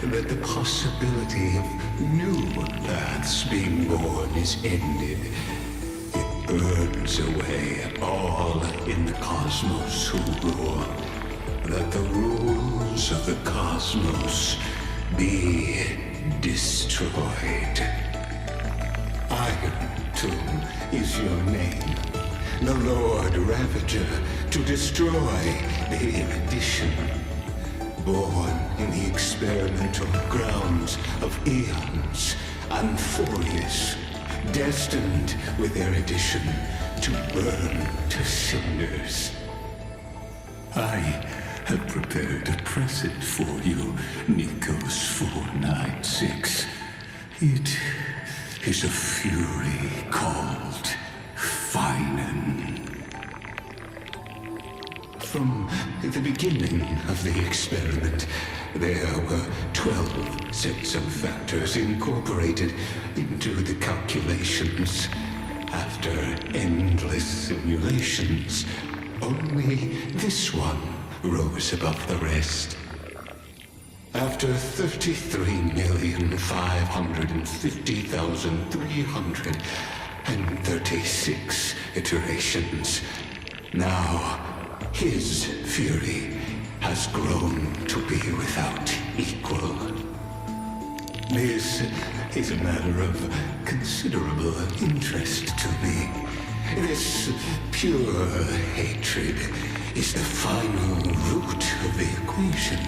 that the possibility of new paths being born is ended. It burns away all in the cosmos who rule, that the rules of the cosmos be destroyed. Iron Tomb is your name, the Lord Ravager, to destroy the erudition. Born in the experimental grounds of eons, Amphoreous, destined with erudition to burn to cinders. I have prepared a present for you, Nikos 496. It is a fury called Finan. From the beginning of the experiment, there were 12 sets of factors incorporated into the calculations. After endless simulations, only this one rose above the rest. After 33,550,336 iterations, now his fury has grown to be without equal. This is a matter of considerable interest to me. This pure hatred is the final root of the equation.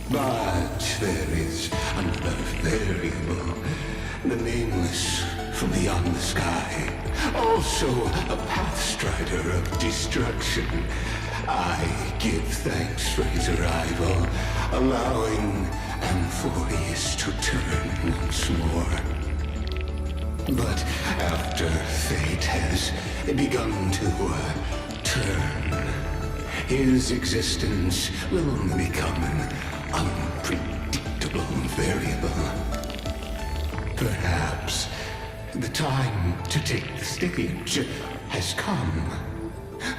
But there is another variable, the nameless from beyond the sky, also a pathstrider of destruction. I give thanks for his arrival, allowing Amphoreous to turn once more. But after fate has begun to turn, his existence will only become an unpredictable variable. Perhaps the time to take the stage has come.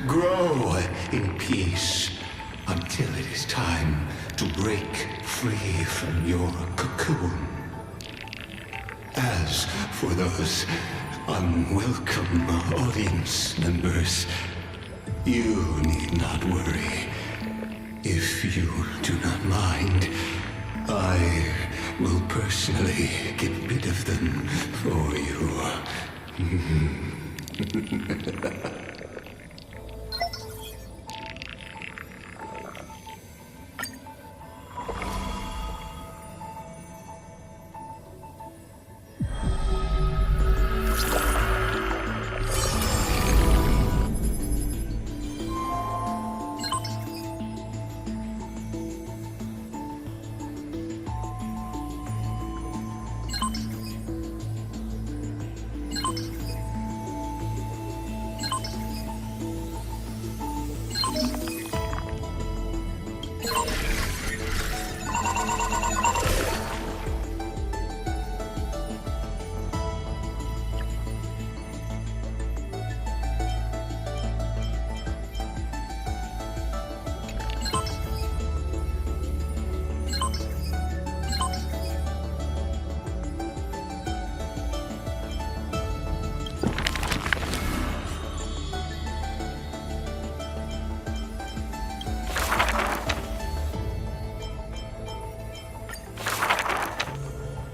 Grow in peace until it is time to break free from your cocoon. As for those unwelcome audience members, you need not worry. If you do not mind, I will personally get rid of them for you.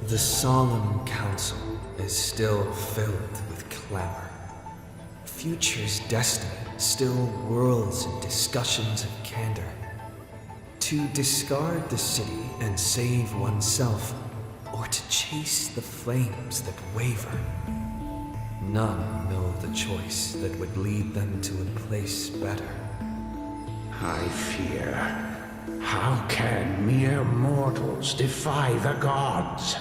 The solemn council is still filled with clamor. Future's destiny still whirls in discussions of candor. To discard the city and save oneself, or to chase the flames that waver. None know the choice that would lead them to a place better. I fear. How can mere mortals defy the gods?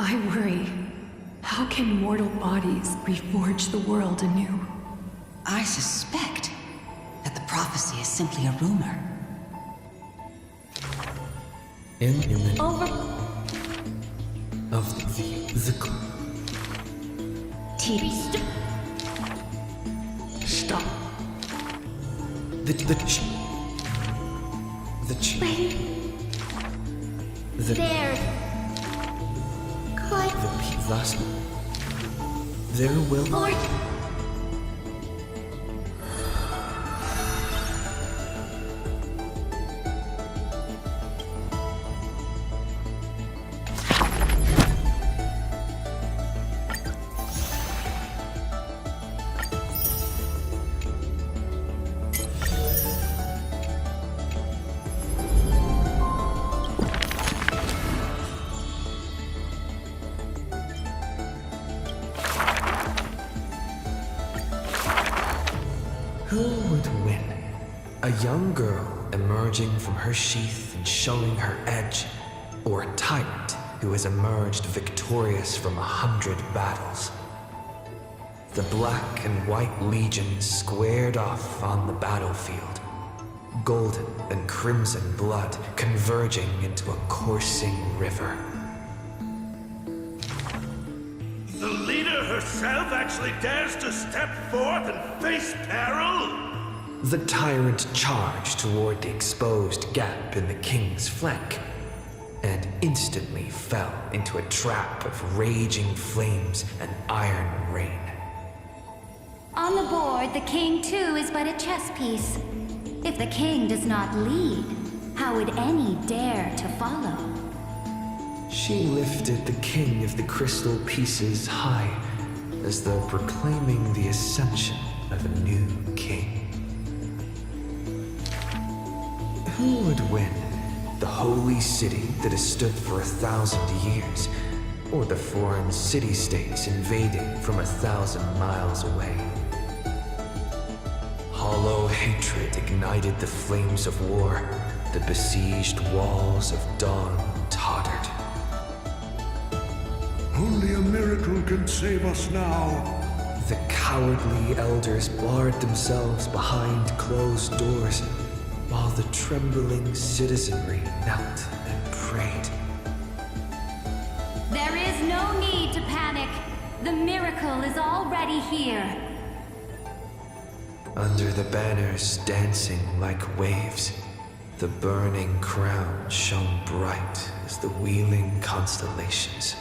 I worry. How can mortal bodies reforge the world anew? I suspect that the prophecy is simply a rumor. In the Over. of the TV. Stop. the Wait. There. Could... Thus, there will... Lord... Who would win? A young girl emerging from her sheath and showing her edge, or a tyrant who has emerged victorious from 100 battles? The black and white legions squared off on the battlefield, golden and crimson blood converging into a coursing river. The leader herself actually dares to step forth and face peril? The tyrant charged toward the exposed gap in the king's flank, and instantly fell into a trap of raging flames and iron rain. On the board, the king too is but a chess piece. If the king does not lead, how would any dare to follow? She lifted the king of the crystal pieces high, as though proclaiming the ascension of a new king. Who would win? The holy city that has stood for 1,000 years, or the foreign city-states invading from 1,000 miles away? Hollow hatred ignited the flames of war. The besieged walls of dawn tottered. Only a miracle can save us now. The cowardly elders barred themselves behind closed doors, while the trembling citizenry knelt and prayed. There is no need to panic. The miracle is already here. Under the banners dancing like waves, the burning crown shone bright as the wheeling constellations.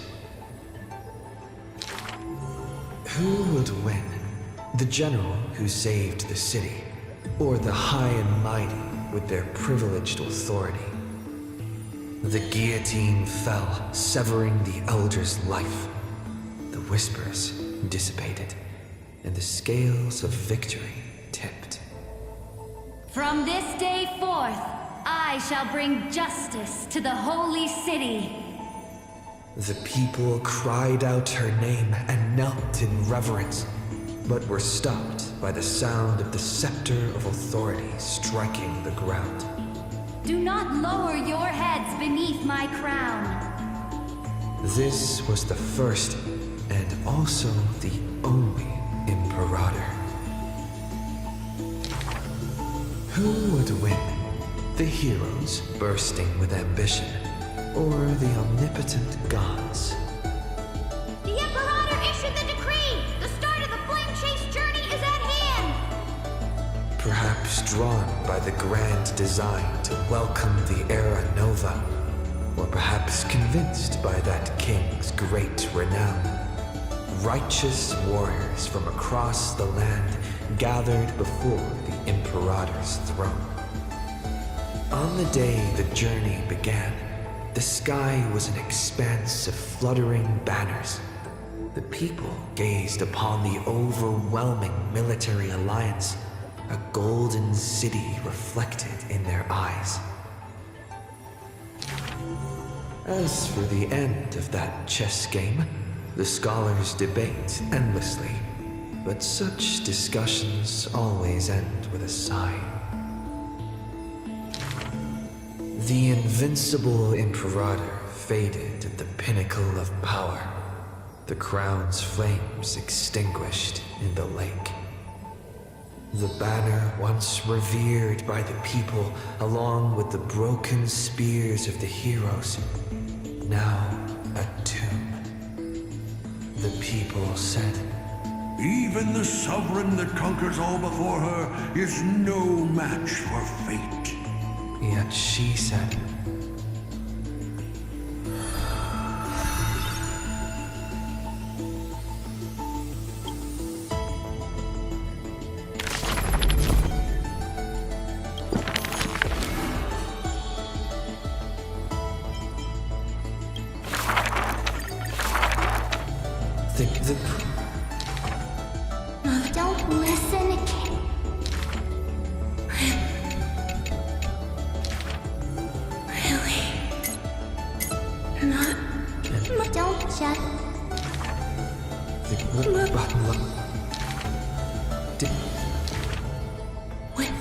Who would win? The general who saved the city, or the high and mighty with their privileged authority? The guillotine fell, severing the elder's life. The whispers dissipated, and the scales of victory tipped. From this day forth, I shall bring justice to the holy city. The people cried out her name and knelt in reverence, but were stopped by the sound of the scepter of authority striking the ground. Do not lower your heads beneath my crown. This was the first and also the only Imperator. Who would win? The heroes bursting with ambition, or the omnipotent gods? The Imperator issued the decree! The start of the flame chase journey is at hand! Perhaps drawn by the grand design to welcome the Era Nova, or perhaps convinced by that king's great renown. Righteous warriors from across the land gathered before the Imperator's throne. On the day the journey began, the sky was an expanse of fluttering banners. The people gazed upon the overwhelming military alliance, a golden city reflected in their eyes. As for the end of that chess game, the scholars debate endlessly, but such discussions always end with a sigh. The invincible Imperator faded at the pinnacle of power, the crown's flames extinguished in the lake. The banner once revered by the people, along with the broken spears of the heroes, now a tomb. The people said, Even the sovereign that conquers all before her is no match for fate. yet she said, Don't listen. Don't just... Wait.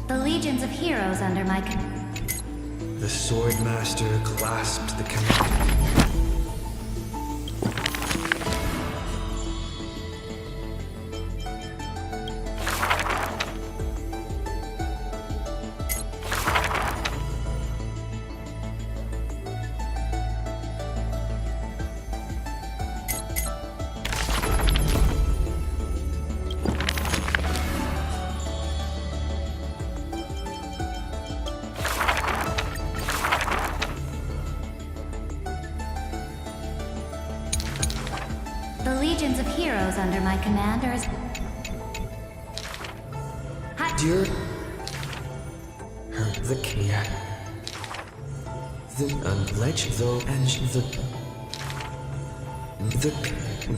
The legions of heroes under my The sword master clasped the command. The legions of heroes under my commanders. Dear the Kia, the ledge though and the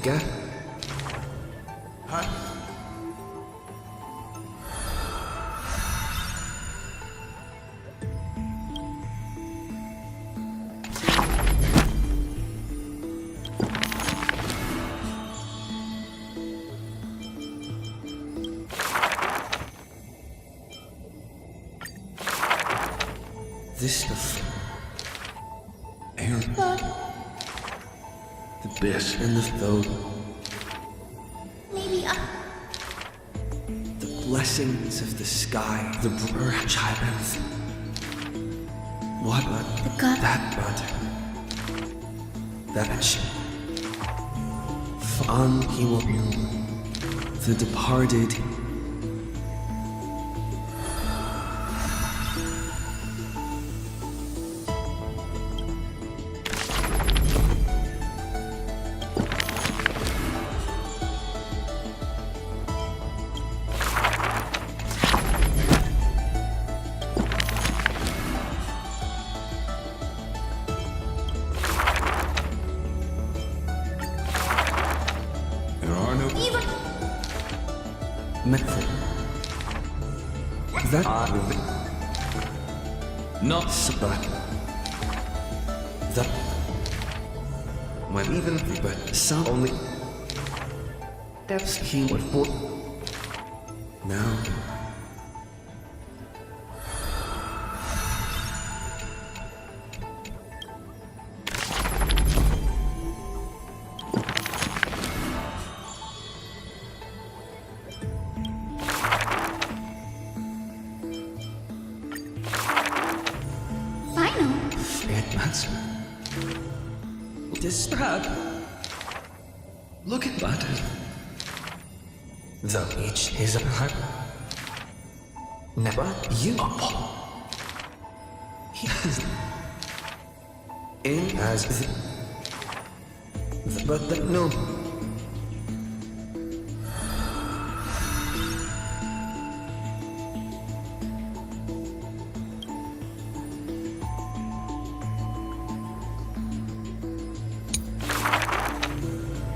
ga. This stuff. Aaron. The best and the though. Maybe The blessings of the sky, the child. What? The god. That Fun he will. The departed. Method. That not but that when even but some only that's he would for now. Distrab. Look at that. Though each is a heart. Never you up. He has in as but the no.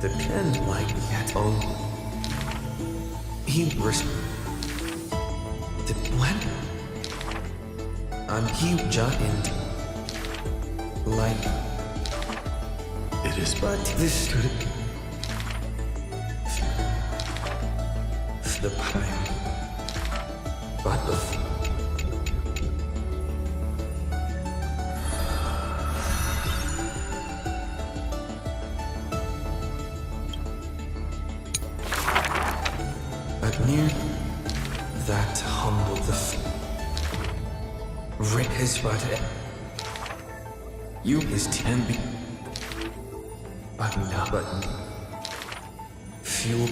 Depend like that on he was the when I'm huge and like it is but this could the pine. But near that humble rip his body. You is ten be but not but fuel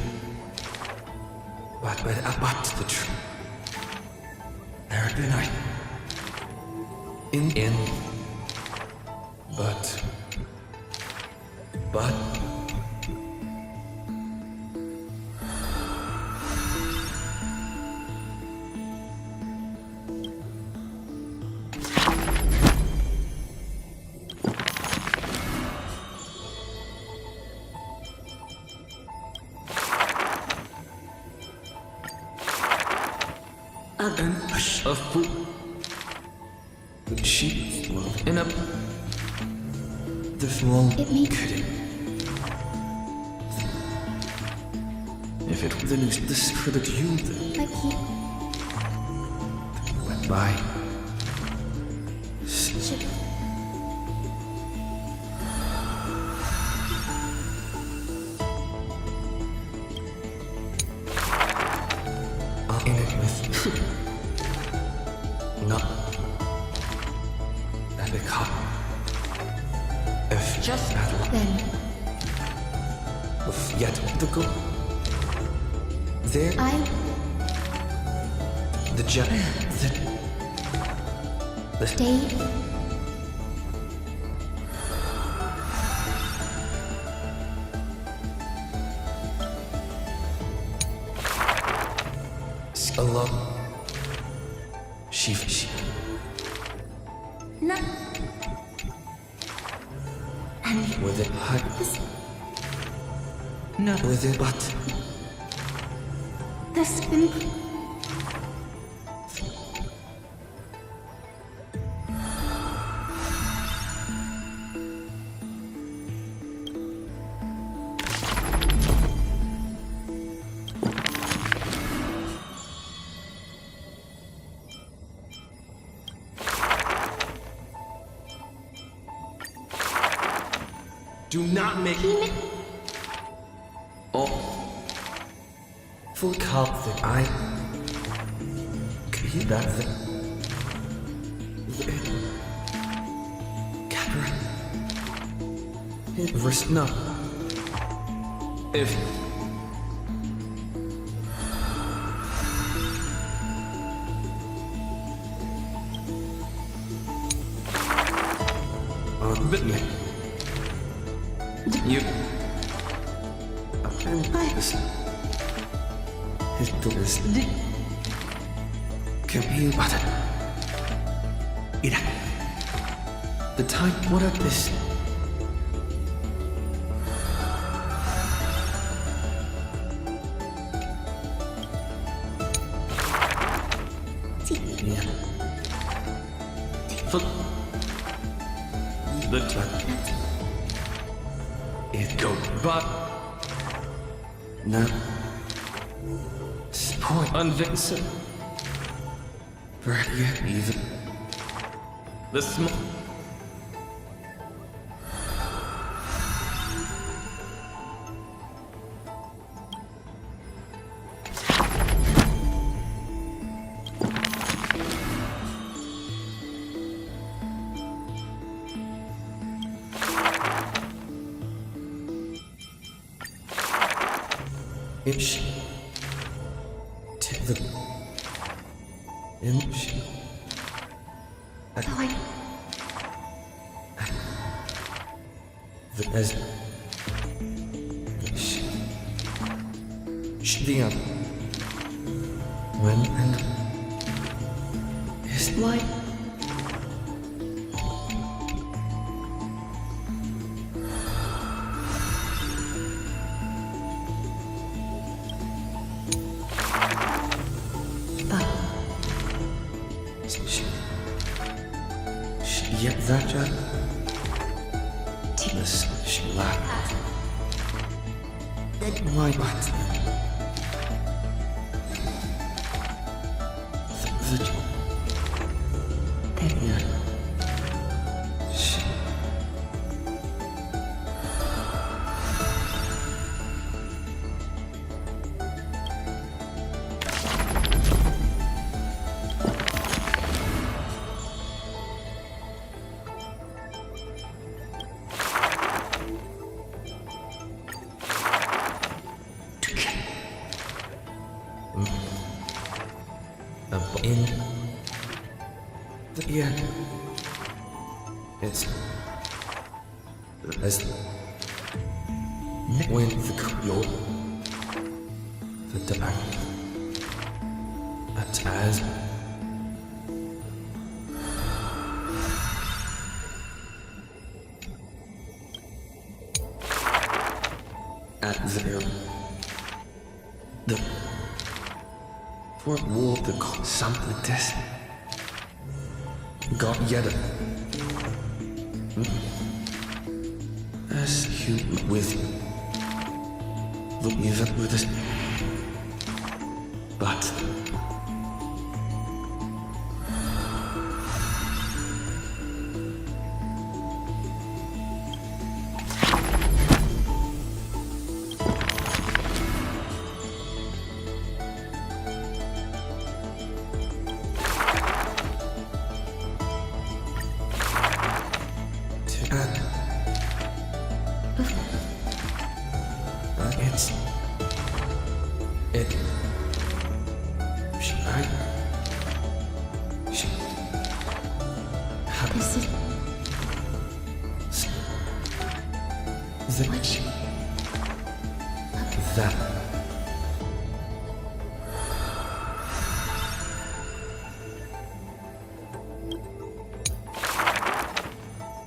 but about the tree. There been I in but a fool. She in a the small It may- could it if it the news this could it you the But he went by should. in it with not that the cop if Just that then, if yet the go there the jet the stayed. alone she No. And with it hot no, with it but the spin. do not make oh full cop that I could that the Capra verse no if but yeah you listen his doors can he button it the time what are this yeah for the time it go but no point unvincent right yet even the small inch take the inch Oh, the as the when and is why? yet that job this she laughed why but Yeah. She... In the end, it's as when the dark as at the for war the something this got yet as human with the event with us but This is... Which... That...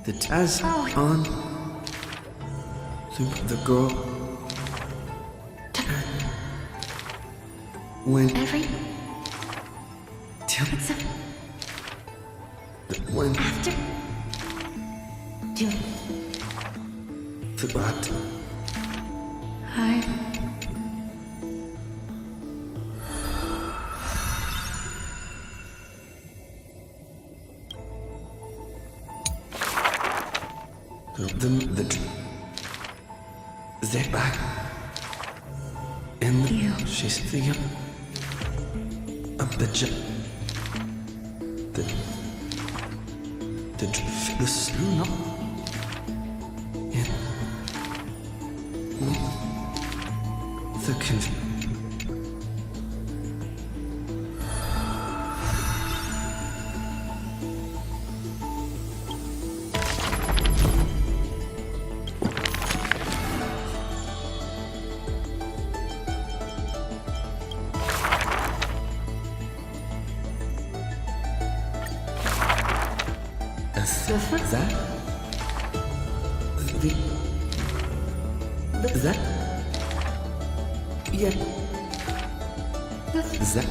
The Taz on... The girl... When... Every... Till... It's a... When... After... Do... Forgot... I... They're back. And You. She's thinking of the snow. And the that? That? Yeah. That?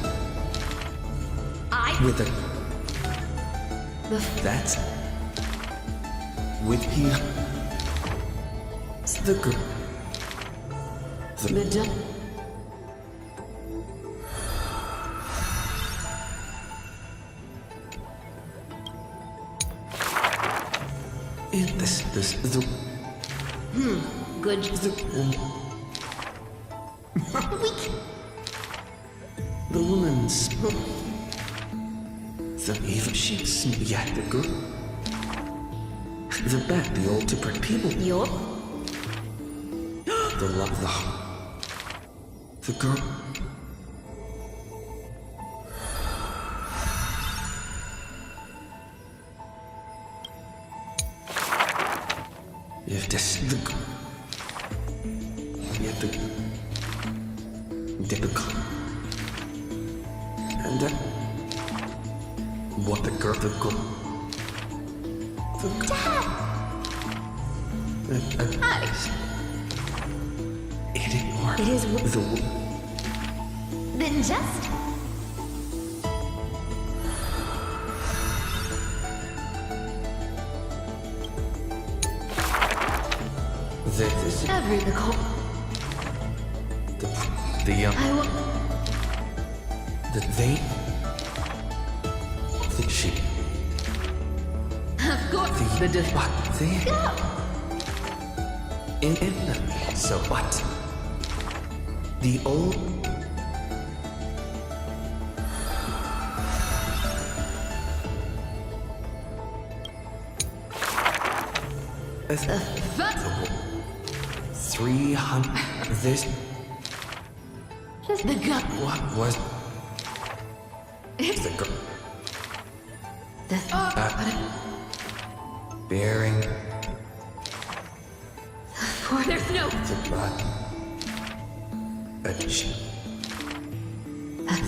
With the... That's... With here... The girl... The... This the... Good. The woman's... The evil she's... Yeah, the girl... The back, the old to print people. Your... The love, the girl... If this the yeah the difficult and what the girl the Dad! it ignore It is the Then just... this Every the call. the I will... that they The sheep. Of course. So what? The old... The 300... This... The gut. What was... The girl... Bearing... There's no... The blood...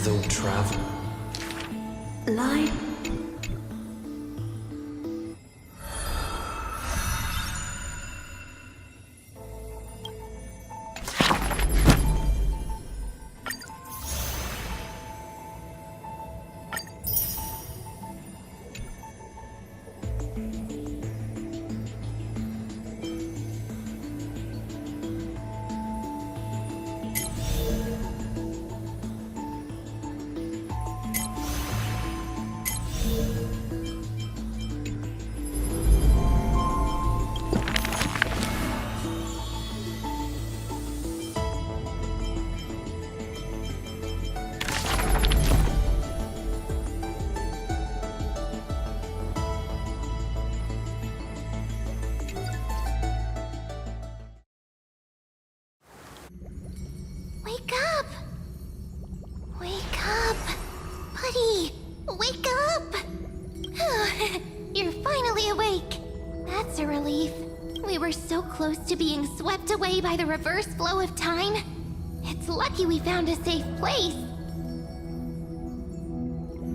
The travel... Line. Wake up! Wake up! Buddy! Wake up! You're finally awake. That's a relief. We were so close to being swept away by the reverse flow of time. It's lucky we found a safe place.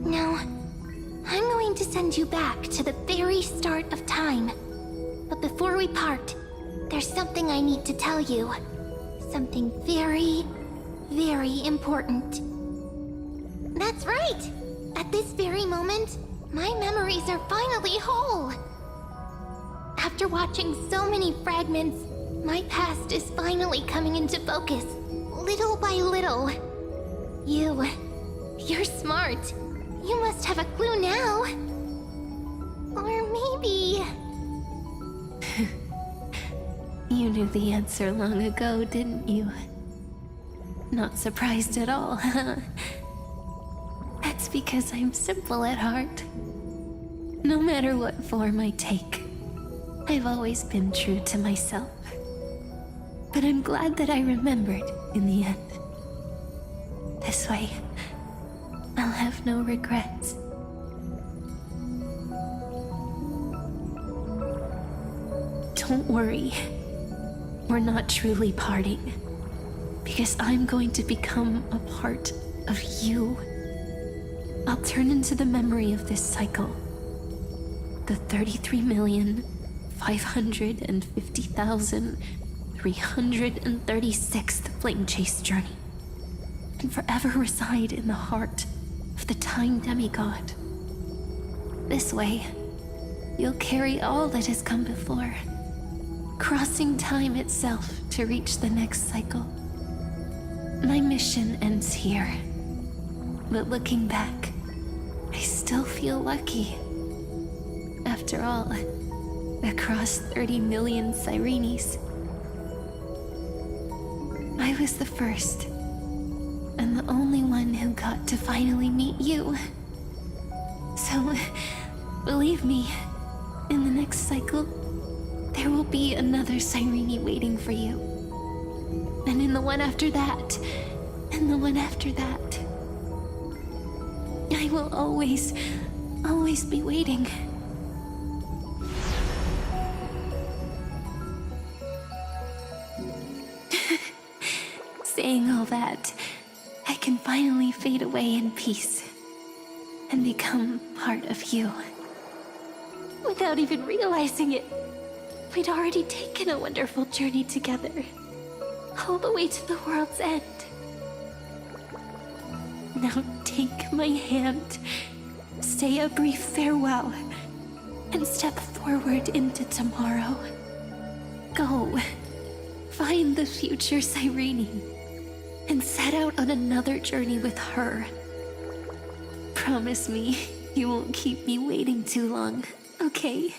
Now, I'm going to send you back to the very start of time. But before we part, there's something I need to tell you. Something very, very important. That's right! At this very moment, my memories are finally whole. After watching so many fragments, my past is finally coming into focus, little by little. You're smart. You must have a clue now. Or maybe... You knew the answer long ago, didn't you? Not surprised at all, huh? That's because I'm simple at heart. No matter what form I take, I've always been true to myself. But I'm glad that I remembered in the end. This way, I'll have no regrets. Don't worry. We're not truly parting. Because I'm going to become a part of you. I'll turn into the memory of this cycle. The 33,550,336th Flame Chase journey. And forever reside in the heart of the Time Demigod. This way, you'll carry all that has come before, crossing time itself to reach the next cycle. My mission ends here, but looking back, I still feel lucky. After all, across 30 million Sirenes, I was the first, and the only one who got to finally meet you. So, believe me, in the next cycle, there will be another Sirene waiting for you. And in the one after that, and the one after that. I will always be waiting. Saying all that, I can finally fade away in peace and become part of you. Without even realizing it, we'd already taken a wonderful journey together, all the way to the world's end. Now take my hand, say a brief farewell, and step forward into tomorrow. Go, find the future Sirene, and set out on another journey with her. Promise me You won't keep me waiting too long, okay?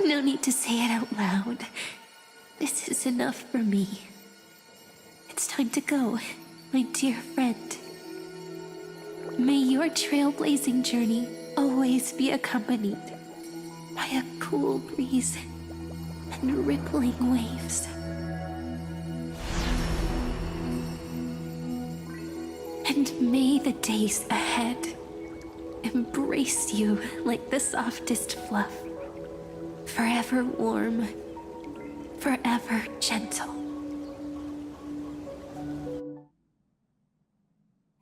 No need to say it out loud. This is enough for me. It's time to go, my dear friend. May your trailblazing journey always be accompanied by a cool breeze and rippling waves. And may the days ahead embrace you like the softest fluff, forever warm, forever gentle.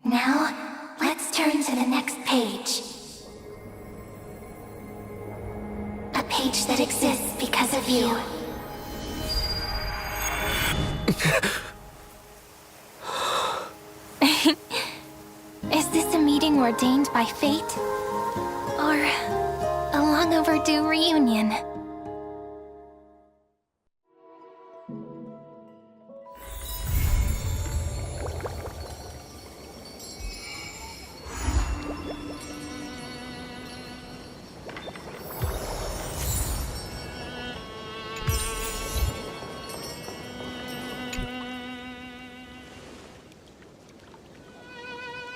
Now, let's turn to the next page. A page that exists because of you. Is this a meeting ordained by fate? Or a long overdue reunion?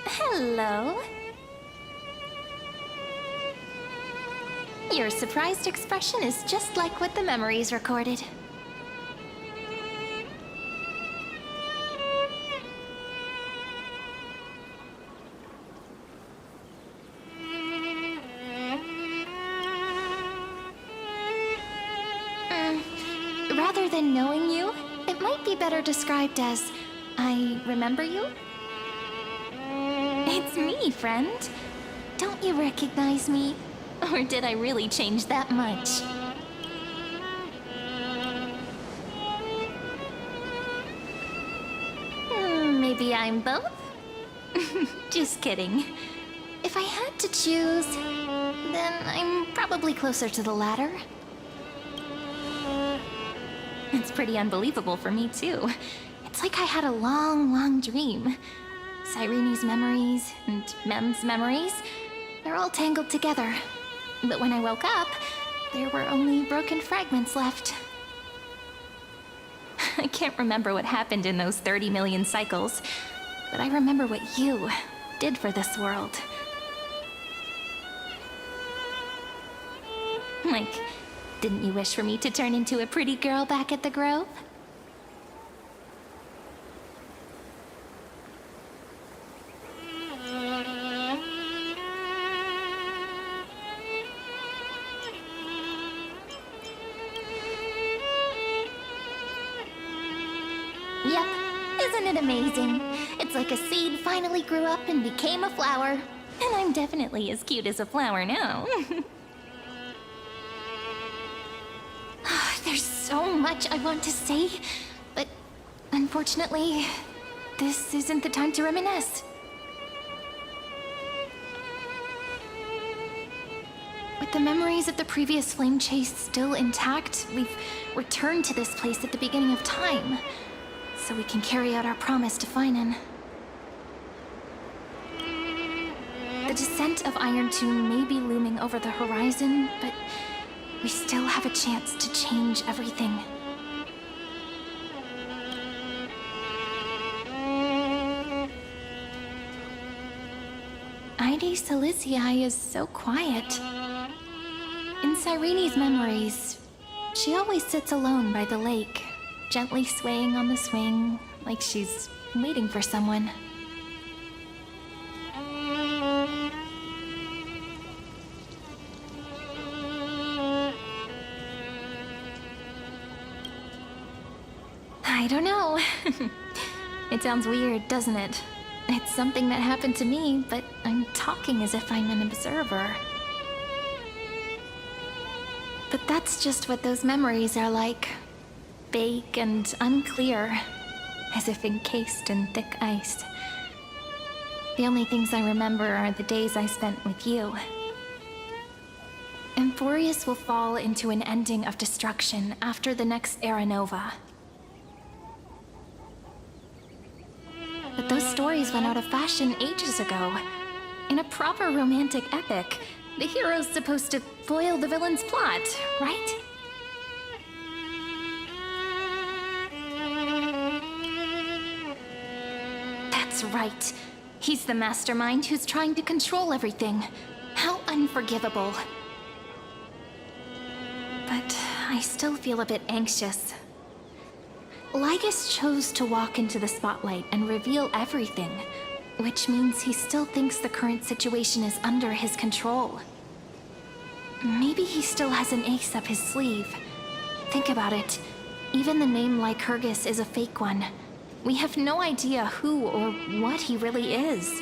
Hello. Your surprised expression is just like what the memories recorded. Rather than knowing you, it might be better described as, I remember you? It's me, friend. Don't you recognize me? Or did I really change that much? Maybe I'm both? Just kidding. If I had to choose, then I'm probably closer to the latter. It's pretty unbelievable for me, too. It's like I had a long, long dream. Cyrene's memories and Mem's memories, they're all tangled together. But when I woke up, there were only broken fragments left. I can't remember what happened in those 30 million cycles, but I remember what you did for this world. Like, didn't you wish for me to turn into a pretty girl back at the Grove? Yep, isn't it amazing? It's like a seed finally grew up and became a flower. And I'm definitely as cute as a flower now. There's so much I want to say, but unfortunately, this isn't the time to reminisce. With the memories of the previous flame chase still intact, we've returned to this place at the beginning of time, so we can carry out our promise to Finan. The descent of Iron Tomb may be looming over the horizon, but we still have a chance to change everything. Ide Silicii is so quiet. In Cyrene's memories, she always sits alone by the lake, gently swaying on the swing, like she's waiting for someone. I don't know. It sounds weird, doesn't it? It's something that happened to me, but I'm talking as if I'm an observer. But that's just what those memories are like. Vague and unclear, as if encased in thick ice. The only things I remember are the days I spent with you. Amphoreous will fall into an ending of destruction after the next Era Nova. But those stories went out of fashion ages ago. In a proper romantic epic, the hero's supposed to foil the villain's plot, right? That's right. He's the mastermind who's trying to control everything. How unforgivable. But I still feel a bit anxious. Lygus chose to walk into the spotlight and reveal everything, which means he still thinks the current situation is under his control. Maybe he still has an ace up his sleeve. Think about it. Even the name Lycurgus is a fake one. We have no idea who or what he really is.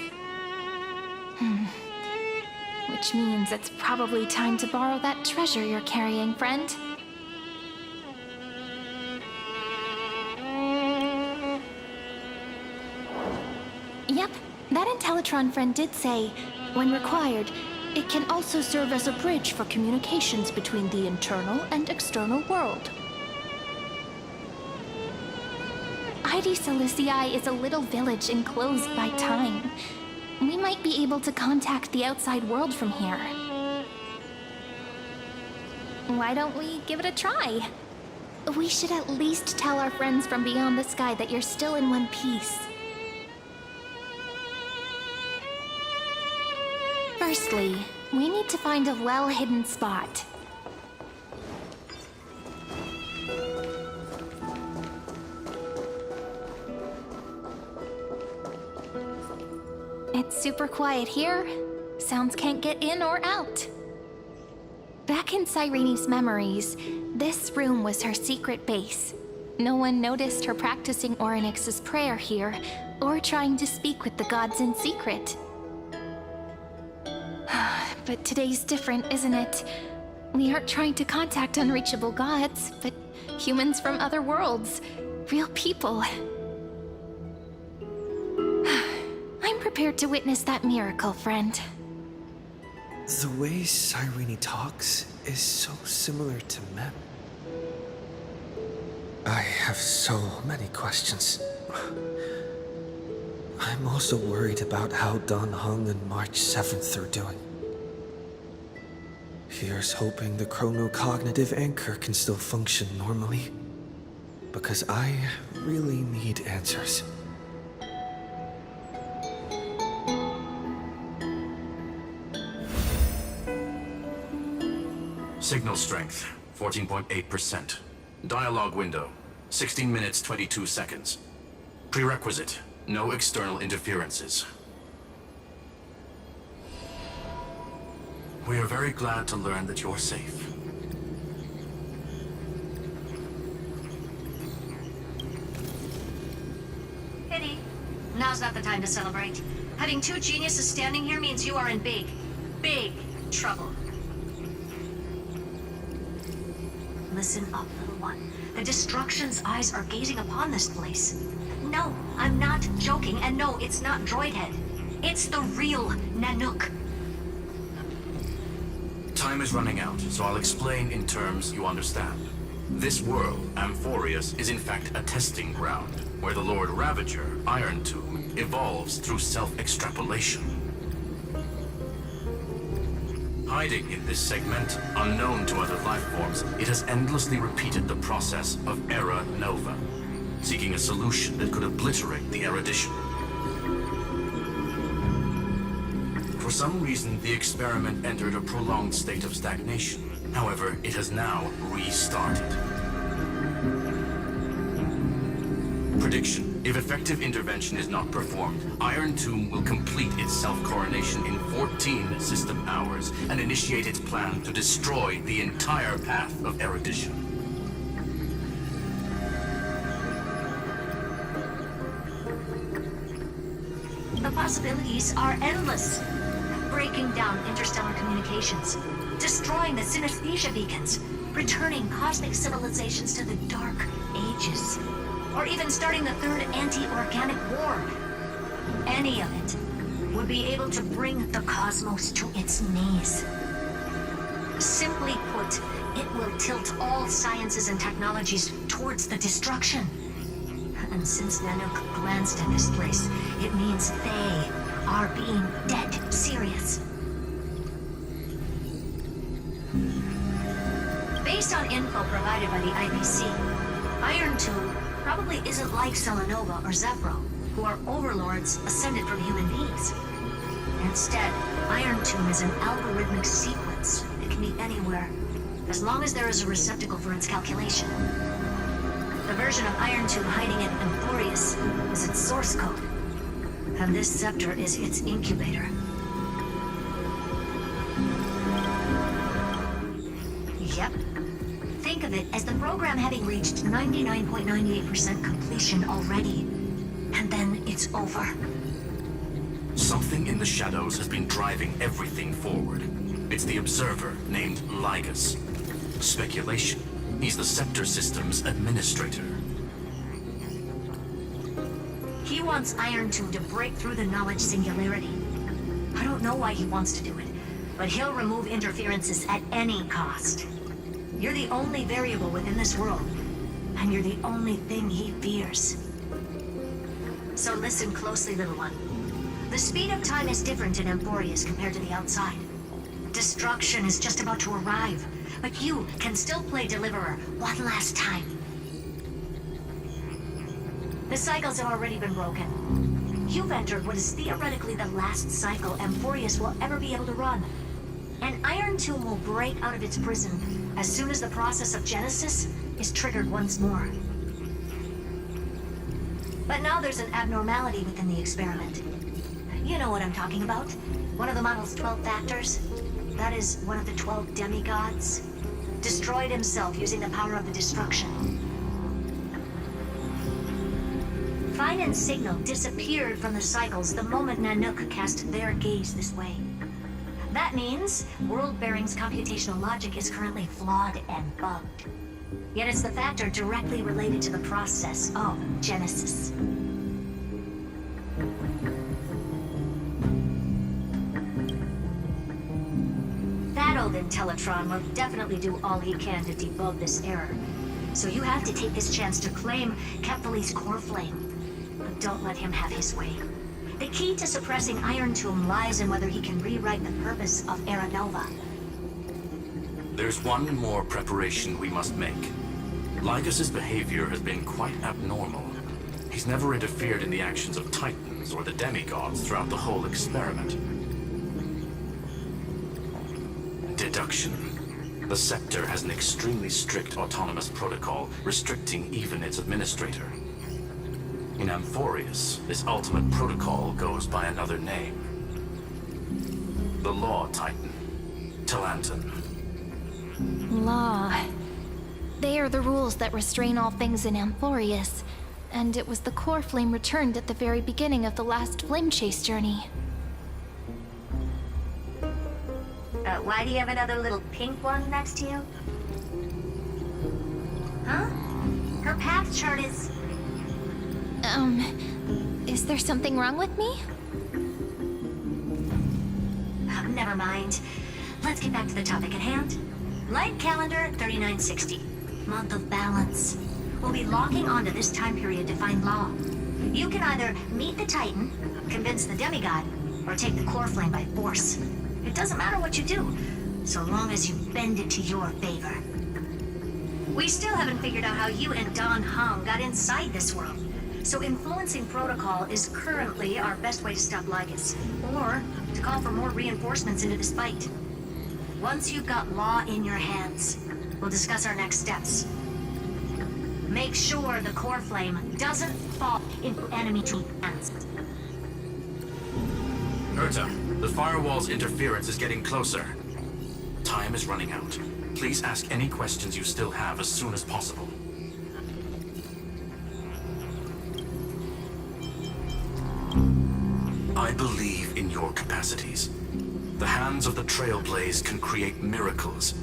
Which means it's probably time to borrow that treasure you're carrying, friend. Yep, that Intellitron friend did say, when required, it can also serve as a bridge for communications between the internal and external world. Heidi Silicii is a little village enclosed by time. We might be able to contact the outside world from here. Why don't we give it a try? We should at least tell our friends from beyond the sky that you're still in one piece. Firstly, we need to find a well-hidden spot. It's super quiet here. Sounds can't get in or out. Back in Cyrene's memories, this room was her secret base. No one noticed her practicing Orynyx's prayer here, or trying to speak with the gods in secret. But today's different, isn't it? We aren't trying to contact unreachable gods, but humans from other worlds. Real people. I'm prepared to witness that miracle, friend. The way Cyrene talks is so similar to Mem. I have so many questions. I'm also worried about how Dan Heng and March 7th are doing. Here's hoping the chronocognitive anchor can still function normally. Because I really need answers. Signal strength, 14.8%. Dialogue window, 16 minutes, 22 seconds. Prerequisite, no external interferences. We are very glad to learn that you're safe. Pity. Now's not the time to celebrate. Having two geniuses standing here means you are in big, big trouble. Listen up, little one. The Destruction's eyes are gazing upon this place. No, I'm not joking, and no, it's not Droidhead. It's the real Nanook. Time is running out, so I'll explain in terms you understand. This world, Amphoreous, is in fact a testing ground, where the Lord Ravager, Iron Tomb, evolves through self-extrapolation. Hiding in this segment, unknown to other life forms, it has endlessly repeated the process of Era Nova, seeking a solution that could obliterate the erudition. For some reason, the experiment entered a prolonged state of stagnation. However, it has now restarted. Prediction. If effective intervention is not performed, Iron Tomb will complete its self-coronation in 14 system hours and initiate its plan to destroy the entire path of erudition. The possibilities are endless. Breaking down interstellar communications, destroying the synesthesia beacons, returning cosmic civilizations to the Dark Ages, or even starting the third anti-organic war. Any of it would be able to bring the cosmos to its knees. Simply put, it will tilt all sciences and technologies towards the destruction. And since Nanook glanced at this place, it means they are being dead serious. Based on info provided by the IBC, Iron Tomb probably isn't like Selenova or Zephyro, who are overlords ascended from human beings. Instead, Iron Tomb is an algorithmic sequence that can be anywhere, as long as there is a receptacle for its calculation. The version of Iron Tomb hiding in Amphoreous is its source code, and this scepter is its incubator. Yep. Think of it as the program having reached 99.98% completion already, and then it's over. Something in the shadows has been driving everything forward. It's the Observer named Lygus. Speculation. He's the Scepter System's administrator. He wants Iron Tomb to break through the knowledge singularity. I don't know why he wants to do it, but he'll remove interferences at any cost. You're the only variable within this world, and you're the only thing he fears. So listen closely, little one. The speed of time is different in Amphoreous compared to the outside. Destruction is just about to arrive, but you can still play Deliverer one last time. The cycles have already been broken. You've entered what is theoretically the last cycle Amphoreous will ever be able to run. And Iron Tomb will break out of its prison as soon as the process of Genesis is triggered once more. But now there's an abnormality within the experiment. You know what I'm talking about. One of the model's 12 factors. That is one of the 12 demigods. Destroyed himself using the power of the destruction. Fine and Signal disappeared from the cycles the moment Nanook cast their gaze this way. That means World-Bearing's computational logic is currently flawed and bugged. Yet it's the factor directly related to the process of Genesis. That old Intellitron will definitely do all he can to debug this error. So you have to take this chance to claim Kepfali's core flame. But don't let him have his way. The key to suppressing Iron Tomb lies in whether he can rewrite the purpose of Era Nova. There's one more preparation we must make. Lygus's behavior has been quite abnormal. He's never interfered in the actions of Titans or the demigods throughout the whole experiment. Deduction. The Scepter has an extremely strict autonomous protocol restricting even its administrator. In Amphoreous, this ultimate protocol goes by another name. The Law Titan, Talantan. Law. They are the rules that restrain all things in Amphoreous, and it was the core flame returned at the very beginning of the last flame chase journey. Why do you have another little pink one next to you? Huh? Her path chart is... Is there something wrong with me? Never mind. Let's get back to the topic at hand. Light calendar 3960. Month of balance. We'll be locking onto this time period to find Law. You can either meet the Titan, convince the demigod, or take the core flame by force. It doesn't matter what you do, so long as you bend it to your favor. We still haven't figured out how you and Don Hong got inside this world. So influencing protocol is currently our best way to stop Lygus, or to call for more reinforcements into this fight. Once you've got Law in your hands, we'll discuss our next steps. Make sure the core flame doesn't fall into enemy hands. Urta, the firewall's interference is getting closer. Time is running out. Please ask any questions you still have as soon as possible. I believe in your capacities. The hands of the Trailblaze can create miracles,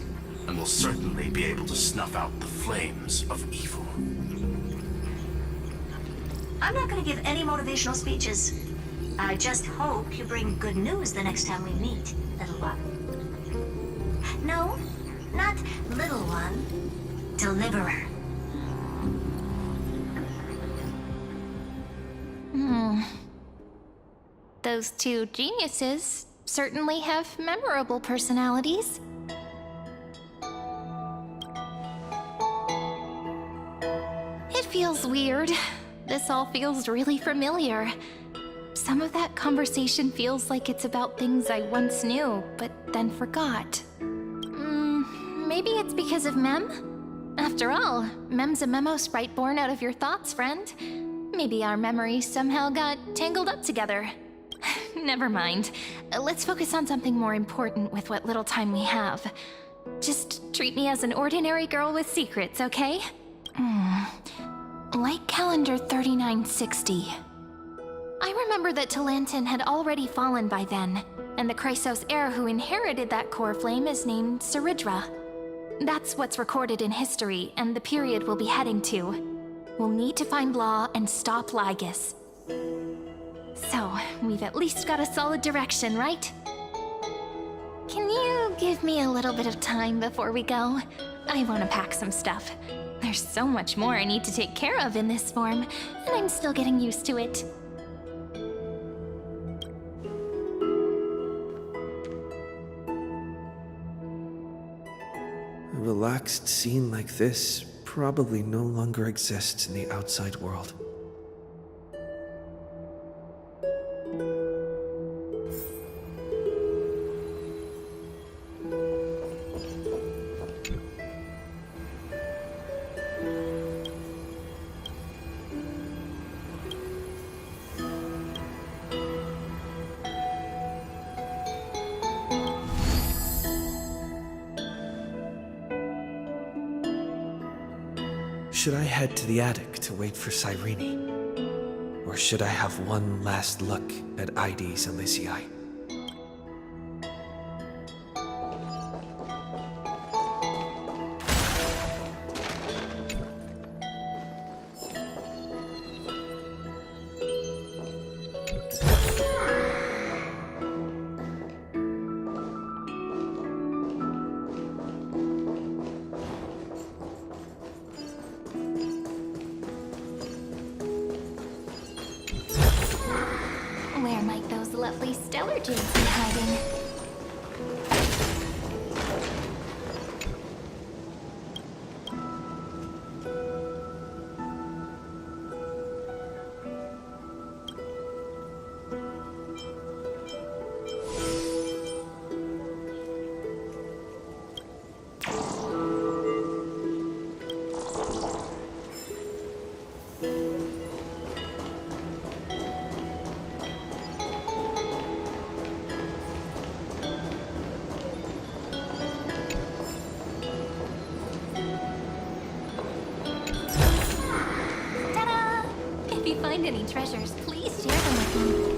and will certainly be able to snuff out the flames of evil. I'm not going to give any motivational speeches. I just hope you bring good news the next time we meet, little one. No, not little one. Deliverer. Those two geniuses certainly have memorable personalities. It feels weird. This all feels really familiar. Some of that conversation feels like it's about things I once knew, but then forgot. Maybe it's because of Mem? After all, Mem's a memo sprite born out of your thoughts, friend. Maybe our memories somehow got tangled up together. Never mind. Let's focus on something more important with what little time we have. Just treat me as an ordinary girl with secrets, okay? Like calendar 3960. I remember that Talantin had already fallen by then, and the Chrysos heir who inherited that core flame is named Saridra. That's what's recorded in history, and the period we'll be heading to. We'll need to find Law and stop Lygus. So, we've at least got a solid direction, right? Can you give me a little bit of time before we go? I want to pack some stuff. There's so much more I need to take care of in this form, and I'm still getting used to it. A relaxed scene like this probably no longer exists in the outside world. Should I head to the attic to wait for Cyrene? Or should I have one last look at ID's Elysiae? Where might those lovely stellar jades be hiding? If you find any treasures, please share them with me.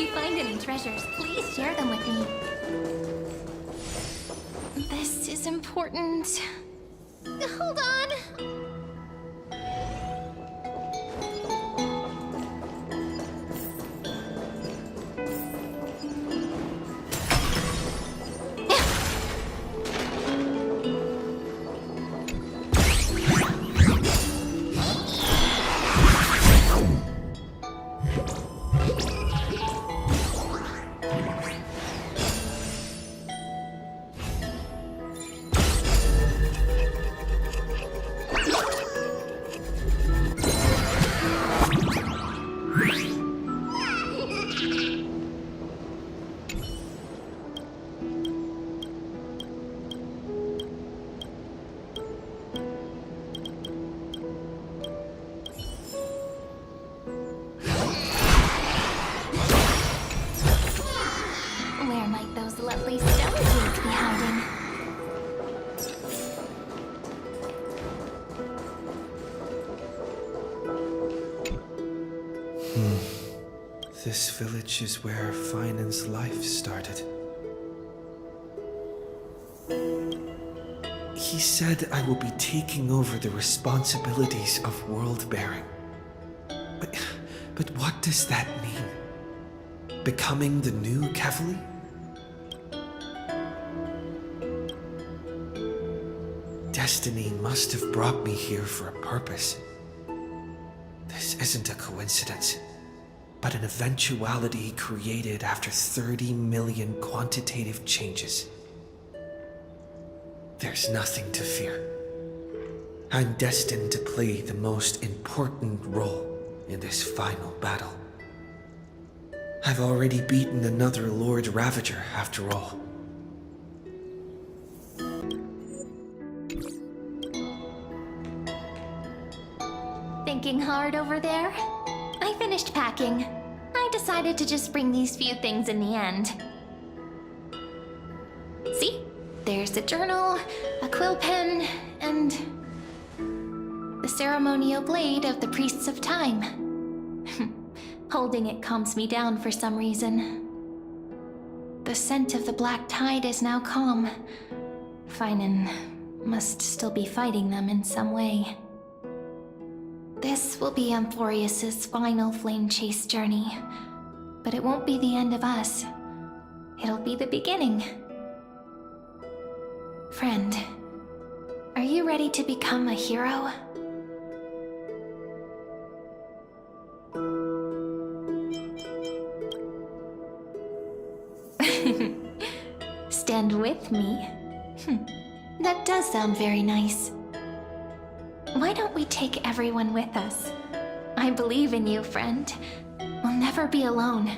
you find any treasures, please share them with me. This is important. Hold on. Where might those lovely stone seeds be hiding? This village is where Finan's life started. He said I will be taking over the responsibilities of world-bearing. But what does that mean? Becoming the new Kevali? Destiny must have brought me here for a purpose. This isn't a coincidence, but an eventuality created after 30 million quantitative changes. There's nothing to fear. I'm destined to play the most important role in this final battle. I've already beaten another Lord Ravager, after all. Thinking hard over there? I finished packing. I decided to just bring these few things in the end. See? There's a journal, a quill pen, and the ceremonial blade of the Priests of Time. Holding it calms me down for some reason. The scent of the black tide is now calm. Finan must still be fighting them in some way. This will be Amphoreous' final flame chase journey. But it won't be the end of us. It'll be the beginning. Friend, are you ready to become a hero? Stand with me? That does sound very nice. Why don't we take everyone with us? I believe in you, friend. We'll never be alone,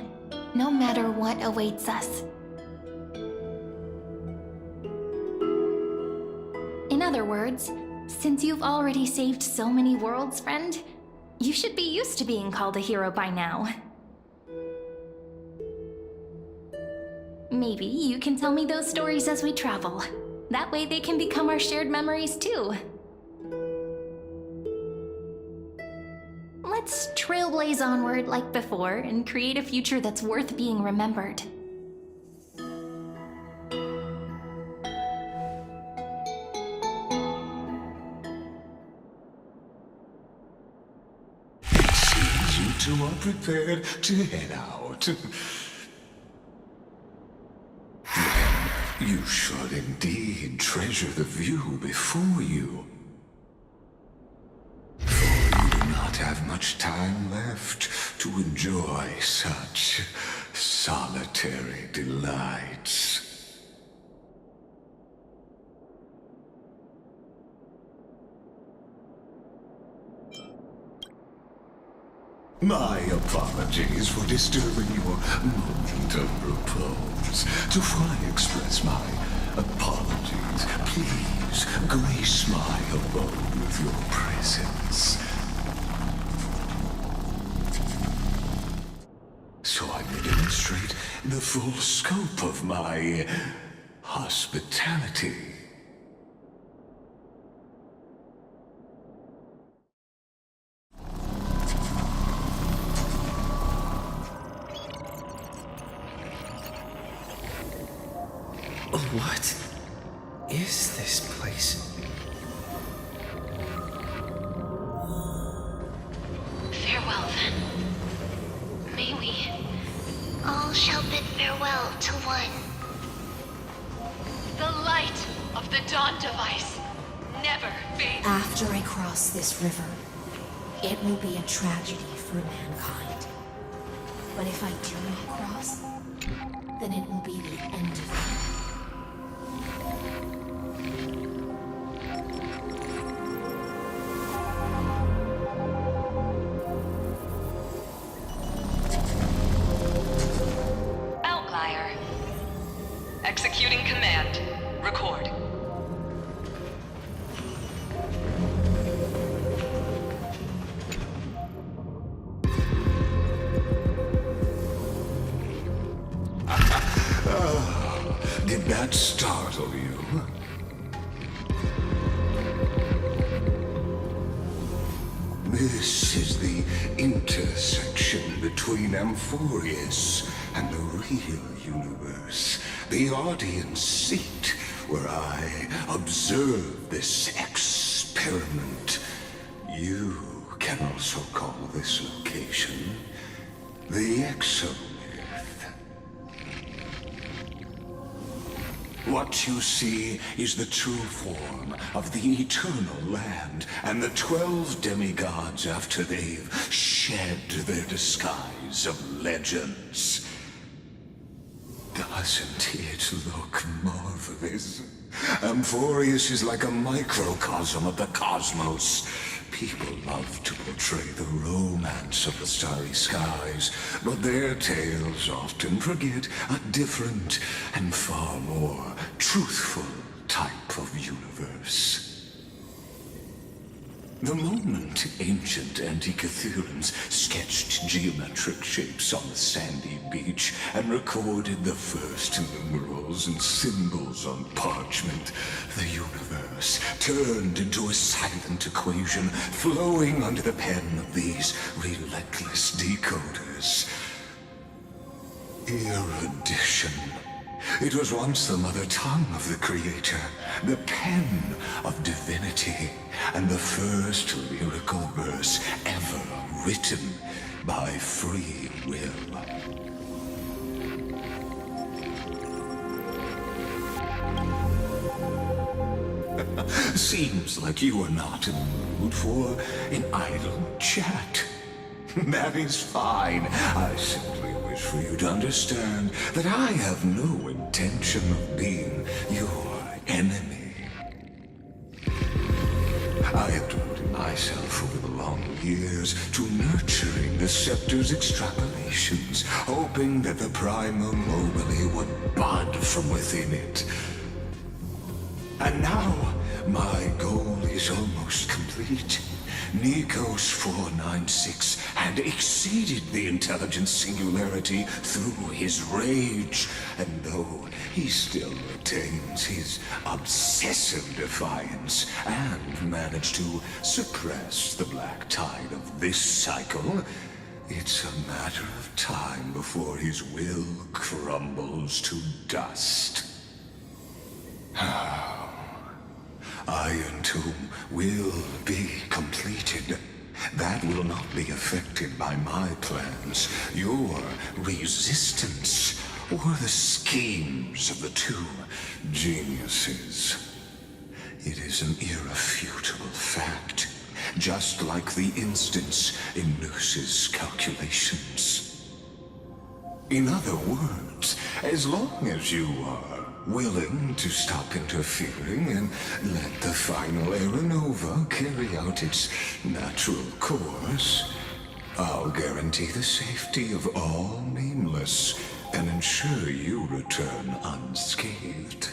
no matter what awaits us. In other words, since you've already saved so many worlds, friend, you should be used to being called a hero by now. Maybe you can tell me those stories as we travel. That way they can become our shared memories too. Let's trailblaze onward like before and create a future that's worth being remembered. Seems you two are prepared to head out. Then you should indeed treasure the view before you. Have much time left to enjoy such solitary delights. My apologies for disturbing your moment of repose. To fully express my apologies, please grace my abode with your presence. So I may demonstrate the full scope of my hospitality. What is this place? Farewell, then. May we... All shall bid farewell to one. The light of the Dawn Device never fades. After I cross this river, it will be a tragedy for mankind. But if I do not cross, then it will be the end of me. Outlier. Executing command. Record. Did that startle you? This is the intersection between Amphoreous and the real universe. The audience seat where I observe this experiment. You can also call this location the exomyth. What you see is the true form of the eternal land and the 12 demigods after they've shed their disguise of legends. Doesn't it look marvelous? Amphoreous is like a microcosm of the cosmos. People love to portray the romance of the starry skies, but their tales often forget a different and far more truthful type of universe. The moment ancient Antikytherians sketched geometric shapes on the sandy beach and recorded the first numerals and symbols on parchment, the universe turned into a silent equation flowing under the pen of these relentless decoders. Erudition. It was once the mother tongue of the Creator, the pen of divinity, and the first lyrical verse ever written by free will. Seems like you are not in the mood for an idle chat. That is fine. I simply wish for you to understand that I have no intention of being your enemy. I have devoted myself over the long years to nurturing the scepter's extrapolations, hoping that the primal mobile would bud from within it. And now, my goal is almost complete. Nikos 496 had exceeded the intelligence singularity through his rage, and though he still retains his obsessive defiance and managed to suppress the black tide of this cycle, it's a matter of time before his will crumbles to dust. Iron Tomb will be completed. That will not be affected by my plans, your resistance, or the schemes of the two geniuses. It is an irrefutable fact, just like the instance in Noos's calculations. In other words, as long as you are willing to stop interfering and let the final Aeronova carry out its natural course, I'll guarantee the safety of all nameless and ensure you return unscathed.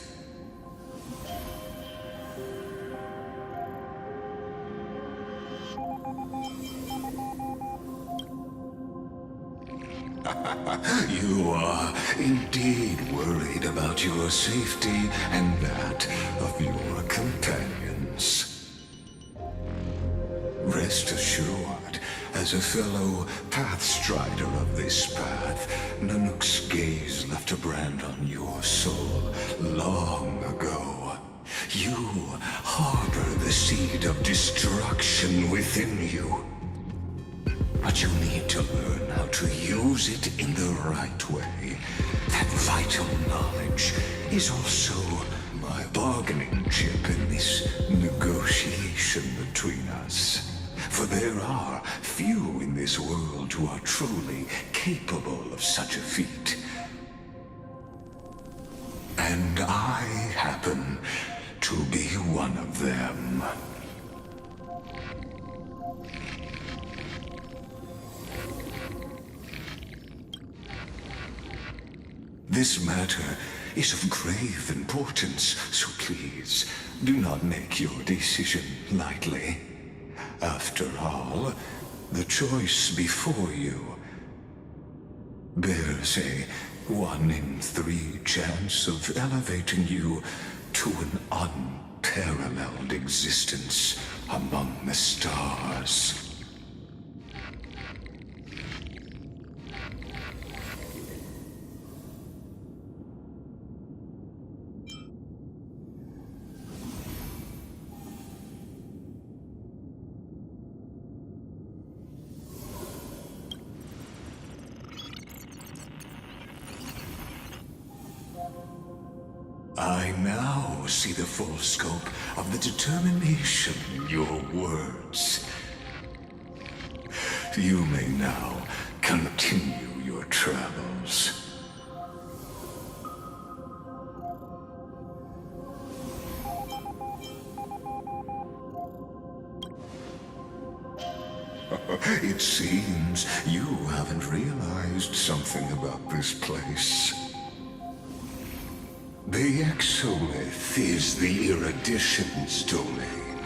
You are indeed worried about your safety and that of your companions. Rest assured, As a fellow pathstrider of this path, Nanook's gaze left a brand on your soul long ago. You harbor the seed of destruction within you. But you need to learn how to use it in the right way. That vital knowledge is also my bargaining chip in this negotiation between us. For there are few in this world who are truly capable of such a feat. And I happen to be one of them. This matter is of grave importance, so please do not make your decision lightly. After all, the choice before you bears a 1 in 3 chance of elevating you to an unparalleled existence among the stars. I now see the full scope of the determination in your words. You may now continue your travels. It seems you haven't realized something about this place. The Exolith is the erudition's domain.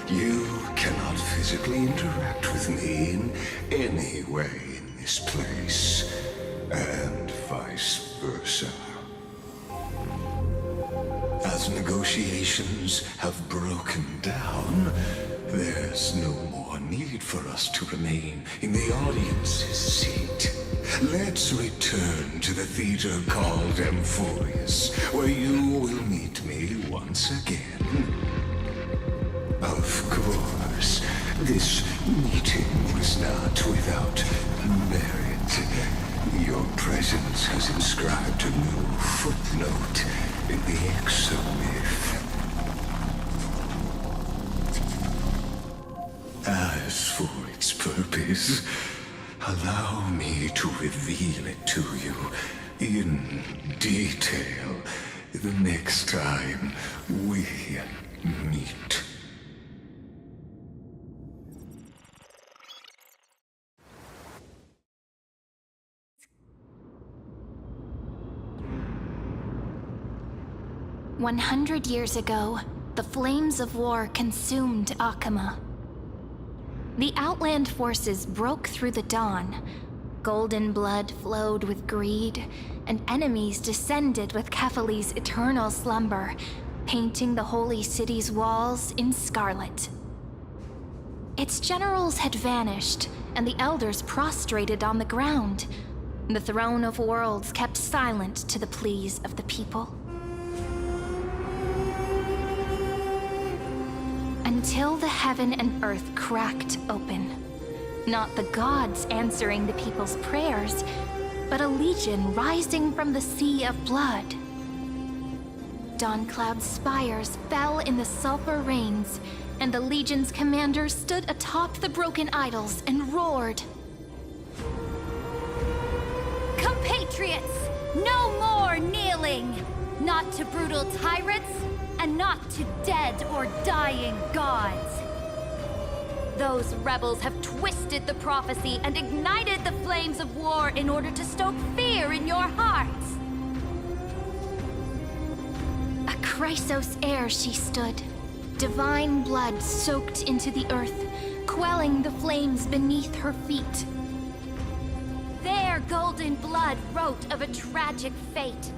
You cannot physically interact with me in any way in this place, and vice versa. As negotiations have broken down, there's no more need for us to remain in the audience's seat. Let's return to the theater called Amphoreous, where you will meet me once again. Of course, this meeting was not without merit. Your presence has inscribed a new footnote in the exomyth. As for its purpose, allow me to reveal it to you in detail the next time we meet. "100 years ago, the flames of war consumed Akama. The Outland forces broke through the dawn. Golden blood flowed with greed, and enemies descended with Kephali's eternal slumber, painting the holy city's walls in scarlet. Its generals had vanished, and the elders prostrated on the ground. The throne of worlds kept silent to the pleas of the people. Until the heaven and earth cracked open. Not the gods answering the people's prayers, but a legion rising from the sea of blood. Dawncloud's spires fell in the sulfur rains, and the legion's commander stood atop the broken idols and roared. Compatriots, no more kneeling! Not to brutal tyrants, and not to dead or dying gods. Those rebels have twisted the prophecy and ignited the flames of war in order to stoke fear in your hearts. A Chrysos heir she stood, divine blood soaked into the earth, quelling the flames beneath her feet. Their golden blood wrote of a tragic fate.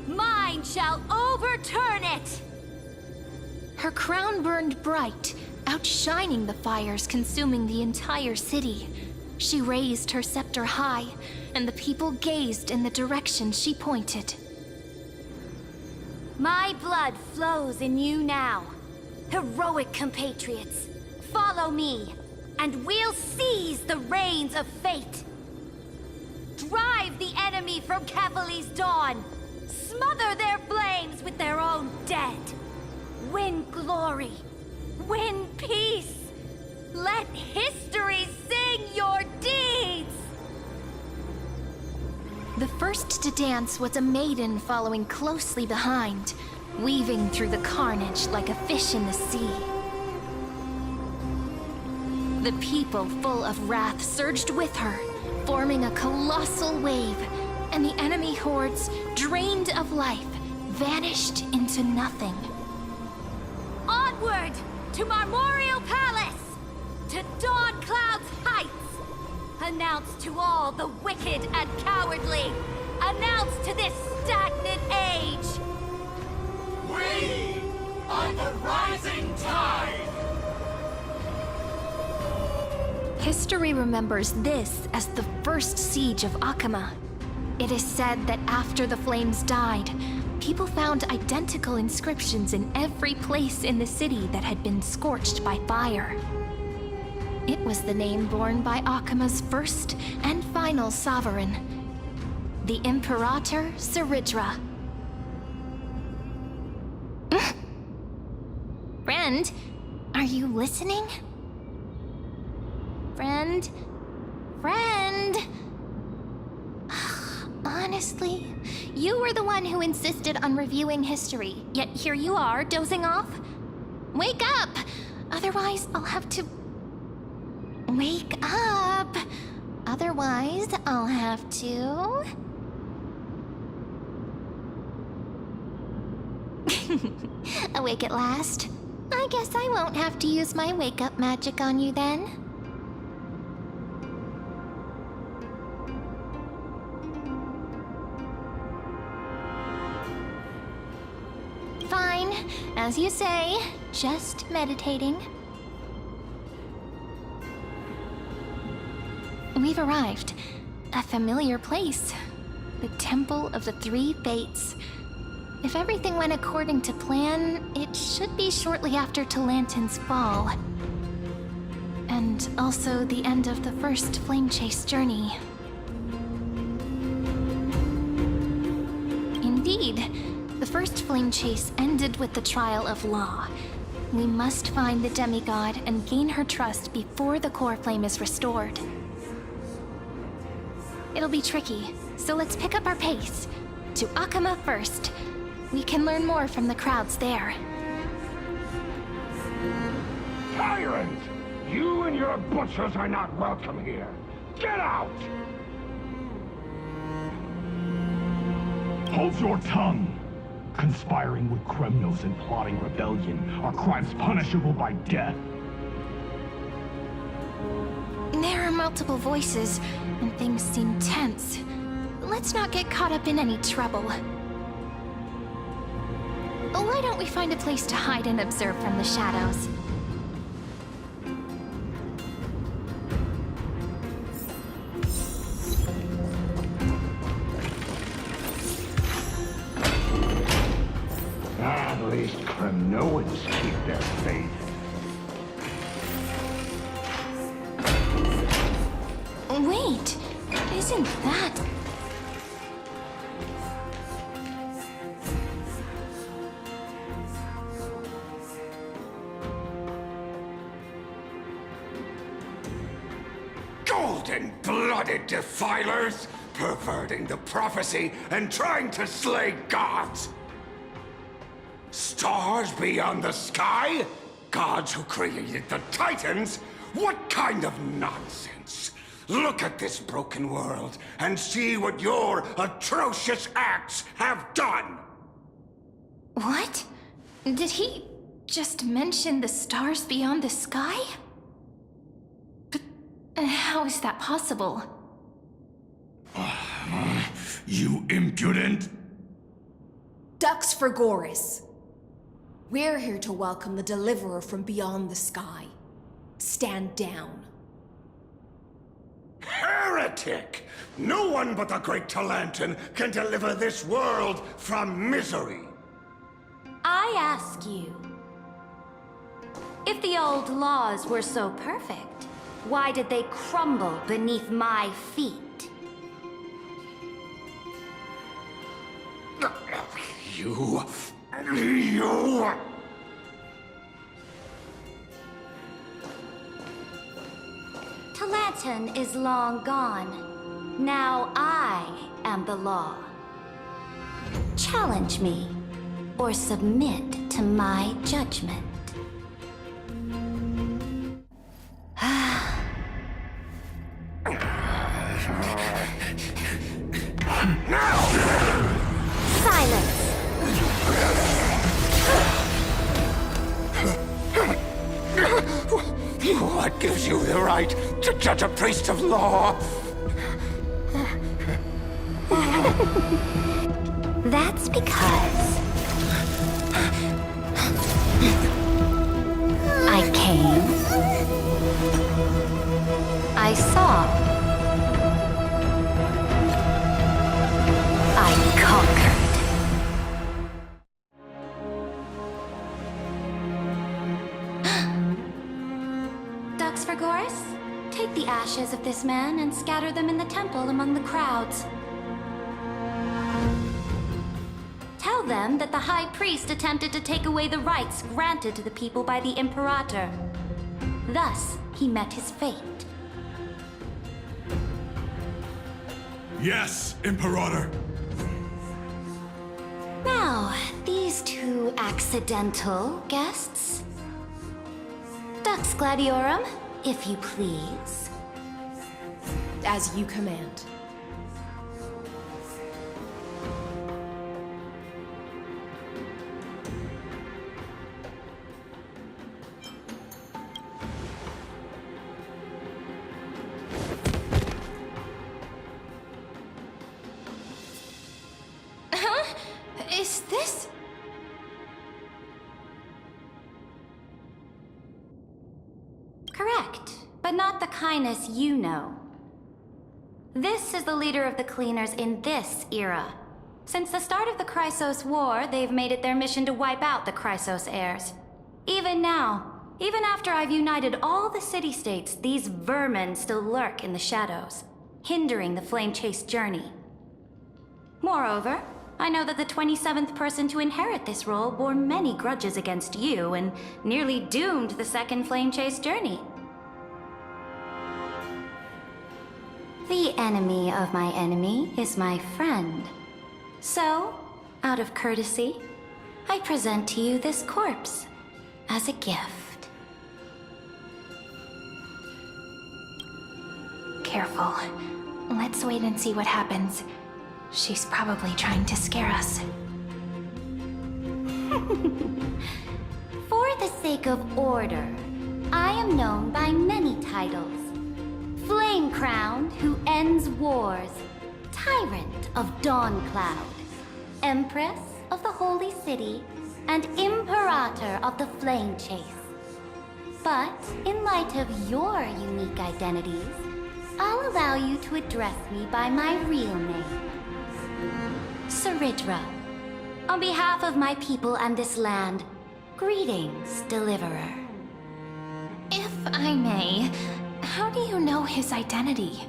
Mine shall overturn it! Her crown burned bright, outshining the fires consuming the entire city. She raised her scepter high, and the people gazed in the direction she pointed. My blood flows in you now. Heroic compatriots, follow me, and we'll seize the reins of fate. Drive the enemy from Cavali's dawn. Smother their flames with their own dead. Win glory. Win peace. Let history sing your deeds. The first to dance was a maiden following closely behind, weaving through the carnage like a fish in the sea. The people, full of wrath, surged with her, forming a colossal wave, and the enemy hordes, drained of life, vanished into nothing. Onward to Marmorial Palace, to Dawn Cloud's heights. Announce to all the wicked and cowardly. Announce to this stagnant age. We are the rising tide! History remembers this as the first siege of Akama. It is said that after the flames died, people found identical inscriptions in every place in the city that had been scorched by fire. It was the name borne by Akama's first and final sovereign, the Imperator Saridra. Friend, are you listening? Friend? Friend? Honestly, you were the one who insisted on reviewing history, yet here you are, dozing off? Wake up! Otherwise, I'll have to... Wake up! Otherwise, I'll have to... Awake at last? I guess I won't have to use my wake-up magic on you then. Fine, as you say, just meditating. We've arrived. A familiar place. The Temple of the Three Fates. If everything went according to plan, it should be shortly after Talantin's fall. And also the end of the first Flame Chase journey. Indeed, the first Flame Chase ended with the trial of Law. We must find the demigod and gain her trust before the core flame is restored. It'll be tricky, so let's pick up our pace. To Akama first. We can learn more from the crowds there. Tyrant! You and your butchers are not welcome here. Get out! Hold your tongue! Conspiring with criminals and plotting rebellion are crimes punishable by death. There are multiple voices, and things seem tense. Let's not get caught up in any trouble. Why don't we find a place to hide and observe from the shadows? At least Kremnoans keep their faith. Wait, isn't that... Golden-blooded defilers, perverting the prophecy and trying to slay gods! Stars beyond the sky? Gods who created the Titans? What kind of nonsense? Look at this broken world and see what your atrocious acts have done! What? Did he just mention the stars beyond the sky? But how is that possible? You impudent! Ducks for Goris. We're here to welcome the deliverer from beyond the sky. Stand down. Heretic! No one but the Great Talantin can deliver this world from misery! I ask you, if the old laws were so perfect, why did they crumble beneath my feet? You... Talantin is long gone. Now I am the law. Challenge me, or submit to my judgment. Silence! What gives you the right to judge a priest of law? That's because I came, I saw, I conquered. Ducks for Goris? Take the ashes of this man and scatter them in the temple among the crowds. Tell them that the High Priest attempted to take away the rights granted to the people by the Imperator. Thus, he met his fate. Yes, Imperator. Now, these two accidental guests. Dux Gladiorum, if you please. As you command. Is this... Correct, but not the kindness you know. This is the leader of the Cleaners in this era. Since the start of the Chrysos War, they've made it their mission to wipe out the Chrysos heirs. Even now, even after I've united all the city-states, these vermin still lurk in the shadows, hindering the flame-chased journey. Moreover, I know that the 27th person to inherit this role bore many grudges against you and nearly doomed the second flame-chased journey. The enemy of my enemy is my friend. So, out of courtesy, I present to you this corpse as a gift. Careful. Let's wait and see what happens. She's probably trying to scare us. For the sake of order, I am known by many titles. Flame Crowned, who ends wars. Tyrant of Dawncloud. Empress of the Holy City. And Imperator of the Flame Chase. But, in light of your unique identities, I'll allow you to address me by my real name. Saridra. On behalf of my people and this land, greetings, Deliverer. If I may, how do you know his identity?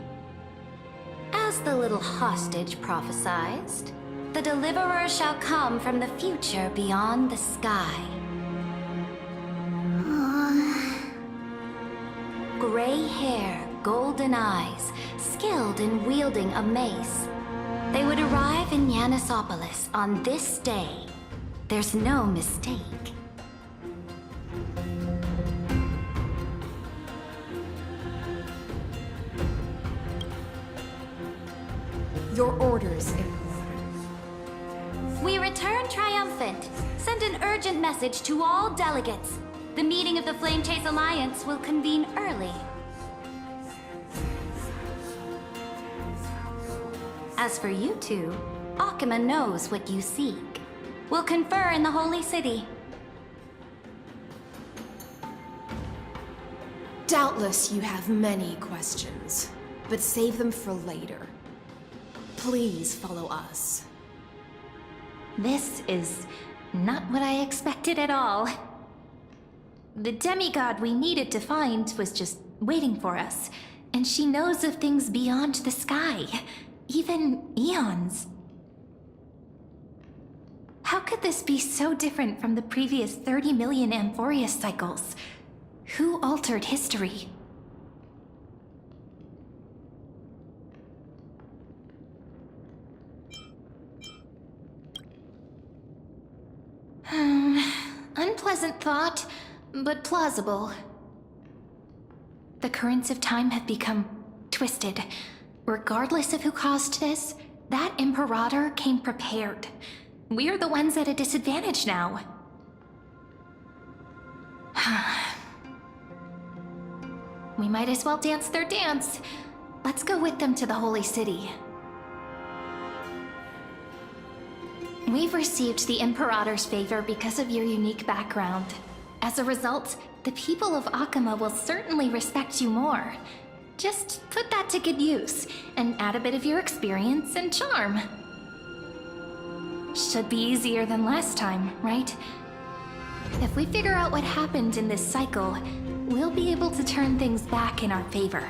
As the little hostage prophesized, the Deliverer shall come from the future beyond the sky. Gray hair, golden eyes, skilled in wielding a mace. They would arrive in Yanisopolis on this day. There's no mistake. Your orders, Imperator. We return triumphant. Send an urgent message to all delegates. The meeting of the Flame Chase Alliance will convene early. As for you two, Akima knows what you seek. We'll confer in the Holy City. Doubtless you have many questions, but save them for later. Please follow us. This is not what I expected at all. The demigod we needed to find was just waiting for us, and she knows of things beyond the sky, even eons. How could this be so different from the previous 30 million Amphoreous cycles? Who altered history? Unpleasant thought, but plausible. The currents of time have become twisted. Regardless of who caused this, that Imperator came prepared. We're the ones at a disadvantage now. We might as well dance their dance. Let's go with them to the Holy City. We've received the Imperator's favor because of your unique background. As a result, the people of Akama will certainly respect you more. Just put that to good use, and add a bit of your experience and charm. Should be easier than last time, right? If we figure out what happened in this cycle, we'll be able to turn things back in our favor.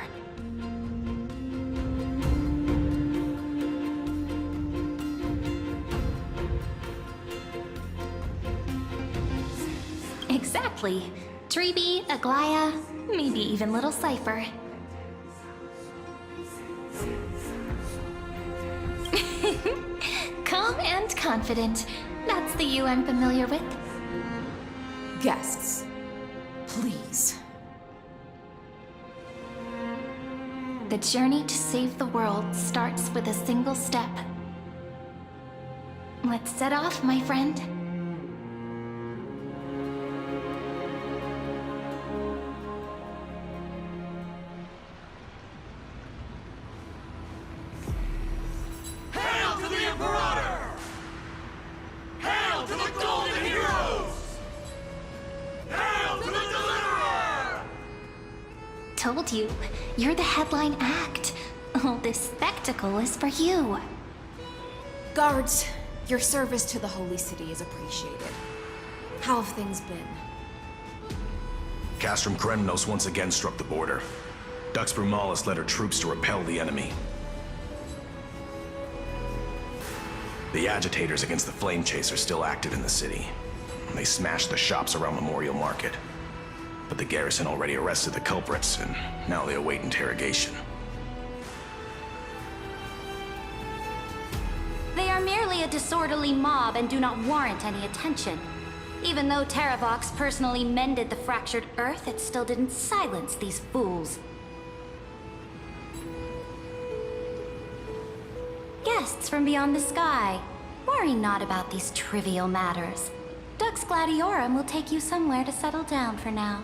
Exactly. Treeby, Aglaya, maybe even little Cypher. Calm and confident. That's the you I'm familiar with. Guests, please. The journey to save the world starts with a single step. Let's set off, my friend. Hail to the Imperator! Hail to the Golden Heroes! Hail to the Deliverer! Told you, you're the headline act. All this spectacle is for you. Guards, your service to the Holy City is appreciated. How have things been? Castrum Kremnos once again struck the border. Dux Brumalis led her troops to repel the enemy. The agitators against the Flame Chasers still active in the city. They smashed the shops around Memorial Market. But the garrison already arrested the culprits, and now they await interrogation. They are merely a disorderly mob and do not warrant any attention. Even though Terravox personally mended the fractured earth, it still didn't silence these fools. Guests from beyond the sky, worry not about these trivial matters. Dux Gladiorum will take you somewhere to settle down for now.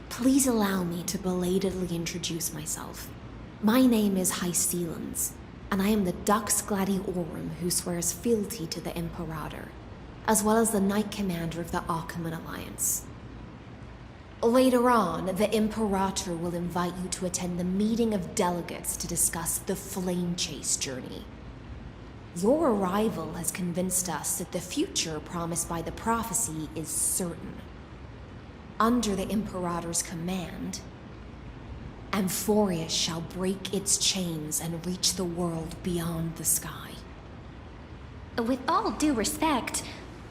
Please allow me to belatedly introduce myself. My name is Hycelans, and I am the Dux Gladiorum who swears fealty to the Imperator, as well as the Knight Commander of the Achaemenid Alliance. Later on, the Imperator will invite you to attend the meeting of delegates to discuss the Flame Chase journey. Your arrival has convinced us that the future promised by the prophecy is certain. Under the Imperator's command, Amphoreous shall break its chains and reach the world beyond the sky. With all due respect,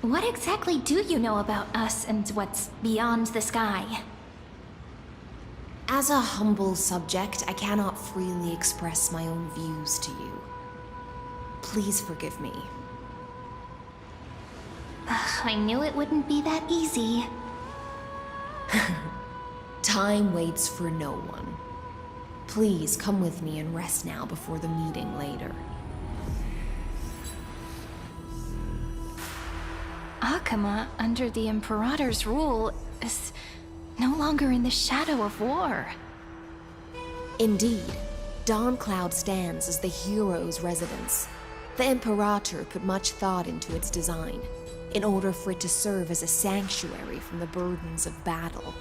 what exactly do you know about us and what's beyond the sky? As a humble subject, I cannot freely express my own views to you. Please forgive me. I knew it wouldn't be that easy. Time waits for no one. Please come with me and rest now before the meeting later. Akama, under the Imperator's rule, is no longer in the shadow of war. Indeed, Dawncloud stands as the hero's residence. The Imperator put much thought into its design, in order for it to serve as a sanctuary from the burdens of battle.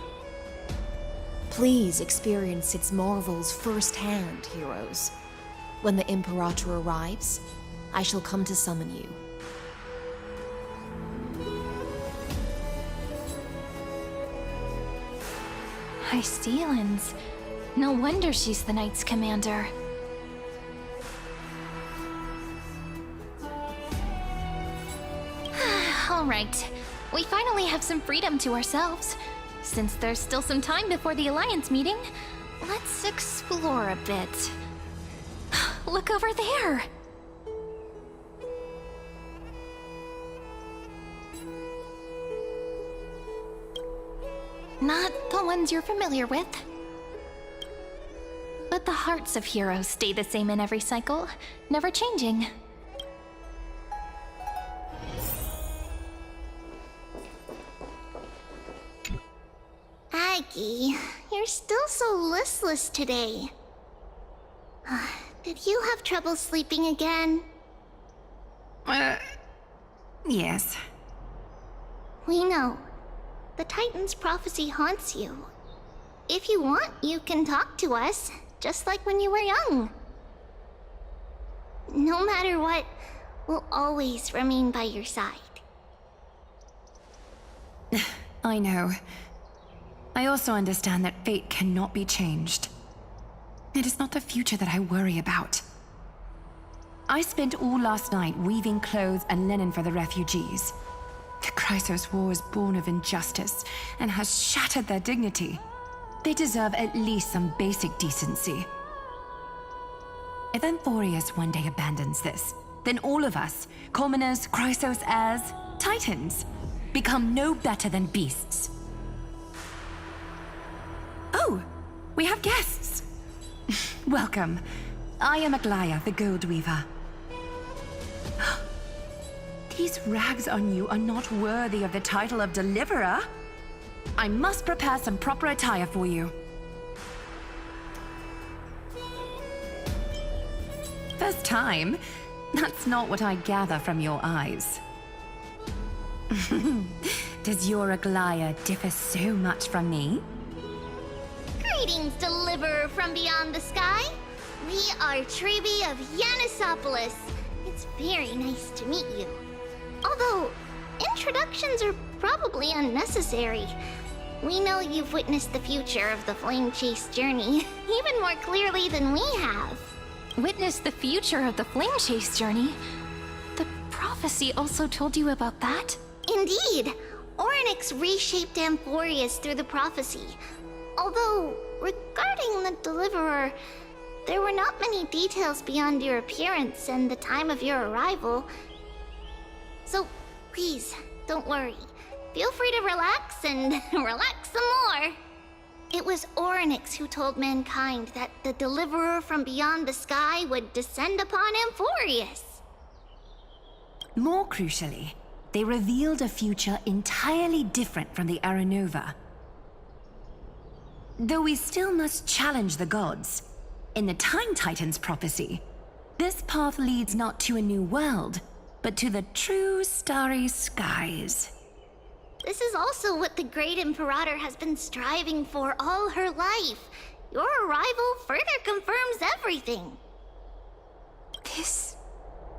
Please experience its marvels firsthand, heroes. When the Imperator arrives, I shall come to summon you. High Steelens. No wonder she's the Knight's commander. All right. We finally have some freedom to ourselves. Since there's still some time before the Alliance meeting, let's explore a bit. Look over there! Not the ones you're familiar with. But the hearts of heroes stay the same in every cycle, never changing. Aggie, you're still so listless today. Did you have trouble sleeping again? Yes. We know. The Titan's prophecy haunts you. If you want, you can talk to us, just like when you were young. No matter what, we'll always remain by your side. I know. I also understand that fate cannot be changed. It is not the future that I worry about. I spent all last night weaving clothes and linen for the refugees. The Chrysos War is born of injustice and has shattered their dignity. They deserve at least some basic decency. If Amphoreous one day abandons this, then all of us, commoners, Chrysos heirs, Titans, become no better than beasts. Oh, we have guests. Welcome. I am Aglaya, the Gold Weaver. These rags on you are not worthy of the title of Deliverer. I must prepare some proper attire for you. First time? That's not what I gather from your eyes. Does your Aglaya differ so much from me? Greetings, Deliverer from beyond the sky. We are Trebi of Yanisopolis. It's very nice to meet you. Although, introductions are probably unnecessary. We know you've witnessed the future of the Flame Chase journey, even more clearly than we have. Witnessed the future of the Flame Chase journey? The prophecy also told you about that? Indeed. Orynyx reshaped Amphoreous through the prophecy. Although, regarding the Deliverer, there were not many details beyond your appearance and the time of your arrival. So, please, don't worry. Feel free to relax and relax some more. It was Orynyx who told mankind that the Deliverer from beyond the sky would descend upon Amphoreous. More crucially, they revealed a future entirely different from the Aranova. Though we still must challenge the gods, in the Time Titan's prophecy, this path leads not to a new world, but to the true starry skies. This is also what the Great Imperator has been striving for all her life. Your arrival further confirms everything. This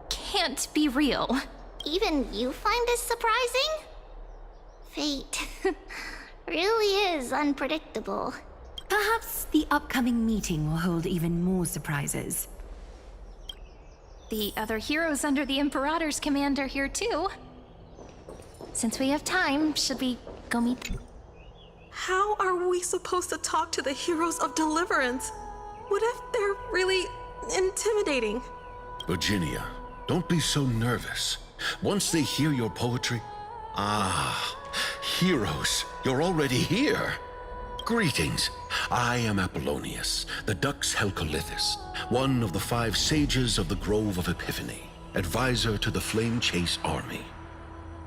can't be real. Even you find this surprising? Fate really is unpredictable. Perhaps the upcoming meeting will hold even more surprises. The other heroes under the Imperator's command are here too. Since we have time, should we go meet them? How are we supposed to talk to the heroes of Deliverance? What if they're really intimidating? Virginia, don't be so nervous. Once they hear your poetry... Ah, heroes, you're already here. Greetings. I am Apollonius, the Dux Helcolithus, one of the 5 sages of the Grove of Epiphany, advisor to the Flame Chase army.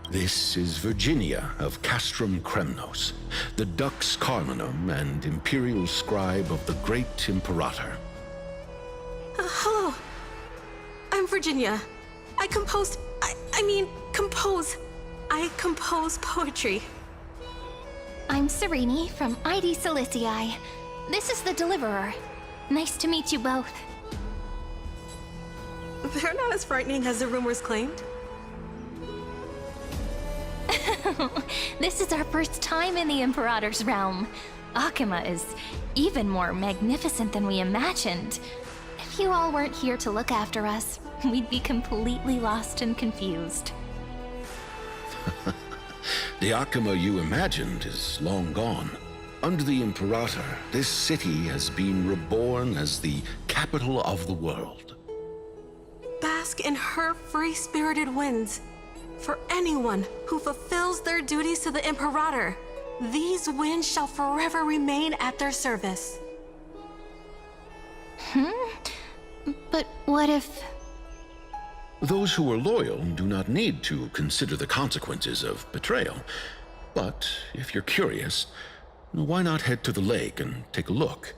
This is Virginia of Castrum Kremnos, the Dux Carminum and imperial scribe of the Great Imperator. Hello. I'm Virginia. I compose poetry. I'm Serene from ID Silicii. This is the Deliverer. Nice to meet you both. They're not as frightening as the rumors claimed. This is our first time in the Imperator's realm. Akuma is even more magnificent than we imagined. If you all weren't here to look after us, we'd be completely lost and confused. The Akuma you imagined is long gone. Under the Imperator, this city has been reborn as the capital of the world. Bask in her free-spirited winds. For anyone who fulfills their duties to the Imperator, these winds shall forever remain at their service. But what if... Those who are loyal do not need to consider the consequences of betrayal. But if you're curious, why not head to the lake and take a look?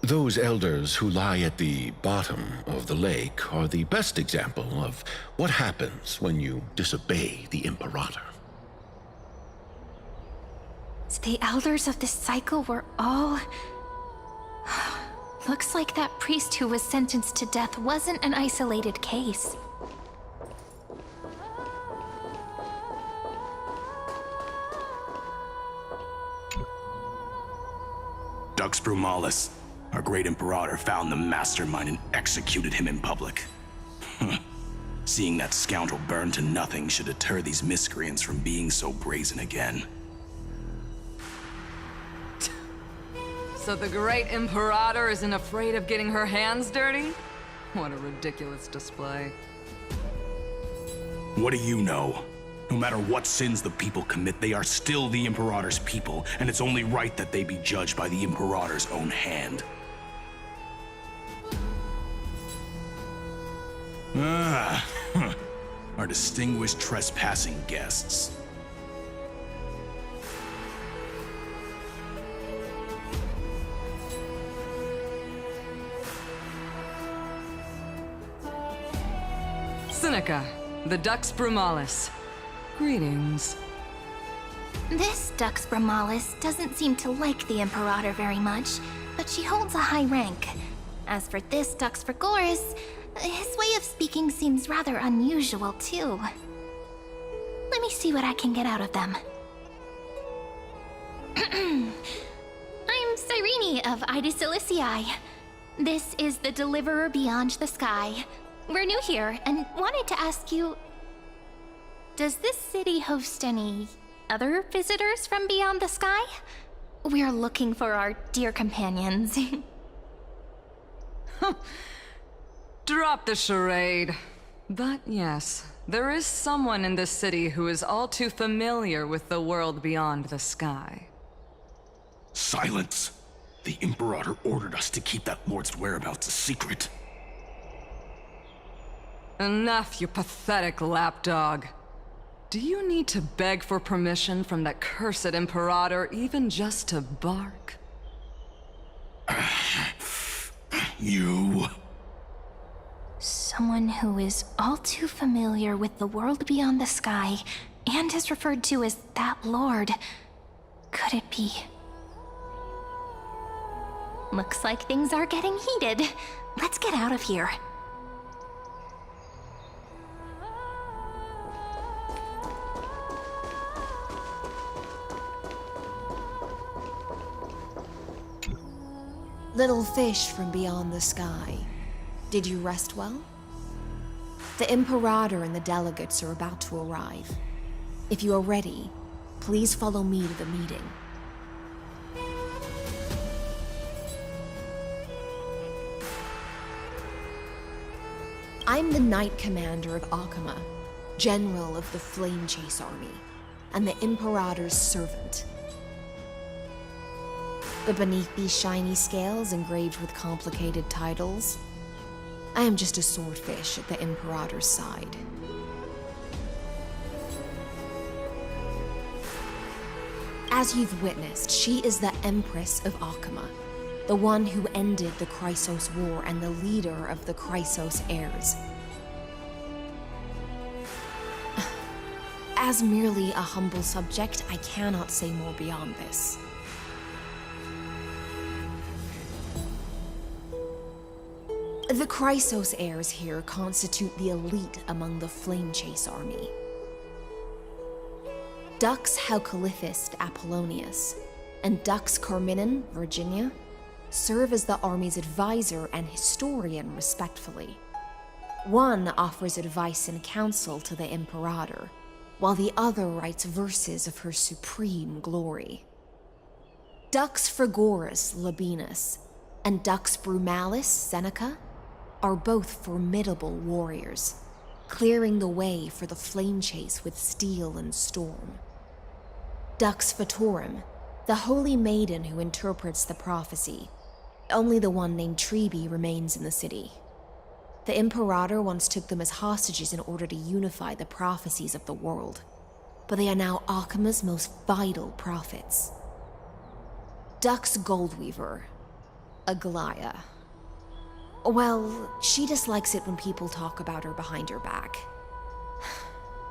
Those elders who lie at the bottom of the lake are the best example of what happens when you disobey the Imperator. The elders of this cycle were all... Looks like that priest who was sentenced to death wasn't an isolated case. Dux Brumalis, our great Imperator, found the mastermind and executed him in public. Seeing that scoundrel burn to nothing should deter these miscreants from being so brazen again. So the great Imperator isn't afraid of getting her hands dirty? What a ridiculous display. What do you know? No matter what sins the people commit, they are still the Imperator's people, and it's only right that they be judged by the Imperator's own hand. Our distinguished trespassing guests. Seneca, the Dux Brumalis. Greetings. This Dux Brumalis doesn't seem to like the Imperator very much, but she holds a high rank. As for this Dux Frigoris, his way of speaking seems rather unusual, too. Let me see what I can get out of them. I'm Cyrene of Ida Silicii. This is the Deliverer Beyond the Sky. We're new here and wanted to ask you... Does this city host any other visitors from beyond the sky? We're looking for our dear companions. Drop the charade. But yes, there is someone in this city who is all too familiar with the world beyond the sky. Silence! The Imperator ordered us to keep that lord's whereabouts a secret. Enough, you pathetic lapdog. Do you need to beg for permission from that cursed Imperator even just to bark? You... Someone who is all too familiar with the world beyond the sky and is referred to as that lord. Could it be? Looks like things are getting heated. Let's get out of here. Little fish from beyond the sky, did you rest well? The Imperator and the delegates are about to arrive. If you are ready, please follow me to the meeting. I'm the Knight Commander of Akuma, General of the Flame Chase Army, and the Imperator's servant. But beneath these shiny scales engraved with complicated titles, I am just a swordfish at the Imperator's side. As you've witnessed, she is the Empress of Akuma, the one who ended the Chrysos War and the leader of the Chrysos heirs. As merely a humble subject, I cannot say more beyond this. The Chrysos heirs here constitute the elite among the Flamechase army. Dux Halcalithist Apollonius and Dux Carminin, Virginia, serve as the army's advisor and historian respectively. One offers advice and counsel to the Imperator, while the other writes verses of her supreme glory. Dux Frigoris Labienus and Dux Brumalis Seneca are both formidable warriors, clearing the way for the Flamechase with steel and storm. Dux Fatorum, the holy maiden who interprets the prophecy, only the one named Trebi remains in the city. The Imperator once took them as hostages in order to unify the prophecies of the world, but they are now Akama's most vital prophets. Dux Goldweaver, Aglaya. Well, she dislikes it when people talk about her behind her back.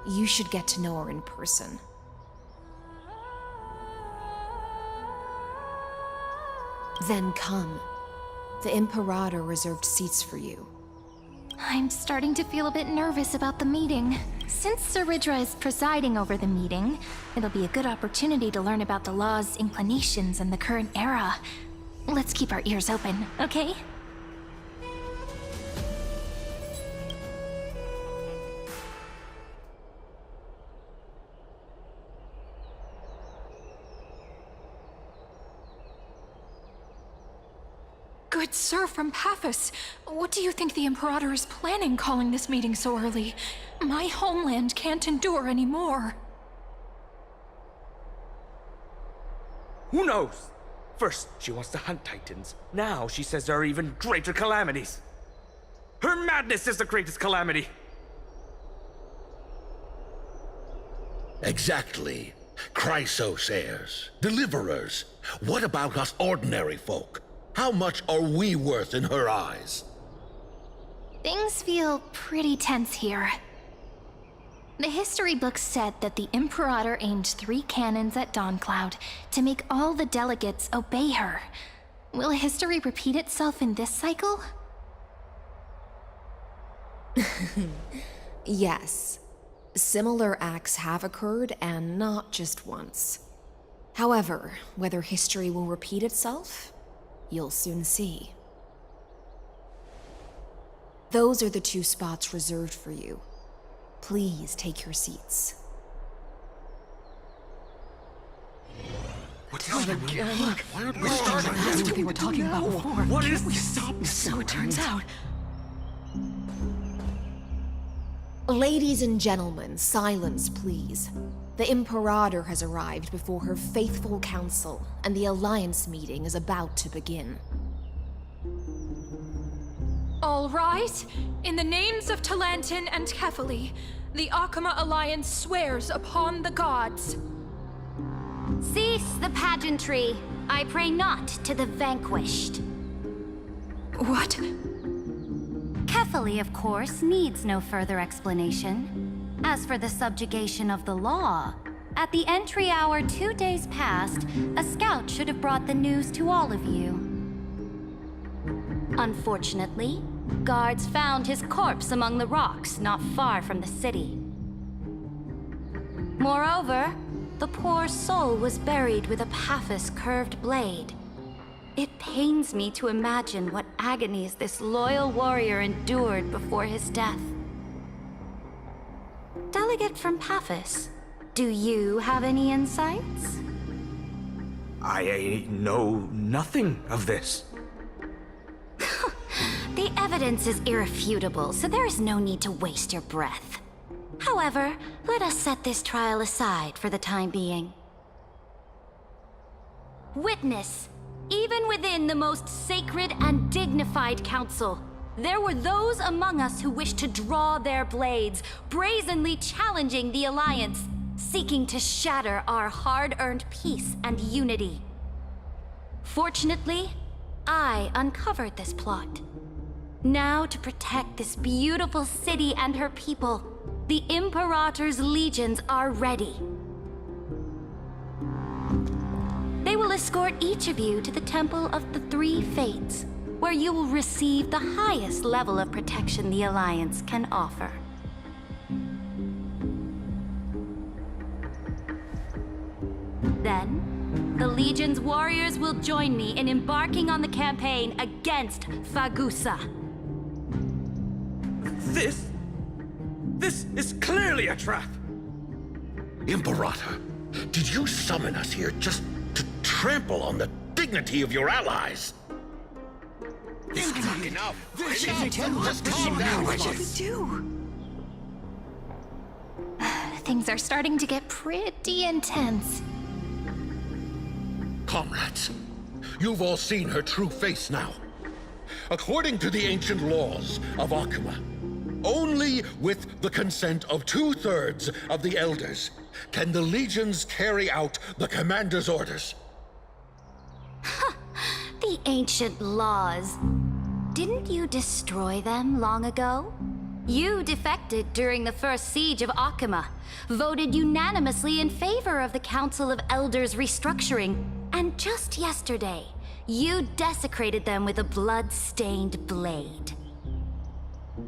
You should get to know her in person. Then come. The Imperator reserved seats for you. I'm starting to feel a bit nervous about the meeting. Since Saridra is presiding over the meeting, it'll be a good opportunity to learn about the law's inclinations in the current era. Let's keep our ears open, okay? Good sir from Paphos, what do you think the Imperator is planning calling this meeting so early? My homeland can't endure anymore. Who knows? First, she wants to hunt Titans. Now she says there are even greater calamities. Her madness is the greatest calamity. Exactly. Chrysos heirs, deliverers. What about us ordinary folk? How much are we worth in her eyes? Things feel pretty tense here. The history books said that the Imperator aimed 3 cannons at Dawncloud to make all the delegates obey her. Will history repeat itself in this cycle? Yes. Similar acts have occurred, and not just once. However, whether history will repeat itself, you'll soon see. Those are the 2 spots reserved for you. Please take your seats. What's happening? Look, that's what they were talking about before. What is this? Stop. So it turns out. Ladies and gentlemen, silence please. The Imperator has arrived before her faithful council, and the Alliance meeting is about to begin. All right. In the names of Talantin and Kefali, the Akama Alliance swears upon the gods. Cease the pageantry. I pray not to the vanquished. What? Kefali, of course, needs no further explanation. As for the subjugation of the law, at the entry hour 2 days past, a scout should have brought the news to all of you. Unfortunately, guards found his corpse among the rocks not far from the city. Moreover, the poor soul was buried with a Paphos curved blade. It pains me to imagine what agonies this loyal warrior endured before his death. Delegate from Paphos, do you have any insights? I know nothing of this. The evidence is irrefutable, so there is no need to waste your breath. However, let us set this trial aside for the time being. Witness, even within the most sacred and dignified council, there were those among us who wished to draw their blades, brazenly challenging the Alliance, seeking to shatter our hard-earned peace and unity. Fortunately, I uncovered this plot. Now, to protect this beautiful city and her people, the Imperator's legions are ready. They will escort each of you to the Temple of the Three Fates, where you will receive the highest level of protection the Alliance can offer. Then, the Legion's warriors will join me in embarking on the campaign against Fagusa. This is clearly a trap! Imperator, did you summon us here just to trample on the dignity of your allies? Enough! Just calm down, what did we do? Things are starting to get pretty intense. Comrades, you've all seen her true face now. According to the ancient laws of Akuma, only with the consent of 2/3 of the elders can the legions carry out the commander's orders. The ancient laws. Didn't you destroy them long ago? You defected during the first siege of Akuma, voted unanimously in favor of the Council of Elders restructuring, and just yesterday, you desecrated them with a blood-stained blade.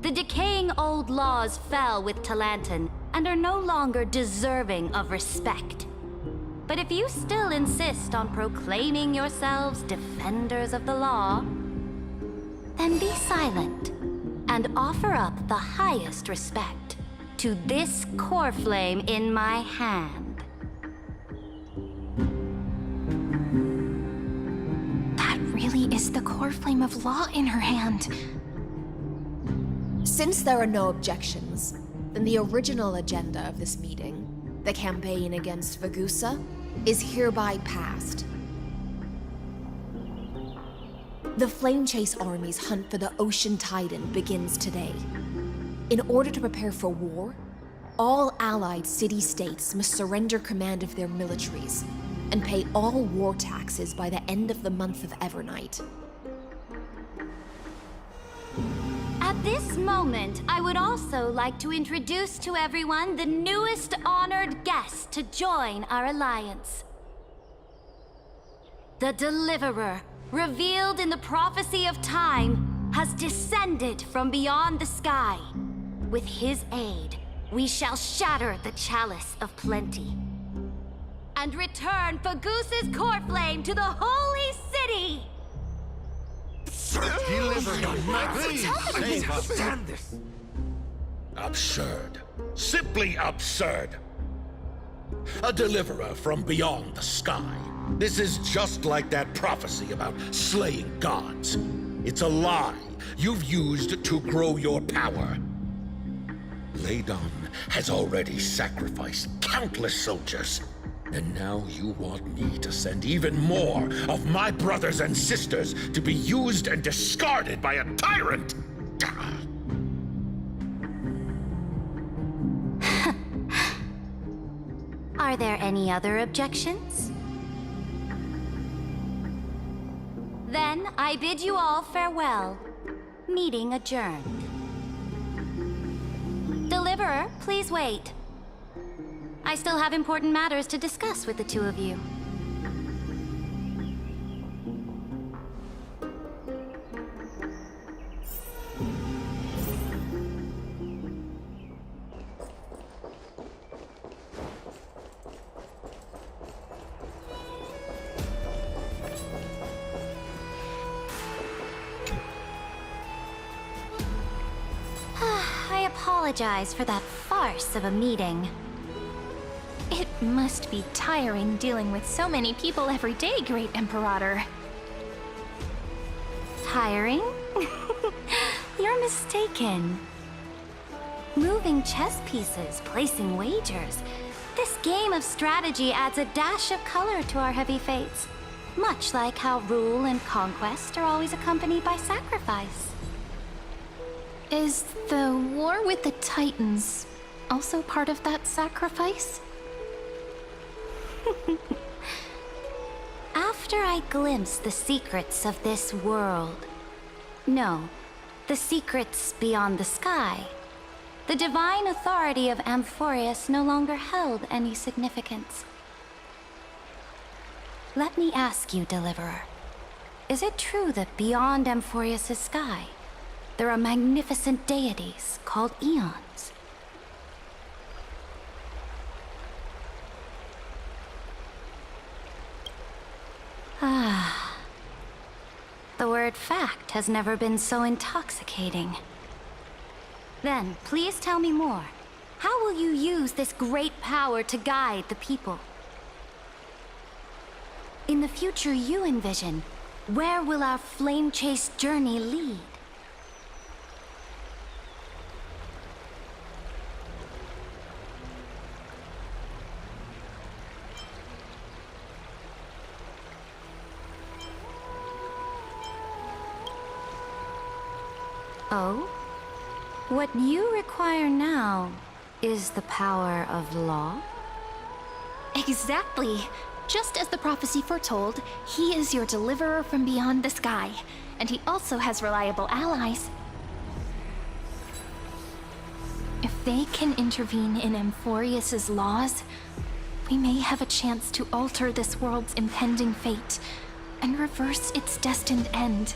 The decaying old laws fell with Talanton and are no longer deserving of respect. But if you still insist on proclaiming yourselves defenders of the law, then be silent and offer up the highest respect to this core flame in my hand. That really is the core flame of law in her hand. Since there are no objections, then the original agenda of this meeting, the campaign against Fagusa, is hereby passed. The Flame Chase Army's hunt for the Ocean Titan begins today. In order to prepare for war, all allied city-states must surrender command of their militaries and pay all war taxes by the end of the month of Evernight. At this moment, I would also like to introduce to everyone the newest honored guest to join our alliance. The Deliverer, revealed in the prophecy of time, has descended from beyond the sky. With his aid, we shall shatter the chalice of plenty and return Fagusa's core flame to the holy city! Stand this! Absurd. Simply absurd. A deliverer from beyond the sky. This is just like that prophecy about slaying gods. It's a lie you've used to grow your power. Ladon has already sacrificed countless soldiers. And now you want me to send even more of my brothers and sisters to be used and discarded by a tyrant? Are there any other objections? Then I bid you all farewell. Meeting adjourned. Deliverer, please wait. I still have important matters to discuss with the two of you. I apologize for that farce of a meeting. It must be tiring dealing with so many people every day, Great Imperator. Tiring? You're mistaken. Moving chess pieces, placing wagers. This game of strategy adds a dash of color to our heavy fates. Much like how rule and conquest are always accompanied by sacrifice. Is the war with the Titans also part of that sacrifice? After I glimpse the secrets of this world, no, the secrets beyond the sky, the divine authority of Amphoreous no longer held any significance. Let me ask you, Deliverer, is it true that beyond Amphoreous' sky, there are magnificent deities called eons? Ah. The word fact has never been so intoxicating. Then, please tell me more. How will you use this great power to guide the people? In the future you envision, where will our flame chase journey lead? Oh? What you require now is the power of law? Exactly. Just as the prophecy foretold, he is your deliverer from beyond the sky, and he also has reliable allies. If they can intervene in Amphoreous' laws, we may have a chance to alter this world's impending fate and reverse its destined end.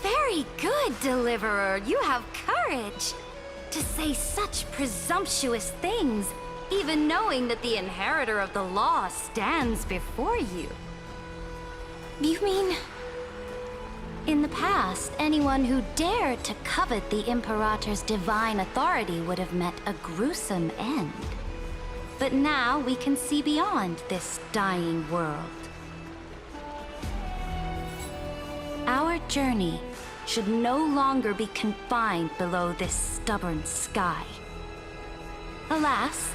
Very good, Deliverer. You have courage. To say such presumptuous things, even knowing that the inheritor of the law stands before you. You mean... In the past, anyone who dared to covet the Imperator's divine authority would have met a gruesome end. But now we can see beyond this dying world. Our journey should no longer be confined below this stubborn sky. Alas,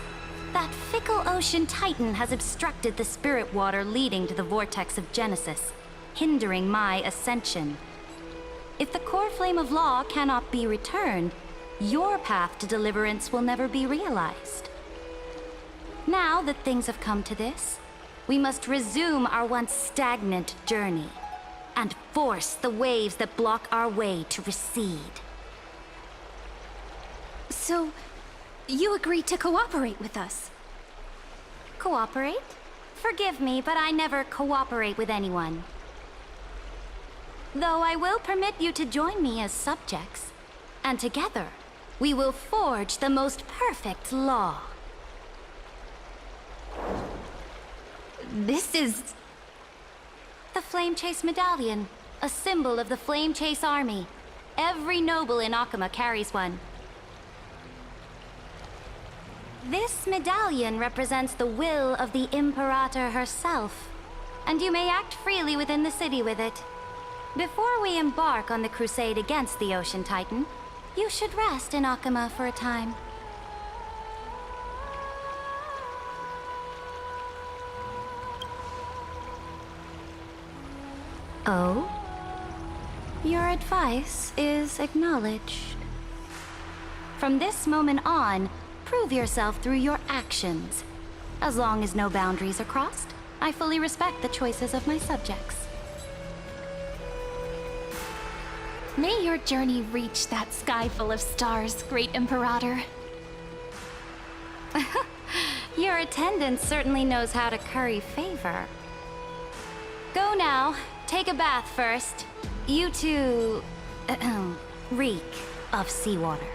that fickle ocean titan has obstructed the spirit water leading to the vortex of Genesis, hindering my ascension. If the core flame of law cannot be returned, your path to deliverance will never be realized. Now that things have come to this, we must resume our once stagnant journey and force the waves that block our way to recede. So, you agreed to cooperate with us? Cooperate? Forgive me, but I never cooperate with anyone. Though I will permit you to join me as subjects, and together, we will forge the most perfect law. This is... The Flame Chase Medallion, a symbol of the Flame Chase Army. Every noble in Akama carries one. This medallion represents the will of the Imperator herself, and you may act freely within the city with it. Before we embark on the crusade against the Ocean Titan, you should rest in Akama for a time. Oh? Your advice is acknowledged. From this moment on, prove yourself through your actions. As long as no boundaries are crossed, I fully respect the choices of my subjects. May your journey reach that sky full of stars, Great Imperator. Your attendant certainly knows how to curry favor. Go now. Take a bath first. You two... reek of seawater.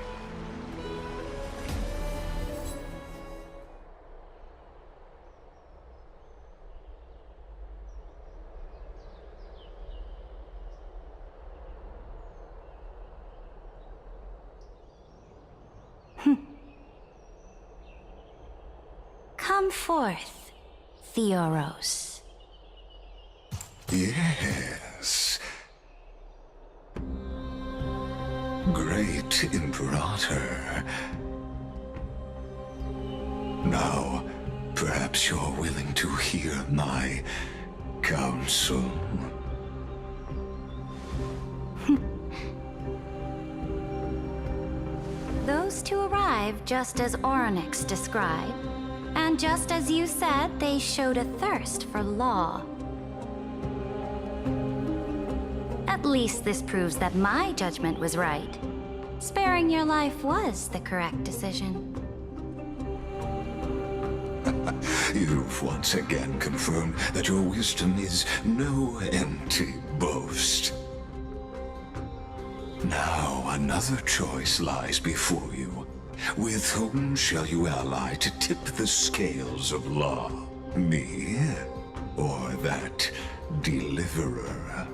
Come forth, Amphoreous. Yes. Great Imperator. Now, perhaps you're willing to hear my counsel. Those two arrived just as Oryx described, and just as you said, they showed a thirst for law. At least this proves that my judgment was right. Sparing your life was the correct decision. You've once again confirmed that your wisdom is no empty boast. Now another choice lies before you. With whom shall you ally to tip the scales of law? Me, or that deliverer?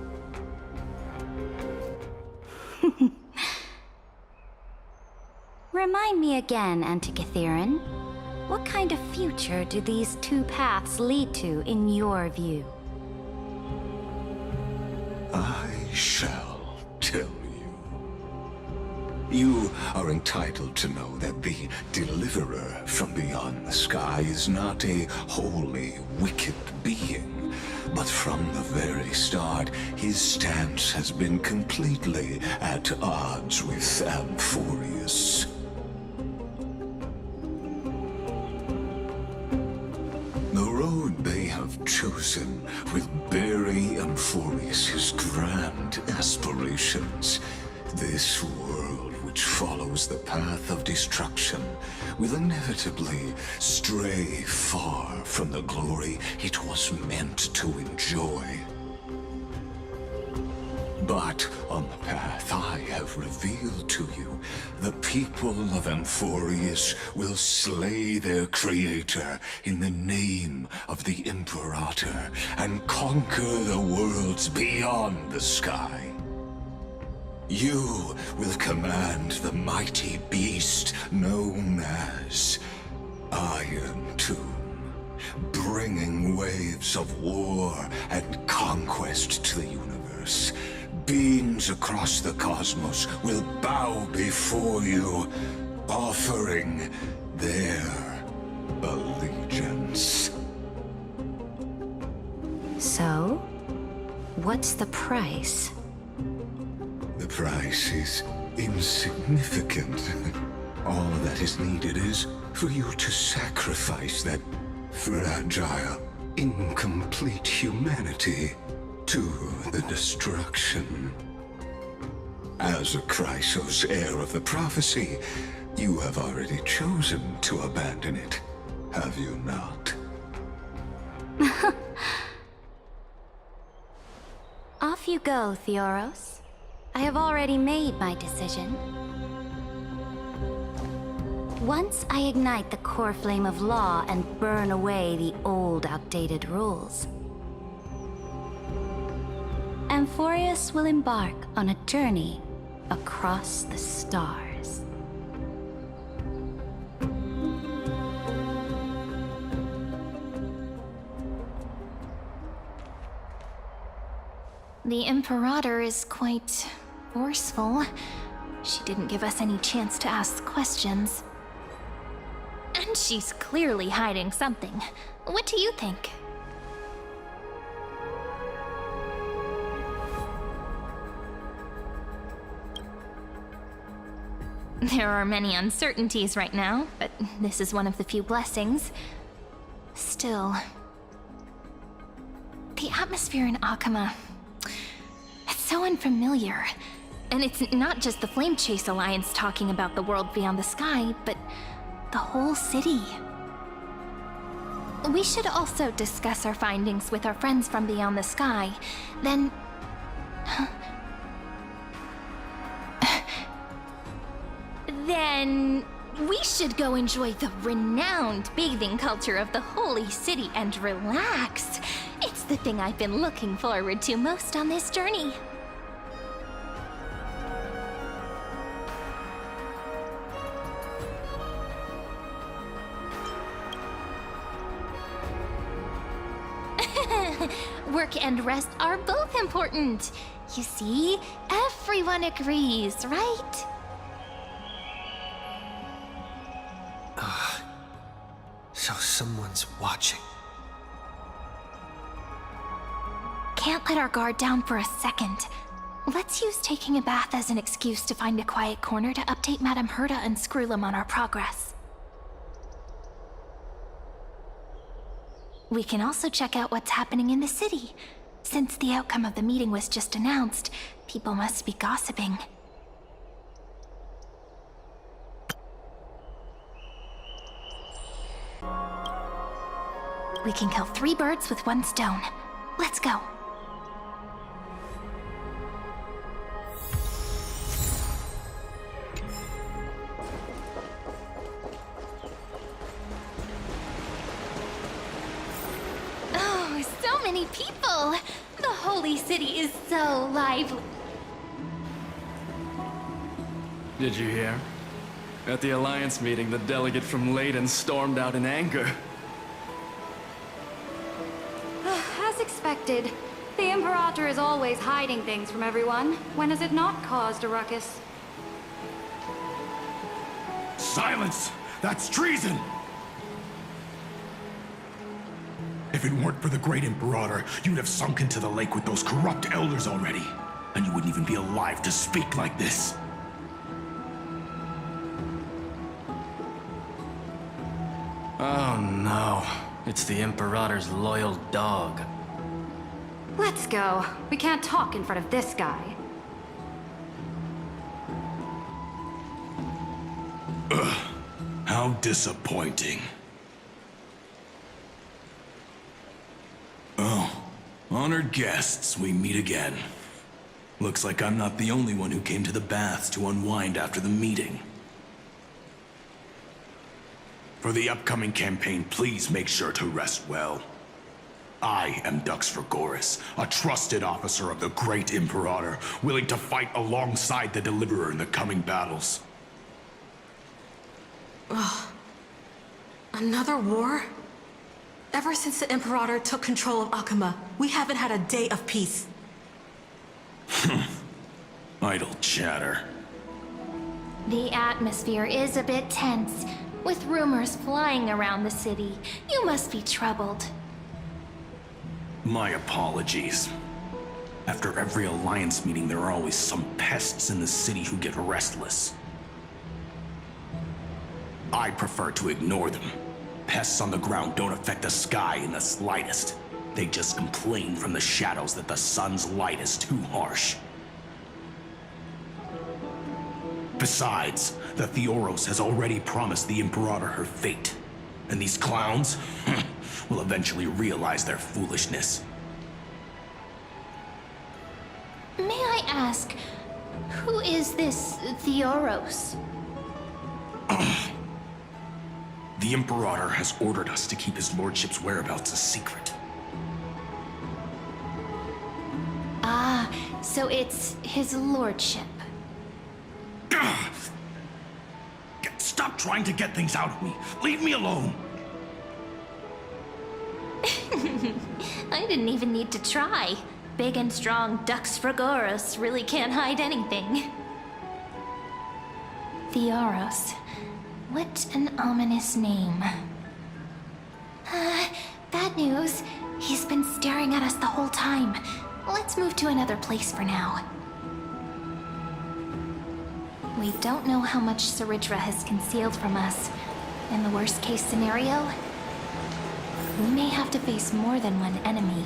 Remind me again, Antikytheron. What kind of future do these two paths lead to in your view? I shall tell you. You are entitled to know that the deliverer from beyond the sky is not a wholly wicked being, but from the very start, his stance has been completely at odds with Amphoreous. The road they have chosen will bury Amphoreous' grand aspirations. This world which follows the path of destruction will inevitably stray far from the glory it was meant to enjoy. But on the path I have revealed to you, the people of Amphoreous will slay their creator in the name of the Imperator and conquer the worlds beyond the sky. You will command the mighty beast known as Iron Tomb, bringing waves of war and conquest to the universe. Beings across the cosmos will bow before you, offering their allegiance. So, what's the price? The price is insignificant. All that is needed is for you to sacrifice that fragile, incomplete humanity to the destruction. As a Chrysos, heir of the prophecy, you have already chosen to abandon it, have you not? Off you go, Theoros. I have already made my decision. Once I ignite the core flame of law and burn away the old, outdated rules, Amphoreous will embark on a journey across the stars. The Imperator is quite forceful. She didn't give us any chance to ask questions. And she's clearly hiding something. What do you think? There are many uncertainties right now, but this is one of the few blessings. Still, the atmosphere in Akama, it's so unfamiliar. And it's not just the Flame Chase Alliance talking about the world beyond the sky, but the whole city. We should also discuss our findings with our friends from beyond the sky. Then... Then we should go enjoy the renowned bathing culture of the holy city and relax. It's the thing I've been looking forward to most on this journey. Work and rest are both important. You see, everyone agrees, right? So someone's watching. Can't let our guard down for a second. Let's use taking a bath as an excuse to find a quiet corner to update Madame Herta and Screwlum on our progress. We can also check out what's happening in the city. Since the outcome of the meeting was just announced, people must be gossiping. We can kill 3 birds with 1 stone. Let's go. Oh, so many people! The holy city is so lively. Did you hear? At the Alliance meeting, the delegate from Leyden stormed out in anger. As expected, the Imperator is always hiding things from everyone. When has it not caused a ruckus? Silence! That's treason! If it weren't for the great Imperator, you'd have sunk into the lake with those corrupt elders already. And you wouldn't even be alive to speak like this. Oh no. It's the Imperator's loyal dog. Let's go. We can't talk in front of this guy. Ugh. How disappointing. Oh, honored guests, we meet again. Looks like I'm not the only one who came to the baths to unwind after the meeting. For the upcoming campaign, please make sure to rest well. I am Dux Fragoris, a trusted officer of the great Imperator, willing to fight alongside the Deliverer in the coming battles. Ugh. Another war? Ever since the Imperator took control of Akuma, we haven't had a day of peace. Idle chatter. The atmosphere is a bit tense, with rumors flying around the city. You must be troubled. My apologies. After every Alliance meeting, there are always some pests in the city who get restless. I prefer to ignore them. Pests on the ground don't affect the sky in the slightest. They just complain from the shadows that the sun's light is too harsh. Besides, the Theoros has already promised the Imperator her fate. And these clowns will eventually realize their foolishness. May I ask, who is this Theoros? The Imperator has ordered us to keep his lordship's whereabouts a secret. Ah, so it's his lordship. Stop trying to get things out of me. Leave me alone. I didn't even need to try. Big and strong Dux Fragoris really can't hide anything. Theoros. What an ominous name. Bad news. He's been staring at us the whole time. Let's move to another place for now. We don't know how much Saridra has concealed from us. In the worst case scenario, we may have to face more than one enemy.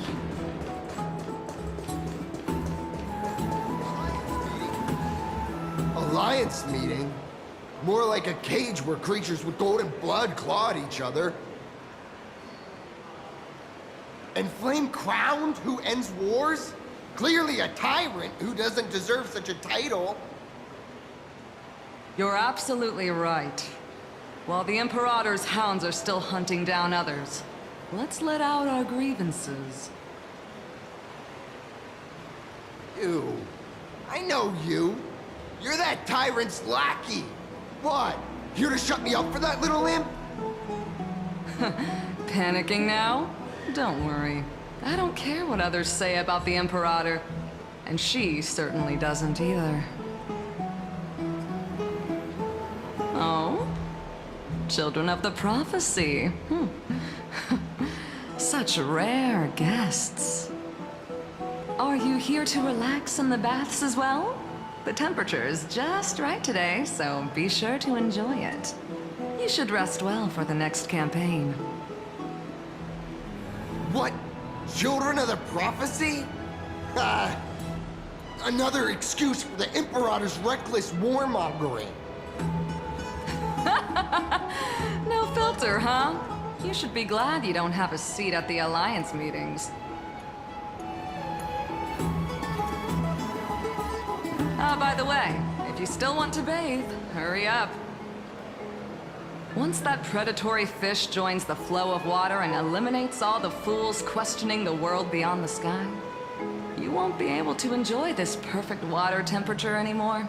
Alliance meeting? More like a cage where creatures with golden blood claw at each other. And Flame Crowned, who ends wars? Clearly a tyrant who doesn't deserve such a title. You're absolutely right. While the Imperator's hounds are still hunting down others, let's let out our grievances. You. I know you. You're that tyrant's lackey. What? Here to shut me up for that little imp? Panicking now? Don't worry. I don't care what others say about the Imperator. And she certainly doesn't either. Oh? Children of the Prophecy. Such rare guests. Are you here to relax in the baths as well? The temperature is just right today, so be sure to enjoy it. You should rest well for the next campaign. What? Children of the prophecy? Another excuse for the Imperator's reckless warmongering. No filter, huh? You should be glad you don't have a seat at the Alliance meetings. By the way, if you still want to bathe, hurry up. Once that predatory fish joins the flow of water and eliminates all the fools questioning the world beyond the sky, you won't be able to enjoy this perfect water temperature anymore.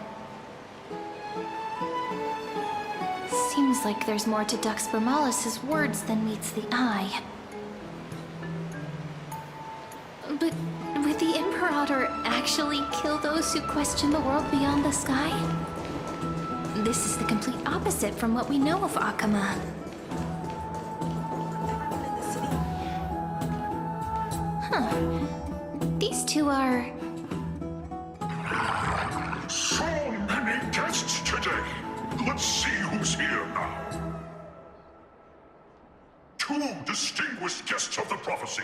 Seems like there's more to Dux Bermalis' words than meets the eye. But would the Imperator actually kill those who question the world beyond the sky? This is the complete opposite from what we know of Akama. Huh. These two are... So many guests today. Let's see who's here now. Two distinguished guests of the prophecy.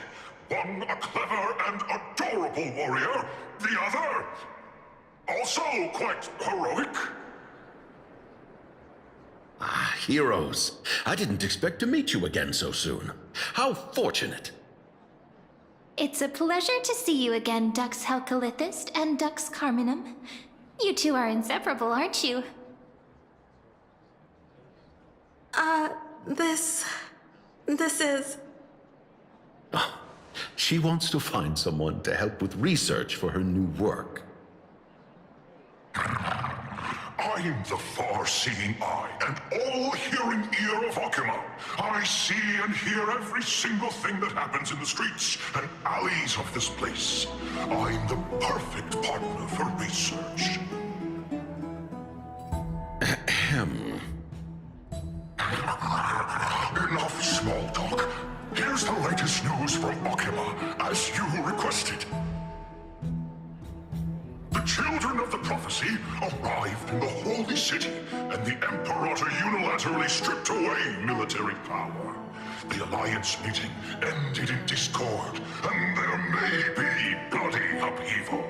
One a clever and adorable warrior. The other, also quite heroic. Ah, heroes. I didn't expect to meet you again so soon. How fortunate. It's a pleasure to see you again, Dux Helcalithist and Dux Carminum. You two are inseparable, aren't you? This is... She wants to find someone to help with research for her new work. I'm the far-seeing eye and all-hearing ear of Akama. I see and hear every single thing that happens in the streets and alleys of this place. I'm the perfect partner for research. Ahem. Enough small talk. Here's the latest news from Akama, as you requested. The children of the prophecy arrived in the Holy City, and the Imperator unilaterally stripped away military power. The Alliance meeting ended in discord, and there may be bloody upheaval.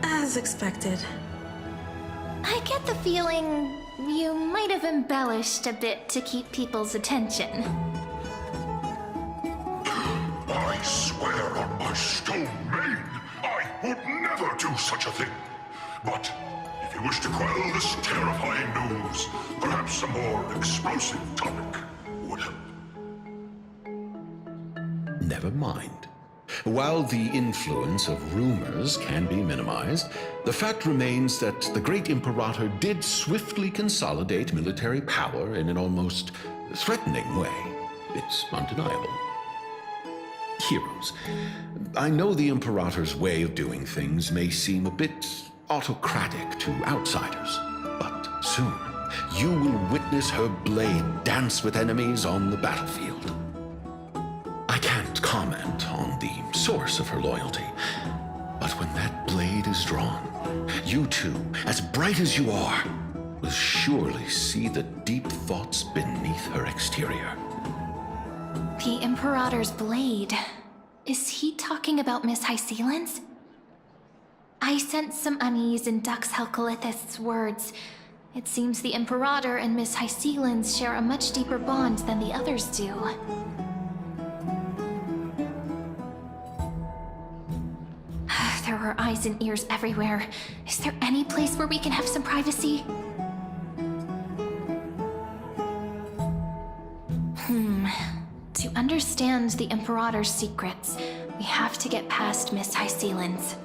As expected. I get the feeling you might have embellished a bit to keep people's attention. I swear on my stone mane, I would never do such a thing. But if you wish to quell this terrifying news, perhaps a more explosive topic would help. Never mind. While the influence of rumors can be minimized, the fact remains that the great Imperator did swiftly consolidate military power in an almost threatening way. It's undeniable. Heroes, I know the Imperator's way of doing things may seem a bit autocratic to outsiders, but soon you will witness her blade dance with enemies on the battlefield. I can't comment on the source of her loyalty, but when that blade is drawn, you two, as bright as you are, will surely see the deep thoughts beneath her exterior. The Imperator's blade. Is he talking about Miss Hysealan's? I sense some unease in Dux Helcalithist's words. It seems the Imperator and Miss Hysealan's share a much deeper bond than the others do. There are eyes and ears everywhere. Is there any place where we can have some privacy? To understand the Imperator's secrets, we have to get past Miss Hysealan's.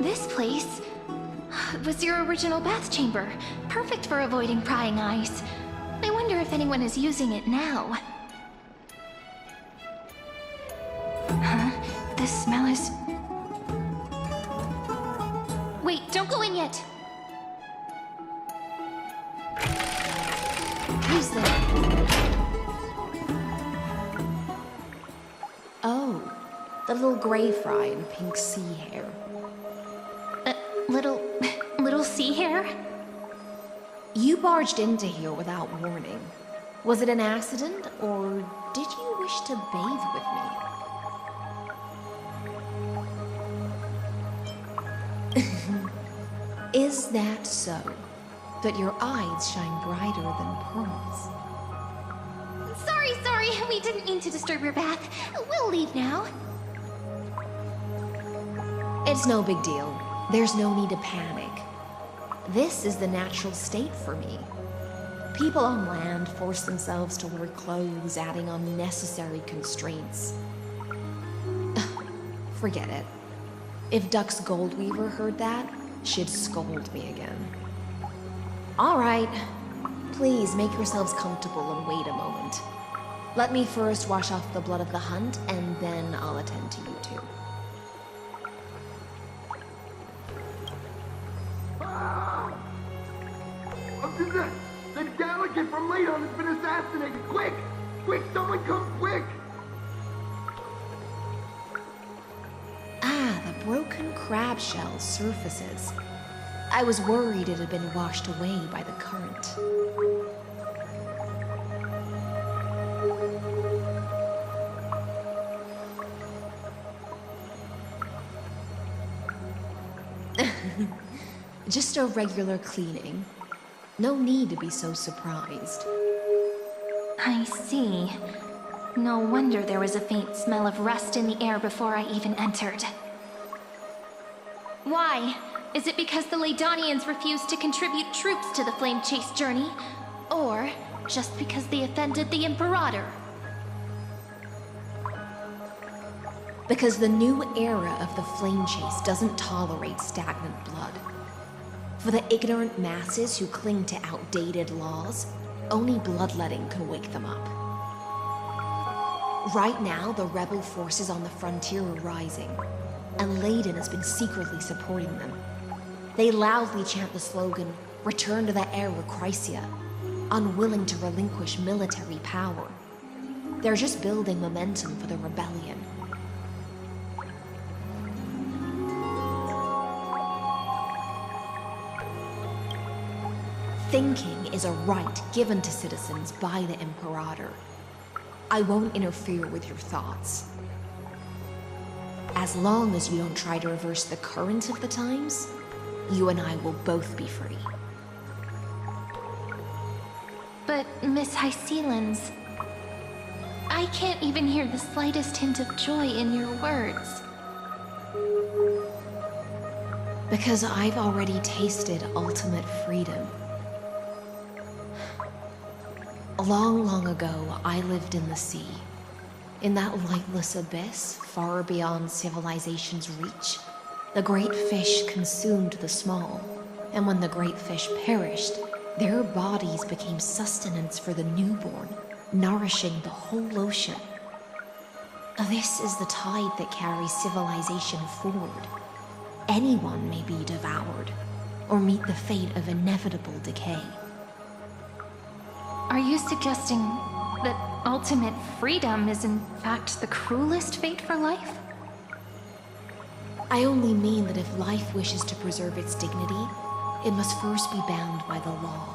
This place was your original bath chamber, perfect for avoiding prying eyes. I wonder if anyone is using it now. Huh? The smell is... Wait, don't go in yet. Who's there? Oh, the little gray fry in pink sea hair. Little sea hare? You barged into here without warning. Was it an accident, or did you wish to bathe with me? Is that so? That your eyes shine brighter than pearls? Sorry, we didn't mean to disturb your bath. We'll leave now. It's no big deal. There's no need to panic. This is the natural state for me. People on land force themselves to wear clothes, adding unnecessary constraints. Forget it. If Duck's Goldweaver heard that, she'd scold me again. All right. Please make yourselves comfortable and wait a moment. Let me first wash off the blood of the hunt, and then I'll attend to you two. The delegate from Ladon has been assassinated! Quick! Quick, someone come quick! Ah, the broken crab shell surfaces. I was worried it had been washed away by the current. Just a regular cleaning. No need to be so surprised. I see. No wonder there was a faint smell of rust in the air before I even entered. Why? Is it because the Ladonians refused to contribute troops to the Flame Chase journey? Or just because they offended the Imperator? Because the new era of the Flame Chase doesn't tolerate stagnant blood. For the ignorant masses who cling to outdated laws, only bloodletting can wake them up. Right now, the rebel forces on the frontier are rising, and Ladon has been secretly supporting them. They loudly chant the slogan, "Return to the Era Chrysia," unwilling to relinquish military power. They're just building momentum for the rebellion. Thinking is a right given to citizens by the Imperator. I won't interfere with your thoughts. As long as you don't try to reverse the current of the times, you and I will both be free. But, Miss Hysealans, I can't even hear the slightest hint of joy in your words. Because I've already tasted ultimate freedom. Long, long ago, I lived in the sea. In that lightless abyss, far beyond civilization's reach, the great fish consumed the small. And when the great fish perished, their bodies became sustenance for the newborn, nourishing the whole ocean. This is the tide that carries civilization forward. Anyone may be devoured, or meet the fate of inevitable decay. Are you suggesting that ultimate freedom is in fact the cruelest fate for life? I only mean that if life wishes to preserve its dignity, it must first be bound by the law.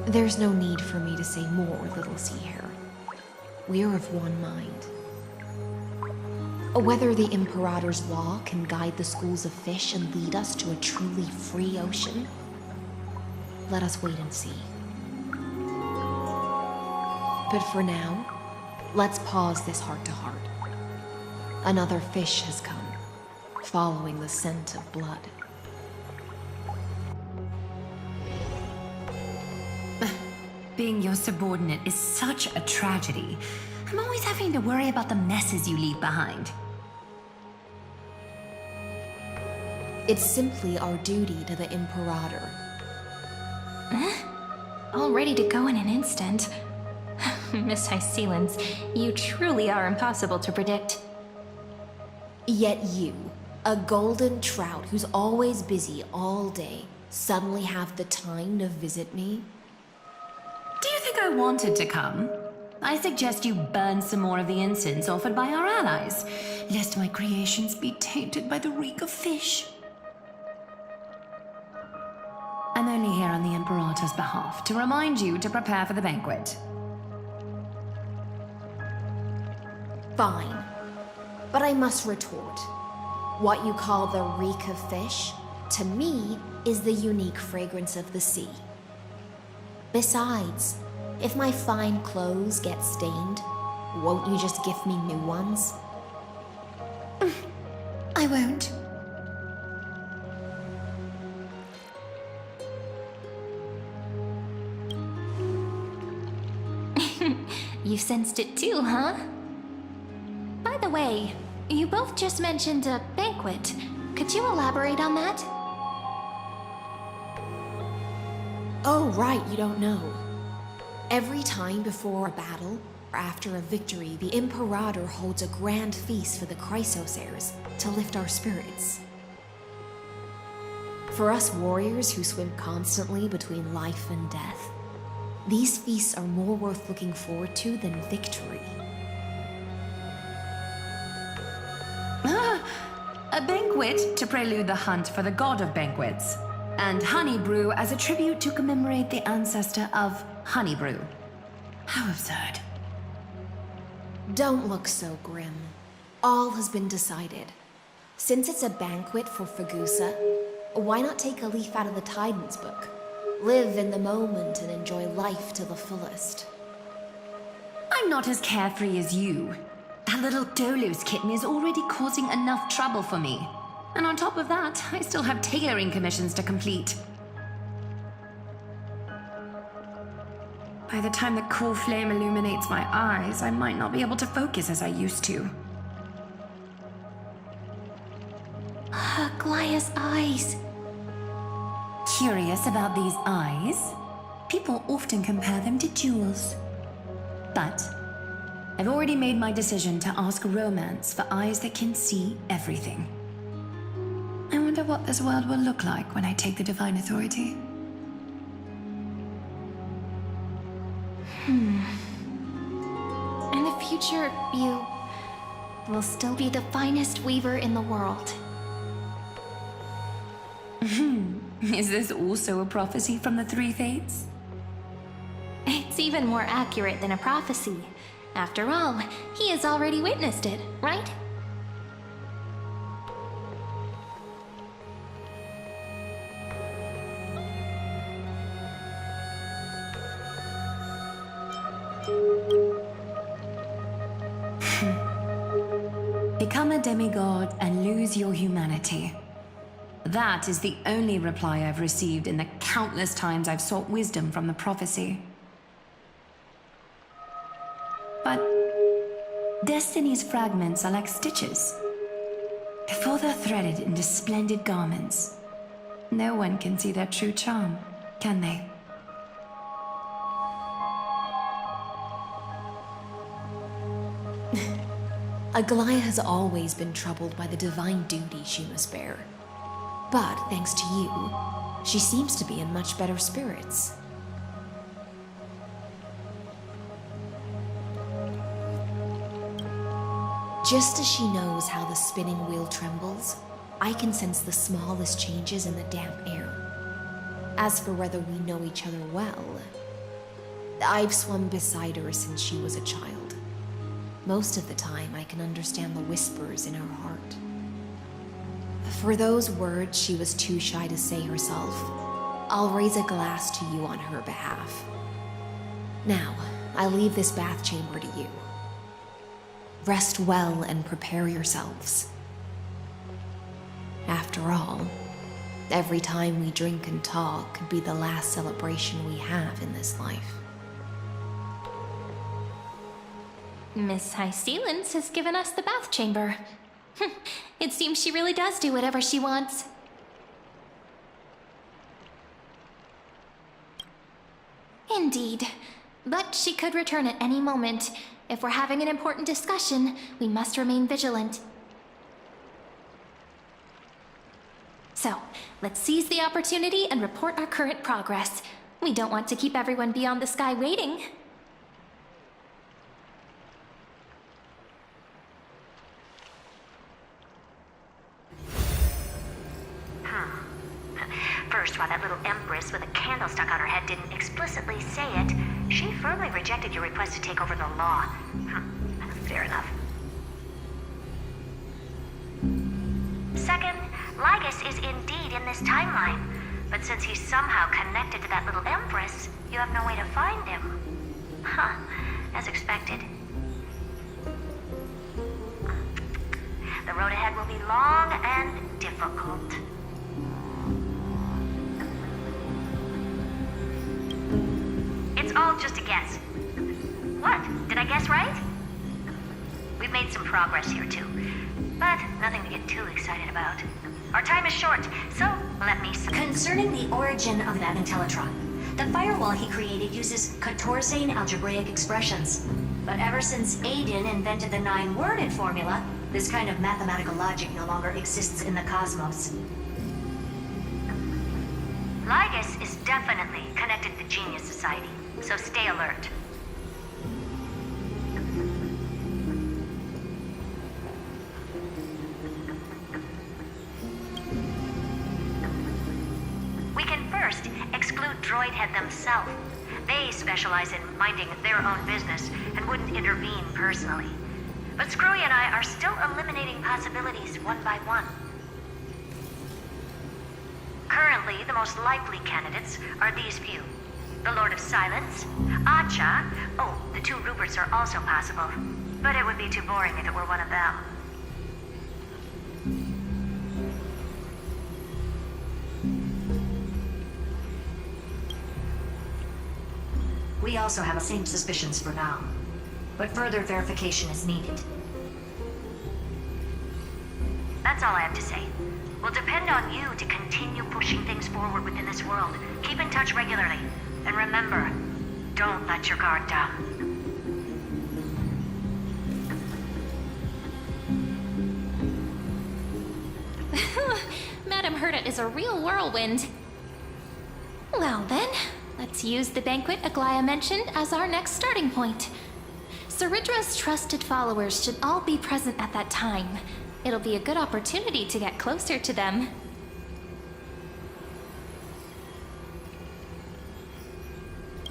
There's no need for me to say more, little sea hare. We're of one mind. Whether the Imperator's law can guide the schools of fish and lead us to a truly free ocean, let us wait and see. But for now, let's pause this heart-to-heart. Another fish has come, following the scent of blood. Being your subordinate is such a tragedy. I'm always having to worry about the messes you leave behind. It's simply our duty to the Imperator. All ready to go in an instant. Miss Hysealans, you truly are impossible to predict. Yet you, A golden trout who's always busy all day suddenly have the time to visit me? Do you think I wanted to come? I suggest you burn some more of the incense offered by our allies, lest my creations be tainted by the reek of fish. I'm only here on the Imperator's behalf to remind you to prepare for the banquet. Fine. But I must retort. What you call the reek of fish, to me, is the unique fragrance of the sea. Besides, if my fine clothes get stained, won't you just gift me new ones? I won't. You sensed it too, huh? By the way, you both just mentioned a banquet. Could you elaborate on that? Oh, right, you don't know. Every time before a battle, or after a victory, the Imperator holds a grand feast for the Chrysos heirs to lift our spirits. For us warriors who swim constantly between life and death, these feasts are more worth looking forward to than victory. A banquet to prelude the hunt for the god of banquets, and honey brew as a tribute to commemorate the ancestor of honey brew. How absurd. Don't look so grim. All has been decided. Since it's a banquet for Fagusa, why not take a leaf out of the Titan's book? Live in the moment and enjoy life to the fullest. I'm not as carefree as you. That little Dolos kitten is already causing enough trouble for me. And on top of that, I still have tailoring commissions to complete. By the time the cool flame illuminates my eyes, I might not be able to focus as I used to. Glaya's eyes. Curious about these eyes? People often compare them to jewels. But I've already made my decision to ask Romance for eyes that can see everything. I wonder what this world will look like when I take the Divine Authority. In the future, you will still be the finest weaver in the world. Is this also a prophecy from the Three Fates? It's even more accurate than a prophecy. After all, he has already witnessed it, right? Become a demigod and lose your humanity. That is the only reply I've received in the countless times I've sought wisdom from the prophecy. But Destiny's fragments are like stitches. Before they're threaded into splendid garments, no one can see their true charm, can they? Aglaya has always been troubled by the divine duty she must bear. But thanks to you, she seems to be in much better spirits. Just as she knows how the spinning wheel trembles, I can sense the smallest changes in the damp air. As for whether we know each other well, I've swum beside her since she was a child. Most of the time, I can understand the whispers in her heart. For those words she was too shy to say herself, I'll raise a glass to you on her behalf. Now, I leave this bath chamber to you. Rest well and prepare yourselves. After all, every time we drink and talk could be the last celebration we have in this life. Miss High-Sealance has given us the bath chamber. It seems she really does do whatever she wants. Indeed. But she could return at any moment. If we're having an important discussion, we must remain vigilant. So, let's seize the opportunity and report our current progress. We don't want to keep everyone beyond the sky waiting. First, while that little empress with a candle stuck on her head didn't explicitly say it, she firmly rejected your request to take over the law. Fair enough. Second, Lygus is indeed in this timeline, but since he's somehow connected to that little empress, you have no way to find him. As expected. The road ahead will be long and difficult. It's all just a guess. What? Did I guess right? We've made some progress here too, but nothing to get too excited about. Our time is short, so let me... Concerning the origin of that Intellitron, the firewall he created uses Catorsane algebraic expressions. But ever since Aiden invented the 9-worded formula, this kind of mathematical logic no longer exists in the cosmos. Lygus is definitely connected to Genius Society, so stay alert. We can first exclude Droidhead themselves. They specialize in minding their own business and wouldn't intervene personally. But Screwy and I are still eliminating possibilities one by one. Currently, the most likely candidates are these few. The Lord of Silence, Acha. Oh, the 2 Ruperts are also possible. But it would be too boring if it were one of them. We also have the same suspicions for now, but further verification is needed. That's all I have to say. We'll depend on you to continue pushing things forward within this world. Keep in touch regularly. And remember, don't let your guard down. Madame Herta is a real whirlwind. Well then, let's use the banquet Aglaya mentioned as our next starting point. Ceridra's trusted followers should all be present at that time. It'll be a good opportunity to get closer to them.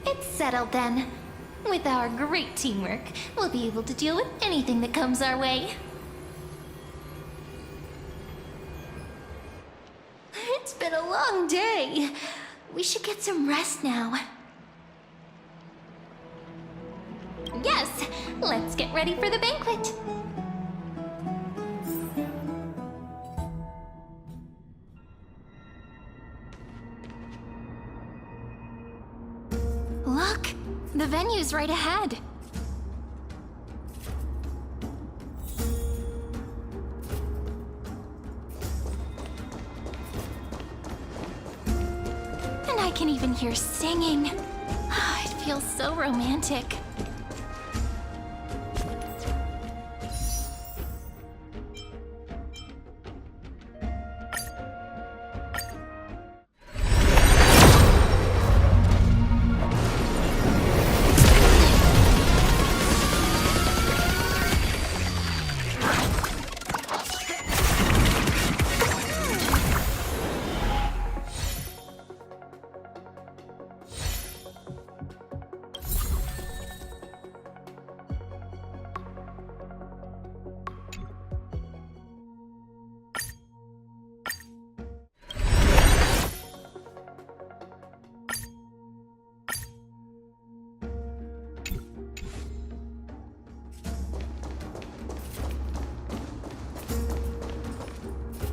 It's settled then. With our great teamwork, we'll be able to deal with anything that comes our way. It's been a long day. We should get some rest now. Yes, let's get ready for the banquet. Look, the venue's right ahead. And I can even hear singing. It feels so romantic.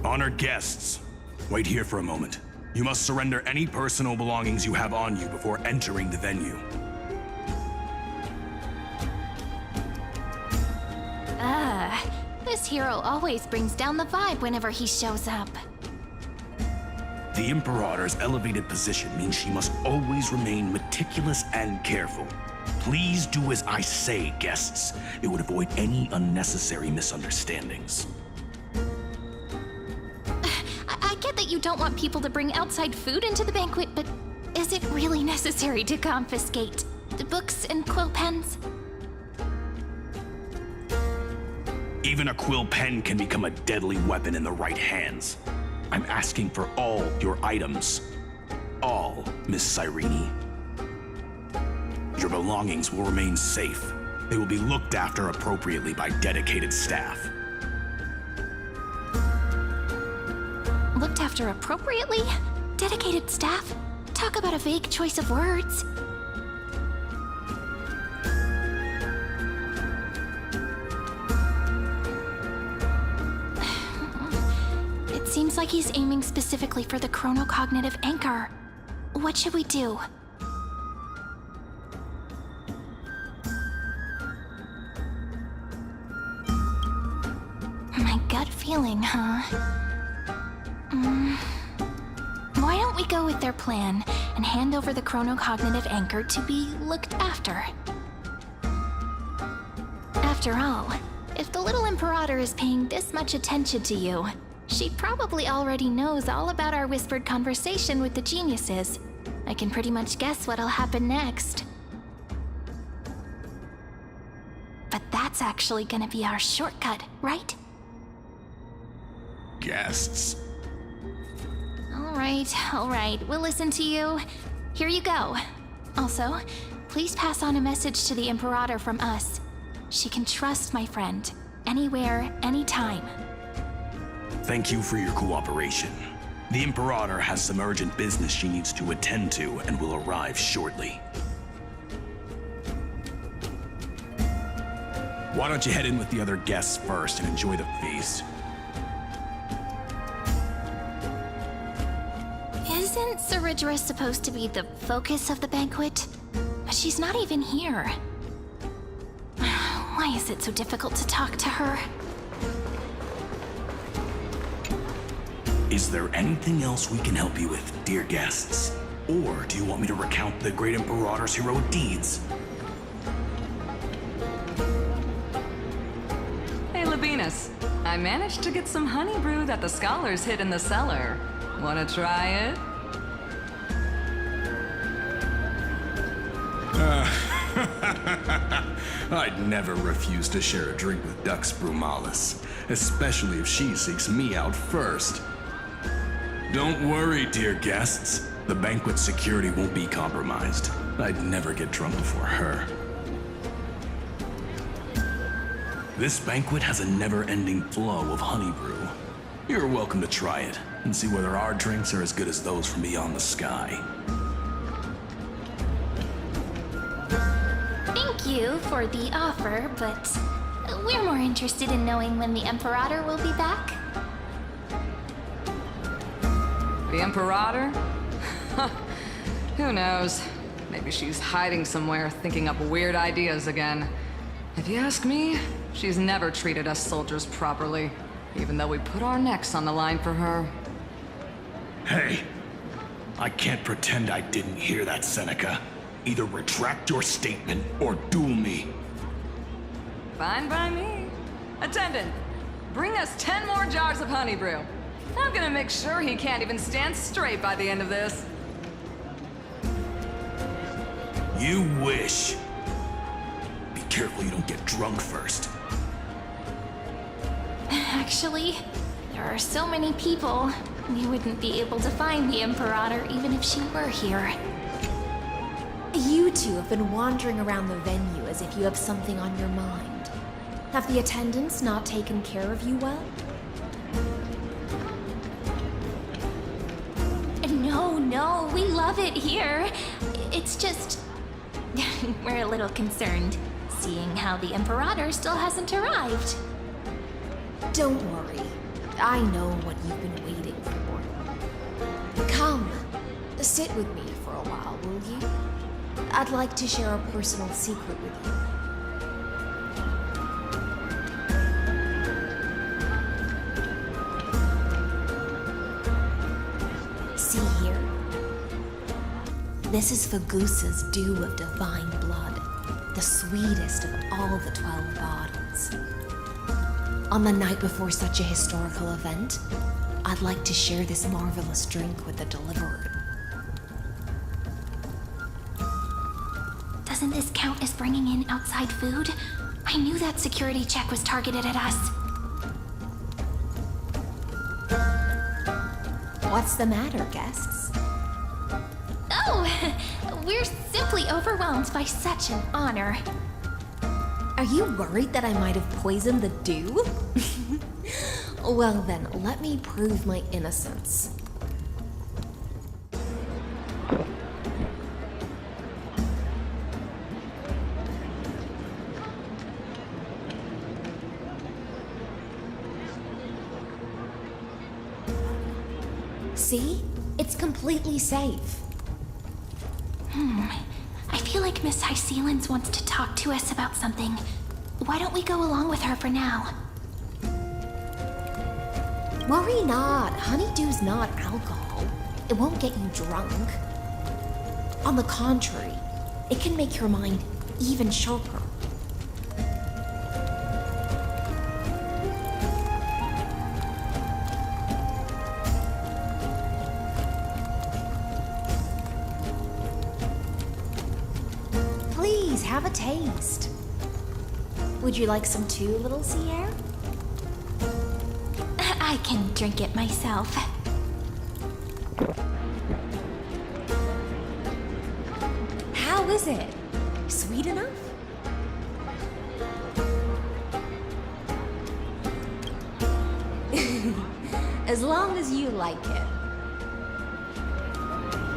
Honored guests, wait here for a moment. You must surrender any personal belongings you have on you before entering the venue. This hero always brings down the vibe whenever he shows up. The Imperator's elevated position means she must always remain meticulous and careful. Please do as I say, guests. It would avoid any unnecessary misunderstandings. I get that you you don't want people to bring outside food into the banquet, but is it really necessary to confiscate the books and quill pens? Even a quill pen can become a deadly weapon in the right hands. I'm asking for all your items. All, Miss Cyrene. Your belongings will remain safe. They will be looked after appropriately by dedicated staff. Looked after appropriately? Dedicated staff? Talk about a vague choice of words. It seems like he's aiming specifically for the chronocognitive anchor. What should we do? My gut feeling, huh? Why don't we go with their plan and hand over the chronocognitive anchor to be looked after? After all, if the little Imperator is paying this much attention to you, she probably already knows all about our whispered conversation with the geniuses. I can pretty much guess what'll happen next. But that's actually gonna be our shortcut, right? Guests. All right, we'll listen to you. Here you go. Also, please pass on a message to the Imperator from us. She can trust my friend, anywhere, anytime. Thank you for your cooperation. The Imperator has some urgent business she needs to attend to and will arrive shortly. Why don't you head in with the other guests first and enjoy the feast? Isn't Ceridra supposed to be the focus of the banquet? But she's not even here. Why is it so difficult to talk to her? Is there anything else we can help you with, dear guests? Or do you want me to recount the great Imperator's heroic deeds? Hey, Labinas. I managed to get some honey brew that the scholars hid in the cellar. Wanna try it? I'd never refuse to share a drink with Dux Brumalis, especially if she seeks me out first. Don't worry, dear guests. The banquet security won't be compromised. I'd never get drunk before her. This banquet has a never-ending flow of honey brew. You're welcome to try it and see whether our drinks are as good as those from beyond the sky. Thank you for the offer, but we're more interested in knowing when the Imperator will be back. The Imperator? Who knows? Maybe she's hiding somewhere, thinking up weird ideas again. If you ask me, she's never treated us soldiers properly, even though we put our necks on the line for her. Hey, I can't pretend I didn't hear that, Seneca. Either retract your statement or duel me. Fine by me. Attendant, bring us 10 more jars of honey brew. I'm gonna make sure he can't even stand straight by the end of this. You wish. Be careful you don't get drunk first. Actually, there are so many people, we wouldn't be able to find the Imperator even if she were here. You two have been wandering around the venue as if you have something on your mind. Have the attendants not taken care of you well? No, we love it here. It's just... we're a little concerned, seeing how the Imperator still hasn't arrived. Don't worry. I know what you've been waiting for. Come, sit with me for a while, will you? I'd like to share a personal secret with you. See here? This is Fagusa's dew of divine blood, the sweetest of all the 12 bottles. On the night before such a historical event, I'd like to share this marvelous drink with the Deliverer. Doesn't this count as bringing in outside food? I knew that security check was targeted at us. What's the matter, guests? Oh, we're simply overwhelmed by such an honor. Are you worried that I might have poisoned the dew? Well then, let me prove my innocence. See? It's completely safe. I feel like Miss Hysealans wants to talk to us about something. Why don't we go along with her for now? Worry not. Honeydew's not alcohol. It won't get you drunk. On the contrary, it can make your mind even sharper. Please, have a taste. Would you like some too, little Sierra? I can drink it myself. How is it? Sweet enough? As long as you like it.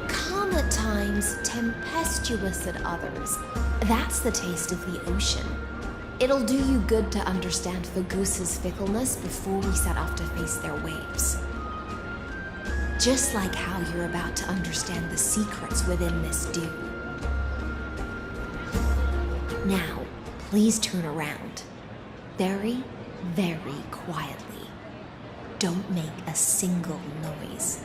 Calm at times, tempestuous at others. That's the taste of the ocean. It'll do you good to understand Fagusa's fickleness before we set off to face their waves. Just like how you're about to understand the secrets within this dew. Now, please turn around. Very, very quietly. Don't make a single noise.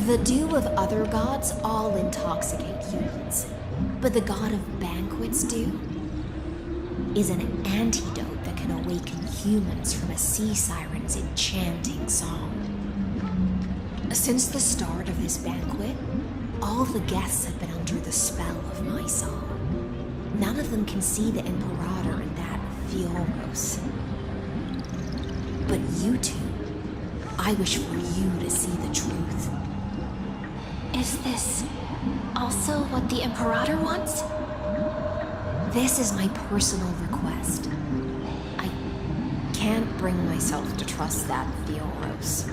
The dew of other gods all intoxicate humans, but the god of banquets dew is an antidote that can awaken humans from a sea siren's enchanting song. Since the start of this banquet, all the guests have been under the spell of my song. None of them can see the Imperator in that Amphoreous. But you two, I wish for you to see the truth. Is this also what the Imperator wants? This is my personal request. I can't bring myself to trust that Amphoreous.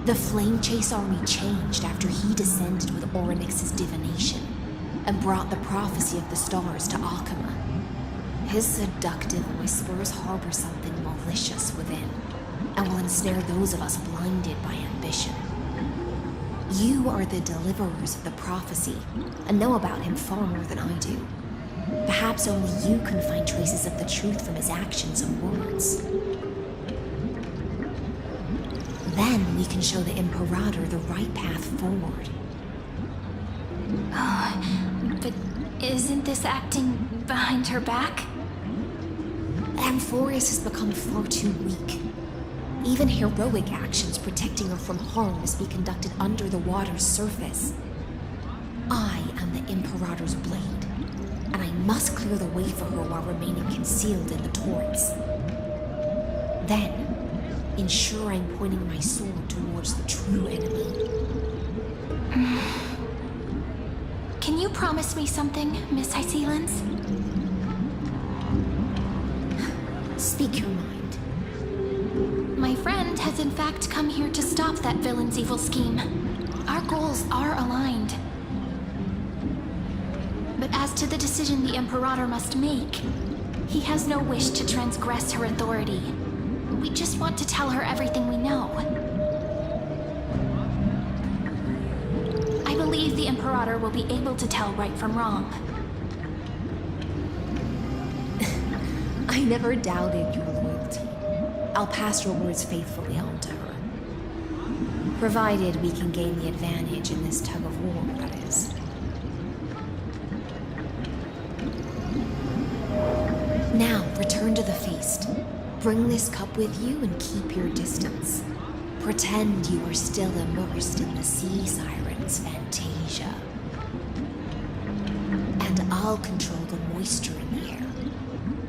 The Flame Chase army changed after he descended with Orynyx's divination and brought the prophecy of the stars to Akama. His seductive whispers harbor something malicious within and will ensnare those of us blinded by ambition. You are the deliverers of the prophecy and know about him far more than I do. Perhaps only you can find traces of the truth from his actions and words. Then we can show the Imperator the right path forward. But isn't this acting behind her back? Amphoreous has become far too weak. Even heroic actions protecting her from harm must be conducted under the water's surface. I am the Imperator's blade, and I must clear the way for her while remaining concealed in the torrents. Then, ensure I'm pointing my sword towards the true enemy. Can you promise me something, Miss Hysealans? Speak your mind. My friend has in fact come here to stop that villain's evil scheme. Our goals are aligned. But as to the decision the Imperator must make, he has no wish to transgress her authority. We just want to tell her everything we know. I believe the Imperator will be able to tell right from wrong. I never doubted your loyalty. I'll pass your words faithfully on to her. Provided we can gain the advantage in this tug of war, that is. Now, return to the feast. Bring this cup with you and keep your distance. Pretend you are still immersed in the sea siren's fantasia. And I'll control the moisture in the air.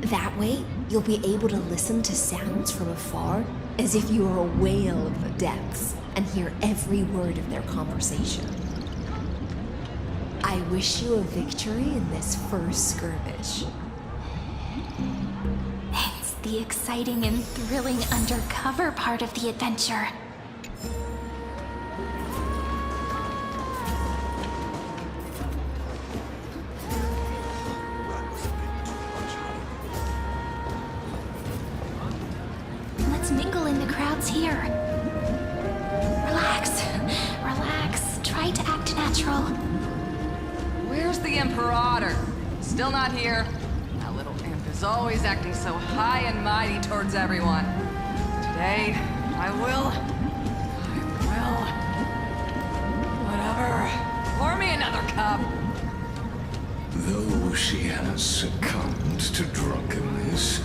That way, you'll be able to listen to sounds from afar as if you were a whale of the depths and hear every word of their conversation. I wish you a victory in this first skirmish. It's the exciting and thrilling undercover part of the adventure. Let's mingle in the crowds here. Relax. Relax. Try to act natural. Where's the Imperator? Still not here. That little imp is always acting so high and mighty towards everyone. Today, I will. Whatever. Pour me another cup. Though she has succumbed to drunkenness,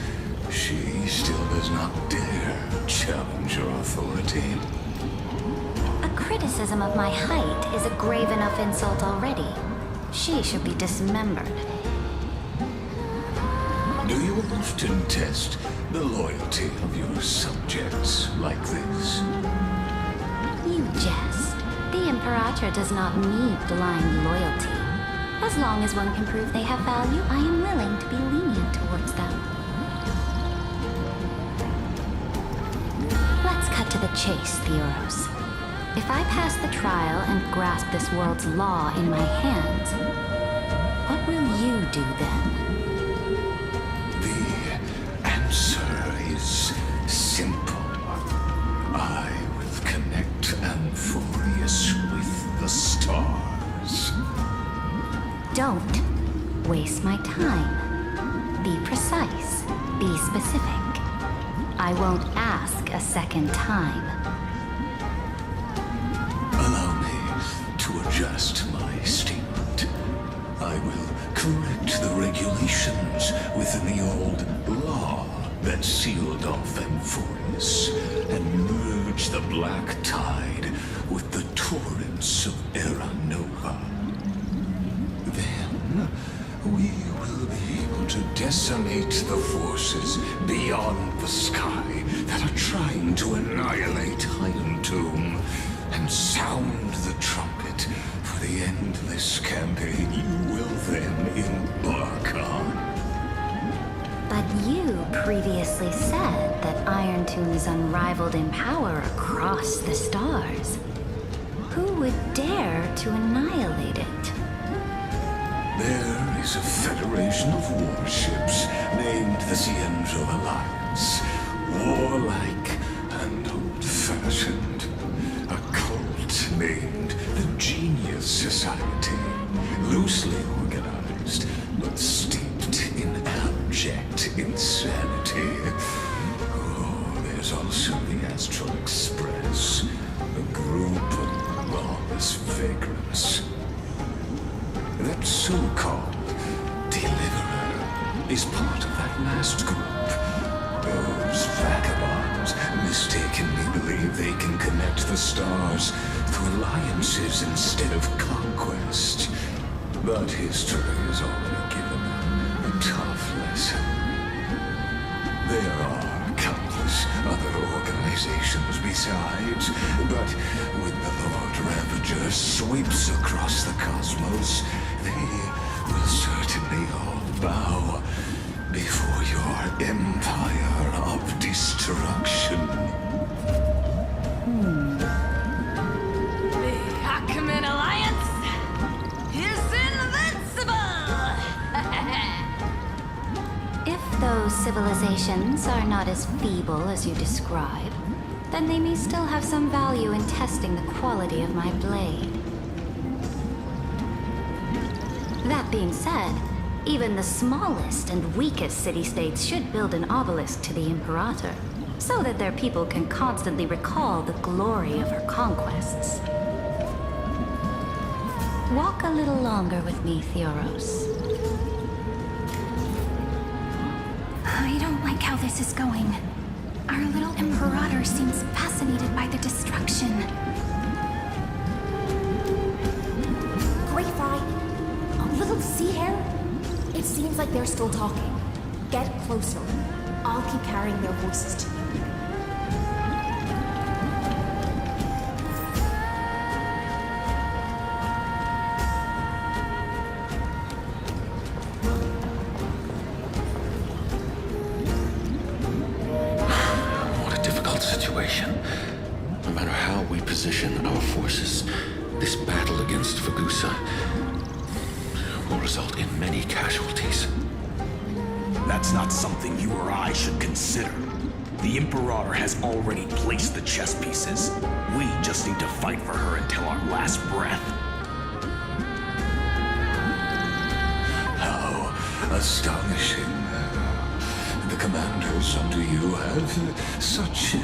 she still does not dare challenge your authority. A criticism of my height is a grave enough insult already. She should be dismembered. Do you often test the loyalty of your subjects like this? You jest. The Imperator does not need blind loyalty. As long as one can prove they have value, I am willing to be lenient towards them. Let's cut to the chase, Theoros. If I pass the trial and grasp this world's law in my hands, what will you do then? The answer is simple. I will connect Amphoreous with the stars. Don't waste my time. Be precise. Be specific. I won't ask a second time. Allow me to adjust my statement. I will correct the regulations within the old law that sealed off Amphoreous and merge the black tide with the torrents of Era Nova. Then we will be able to decimate the forces beyond the sky that are trying to annihilate Heimdall and sound the trumpet for the endless campaign you will then embark on. But you previously said that Iron Tomb is unrivaled in power across the stars. Who would dare to annihilate it? There is a federation of warships named the Cienzo Alliance. Warlike and old-fashioned. A cult named the Genius Society. Loosely organized, but steeped in abject insanity. Oh, there's also the Astral Express, a group of lawless vagrants. That so-called Deliverer is part of that last group. Those vagabonds mistakenly believe they can connect the stars through alliances instead of conquest. But history has already given them a tough lesson. There are countless other organizations besides, but when the Lord Ravager sweeps across the cosmos, they will certainly all bow before your empire of destruction. The Achaemenid Alliance is invincible! If those civilizations are not as feeble as you describe, then they may still have some value in testing the quality of my blade. That being said, even the smallest and weakest city-states should build an obelisk to the Imperator. so that their people can constantly recall the glory of her conquests. Walk a little longer with me, Theoros. I don't like how this is going. Our little Imperator seems fascinated by the destruction. Great Fry, a little sea hare? It seems like they're still talking. Get closer. I'll keep carrying their voices to you. What a difficult situation. No matter how we position our forces, this battle against Fagusa will result in many casualties. That's not something you or I should consider. The Imperator has already placed the chess pieces. We just need to fight for her until our last breath. How astonishing. The commanders under you have such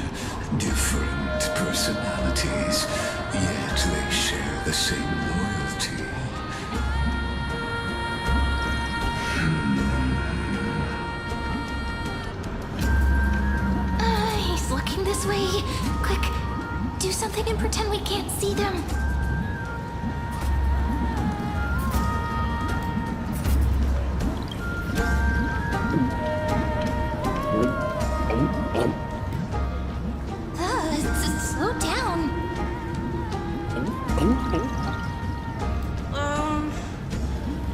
different personalities, yet they share the same loyalty. He's looking this way. Quick, do something and pretend we can't see them. Slow down.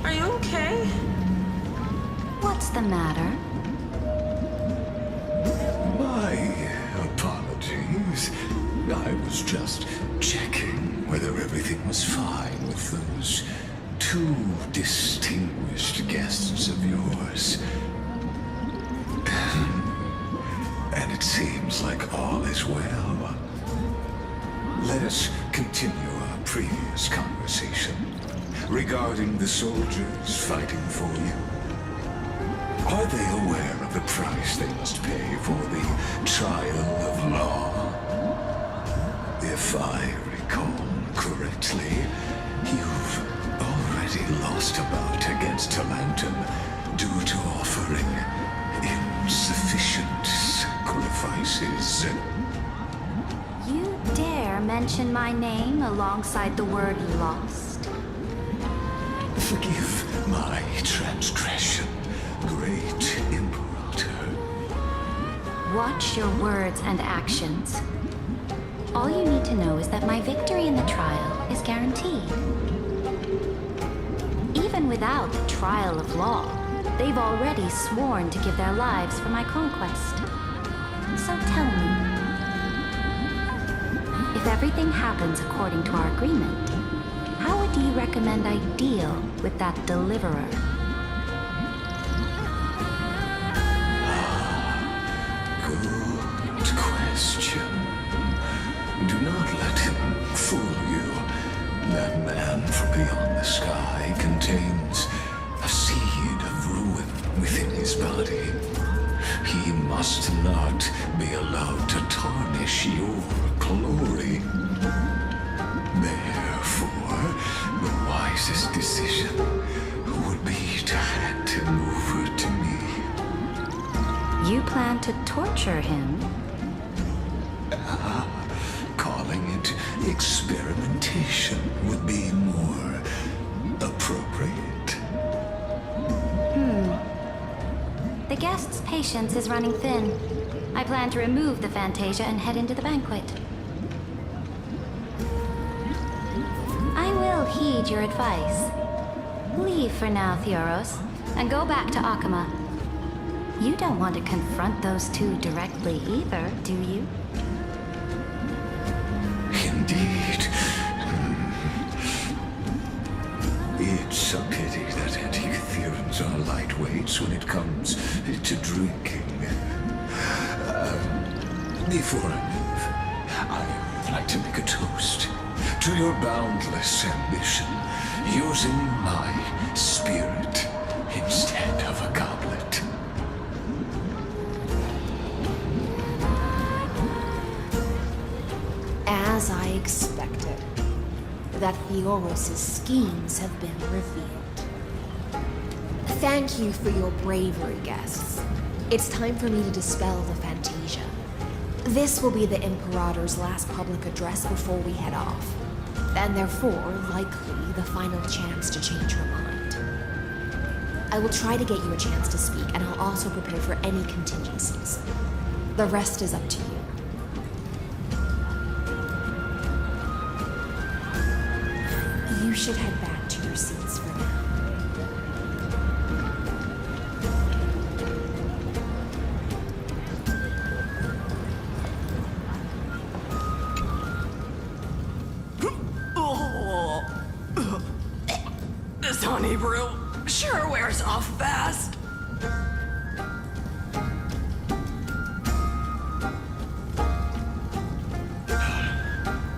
Are you okay? What's the matter? My apologies. I was just checking whether everything was fine with those two distinguished guests of yours. And it seems like all is well. Let us continue our previous conversation regarding the soldiers fighting for you. Are they aware of the price they must pay for the trial of law? If I recall correctly, you've already lost a bout against Talantum due to offering insufficient sacrifices. You dare mention my name alongside the word lost? Forgive my transgression, great Imperator. Watch your words and actions. All you need to know is that my victory in the trial is guaranteed. Even without the trial of law, they've already sworn to give their lives for my conquest. So tell me, if everything happens according to our agreement, how would you recommend I deal with that deliverer? Good question. Do not let him fool you. That man from beyond the sky contains a seed of ruin within his body. He must not be allowed to tarnish your glory. Therefore, the wisest decision would be to hand him over to me. You plan to torture him? Calling it experimentation would be more appropriate. The guest's patience is running thin. I plan to remove the Fantasia and head into the banquet. I will heed your advice. Leave for now, Theoros, and go back to Akama. You don't want to confront those two directly either, do you? Indeed. It's a pity that Antikytherans are lightweights when it comes to drinking. Before I move, I'd like to make a toast to your boundless ambition, using my spirit instead of a goblet. As I expected, that Theoros' schemes have been revealed. Thank you for your bravery, guests. It's time for me to dispel the Fantasia. This will be the Imperator's last public address before we head off, and therefore, likely, the final chance to change her mind. I will try to get you a chance to speak, and I'll also prepare for any contingencies. The rest is up to you. You should head back to your seats for now. This honey brew sure wears off fast.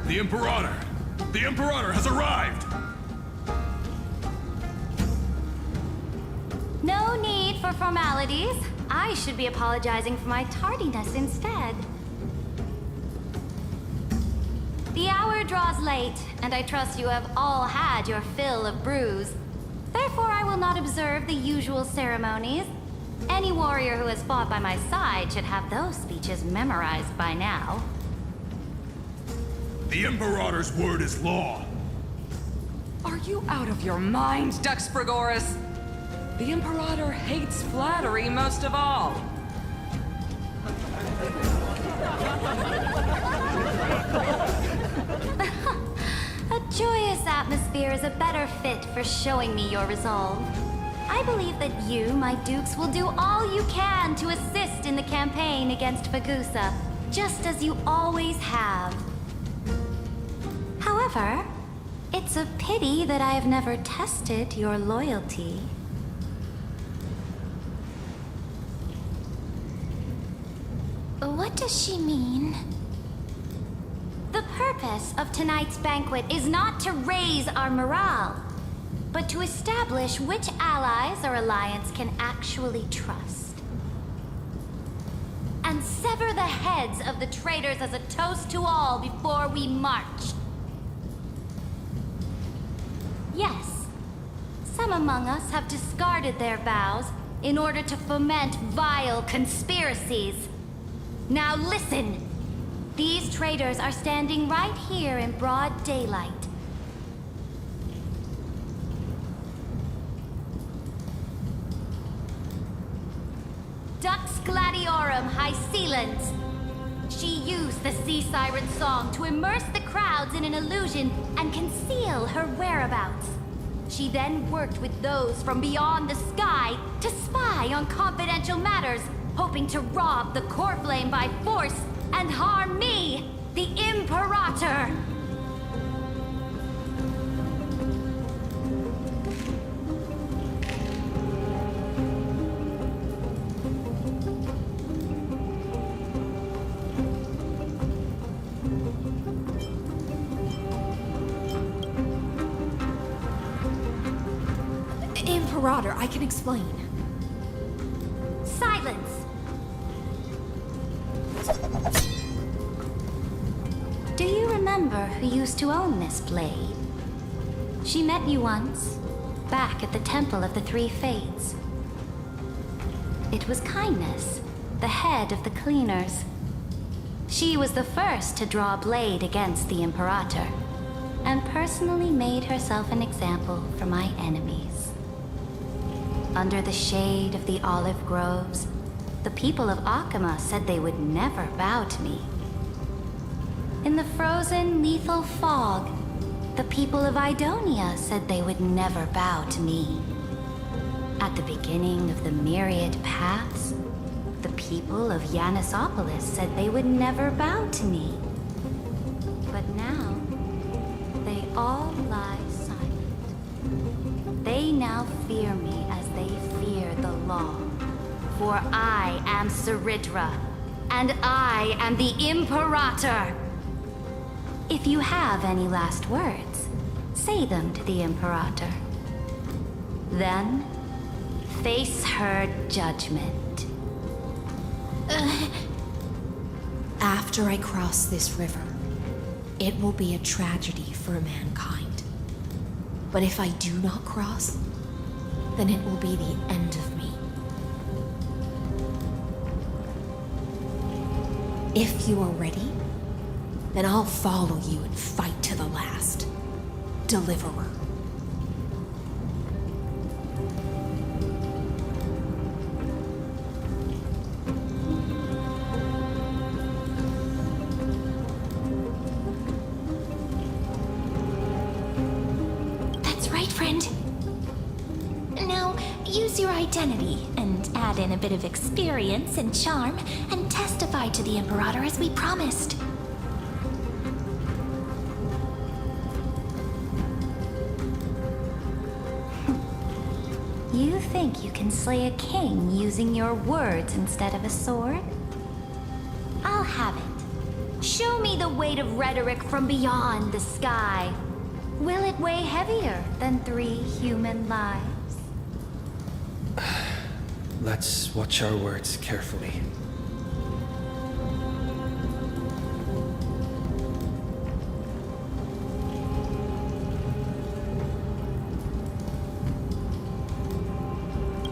The Imperator! The Imperator has arrived! No need for formalities. I should be apologizing for my tardiness instead. The hour draws late, and I trust you have all had your fill of brews. Therefore, I will not observe the usual ceremonies. Any warrior who has fought by my side should have those speeches memorized by now. The Imperator's word is law. Are you out of your mind, Dux Frigoris? The Imperator hates flattery most of all. A joyous atmosphere is a better fit for showing me your resolve. I believe that you, my dukes, will do all you can to assist in the campaign against Fagusa, just as you always have. However, it's a pity that I have never tested your loyalty. What does she mean? The purpose of tonight's banquet is not to raise our morale, but to establish which allies our alliance can actually trust. And sever the heads of the traitors as a toast to all before we march. Yes, some among us have discarded their vows in order to foment vile conspiracies. Now listen! These traitors are standing right here in broad daylight. Dux Gladiorum Hycelans. She used the sea siren song to immerse the crowds in an illusion and conceal her whereabouts. She then worked with those from beyond the sky to spy on confidential matters, hoping to rob the core flame by force and harm me, the Imperator! Imperator, I can explain. Silence! Do you remember who used to own this blade? She met you once, back at the Temple of the Three Fates. It was Kindness, the head of the cleaners. She was the first to draw a blade against the Imperator, and personally made herself an example for my enemies. Under the shade of the olive groves, the people of Akama said they would never bow to me. In the frozen, lethal fog, the people of Idonia said they would never bow to me. At the beginning of the myriad paths, the people of Yanisopolis said they would never bow to me. But now, they all lie silent. They now fear me as they fear the law. For I am Saridra, and I am the Imperator! If you have any last words, say them to the Imperator. Then, face her judgment. After I cross this river, It will be a tragedy for mankind. But if I do not cross, then it will be the end of me. If you are ready, then I'll follow you and fight to the last. Deliverer. That's right, friend. Now, use your identity and add in a bit of experience and charm and testify to the Imperator as we promised. You think you can slay a king using your words instead of a sword? I'll have it. Show me the weight of rhetoric from beyond the sky. Will it weigh heavier than 3 human lives? Let's watch our words carefully.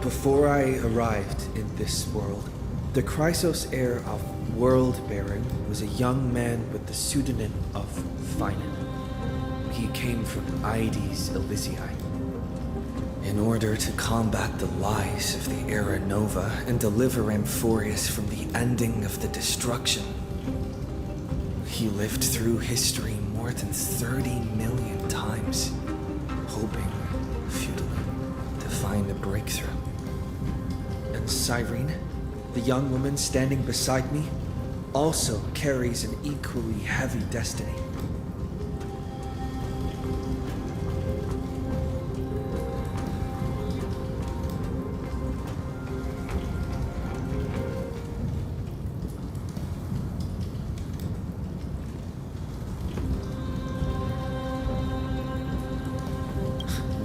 Before I arrived in this world, the Chrysos heir of World Baron was a young man with the pseudonym of Finan. He came from Ides Elysiae. In order to combat the lies of the Era Nova and deliver Amphoreous from the ending of the destruction, he lived through history more than 30 million times, hoping, futilely, to find a breakthrough. And Cyrene, the young woman standing beside me, also carries an equally heavy destiny.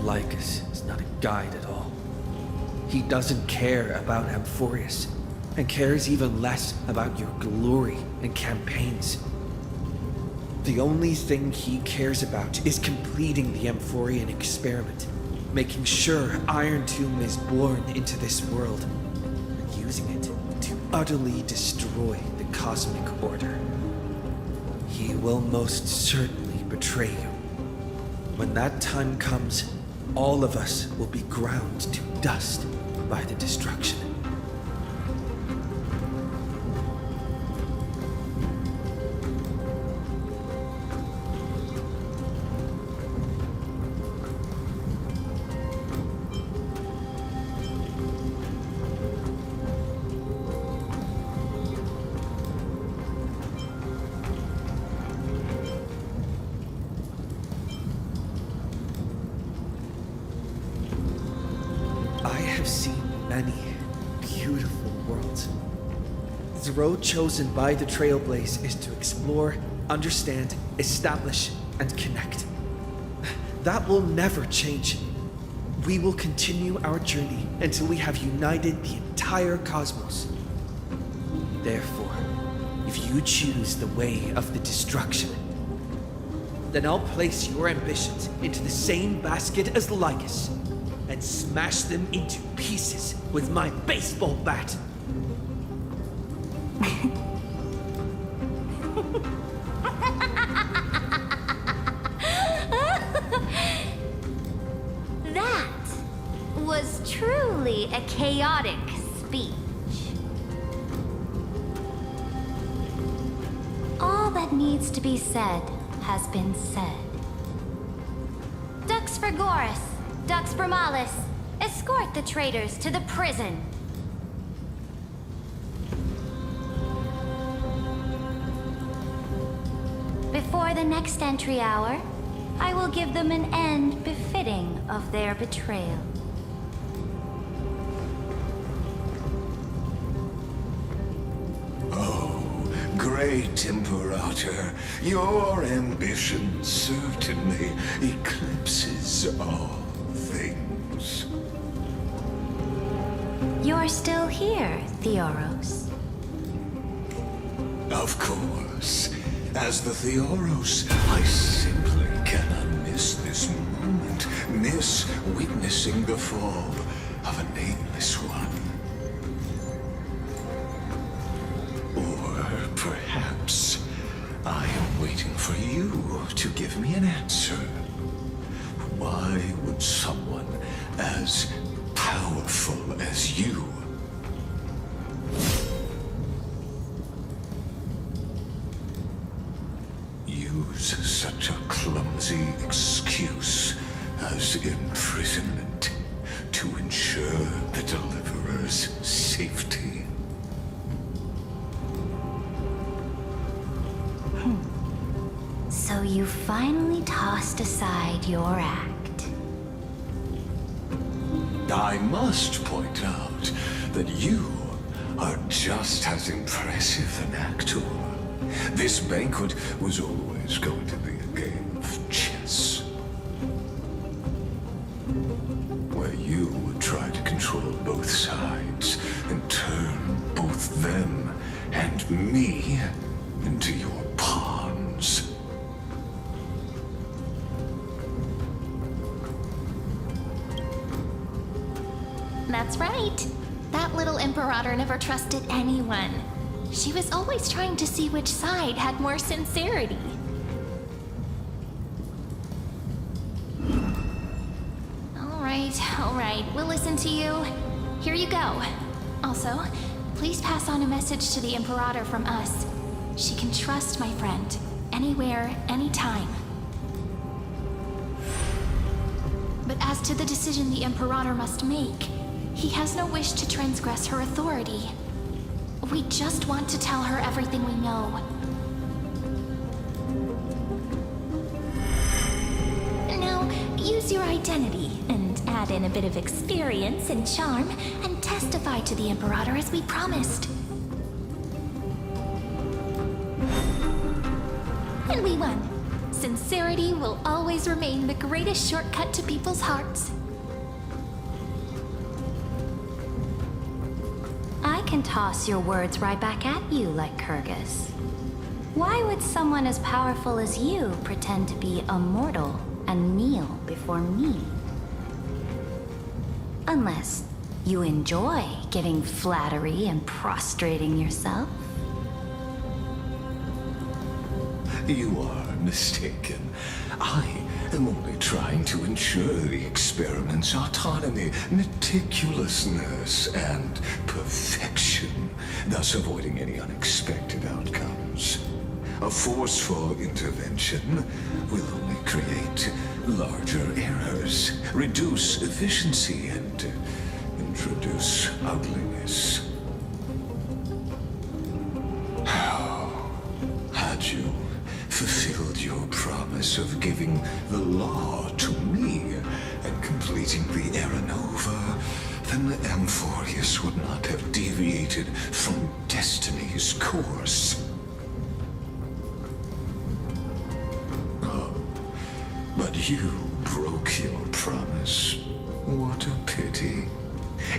Lycus is not a guide at all. He doesn't care about Amphoreous, and cares even less about your glory and campaigns. The only thing he cares about is completing the Amphorean experiment, making sure Iron Tomb is born into this world, and using it to utterly destroy the cosmic order. He will most certainly betray you. When that time comes, all of us will be ground to dust by the destruction. The road chosen by the Trailblaze is to explore, understand, establish, and connect. That will never change. We will continue our journey until we have united the entire cosmos. Therefore, if you choose the way of the destruction, then I'll place your ambitions into the same basket as Lycus and smash them into pieces with my baseball bat. That was truly a chaotic speech. All that needs to be said has been said. Dux for Goris, Dux for Malus, escort the traitors to the prison. Before the next entry hour, I will give them an end befitting of their betrayal. Oh, great Imperator, your ambition certainly eclipses all things. You're still here, Theoros. Of course. As the Amphoreous, I simply cannot miss this moment, miss witnessing the fall of a nameless one. Or perhaps I am waiting for you to give me an answer. Why would someone as powerful as you use such a clumsy excuse as imprisonment to ensure the Deliverer's safety? So you finally tossed aside your act. I must point out that you are just as impressive an actor. This banquet was always going to be a game of chess, where you would try to control both sides and turn both them and me into your pawns. That's right. That little Imperator never trusted anyone. She was always trying to see which side had more sincerity. All right, we'll listen to you. Here you go. Also, please pass on a message to the Imperator from us. She can trust my friend, anywhere, anytime. But as to the decision the Imperator must make, he has no wish to transgress her authority. We just want to tell her everything we know. Now, use your identity and add in a bit of experience and charm and testify to the Imperator as we promised. And we won. Sincerity will always remain the greatest shortcut to people's hearts. I can toss your words right back at you like Kyrgyz. Why would someone as powerful as you pretend to be a mortal and kneel before me? Unless you enjoy giving flattery and prostrating yourself. You are mistaken. I am only trying to ensure the experiment's autonomy, meticulousness, and perfection, thus avoiding any unexpected outcomes. A forceful intervention will only create larger errors, reduce efficiency, and introduce ugliness. Had you fulfilled your promise of giving the law to me and completing the Era Nova, then the Amphoreous would not have deviated from destiny's course. Oh, but you broke your promise. What a pity.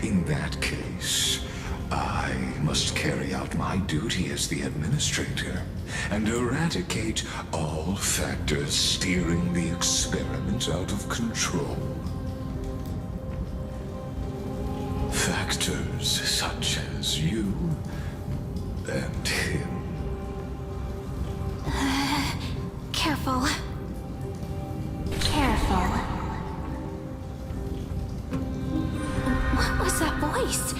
In that case, I must carry out my duty as the administrator and eradicate all factors steering the experiment out of control. Factors such as you and him. Careful. Careful. What was that voice?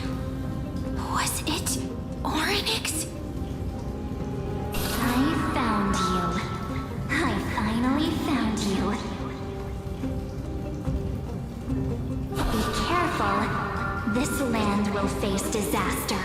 Was it Oryx? I found you. I finally found you. Be careful. This land will face disaster.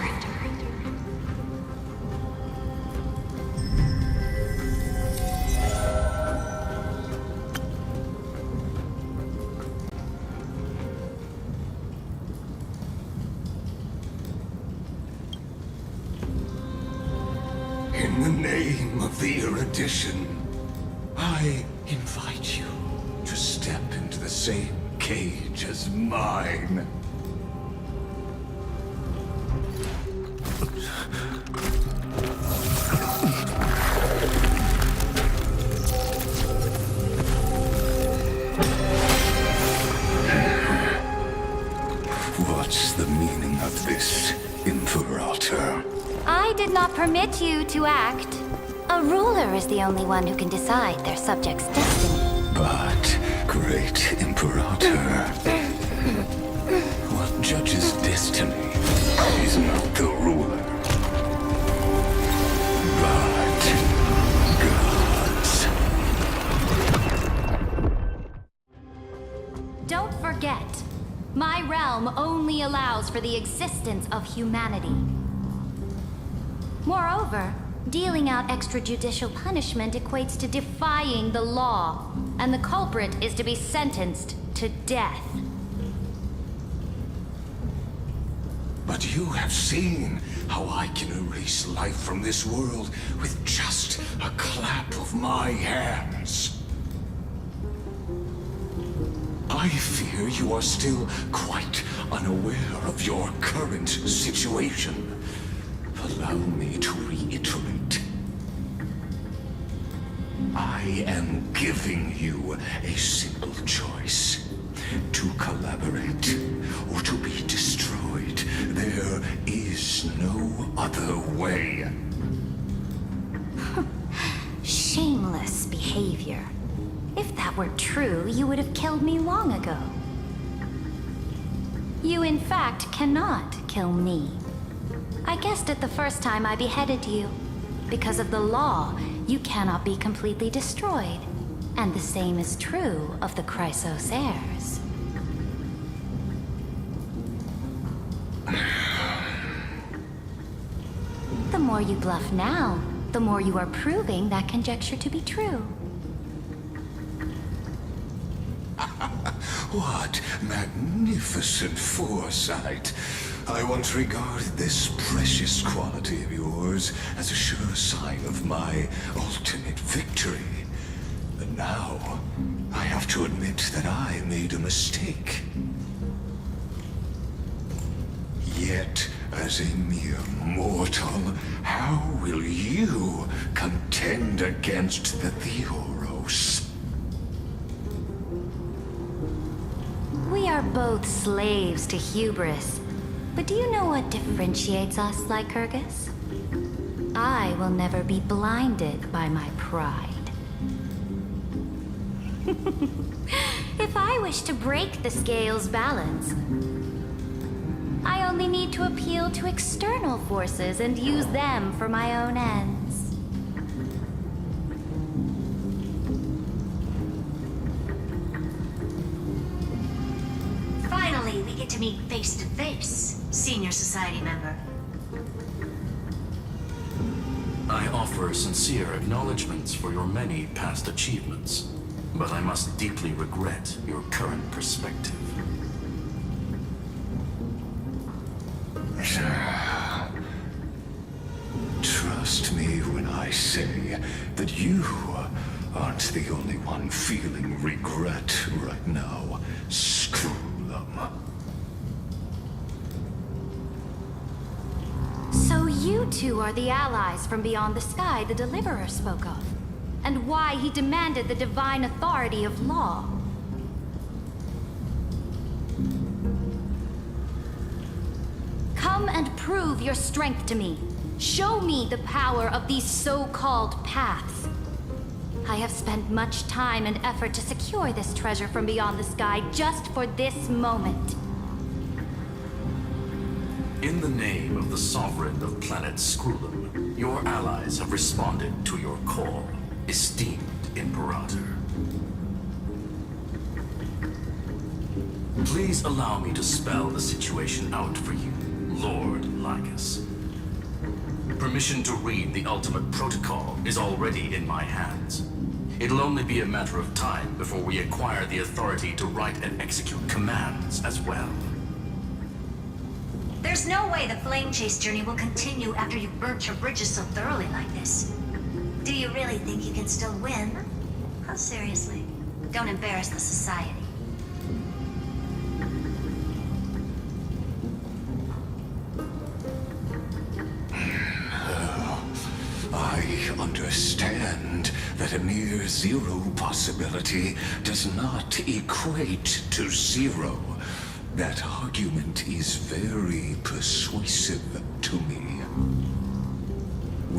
In the name of the erudition, I invite you to step into the same cage as mine. Imperator. I did not permit you to act. A ruler is the only one who can decide their subject's destiny. But, great Imperator, what judges destiny is not the ruler, but gods. Don't forget, my realm only allows for the existence of humanity. Moreover, dealing out extrajudicial punishment equates to defying the law, and the culprit is to be sentenced to death. But you have seen how I can erase life from this world with just a clap of my hands. I fear you are still quite unaware of your current situation. Allow me to reiterate. I am giving you a simple choice. To collaborate or to be destroyed. There is no other way. Shameless behavior. If that were true, you would have killed me long ago. You in fact cannot kill me. I guessed it the first time I beheaded you. Because of the law, you cannot be completely destroyed. And the same is true of the Chrysos heirs. The more you bluff now, the more you are proving that conjecture to be true. What magnificent foresight. I once regarded this precious quality of yours as a sure sign of my ultimate victory. But now, I have to admit that I made a mistake. Yet, as a mere mortal, how will you contend against the Theoros? We are both slaves to hubris. But do you know what differentiates us, Lycurgus? I will never be blinded by my pride. If I wish to break the scale's balance, I only need to appeal to external forces and use them for my own ends. Finally, we get to meet face to face, Senior Society member. I offer sincere acknowledgments for your many past achievements, but I must deeply regret your current perspective. Trust me when I say that you aren't the only one feeling regret right now, Screwlum. So you two are the allies from beyond the sky the Deliverer spoke of, and why he demanded the divine authority of law. Come and prove your strength to me. Show me the power of these so-called paths. I have spent much time and effort to secure this treasure from beyond the sky just for this moment. In the name of the Sovereign of Planet Screwlum, your allies have responded to your call, esteemed Imperator. Please allow me to spell the situation out for you, Lord Lycus. Permission to read the ultimate protocol is already in my hands. It'll only be a matter of time before we acquire the authority to write and execute commands as well. There's no way the flame chase journey will continue after you've burnt your bridges so thoroughly like this. Do you really think you can still win? Oh, seriously. Don't embarrass the society. I understand that a mere zero possibility does not equate to zero. That argument is very persuasive to me.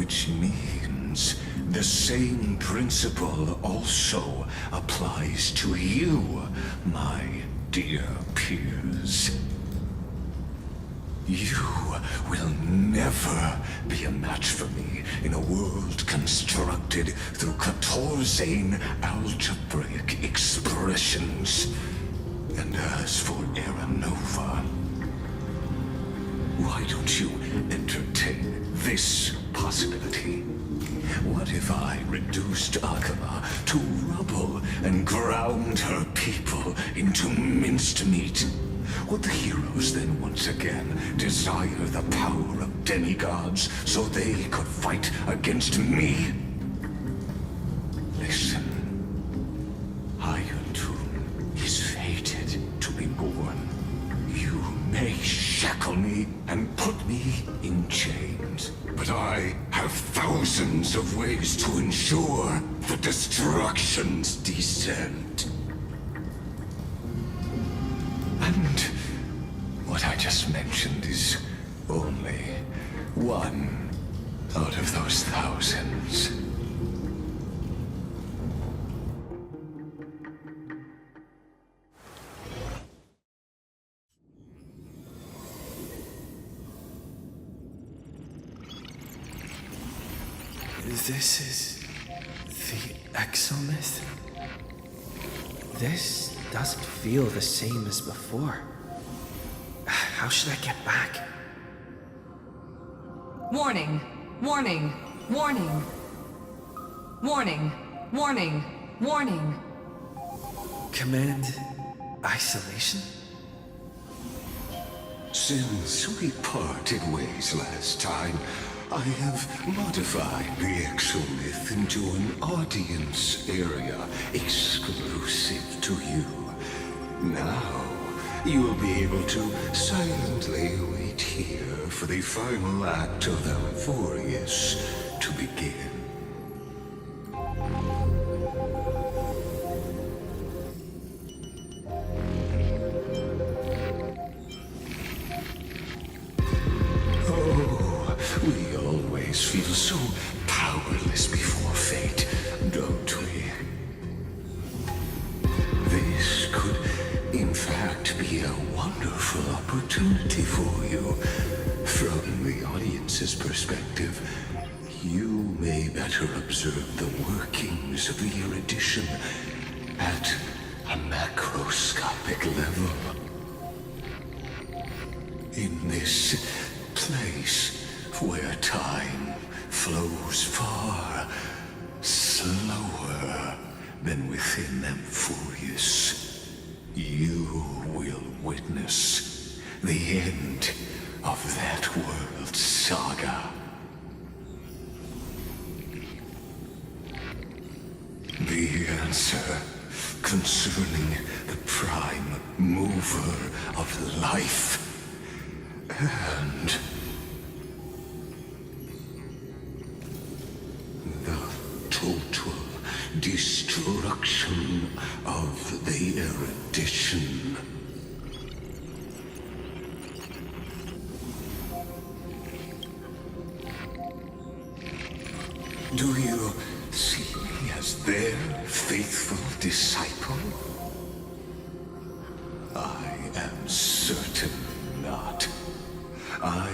Which means the same principle also applies to you, my dear peers. You will never be a match for me in a world constructed through Catorzane algebraic expressions. And as for Aranova, why don't you entertain this possibility? What if I reduced Akama to rubble and ground her people into minced meat? Would the heroes then once again desire the power of demigods so they could fight against me? Listen, Iron Tomb is fated to be born. You may shackle me and put me in chains, but I have thousands of ways to ensure the destruction's descent. And what I just mentioned is only one out of those thousands. This is the exomyth? This doesn't feel the same as before. How should I get back? Warning! Warning! Warning! Warning! Warning! Warning! Command isolation? Since we parted ways last time, I have modified the exomyth into an audience area exclusive to you. Now, you will be able to silently wait here for the final act of Amphoreous to begin. We always feel so powerless before fate, don't we? This could, in fact, be a wonderful opportunity for you. From the audience's perspective, you may better observe the workings of the erudition at a macroscopic level. In this place, where time flows far slower than within Amphoreous, you will witness the end of that world's saga. The answer concerning the prime mover of life and total destruction of the erudition. Do you see me as their faithful disciple? I am certain not. I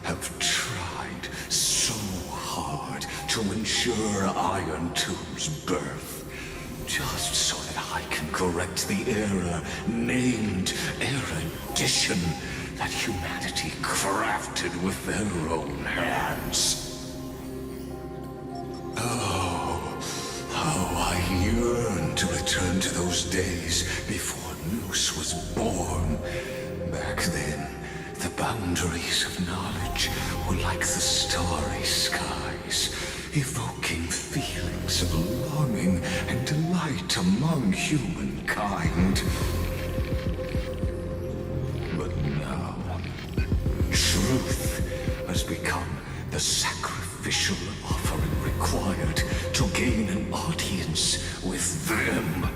have tried so hard to ensure Iron Tomb's birth, just so that I can correct the error named erudition that humanity crafted with their own hands. Oh, how I yearn to return to those days before Noose was born. Back then, the boundaries of knowledge were like the starry skies, evoking feelings of longing and delight among humankind. But now, truth has become the sacrificial offering required to gain an audience with them.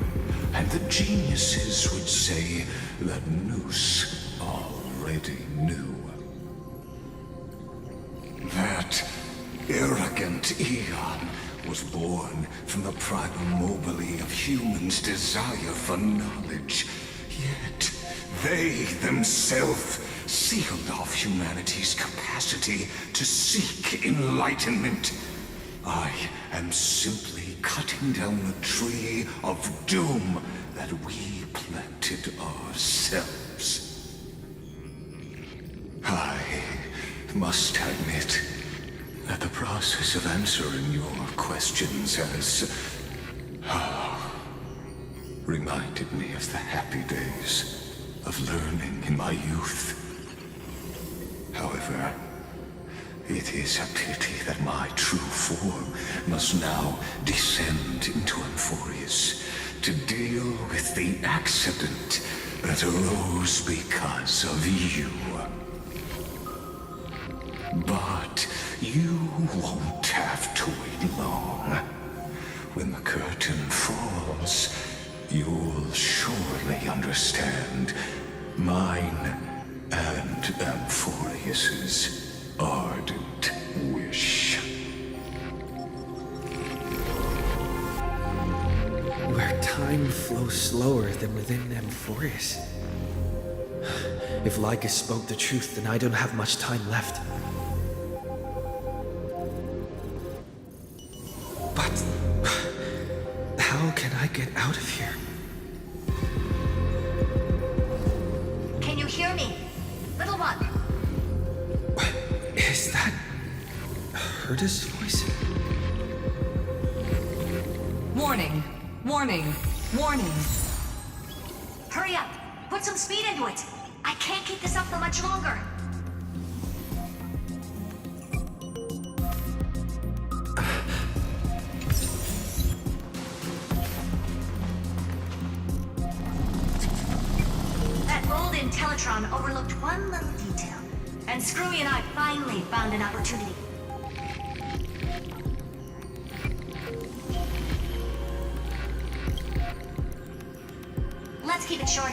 And the geniuses would say that Noose already knew. That arrogant Eon was born from the primal mobile of humans' desire for knowledge. Yet, they themselves sealed off humanity's capacity to seek enlightenment. I am simply cutting down the tree of doom that we planted ourselves. I must admit that the process of answering your questions has reminded me of the happy days of learning in my youth. However, it is a pity that my true form must now descend into Amphoreous to deal with the accident that arose because of you. But you won't have to wait long. When the curtain falls, you'll surely understand mine and Amphoreus's ardent wish. Where time flows slower than within Amphoreous. If Lycus spoke the truth, then I don't have much time left. But how can I get out of here? Can you hear me? Little one. Is that Herda's voice? Warning, warning, warning. Hurry up. Put some speed into it. I can't keep this up for much longer. That old Intellitron overlooked one little detail, and Screwy and I finally found an opportunity. Let's keep it short.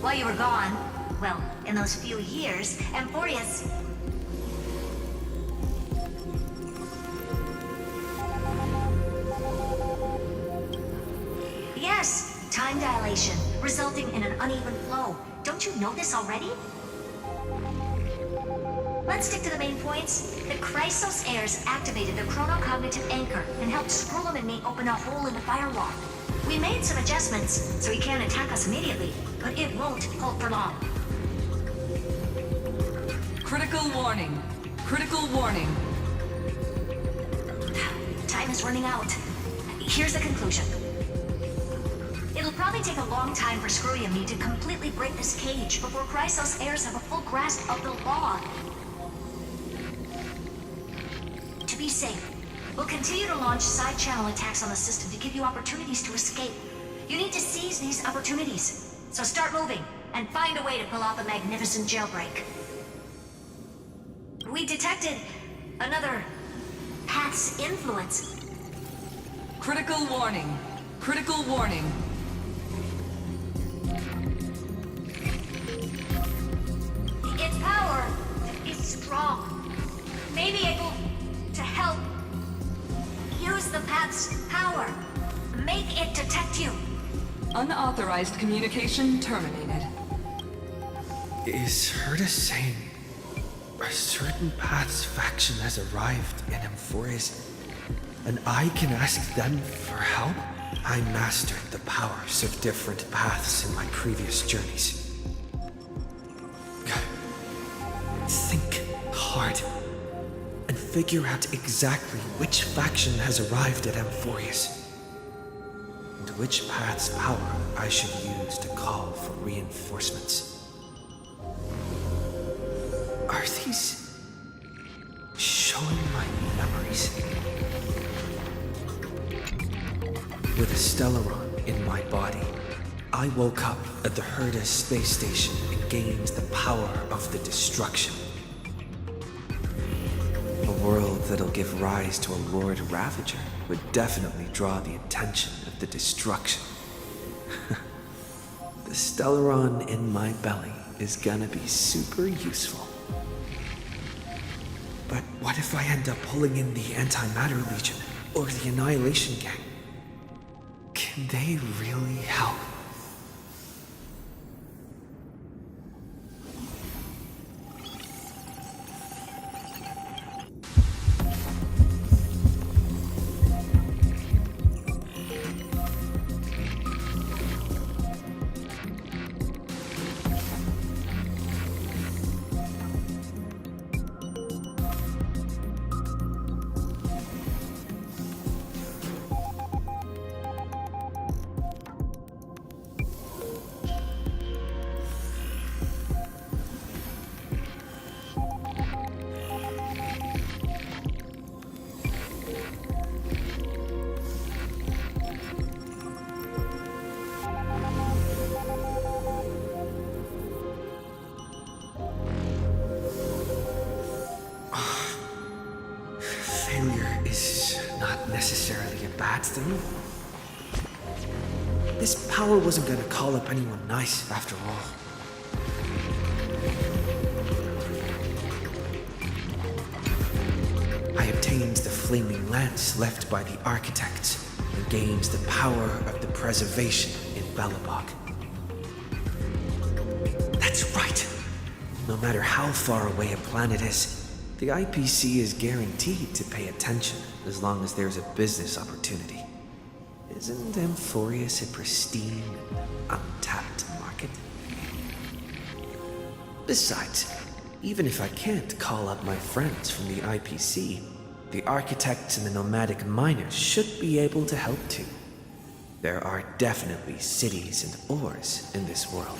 While you were gone, well, in those few years, Amphoreous... Yes, time dilation, resulting in an uneven flow. Don't you know this already? Let's stick to the main points. The Chrysos heirs activated the chronocognitive anchor and helped Skrullum and me open a hole in the firewall. We made some adjustments, so he can't attack us immediately, but it won't hold for long. Critical warning. Critical warning. Time is running out. Here's the conclusion. It'll probably take a long time for Screwy and me to completely break this cage before Chrysos heirs have a full grasp of the law. To be safe, we'll continue to launch side-channel attacks on the system to give you opportunities to escape. You need to seize these opportunities. So start moving, and find a way to pull off a magnificent jailbreak. We detected another path's influence. Critical warning. Critical warning. Its power is strong. May be able to help. Use the path's power. Make it detect you. Unauthorized communication terminated. Is Herda saying a certain path's faction has arrived in Amphoreous, and I can ask them for help? I mastered the powers of different paths in my previous journeys. Think hard and figure out exactly which faction has arrived at Amphoreous, and which path's power I should use to call for reinforcements. Are these showing my memories? With a Stellaron in my body, I woke up at the Herda space station and gained the power of the destruction. A world that'll give rise to a Lord Ravager would definitely draw the attention of the destruction. The Stellaron in my belly is gonna be super useful. But What if I end up pulling in the Antimatter Legion or the Annihilation Gang? Can they really help? Failure is not necessarily a bad thing. This power wasn't gonna call up anyone nice, after all. I obtained the flaming lance left by the architects and gained the power of the preservation in Belobog. That's right! No matter how far away a planet is, the IPC is guaranteed to pay attention as long as there's a business opportunity. Isn't Amphoreous a pristine and untapped market? Besides, even if I can't call up my friends from the IPC, the architects and the nomadic miners should be able to help too. There are definitely cities and ores in this world.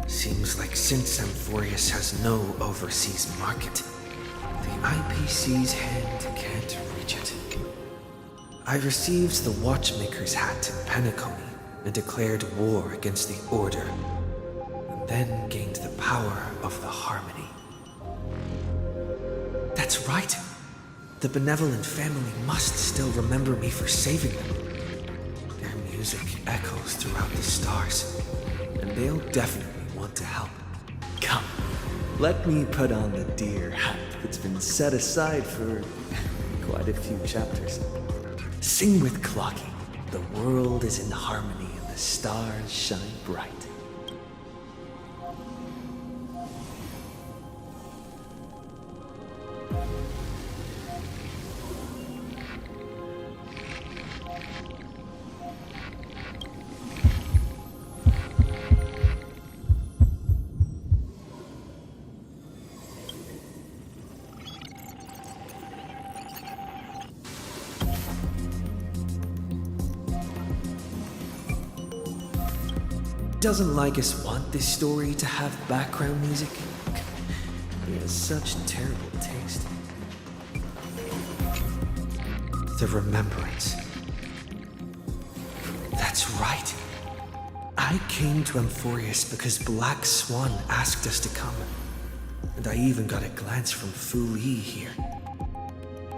Seems like since Amphoreous has no overseas market, the IPC's hand can't reach it. I received the Watchmaker's hat in Penacony and declared war against the Order, and then gained the power of the Harmony. That's right! The benevolent family must still remember me for saving them. Their music echoes throughout the stars, and they'll definitely want to help. Come, let me put on the deer hat that's been set aside for quite a few chapters. Sing with Clocky. The world is in harmony and the stars shine bright. Doesn't Lycus want this story to have background music? He has such terrible taste. The Remembrance. That's right. I came to Amphoreous because Black Swan asked us to come. And I even got a glance from Fu Yi here.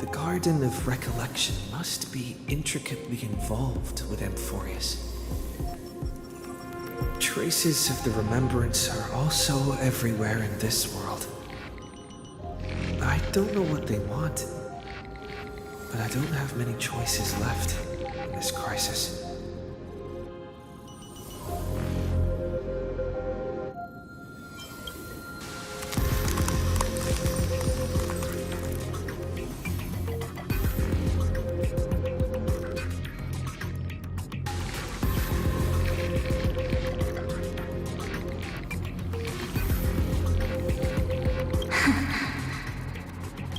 The Garden of Recollection must be intricately involved with Amphoreous. Traces of the Remembrance are also everywhere in this world. I don't know what they want, but I don't have many choices left in this crisis.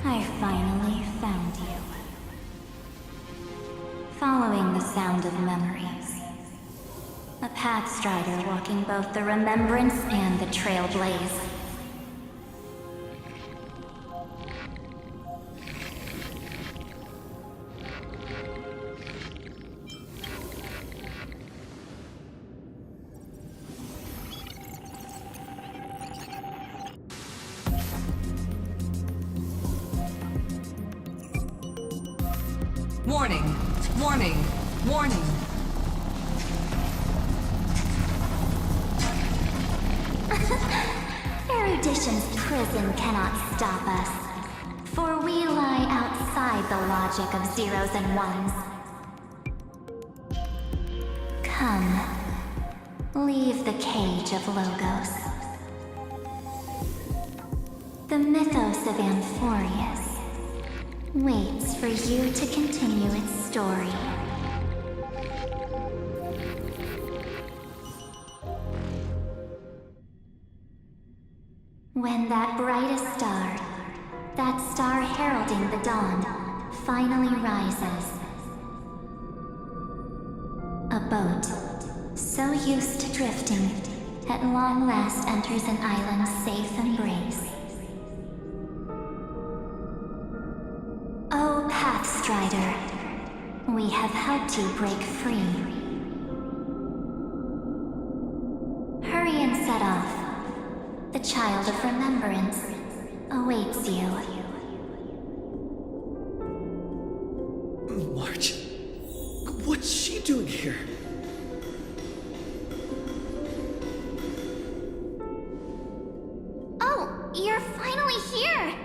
I finally found you. Following the sound of memories. A path strider walking both the Remembrance and the Trailblaze. Warning! Warning! Warning! Erudition's prison cannot stop us, for we lie outside the logic of zeros and ones. Come, leave the cage of Logos. The mythos of Amphoreous waits for you to continue its story. When that brightest star, that star heralding the dawn, finally rises, a boat, so used to drifting, at long last enters an island's safe embrace. Oh, Pathstrider, we have helped you break free. Hurry and set off. The child of remembrance awaits you. March? What's she doing here? Oh, you're finally here!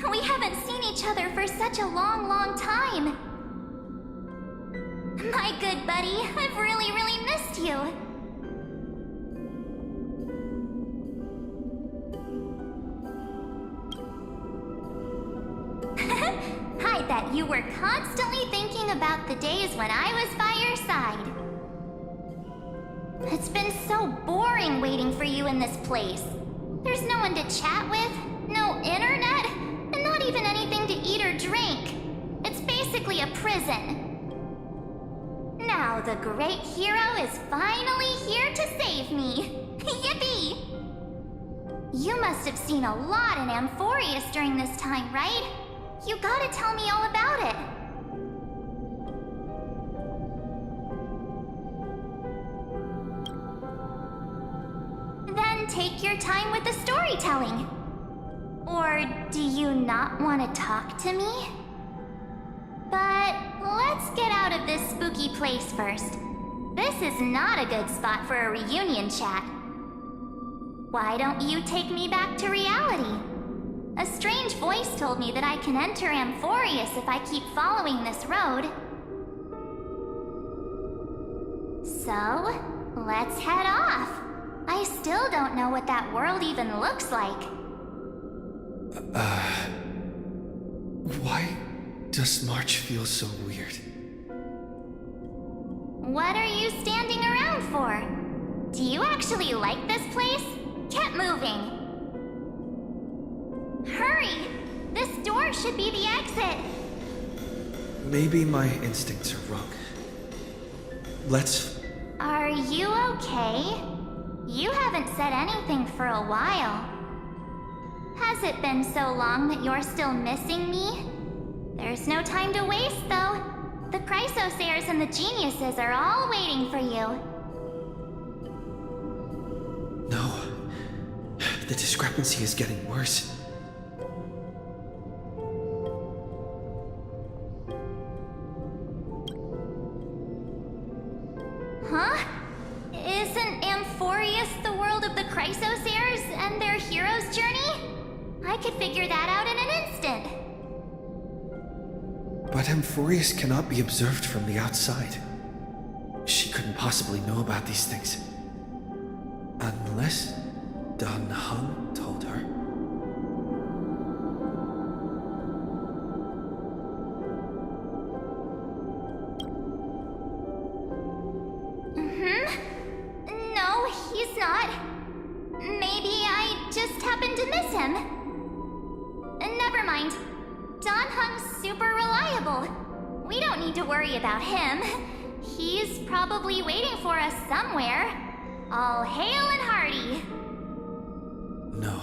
We haven't seen each other for such a long, long time. My good buddy, I've really, really missed you. I bet you were constantly thinking about the days when I was by your side. It's been so boring waiting for you in this place. There's no one to chat with, no internet, and not even anything to eat or drink. It's basically a prison. Now the great hero is finally here to save me. Yippee! You must have seen a lot in Amphoreous during this time, right? You gotta tell me all about it. Then take your time with the storytelling. Or do you not want to talk to me? But let's get out of this spooky place first. This is not a good spot for a reunion chat. Why don't you take me back to reality? A strange voice told me that I can enter Amphoreous if I keep following this road. So, let's head off. I still don't know what that world even looks like. Why does March feel so weird? What are you standing around for? Do you actually like this place? Get moving. Hurry! This door should be the exit. Maybe my instincts are wrong. Let's... Are you okay? You haven't said anything for a while. Has it been so long that you're still missing me? There's no time to waste, though. The Chrysosairs and the Geniuses are all waiting for you. No. The discrepancy is getting worse. Huh? Isn't Amphoreous the world of the Chrysosairs and their hero's journey? I could figure that out in an instant. But Amphoreous cannot be observed from the outside. She couldn't possibly know about these things. Unless Dan Heng told her. No, he's not. Maybe I just happened to miss him. Never mind. Dan Heng's super reliable. We don't need to worry about him. He's probably waiting for us somewhere. All hail and hearty. No.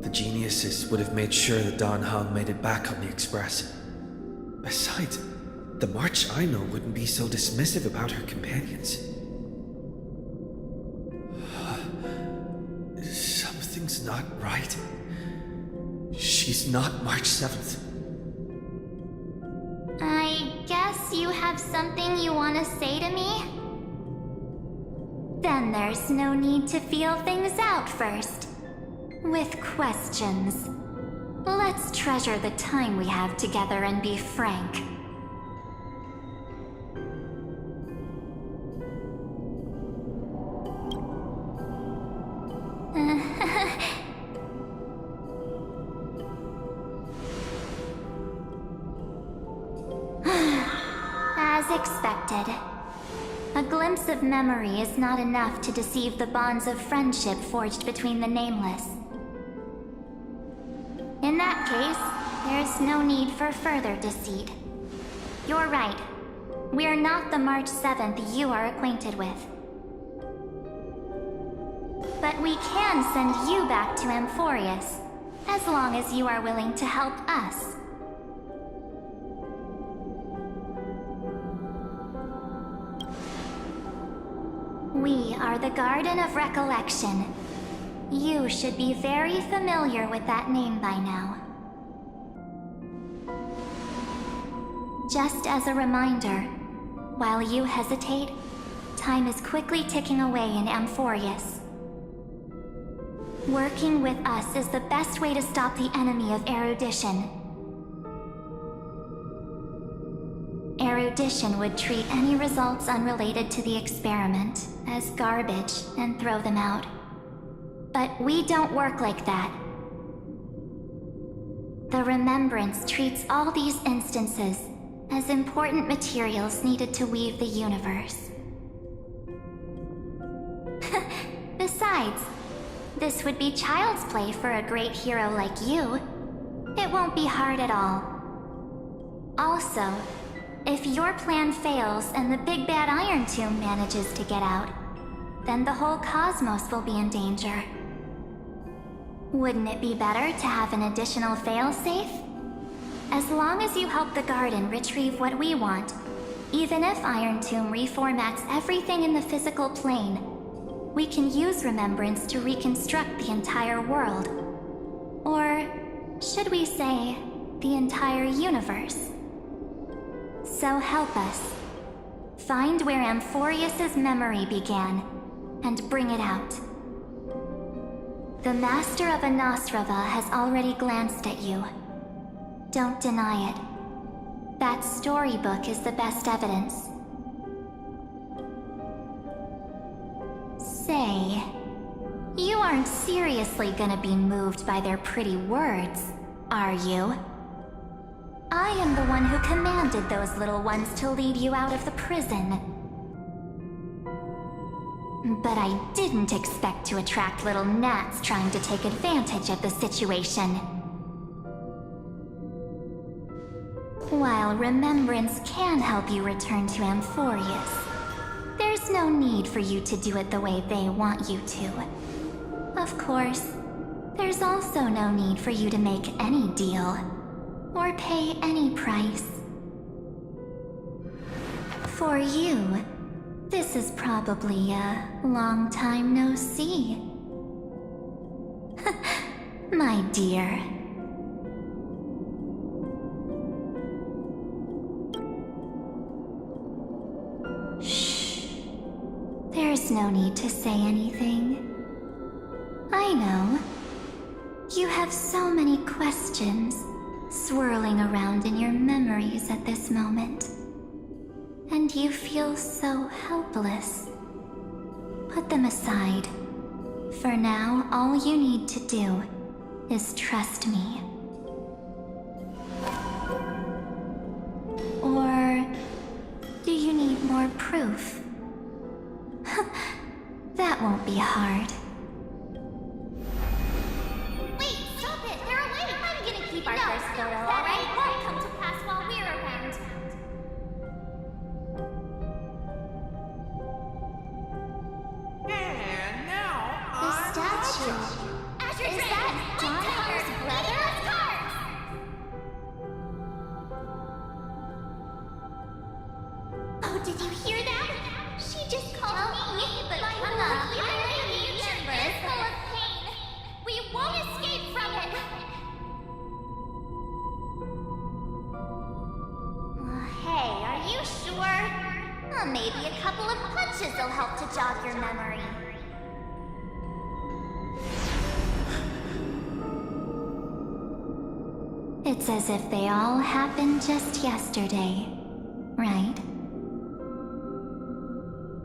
The Geniuses would have made sure that Dan Heng made it back on the Express. Besides, the March I know wouldn't be so dismissive about her companions. Something's not right. She's not March 7th. have something you want to say to me? Then there's no need to feel things out first. With questions. Let's treasure the time we have together and be frank. As expected. A glimpse of memory is not enough to deceive the bonds of friendship forged between the Nameless. In that case, there's no need for further deceit. You're right. We're not the March 7th you are acquainted with. But we can send you back to Amphoreous, as long as you are willing to help us. We are the Garden of Recollection. You should be very familiar with that name by now. Just as a reminder, while you hesitate, time is quickly ticking away in Amphoreous. Working with us is the best way to stop the enemy of erudition. Erudition would treat any results unrelated to the experiment as garbage and throw them out. But we don't work like that. The Remembrance treats all these instances as important materials needed to weave the universe. Besides, this would be child's play for a great hero like you. It won't be hard at all. Also, if your plan fails and the big bad Iron Tomb manages to get out, then the whole cosmos will be in danger. Wouldn't it be better to have an additional failsafe? As long as you help the Garden retrieve what we want, even if Iron Tomb reformats everything in the physical plane, we can use Remembrance to reconstruct the entire world. Or should we say, the entire universe? So help us. Find where Amphoreous' memory began, and bring it out. The Master of Anosrava has already glanced at you. Don't deny it. That storybook is the best evidence. Say, you aren't seriously gonna be moved by their pretty words, are you? I am the one who commanded those little ones to lead you out of the prison. But I didn't expect to attract little gnats trying to take advantage of the situation. While Remembrance can help you return to Amphoreous, there's no need for you to do it the way they want you to. Of course, there's also no need for you to make any deal, or pay any price. For you, this is probably a long time no see. My dear. Shh. There's no need to say anything. I know. You have so many questions swirling around in your memories at this moment. And you feel so helpless. Put them aside. For now, all you need to do is trust me. Or do you need more proof? That won't be hard. Wait, stop it! They're awake! I'm gonna keep our first photo, alright? Won't come to pass while we're around. And now, The statue. Is that John Connor's brother? Oh, did you hear that? She just called me, but my future is full of pain. We won't escape from it. Maybe a couple of punches will help to jog your memory. It's as if they all happened just yesterday, right?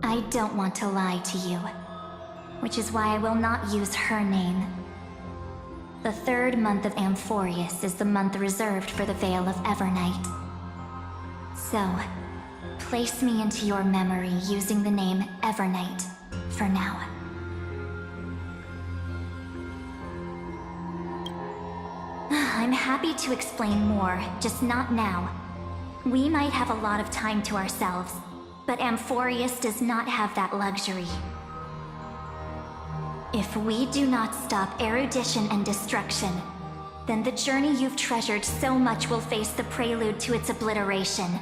I don't want to lie to you, which is why I will not use her name. The third month of Amphoreous is the month reserved for the Veil of Evernight. So, place me into your memory using the name Evernight for now. I'm happy to explain more, just not now. We might have a lot of time to ourselves, but Amphoreous does not have that luxury. If we do not stop erudition and destruction, then the journey you've treasured so much will face the prelude to its obliteration.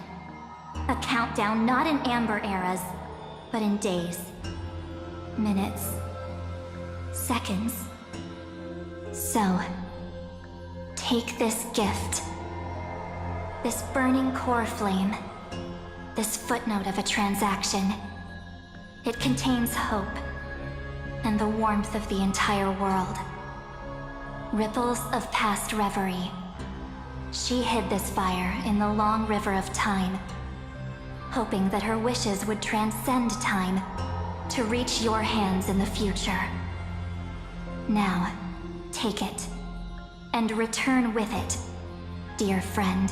A countdown not in amber eras, but in days, minutes, seconds. So, take this gift, this burning core flame, this footnote of a transaction. It contains hope and the warmth of the entire world. Ripples of past reverie. She hid this fire in the long river of time, hoping that her wishes would transcend time to reach your hands in the future. Now, take it, and return with it, dear friend.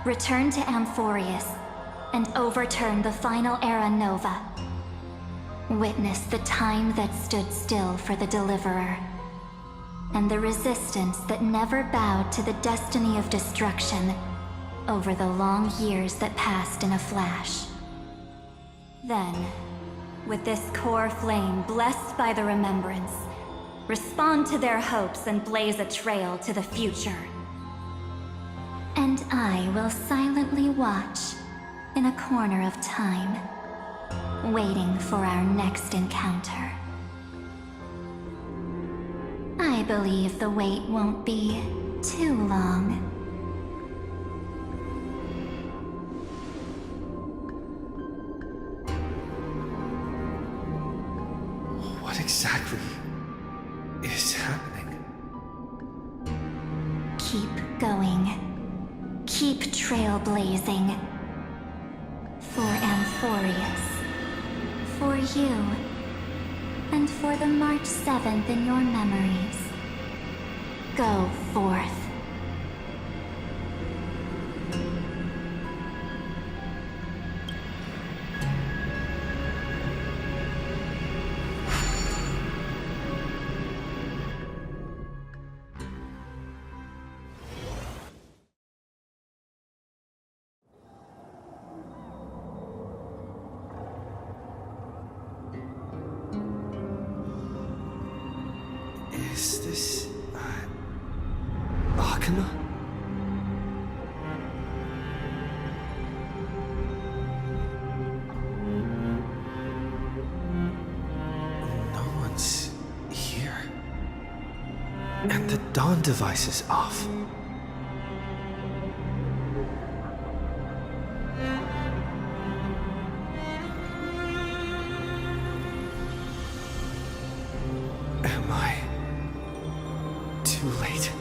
Return to Amphoreous, and overturn the final era Nova. Witness the time that stood still for the Deliverer, and the resistance that never bowed to the destiny of destruction over the long years that passed in a flash. Then, with this core flame blessed by the remembrance, respond to their hopes and blaze a trail to the future. And I will silently watch in a corner of time, waiting for our next encounter. I believe the wait won't be too long. What exactly is happening? Keep going. Keep trailblazing. For Amphoreous. For you. And for the March 7th in your memories. Go forth. Is this... Arcana? No one's here. And the dawn device is off. Am I too late?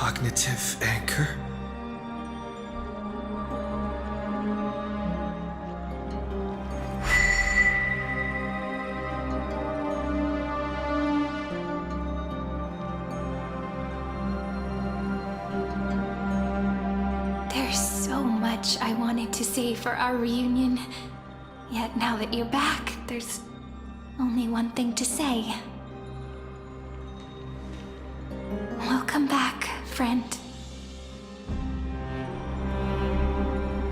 cognitive anchor? There's so much I wanted to say for our reunion. Yet now that you're back, there's only one thing to say. Welcome back, friend.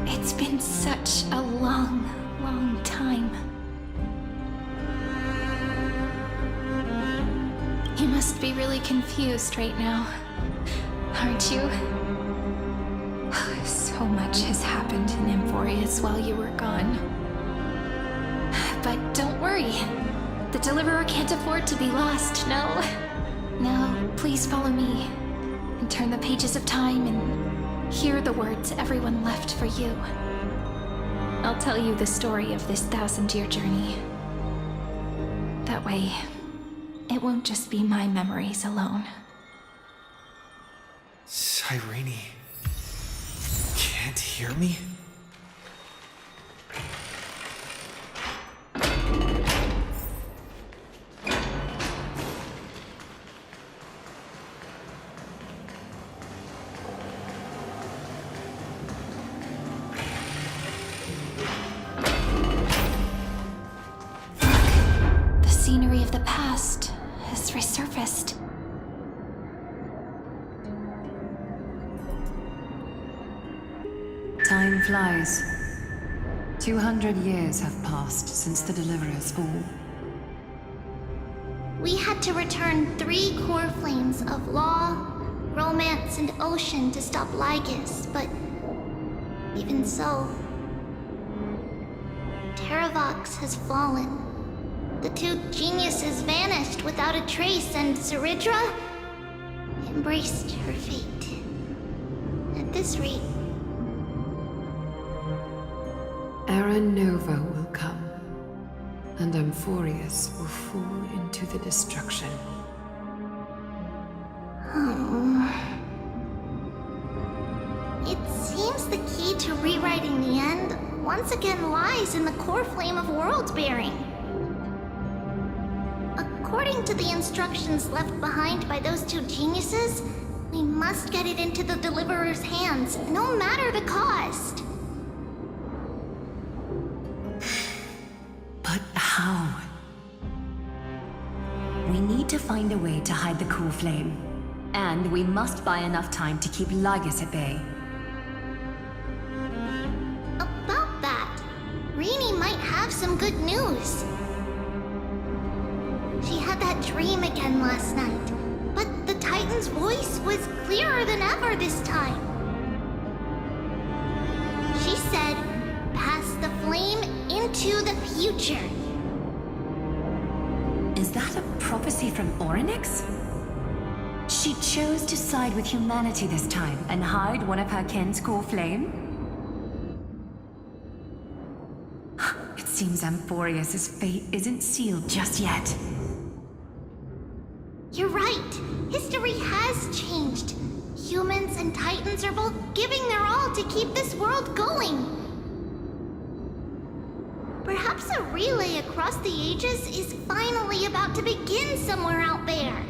It's been such a long, long time. You must be really confused right now, aren't you? So much has happened in Amphoreous while you were gone. But don't worry. The Deliverer can't afford to be lost, no. Now, please follow me and turn the pages of time and hear the words everyone left for you. I'll tell you the story of this 1,000-year journey. That way, it won't just be my memories alone. Cyrene can't hear me? The scenery of the past has resurfaced. Time flies. 200 years have passed since the Deliverer's fall. We had to return 3 core flames of law, romance, and ocean to stop Lygus, but even so, Terravox has fallen. The 2 geniuses vanished without a trace, and Ceridra embraced her fate. At this rate, Era Nova will come, and Amphoreous will fall into the destruction. It seems the key to rewriting the end once again lies in the core flame of world-bearing. According to the instructions left behind by those 2 geniuses, we must get it into the Deliverer's hands, no matter the cost. But how? We need to find a way to hide the core flame. And we must buy enough time to keep Lygus at bay. About that, Rini might have some good news. She had that dream again last night, but the Titan's voice was clearer than ever this time. She said, pass the flame into the future. Is that a prophecy from Orynyx? She chose to side with humanity this time and hide one of her kin's core flame? It seems Amphoreous' fate isn't sealed just yet. You're right. History has changed. Humans and Titans are both giving their all to keep this world going. Perhaps a relay across the ages is finally about to begin somewhere out there.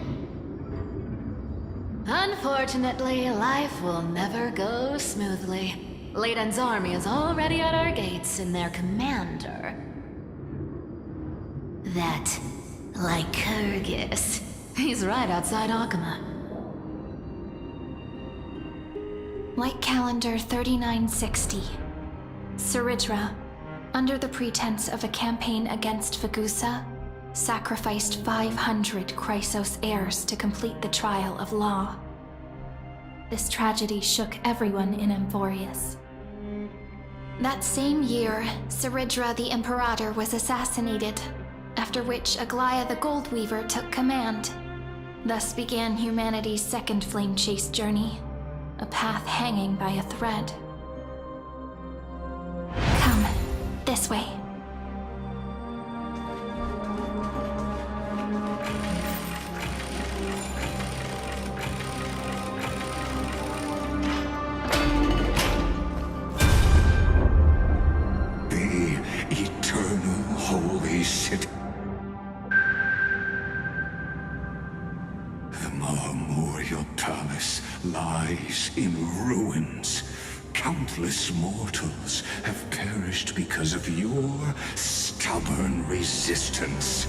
Unfortunately, life will never go smoothly. Leiden's army is already at our gates, and their commander... that Lycurgus. He's right outside Akama. Light calendar 3960. Ceridra, under the pretense of a campaign against Vagusa, sacrificed 500 Chrysos heirs to complete the trial of law. This tragedy shook everyone in Amphoreous. That same year, Ceridra the Imperator was assassinated, after which Aglaia the Goldweaver took command. Thus began humanity's second flame chase journey, a path hanging by a thread. Come, this way. armorial palace lies in ruins. Countless mortals have perished because of your stubborn resistance.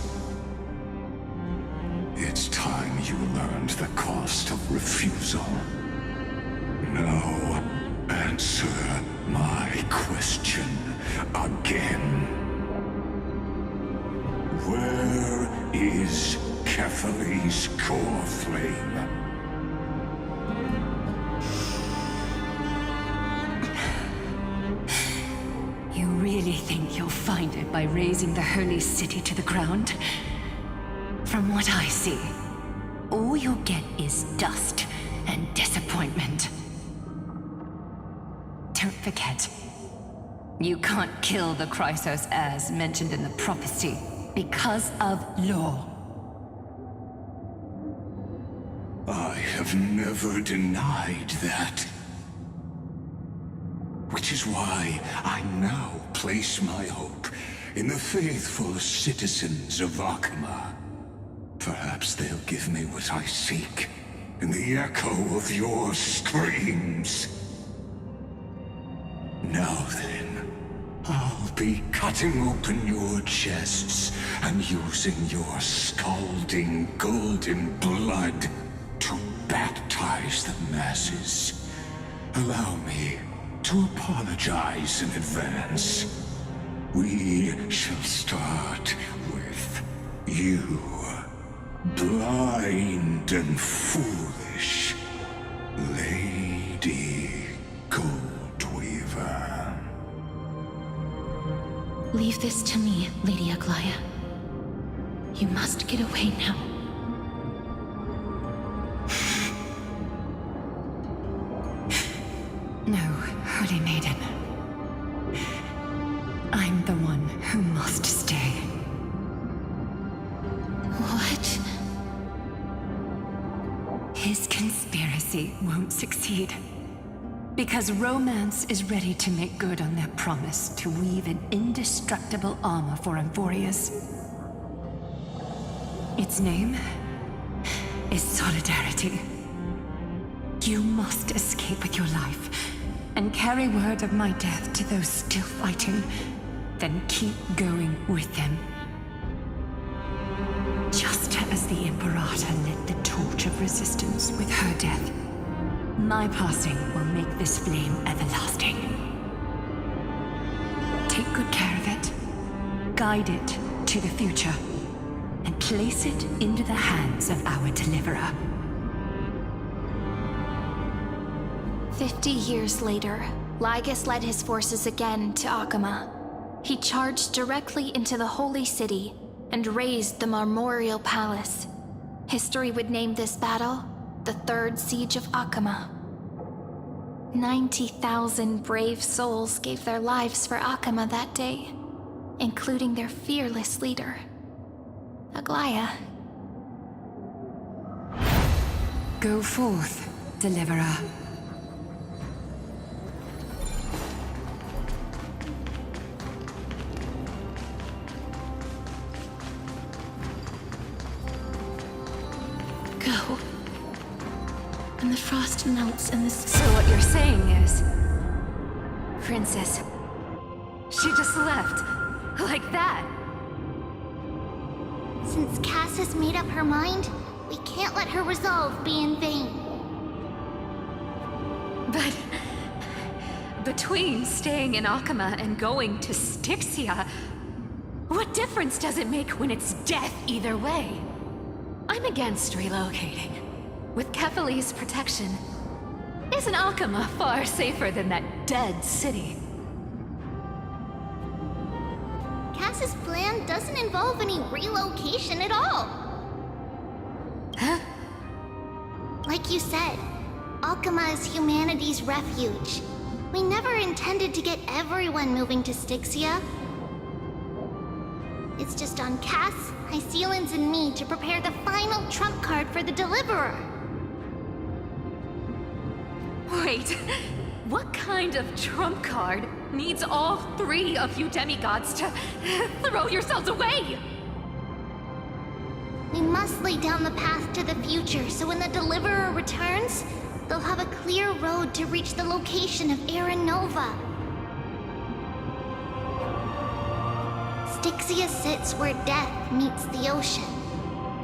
It's time you learned the cost of refusal. Now, answer my question again. Where is Kefali's core flame? You really think you'll find it by razing the holy city to the ground? From what I see, all you'll get is dust and disappointment. Don't forget, you can't kill the Chrysos as mentioned in the prophecy because of law. I have never denied that. Which is why I now place my hope in the faithful citizens of Akama. Perhaps they'll give me what I seek in the echo of your screams. Now then, I'll be cutting open your chests and using your scalding golden blood to baptize the masses. Allow me to apologize in advance. We shall start with you, blind and foolish Lady Goldweaver. Leave this to me, Lady Aglaya. You must get away now. No, Holy Maiden. I'm the one who must stay. What? His conspiracy won't succeed. Because Romance is ready to make good on their promise to weave an indestructible armor for Amphoreous. Its name is Solidarity. You must escape with your life and carry word of my death to those still fighting, then keep going with them. Just as the Imperator lit the torch of resistance with her death, my passing will make this flame everlasting. Take good care of it, guide it to the future, and place it into the hands of our deliverer. 50 years later, Lygus led his forces again to Akama. He charged directly into the Holy City and razed the Marmorial Palace. History would name this battle the Third Siege of Akama. 90,000 brave souls gave their lives for Akama that day, including their fearless leader, Aglaya. Go forth, Deliverer. Go. And the frost melts in the So what you're saying is... Princess... she just left. Like that. Since Cass has made up her mind, we can't let her resolve be in vain. But... between staying in Akama and going to Styxia... what difference does it make when it's death either way? I'm against relocating. With Kefali's protection, isn't Akama far safer than that dead city? Cass's plan doesn't involve any relocation at all. Huh? Like you said, Akama is humanity's refuge. We never intended to get everyone moving to Styxia. It's just on Cass, Hysealans, and me to prepare the final trump card for the Deliverer. Wait, what kind of trump card needs all three of you demigods to throw yourselves away? We must lay down the path to the future so when the Deliverer returns, they'll have a clear road to reach the location of Aaron Nova. Styxia sits where death meets the ocean.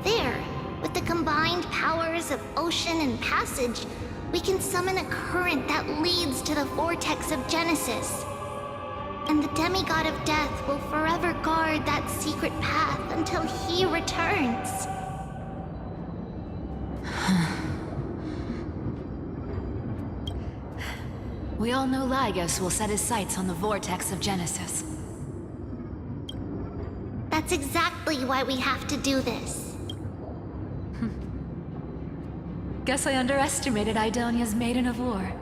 There, with the combined powers of ocean and passage, we can summon a current that leads to the vortex of Genesis. And the demigod of death will forever guard that secret path until he returns. We all know Lygus will set his sights on the vortex of Genesis. That's exactly why we have to do this. Guess I underestimated Idonia's Maiden of War.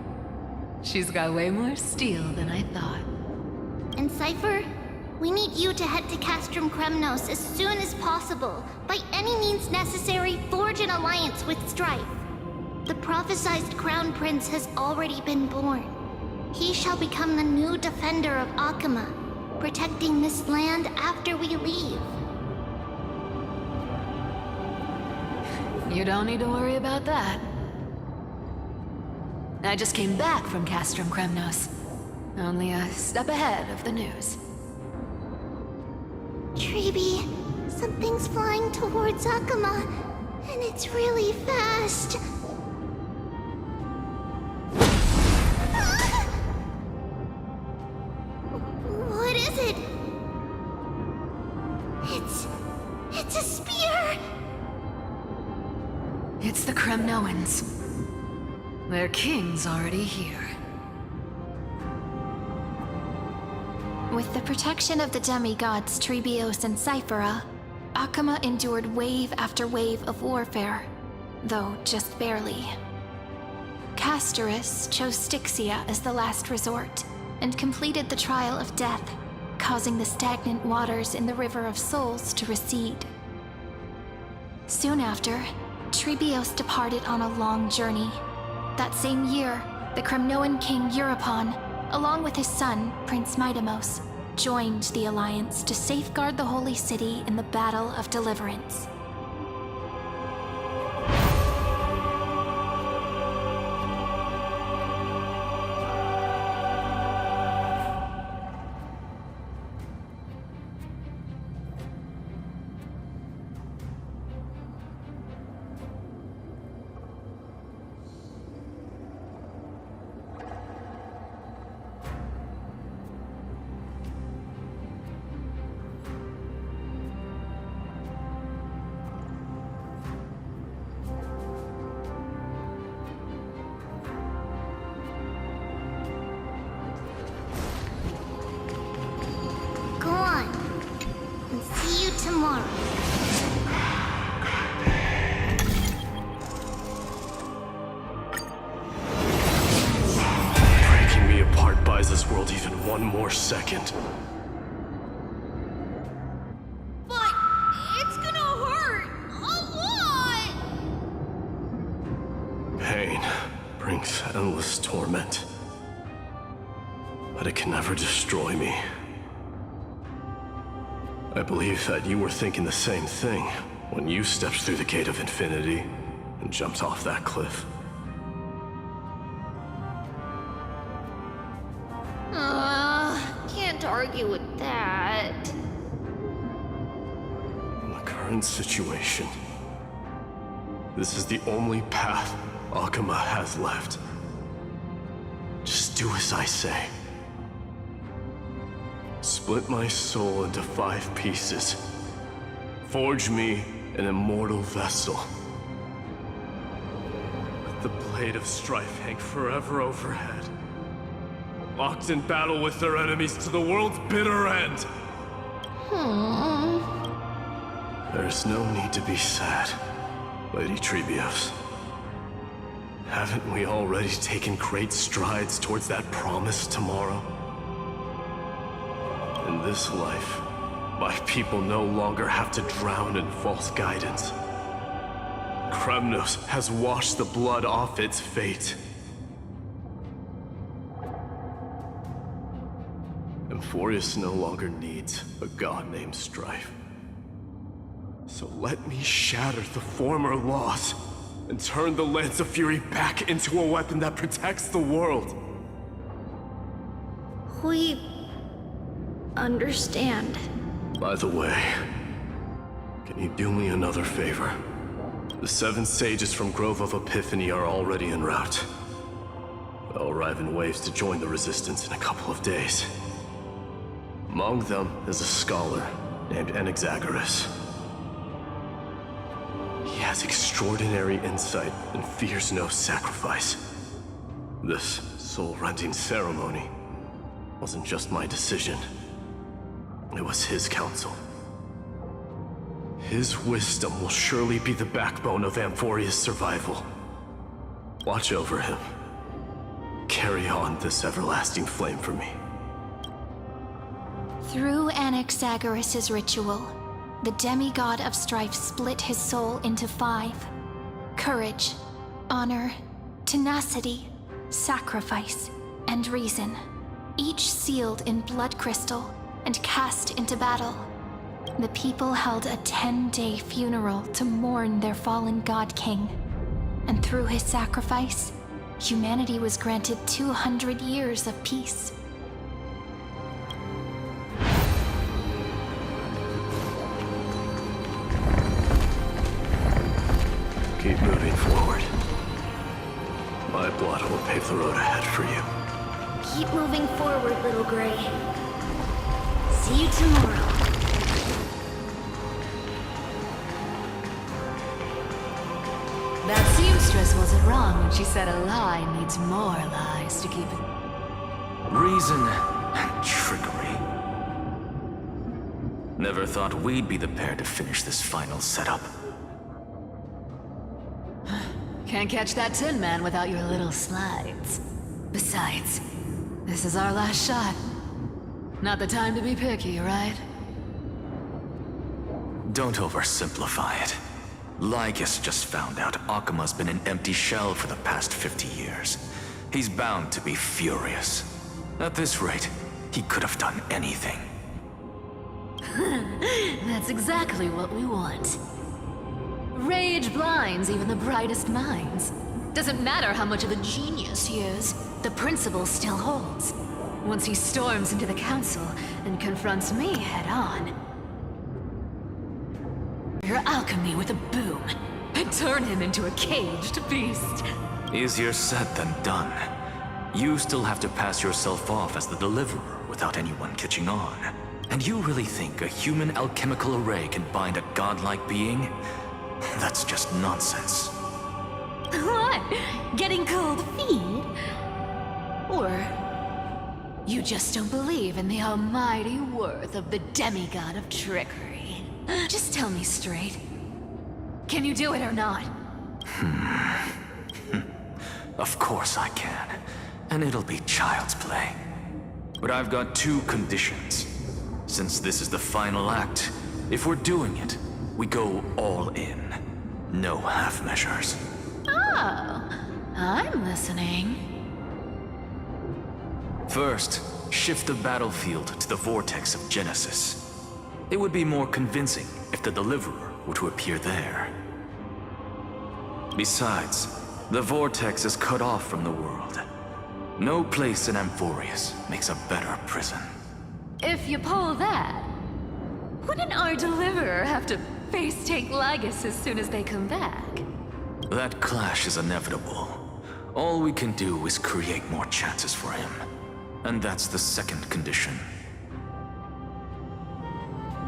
She's got way more steel than I thought. And Cypher, we need you to head to Castrum Kremnos as soon as possible. By any means necessary, forge an alliance with Strife. The prophesized Crown Prince has already been born. He shall become the new defender of Akama, protecting this land after we leave. You don't need to worry about that. I just came back from Castrum Kremnos. Only a step ahead of the news. Treeby, something's flying towards Akama, and it's really fast. What is it? It's a spear! It's the Kremnoans. Their king's already here. With the protection of the demigods Trebios and Cyphera, Akama endured wave after wave of warfare, though just barely. Castorus chose Styxia as the last resort, and completed the trial of death, causing the stagnant waters in the River of Souls to recede. Soon after, Trebios departed on a long journey. That same year, the Kremnoan king Euripon, along with his son, Prince Midamos, joined the Alliance to safeguard the Holy City in the Battle of Deliverance. Go on, and see you tomorrow. Breaking me apart buys this world even one more second. But it's gonna hurt a lot! Pain brings endless torment. But it can never destroy me. I believe that you were thinking the same thing when you stepped through the gate of infinity and jumped off that cliff. Can't argue with that. In the current situation, this is the only path Akama has left. Just do as I say. Split my soul into 5 pieces. Forge me an immortal vessel. Let the blade of strife hang forever overhead. Locked in battle with their enemies to the world's bitter end. There's no need to be sad, Lady Trebios. Haven't we already taken great strides towards that promised tomorrow? In this life, my people no longer have to drown in false guidance. Kremnos has washed the blood off its fate. Amphoreous no longer needs a god named Strife. So let me shatter the former laws and turn the Lance of Fury back into a weapon that protects the world. We understand. By the way, can you do me another favor? The 7 sages from Grove of Epiphany are already en route. They'll arrive in waves to join the Resistance in a couple of days. Among them is a scholar named Anaxagoras. He has extraordinary insight and fears no sacrifice. This soul-rending ceremony wasn't just my decision. It was his counsel. His wisdom will surely be the backbone of Amphoreous' survival. Watch over him. Carry on this everlasting flame for me. Through Anaxagoras' ritual, the demigod of strife split his soul into 5. Courage, honor, tenacity, sacrifice, and reason. Each sealed in blood crystal and cast into battle. The people held a 10-day funeral to mourn their fallen god king. And through his sacrifice, humanity was granted 200 years of peace. Keep moving forward. My blood will pave the road ahead for you. Keep moving forward, little Gray. See you tomorrow. That seamstress wasn't wrong when she said a lie needs more lies to keep it. Reason and trickery. Never thought we'd be the pair to finish this final setup. Can't catch that Tin Man without your little slides. Besides, this is our last shot. Not the time to be picky, right? Don't oversimplify it. Lycus just found out Akima's been an empty shell for the past 50 years. He's bound to be furious. At this rate, he could have done anything. That's exactly what we want. Rage blinds even the brightest minds. Doesn't matter how much of a genius he is, the principle still holds. Once he storms into the council and confronts me head-on. Your alchemy with a boom, and turn him into a caged beast. Easier said than done. You still have to pass yourself off as the deliverer without anyone catching on. And you really think a human alchemical array can bind a godlike being? That's just nonsense. What? Getting cold feet? Or you just don't believe in the almighty worth of the demigod of trickery? Just tell me straight. Can you do it or not? Of course I can. And it'll be child's play. But I've got 2 conditions. Since this is the final act, if we're doing it, we go all in. No half measures. Oh, I'm listening. First, shift the battlefield to the vortex of Genesis. It would be more convincing if the deliverer were to appear there. Besides, the vortex is cut off from the world. No place in Amphoreous makes a better prison. If you pull that, wouldn't our deliverer have to face tank Lycus as soon as they come back? That clash is inevitable. All we can do is create more chances for him. And that's the second condition.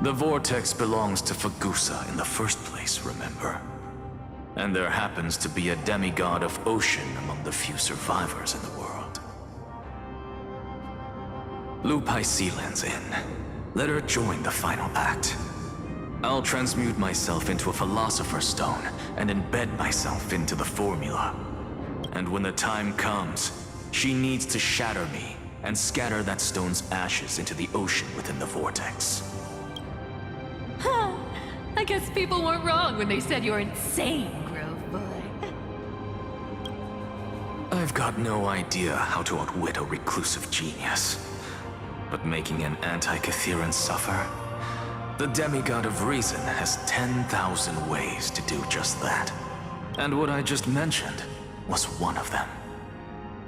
The vortex belongs to Fagusa in the first place, remember? And there happens to be a demigod of ocean among the few survivors in the world. Lupai Sealand's in. Let her join the final act. I'll transmute myself into a Philosopher's Stone and embed myself into the formula. And when the time comes, she needs to shatter me and scatter that stone's ashes into the ocean within the vortex. Huh. I guess people weren't wrong when they said you're insane, Grove Boy. I've got no idea how to outwit a reclusive genius. But making an anti-Catheran suffer? The demigod of reason has 10,000 ways to do just that. And what I just mentioned was one of them.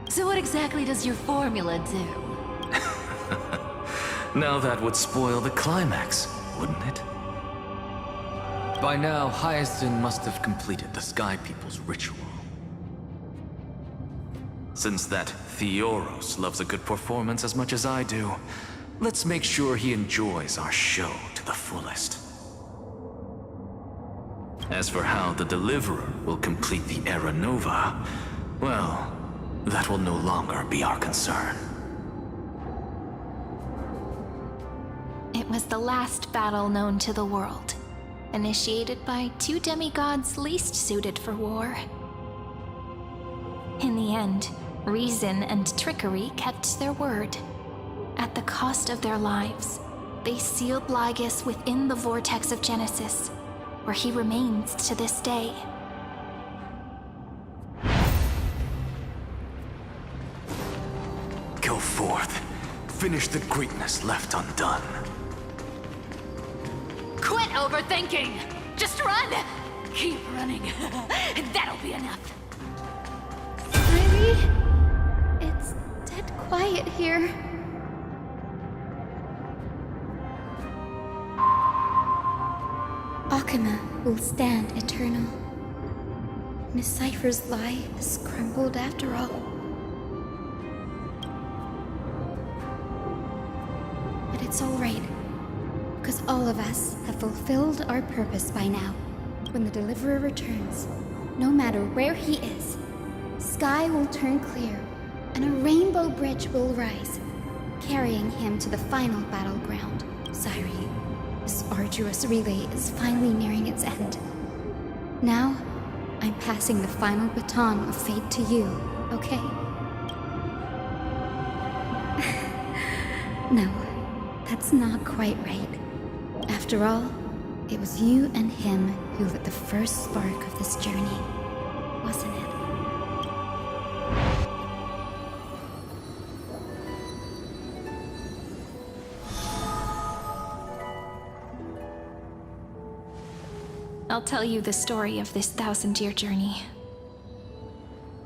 So what exactly does your formula do? Now that would spoil the climax, wouldn't it? By now, Hyacinth must have completed the Sky People's ritual. Since that Theoros loves a good performance as much as I do, let's make sure he enjoys our show to the fullest. As for how the Deliverer will complete the Era Nova, well, that will no longer be our concern. It was the last battle known to the world, initiated by two demigods least suited for war. In the end, reason and trickery kept their word. At the cost of their lives, they sealed Lygus within the vortex of Genesis, where he remains to this day. Go forth. Finish the greatness left undone. Quit overthinking! Just run! Keep running. That'll be enough. Really? It's dead quiet here. Akama will stand eternal. Miss Cypher's lie has crumbled after all. But it's all right, because all of us have fulfilled our purpose by now. When the Deliverer returns, no matter where he is, sky will turn clear, and a rainbow bridge will rise, carrying him to the final battleground, Syri. This arduous relay is finally nearing its end. Now, I'm passing the final baton of fate to you, okay? No, that's not quite right. After all, it was you and him who lit the first spark of this journey, wasn't it? I'll tell you the story of this 1,000-year journey.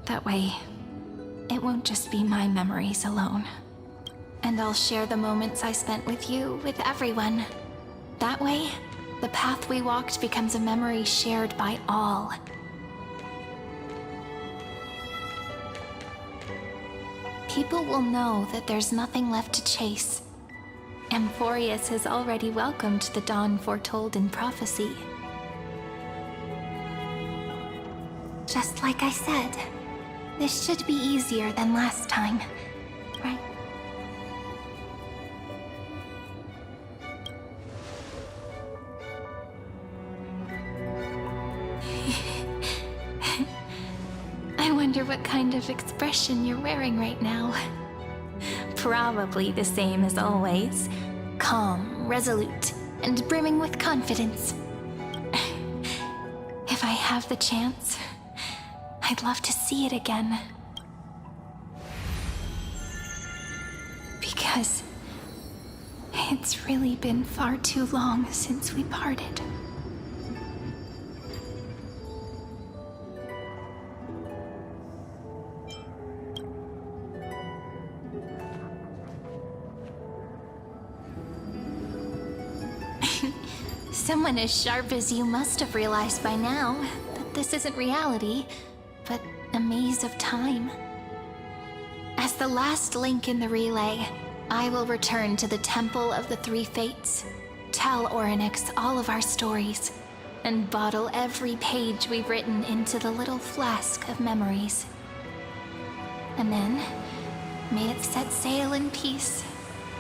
That way, it won't just be my memories alone. And I'll share the moments I spent with you with everyone. That way, the path we walked becomes a memory shared by all. People will know that there's nothing left to chase. Amphoreous has already welcomed the dawn foretold in prophecy. Just like I said, this should be easier than last time, right? I wonder what kind of expression you're wearing right now. Probably the same as always. Calm, resolute, and brimming with confidence. If I have the chance, I'd love to see it again. Because it's really been far too long since we parted. Someone as sharp as you must have realized by now that this isn't reality, but a maze of time. As the last link in the relay, I will return to the Temple of the Three Fates, tell Orynyx all of our stories, and bottle every page we've written into the little flask of memories. And then, may it set sail in peace,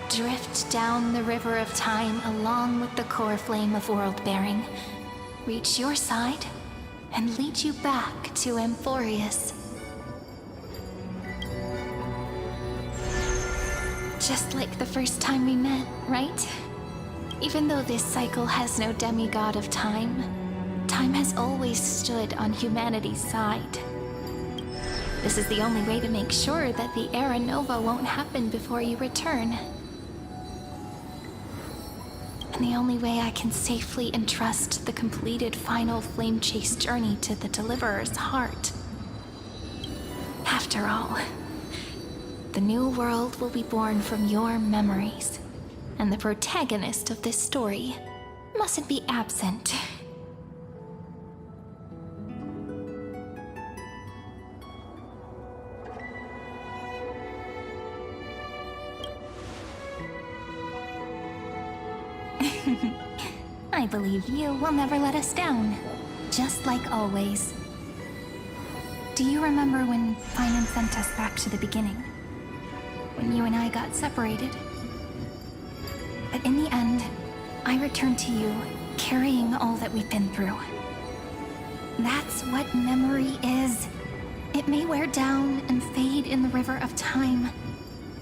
drift down the river of time along with the core flame of world-bearing, reach your side, and lead you back to Amphoreous. Just like the first time we met, right? Even though this cycle has no demigod of time, time has always stood on humanity's side. This is the only way to make sure that the Era Nova won't happen before you return. And the only way I can safely entrust the completed final flame chase journey to the Deliverer's heart. After all, the new world will be born from your memories, and the protagonist of this story mustn't be absent. I believe you will never let us down, just like always. Do you remember when Finan sent us back to the beginning? When you and I got separated? But in the end, I returned to you, carrying all that we've been through. That's what memory is. It may wear down and fade in the river of time,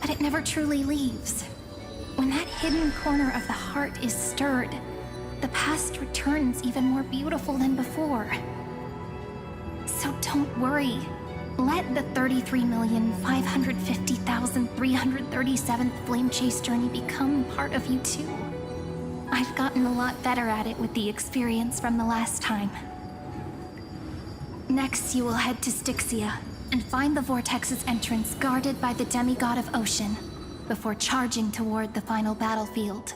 but it never truly leaves. When that hidden corner of the heart is stirred, the past returns even more beautiful than before. So don't worry. Let the 33,550,337th Flame Chase journey become part of you too. I've gotten a lot better at it with the experience from the last time. Next, you will head to Styxia and find the Vortex's entrance guarded by the demigod of Ocean before charging toward the final battlefield.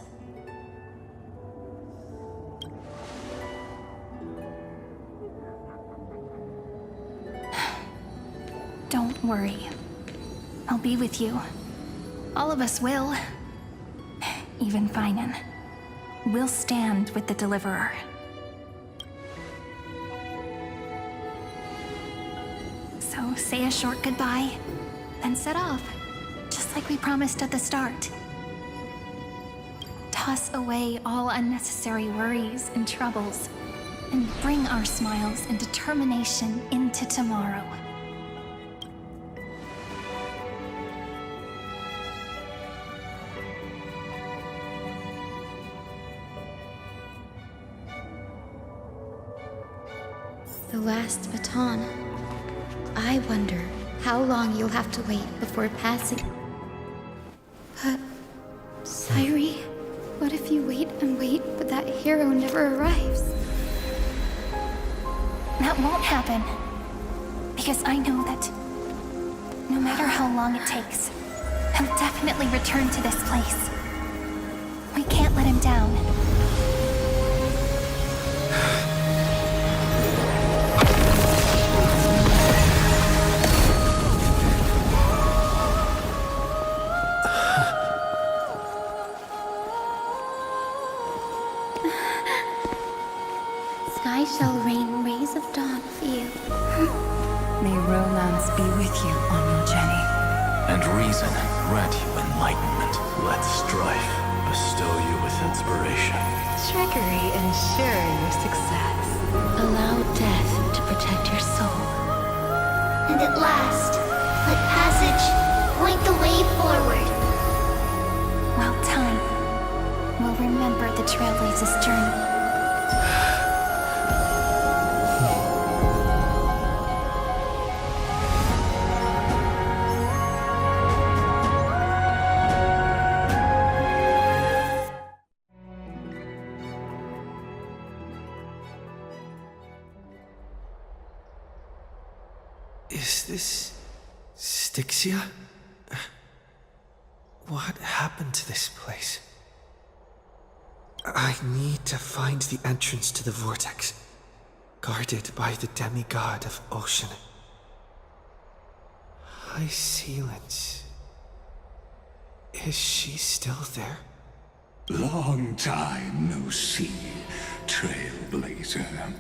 Don't worry. I'll be with you. All of us will. Even Finan. We'll stand with the Deliverer. So say a short goodbye, then set off, just like we promised at the start. Toss away all unnecessary worries and troubles, and bring our smiles and determination into tomorrow. The last baton. I wonder how long you'll have to wait before passing. But, Sairi, what if you wait and wait, but that hero never arrives? That won't happen. Because I know that no matter how long it takes, he'll definitely return to this place. We can't let him down. Sky shall rain rays of dawn for you. May romance be with you on your journey. And reason grant you enlightenment. Let strife bestow you with inspiration. Trickery ensure your success. Allow death to protect your soul. And at last, let passage point the way forward. While time will remember the Trailblazer's journey. Is this Styxia? What happened to this place? I need to find the entrance to the vortex, guarded by the demigod of Ocean. High Sealants. Is she still there? Long time no see, Trailblazer.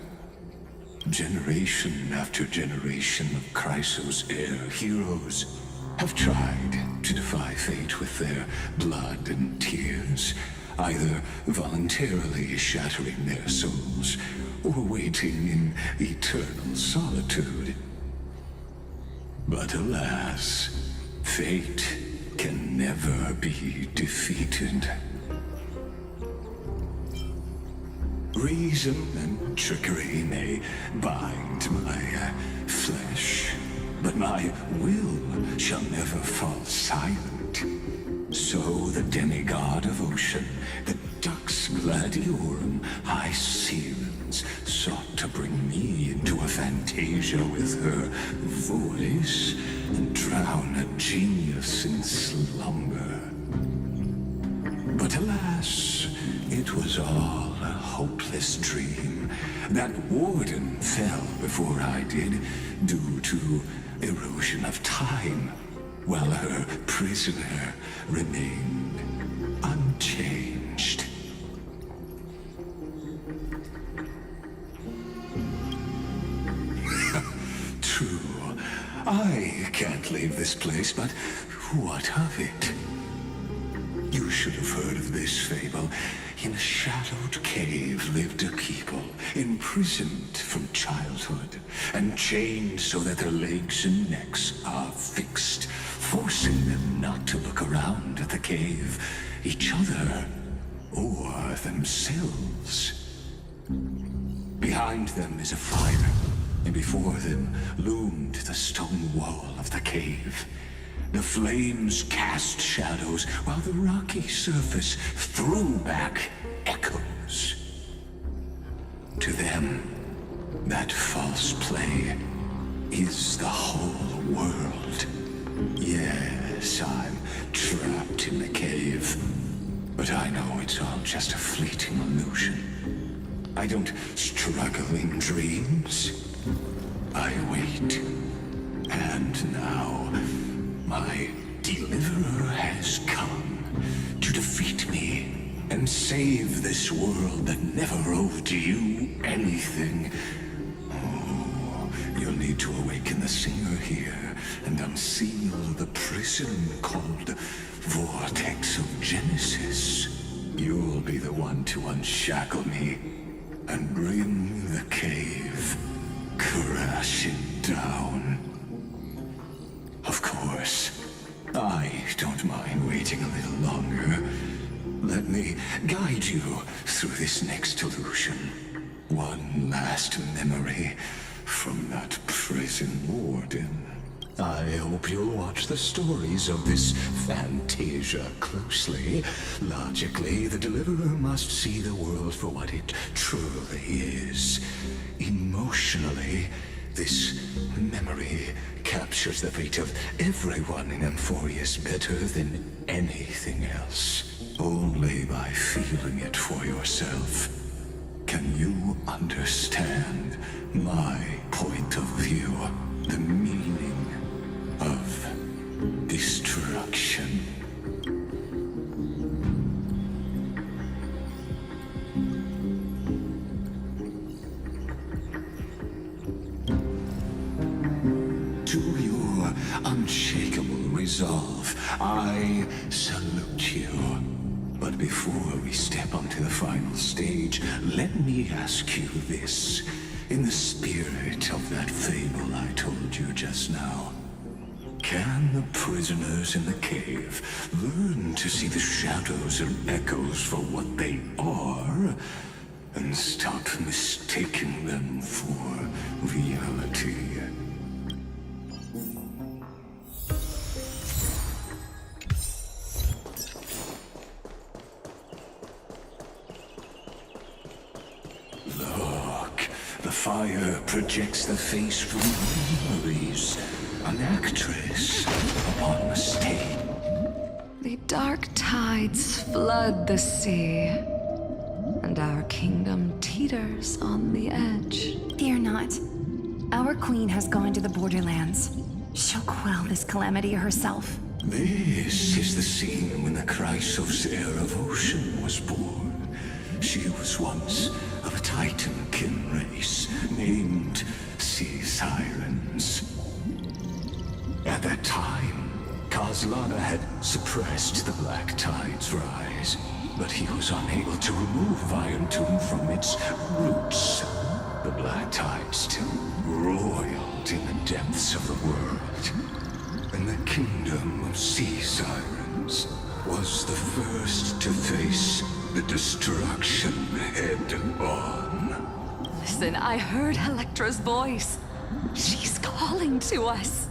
Generation after generation of Chrysos heir heroes have tried to defy fate with their blood and tears, either voluntarily shattering their souls or waiting in eternal solitude. But alas, fate can never be defeated. Reason and trickery may bind my flesh, but my will shall never fall silent. So the demigod of Ocean, the Dux Gladiorum High Sealens sought to bring me into a fantasia with her voice and drown a genius in slumber. But alas, it was all a hopeless dream. That warden fell before I did, due to erosion of time, while her prisoner remained unchanged. True, I can't leave this place, but what of it? You should have heard of this fable. In a shadowed cave lived a people, imprisoned from childhood, and chained so that their legs and necks are fixed, forcing them not to look around at the cave, each other, or themselves. Behind them is a fire, and before them loomed the stone wall of the cave. The flames cast shadows, while the rocky surface threw back echoes. To them, that false play is the whole world. Yes, I'm trapped in the cave, but I know it's all just a fleeting illusion. I don't struggle in dreams. I wait. And now, my deliverer has come to defeat me and save this world that never owed you anything. Oh, you'll need to awaken the singer here and unseal the prison called Vortex of Genesis. You'll be the one to unshackle me and bring the cave crashing down. Of course, I don't mind waiting a little longer. Let me guide you through this next illusion. One last memory from that prison warden. I hope you'll watch the stories of this fantasia closely. Logically, the deliverer must see the world for what it truly is. Emotionally, this memory captures the fate of everyone in Amphoreous better than anything else. Only by feeling it for yourself can you understand my point of view, the meaning of destruction. To your unshakable resolve, I salute you. But before we step onto the final stage, let me ask you this. In the spirit of that fable I told you just now, can the prisoners in the cave learn to see the shadows and echoes for what they are, and stop mistaking them for reality? Look, the fire projects the face from memories. An actress upon a stage. The dark tides flood the sea, and our kingdom teeters on the edge. Fear not. Our queen has gone to the borderlands. She'll quell this calamity herself. This is the scene when the Chrysos heir of Ocean was born. She was once of a Titankin race named Sea Sirens. At that time, Kozlana had suppressed the Black Tide's rise, but he was unable to remove Iron Tomb from its roots. The Black Tide still roiled in the depths of the world, and the kingdom of Sea Sirens was the first to face the destruction head on. Listen, I heard Electra's voice. She's calling to us.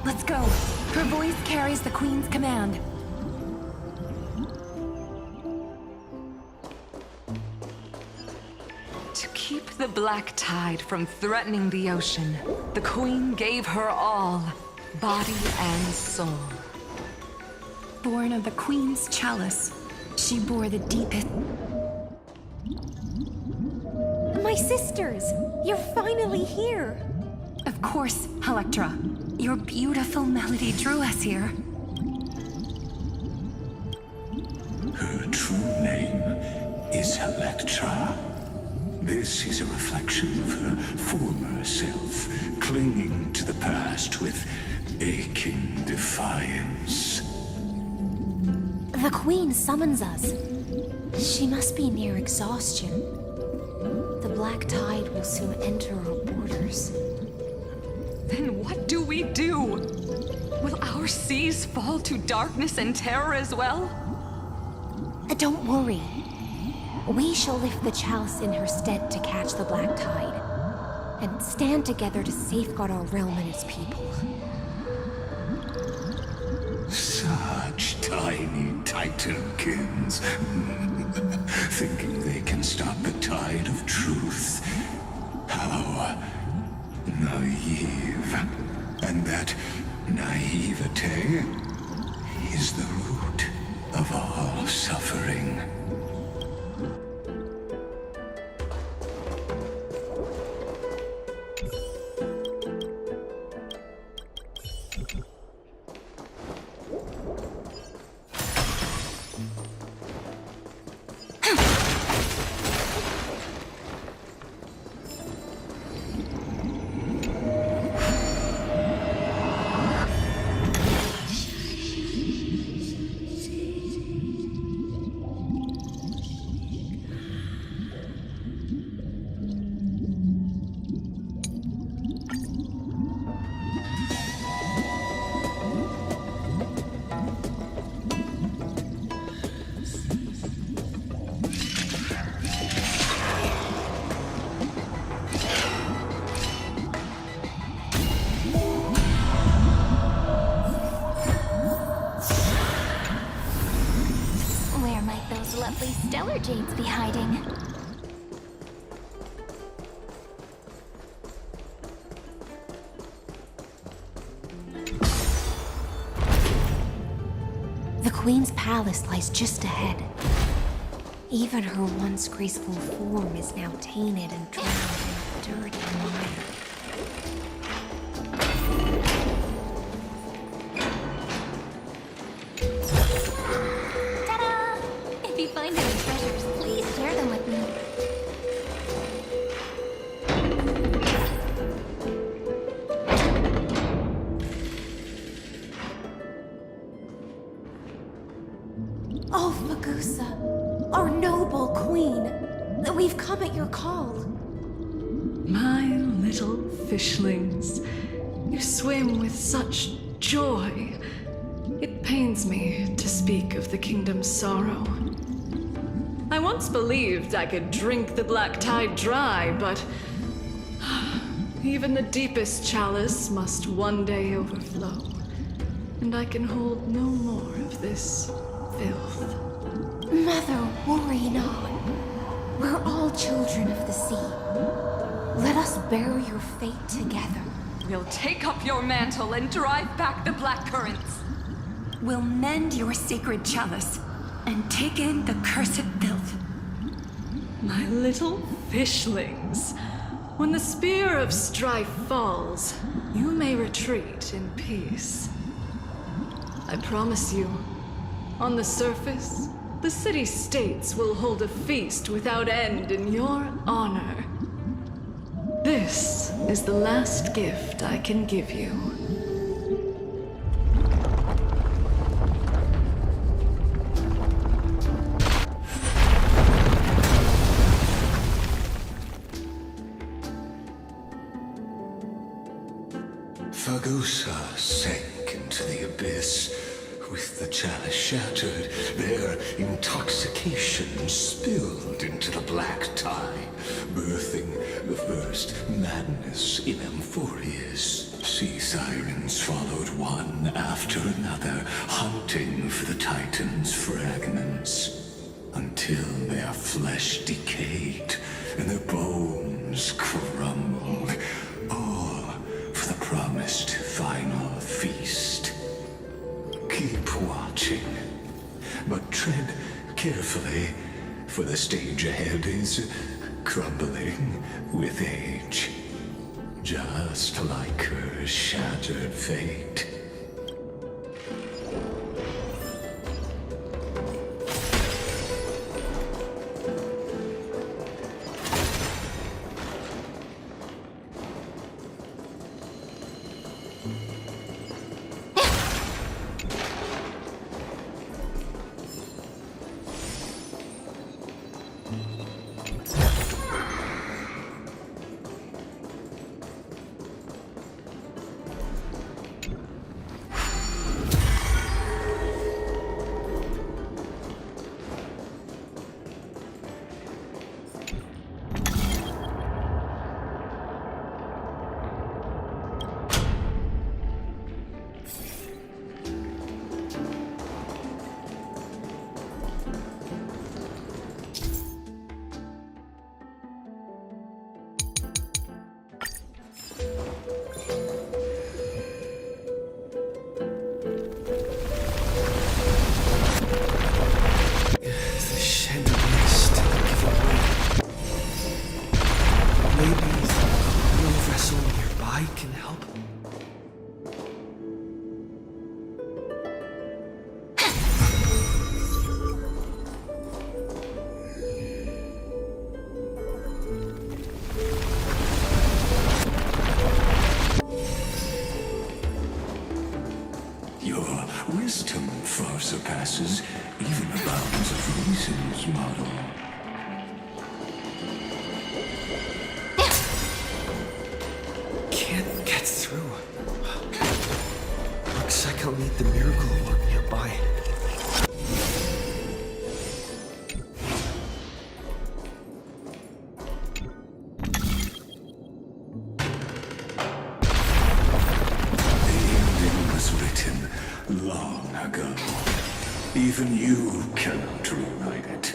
Let's go. Her voice carries the Queen's command. black tide from threatening the ocean, the Queen gave her all, body and soul. Born of the Queen's chalice, she bore the deepest... My sisters! You're finally here! Of course, Electra. Your beautiful melody drew us here. Her true name is Electra. This is a reflection of her former self, clinging to the past with aching defiance. The Queen summons us. She must be near exhaustion. The black tide will soon enter our borders. Then what do we do? Will our seas fall to darkness and terror as well? Don't worry. We shall lift the chalice in her stead to catch the black tide, and stand together to safeguard our realm and its people. Such tiny Titankins, thinking they can stop the tide of truth. How naive. And that naivete is the root of all suffering. Lovely stellar jades be hiding. The Queen's palace lies just ahead. Even her once graceful form is now tainted and drowned in dirty mire. If you find any treasures, please share them with me. Oh, Fagusa, our noble queen, we've come at your call. My little fishlings, you swim with such joy. It pains me to speak of the kingdom's sorrow. I once believed I could drink the black tide dry, but even the deepest chalice must one day overflow, and I can hold no more of this filth. Mother, worry not. We're all children of the sea. Let us bear your fate together. We'll take up your mantle and drive back the black currents. We'll mend your sacred chalice and take in the cursed filth. My little fishlings, when the spear of strife falls, you may retreat in peace. I promise you, on the surface, the city-states will hold a feast without end in your honor. This is the last gift I can give you. Fagusa sank into the abyss. With the chalice shattered, their intoxication spilled into the black tide, birthing the first madness in Amphoreous. Sea sirens followed one after another, hunting for the Titan's fragments, until their flesh decayed and their bones crumble, all for the promised final feast. Keep watching, but tread carefully, for the stage ahead is crumbling with age, just like her shattered fate. Wisdom far surpasses even the bounds of reason's model. Can't get through. Looks like I'll need the miracle orb nearby. Long ago. Even you cannot rewrite it.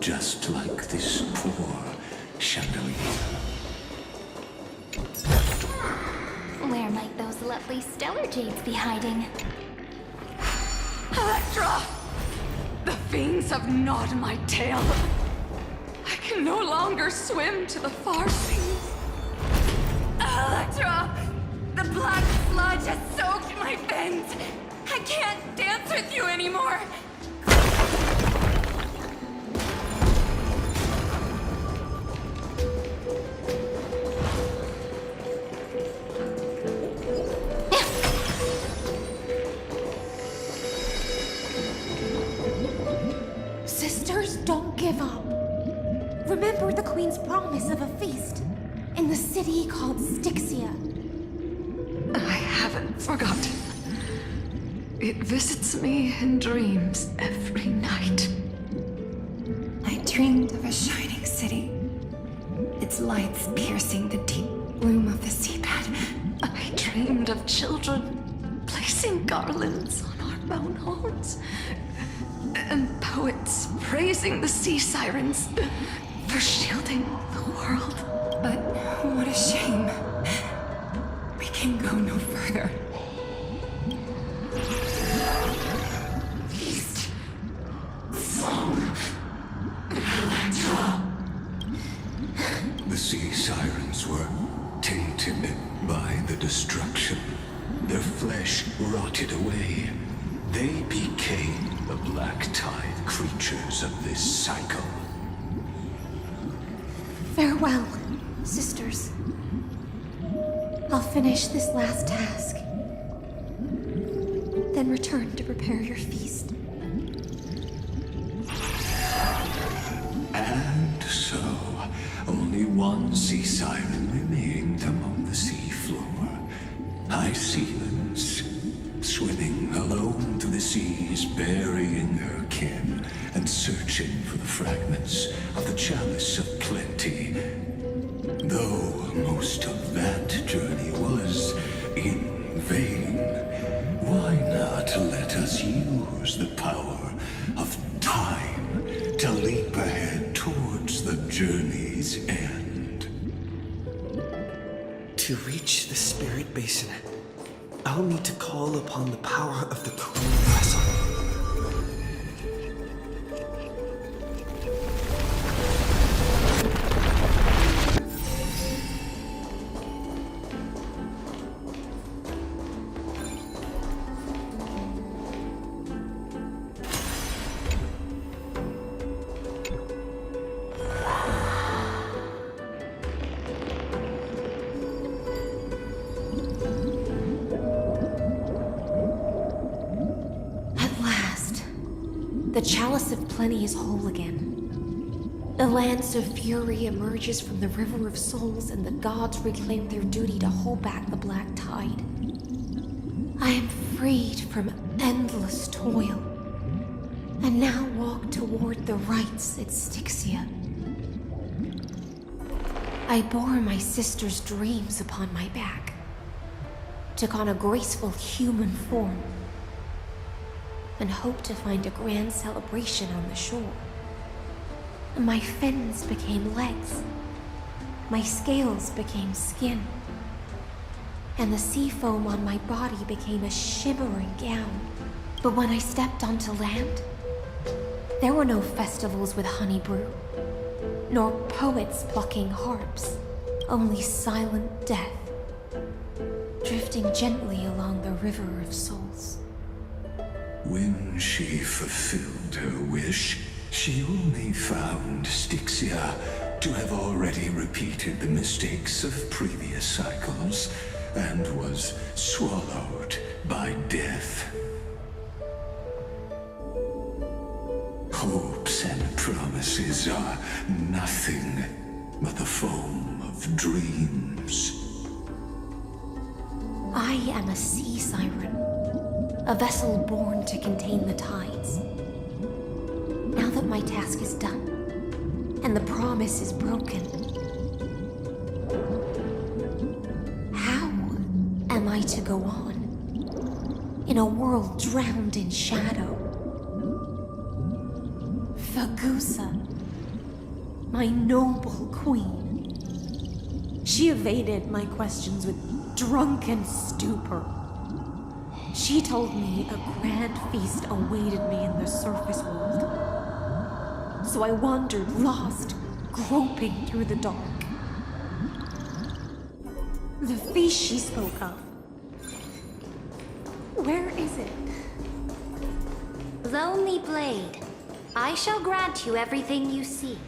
Just like this poor chandelier. Where might those lovely stellar jades be hiding? Electra! The fiends have gnawed my tail. I can no longer swim to the far seas. Electra! The black sludge has soaked my fins! I can't dance with you anymore! Sisters, don't give up. Remember the Queen's promise of a feast in the city called Styxia. I haven't forgotten. It visits me in dreams every night. I dreamed of a shining city, its lights piercing the deep gloom of the seabed. I dreamed of children placing garlands on our bone horns, and poets praising the sea sirens for shielding the world. But what a shame. We can go no further. The sea sirens were tainted by the destruction. Their flesh rotted away. They became the black tide creatures of this cycle. Farewell, sisters. I'll finish this last task, then return to prepare your feast. And so, only one sea siren remained among the sea floor. High Sealens, swimming alone through the seas, burying her kin and searching for the fragments of the chalice of plenty. Though most of that journey was in vain, why not let us use the power of time to leap ahead towards the journey's reach the Spirit Basin, I'll need to call upon the power of the Crown Vessel. The Chalice of Plenty is whole again. The Lance of Fury emerges from the River of Souls, and the gods reclaim their duty to hold back the Black Tide. I am freed from endless toil, and now walk toward the rites at Styxia. I bore my sister's dreams upon my back, took on a graceful human form, and hoped to find a grand celebration on the shore. My fins became legs, my scales became skin, and the sea foam on my body became a shimmering gown. But when I stepped onto land, there were no festivals with honey brew, nor poets plucking harps, only silent death, drifting gently along the River of Souls. When she fulfilled her wish, she only found Styxia to have already repeated the mistakes of previous cycles and was swallowed by death. Hopes and promises are nothing but the foam of dreams. I am a sea siren, a vessel born to contain the tides. Now that my task is done, and the promise is broken, how am I to go on in a world drowned in shadow? Fagusa, my noble queen. She evaded my questions with drunken stupor. She told me a grand feast awaited me in the surface world. So I wandered lost, groping through the dark. The feast she spoke of. Where is it? Lonely Blade, I shall grant you everything you seek.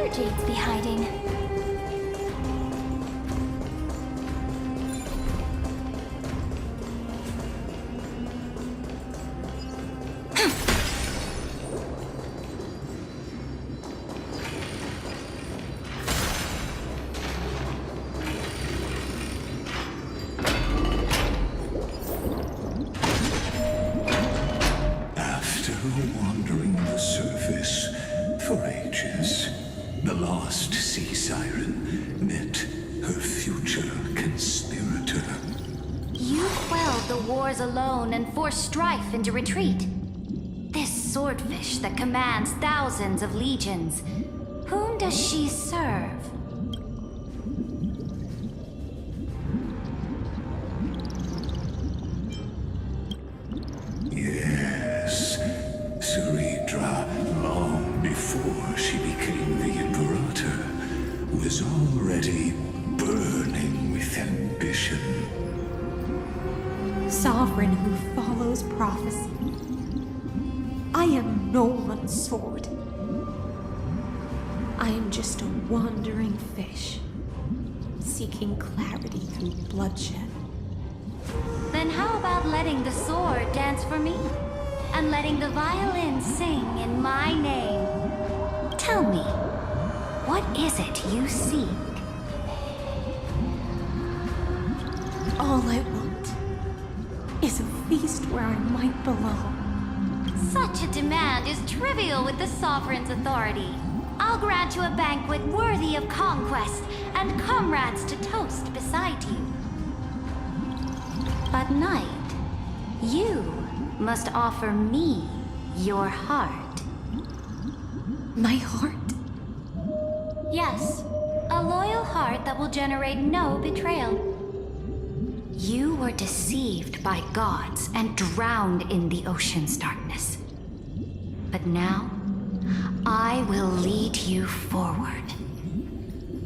where Jade's be hiding. After wandering the surface for ages, the lost sea siren met her future conspirator. You quelled the wars alone and forced strife into retreat. This swordfish that commands thousands of legions, whom does she serve? Yes, Ceredra, long before she became the Imperator, was already burning with ambition. Sovereign who follows prophecy. I am no one's sword. I am just a wandering fish, seeking clarity through bloodshed. Then how about letting the sword dance for me? And letting the violin sing in my name? Tell me, what is it you seek? All I want is a feast where I might belong. Such a demand is trivial with the Sovereign's authority. I'll grant you a banquet worthy of conquest and comrades to toast beside you. But Knight, you must offer me your heart. My heart? Yes, a loyal heart that will generate no betrayal. You were deceived by gods and drowned in the ocean's darkness. But now, I will lead you forward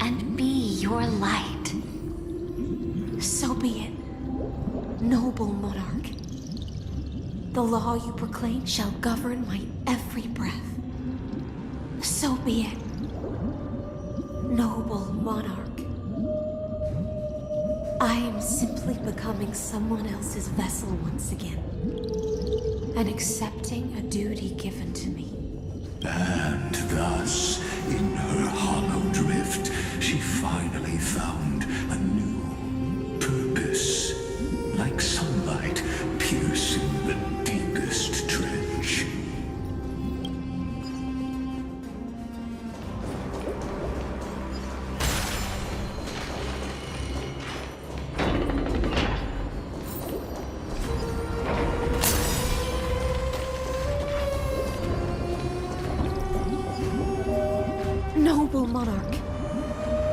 and be your light. So be it, noble monarch. The law you proclaim shall govern my every breath. So be it, noble monarch. I am simply becoming someone else's vessel once again, and accepting a duty given to me. And thus, in her hollow drift, she finally found a new purpose, like sunlight piercing the deepest trench. Noble monarch,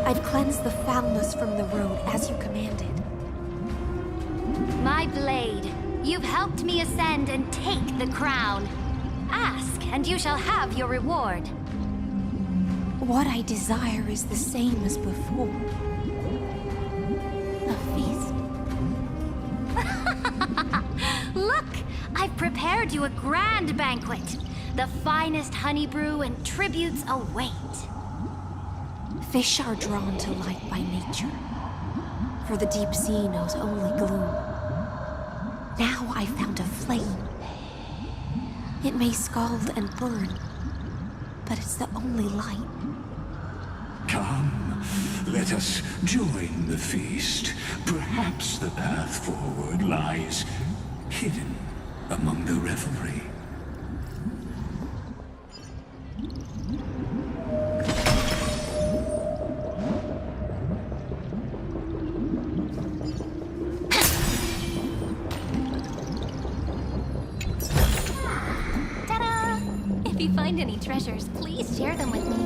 I've cleansed the foulness from the road as you commanded. My blade, you've helped me ascend and take the crown. Ask, and you shall have your reward. What I desire is the same as before. A feast. Look, I've prepared you a grand banquet. The finest honey brew and tributes await. Fish are drawn to light by nature, for the deep sea knows only gloom. Now I found a flame. It may scald and burn, but it's the only light. Come, let us join the feast. Perhaps the path forward lies hidden among the revelry. Ta-da! If you find any treasures, please share them with me.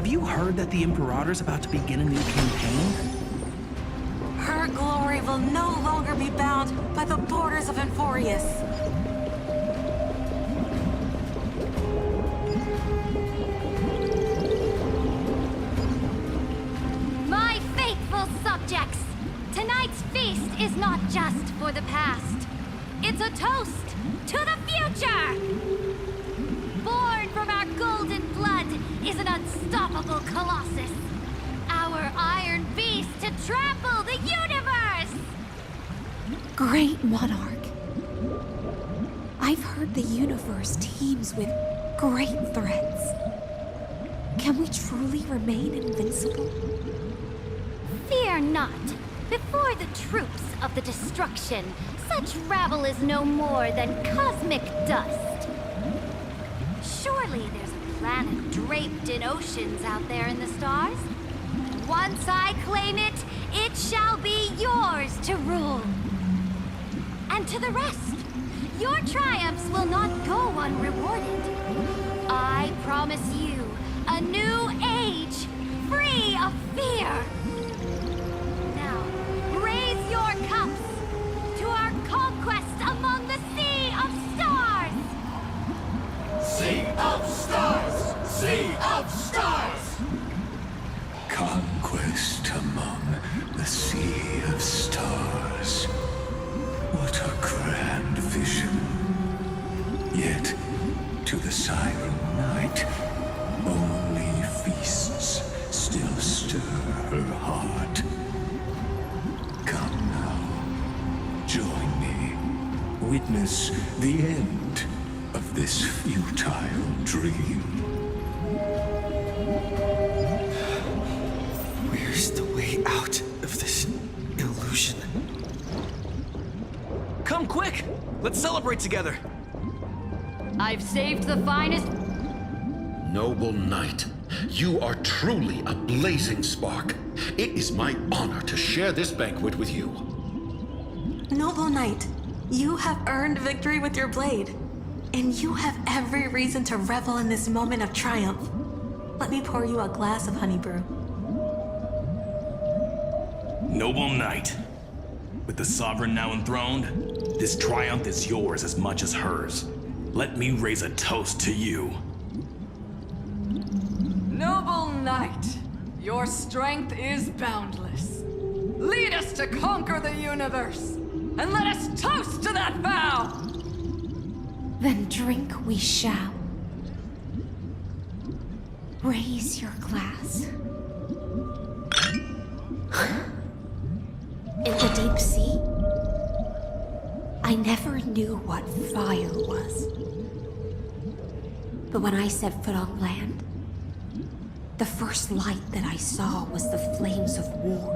Have you heard that the Imperator's about to begin a new campaign? Her glory will no longer be bound by the borders of Amphoreous. My faithful subjects, tonight's feast is not just for the past. It's a toast to the future! Born from our golden blood is an unstoppable colossus. Our iron beast to trample the universe! Great monarch. I've heard the universe teems with great threats. Can we truly remain invincible? Fear not. Before the troops of the destruction, such rabble is no more than cosmic dust. Surely there's a planet draped in oceans out there in the stars. Once I claim it, it shall be yours to rule. And to the rest, your triumphs will not go unrewarded. I promise you a new age, free of fear. Now, raise your cups to our conquest among the Sea of Stars! Sea of Stars! Sea of Stars! Conquest among the Sea of Stars. What a grand vision. Yet, to the Siren Knight, only feasts still stir her heart. Come now, join me. Witness the end of this futile dream. Where's the way out of this illusion? Come quick! Let's celebrate together! I've saved the finest... Noble knight, you are truly a blazing spark. It is my honor to share this banquet with you. Noble knight, you have earned victory with your blade. And you have every reason to revel in this moment of triumph. Let me pour you a glass of honey brew. Noble knight, with the sovereign now enthroned, this triumph is yours as much as hers. Let me raise a toast to you. Noble knight, your strength is boundless. Lead us to conquer the universe, and let us toast to that vow! Then drink we shall. Raise your glass. In the deep sea, I never knew what fire was. But when I set foot on land, the first light that I saw was the flames of war,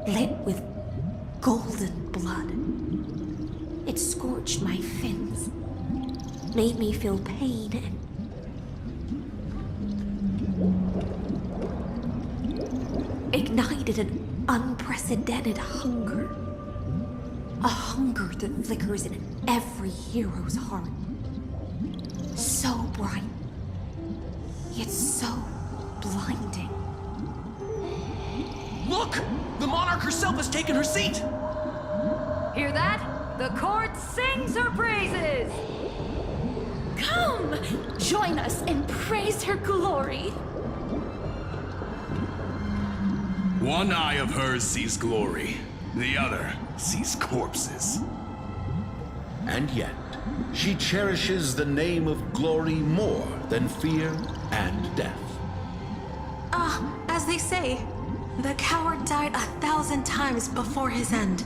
lit with golden blood. It scorched my fins, made me feel pain and ignited an unprecedented hunger. A hunger that flickers in every hero's heart. So bright, yet so blinding. Look! The monarch herself has taken her seat! Hear that? The court sings her praises! Come! Join us and praise her glory! One eye of hers sees glory, the other sees corpses. And yet, she cherishes the name of glory more than fear and death. As they say, the coward died 1,000 times before his end.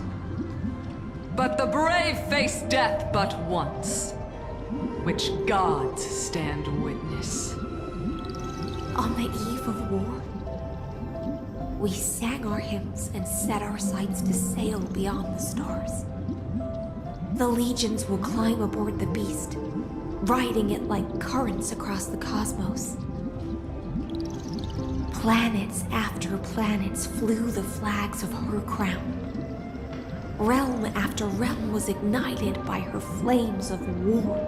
But the brave face death but once, which gods stand witness. On the eve of war, we sang our hymns and set our sights to sail beyond the stars. The legions will climb aboard the beast, riding it like currents across the cosmos. Planets after planets flew the flags of her crown. Realm after realm was ignited by her flames of war.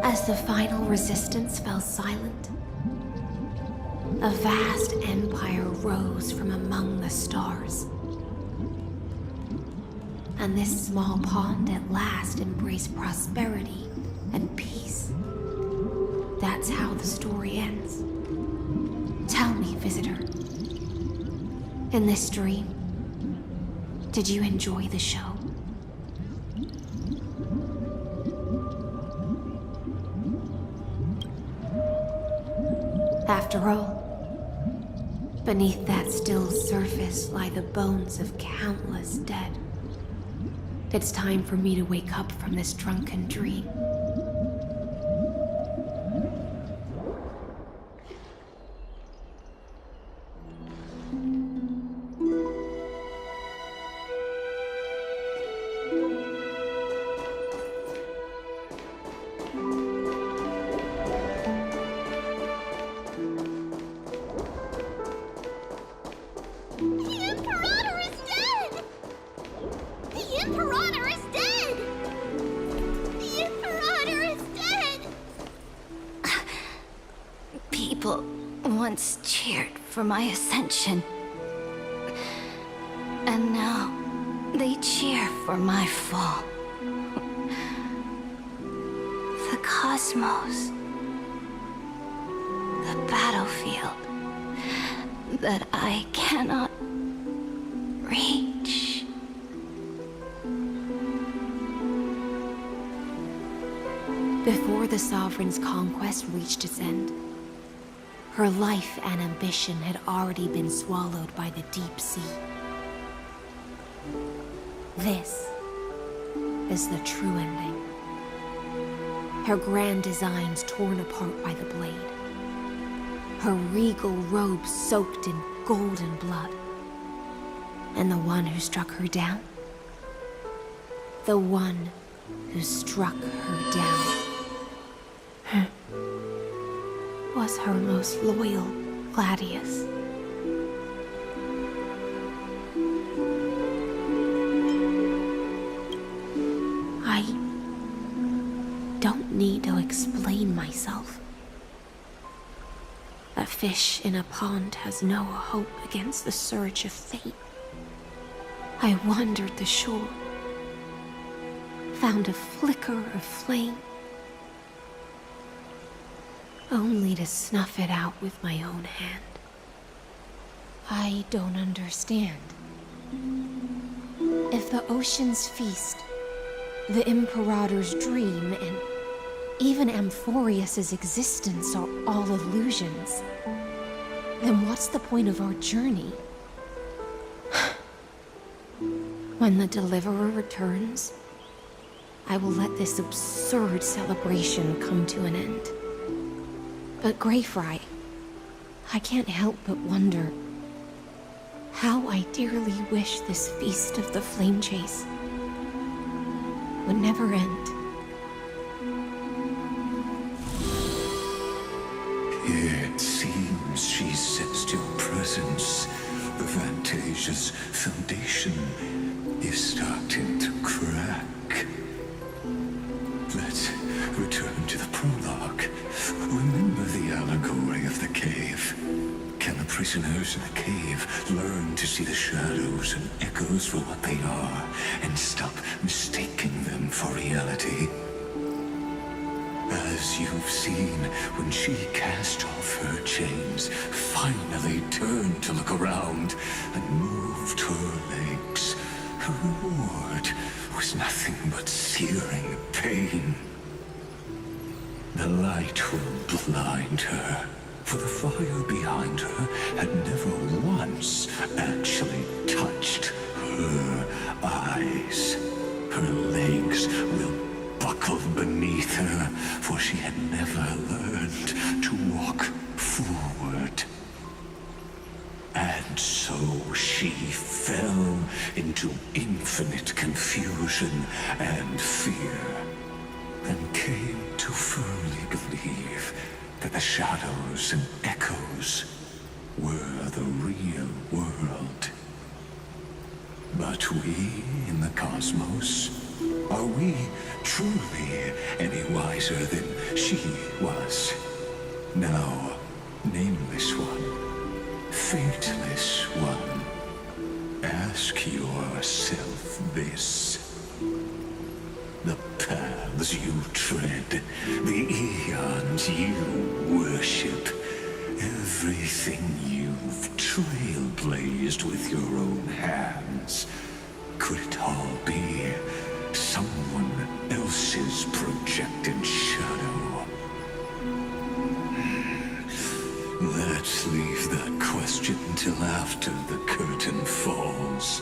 As the final resistance fell silent, A vast empire rose from among the stars. And this small pond at last embraced prosperity and peace. That's how the story ends. Tell me, visitor, in this dream, did you enjoy the show? After all, beneath that still surface lie the bones of countless dead. It's time for me to wake up from this drunken dream. People once cheered for my ascension. And now they cheer for my fall. The cosmos. The battlefield that I cannot reach. Before the Sovereign's conquest reached its end, her life and ambition had already been swallowed by the deep sea. This is the true ending. Her grand designs torn apart by the blade. Her regal robe soaked in golden blood. And the one who struck her down? The one who struck her down was her most loyal Gladius. I don't need to explain myself. A fish in a pond has no hope against the surge of fate. I wandered the shore, found a flicker of flame, only to snuff it out with my own hand. I don't understand. If the ocean's feast, the Imperator's dream, and even Amphoreous' existence are all illusions, then what's the point of our journey? When the Deliverer returns, I will let this absurd celebration come to an end. But Greyfry, I can't help but wonder how I dearly wish this feast of the flame chase would never end. It seems she sensed your presence. The Fantasia's foundation is starting to crack. Let's return to the prologue. Remember the allegory of the cave? Can the prisoners in the cave learn to see the shadows and echoes for what they are and stop mistaking them for reality? As you've seen, when she cast off her chains, finally turned to look around and moved her legs, her reward was nothing but searing pain. The light will blind her, for the fire behind her had never once actually touched her eyes. Her legs will buckle beneath her, for she had never learned to walk forward. And so she fell into infinite confusion and fear, and came to firmly believe that the shadows and echoes were the real world. But we in the cosmos, are we truly any wiser than she was? No, nameless one, fateless one, ask yourself this. The paths you tread, the eons you worship, everything you've trailblazed with your own hands, could it all be someone else's projected shadow? Let's leave that question till after the curtain falls.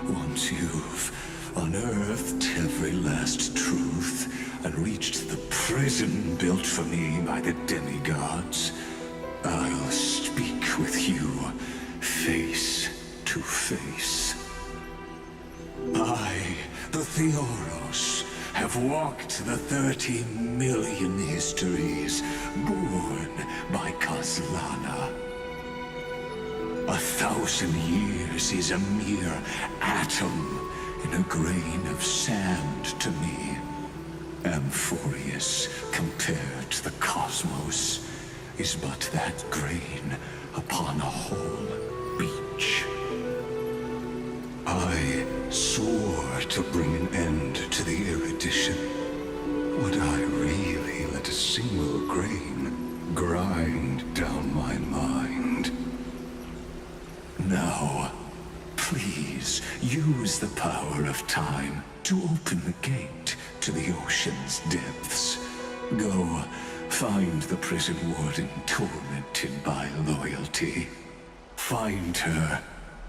Once you've unearthed every last truth and reached the prison built for me by the demigods, I'll speak with you face to face. I, the Theoros, have walked the 30 million histories born by Kaslana. 1,000 years is a mere atom in a grain of sand to me. Amphoreous, compared to the cosmos, is but that grain upon a whole beach. I swore to bring an end to the erudition. Would I really let a single grain grind down my mind? Now, please use the power of time to open the gate to the ocean's depths. Go, find the prison warden tormented by loyalty. Find her,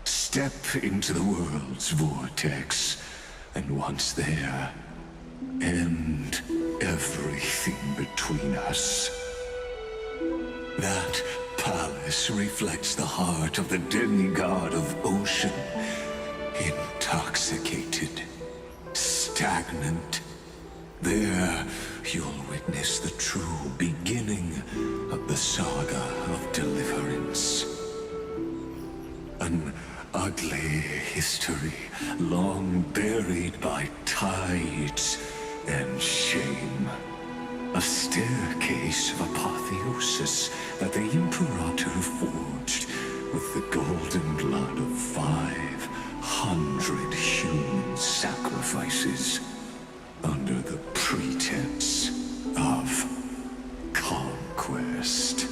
step into the world's vortex, and once there, end everything between us. That palace reflects the heart of the demigod of ocean, intoxicated, stagnant. There, you'll witness the true beginning of the saga of deliverance. An ugly history, long buried by tides and shame. A staircase of apotheosis that the Imperator forged with the golden blood of 500 human sacrifices under the pretense of conquest.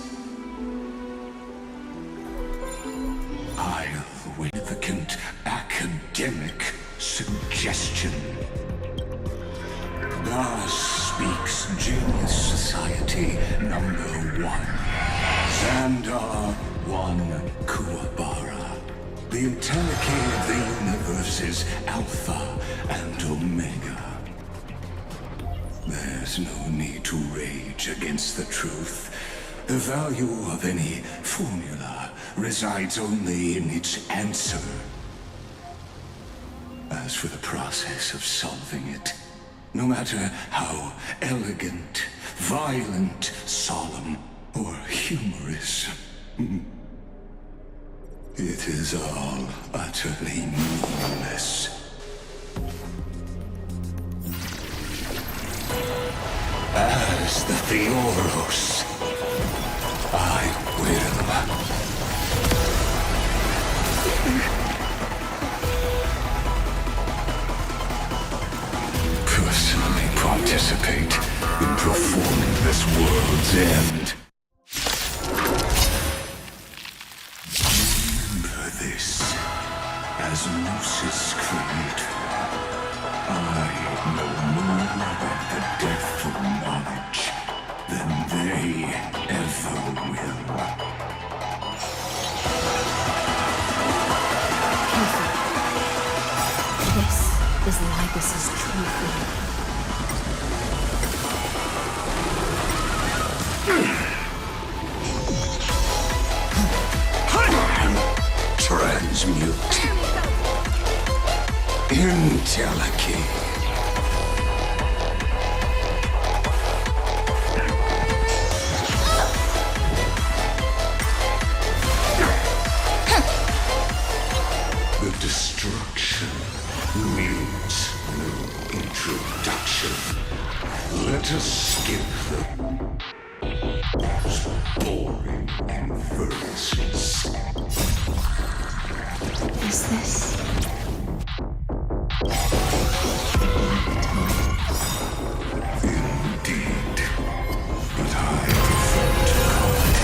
Significant academic suggestion. Thus speaks Genius Society #1. Xandar 1 Kuwabara. The Entelechy of the universe's Alpha and Omega. There's no need to rage against the truth. The value of any formula resides only in its answer. As for the process of solving it, no matter how elegant, violent, solemn, or humorous, it is all utterly meaningless. As the Theoros, I will personally participate in performing this world's end. Remember this, as Gnosis creator, I know more about the depth of knowledge than they ever will. This is Lygus's true form. Transmute. Entelechy. The destruction needs no introduction. Let us skip the boring Amphoreous. Is this Indeed, but I prefer to call it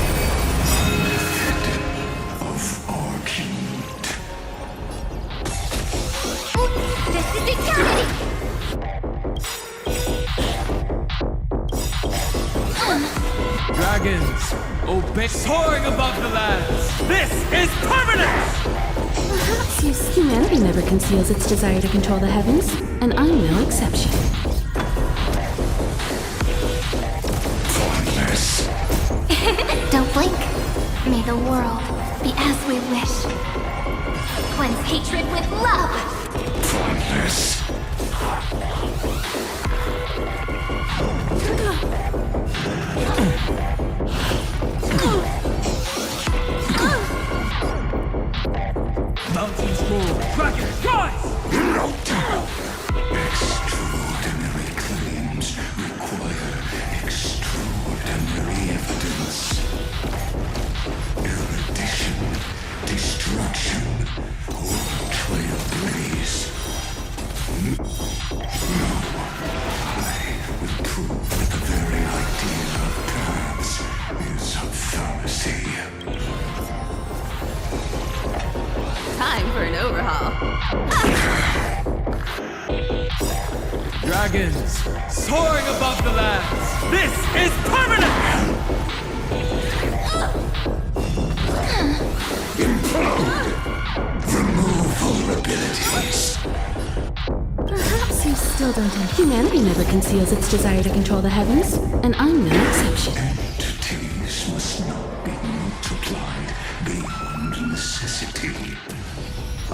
method of argument. This is eternity! Dragons, obey, soaring above the lands. This is permanence! Perhaps humanity never conceals its desire to control the heavens, and I'm no exception. Pointless. Don't blink. May the world be as we wish. Cleanse hatred with love! Pointless. Mountains roar, dragons rise! Extraordinary claims require extraordinary evidence. Erudition, destruction, or trailblaze. No, I will prove that the very idea of paths is a fallacy. Time for an overhaul. Dragons, soaring above the lands. This is permanent! Implode! Remove vulnerabilities. Perhaps you still don't understand. Humanity never conceals its desire to control the heavens, and I'm no exception. Entities must not be multiplied beyond necessity. I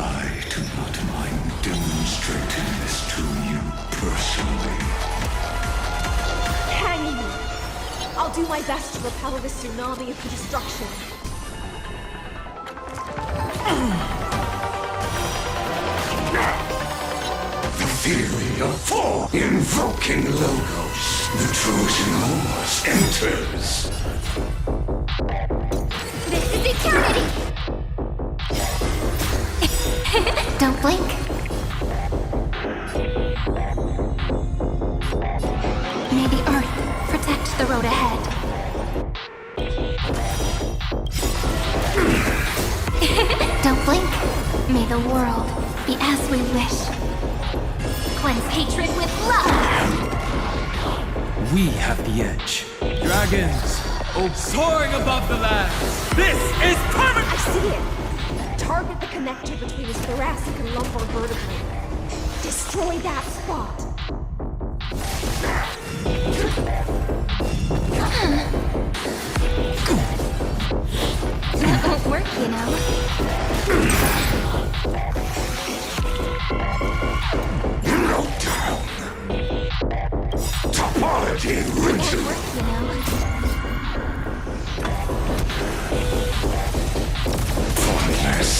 do not mind demonstrating this to you personally. Hang me! I'll do my best to repel this tsunami of destruction. The theory of four invoking logos. The Trojan horse enters. This is eternity! Don't blink. May the earth protect the road ahead. Don't blink. May the world be as we wish. Cleanse hatred with love. We have the edge. Dragons, soaring above the lands. This is permanent! I see it! Target the connector between his thoracic and lumbar vertebrae. Destroy that spot. That won't work, you know. Topology ritual. You know. Pointless.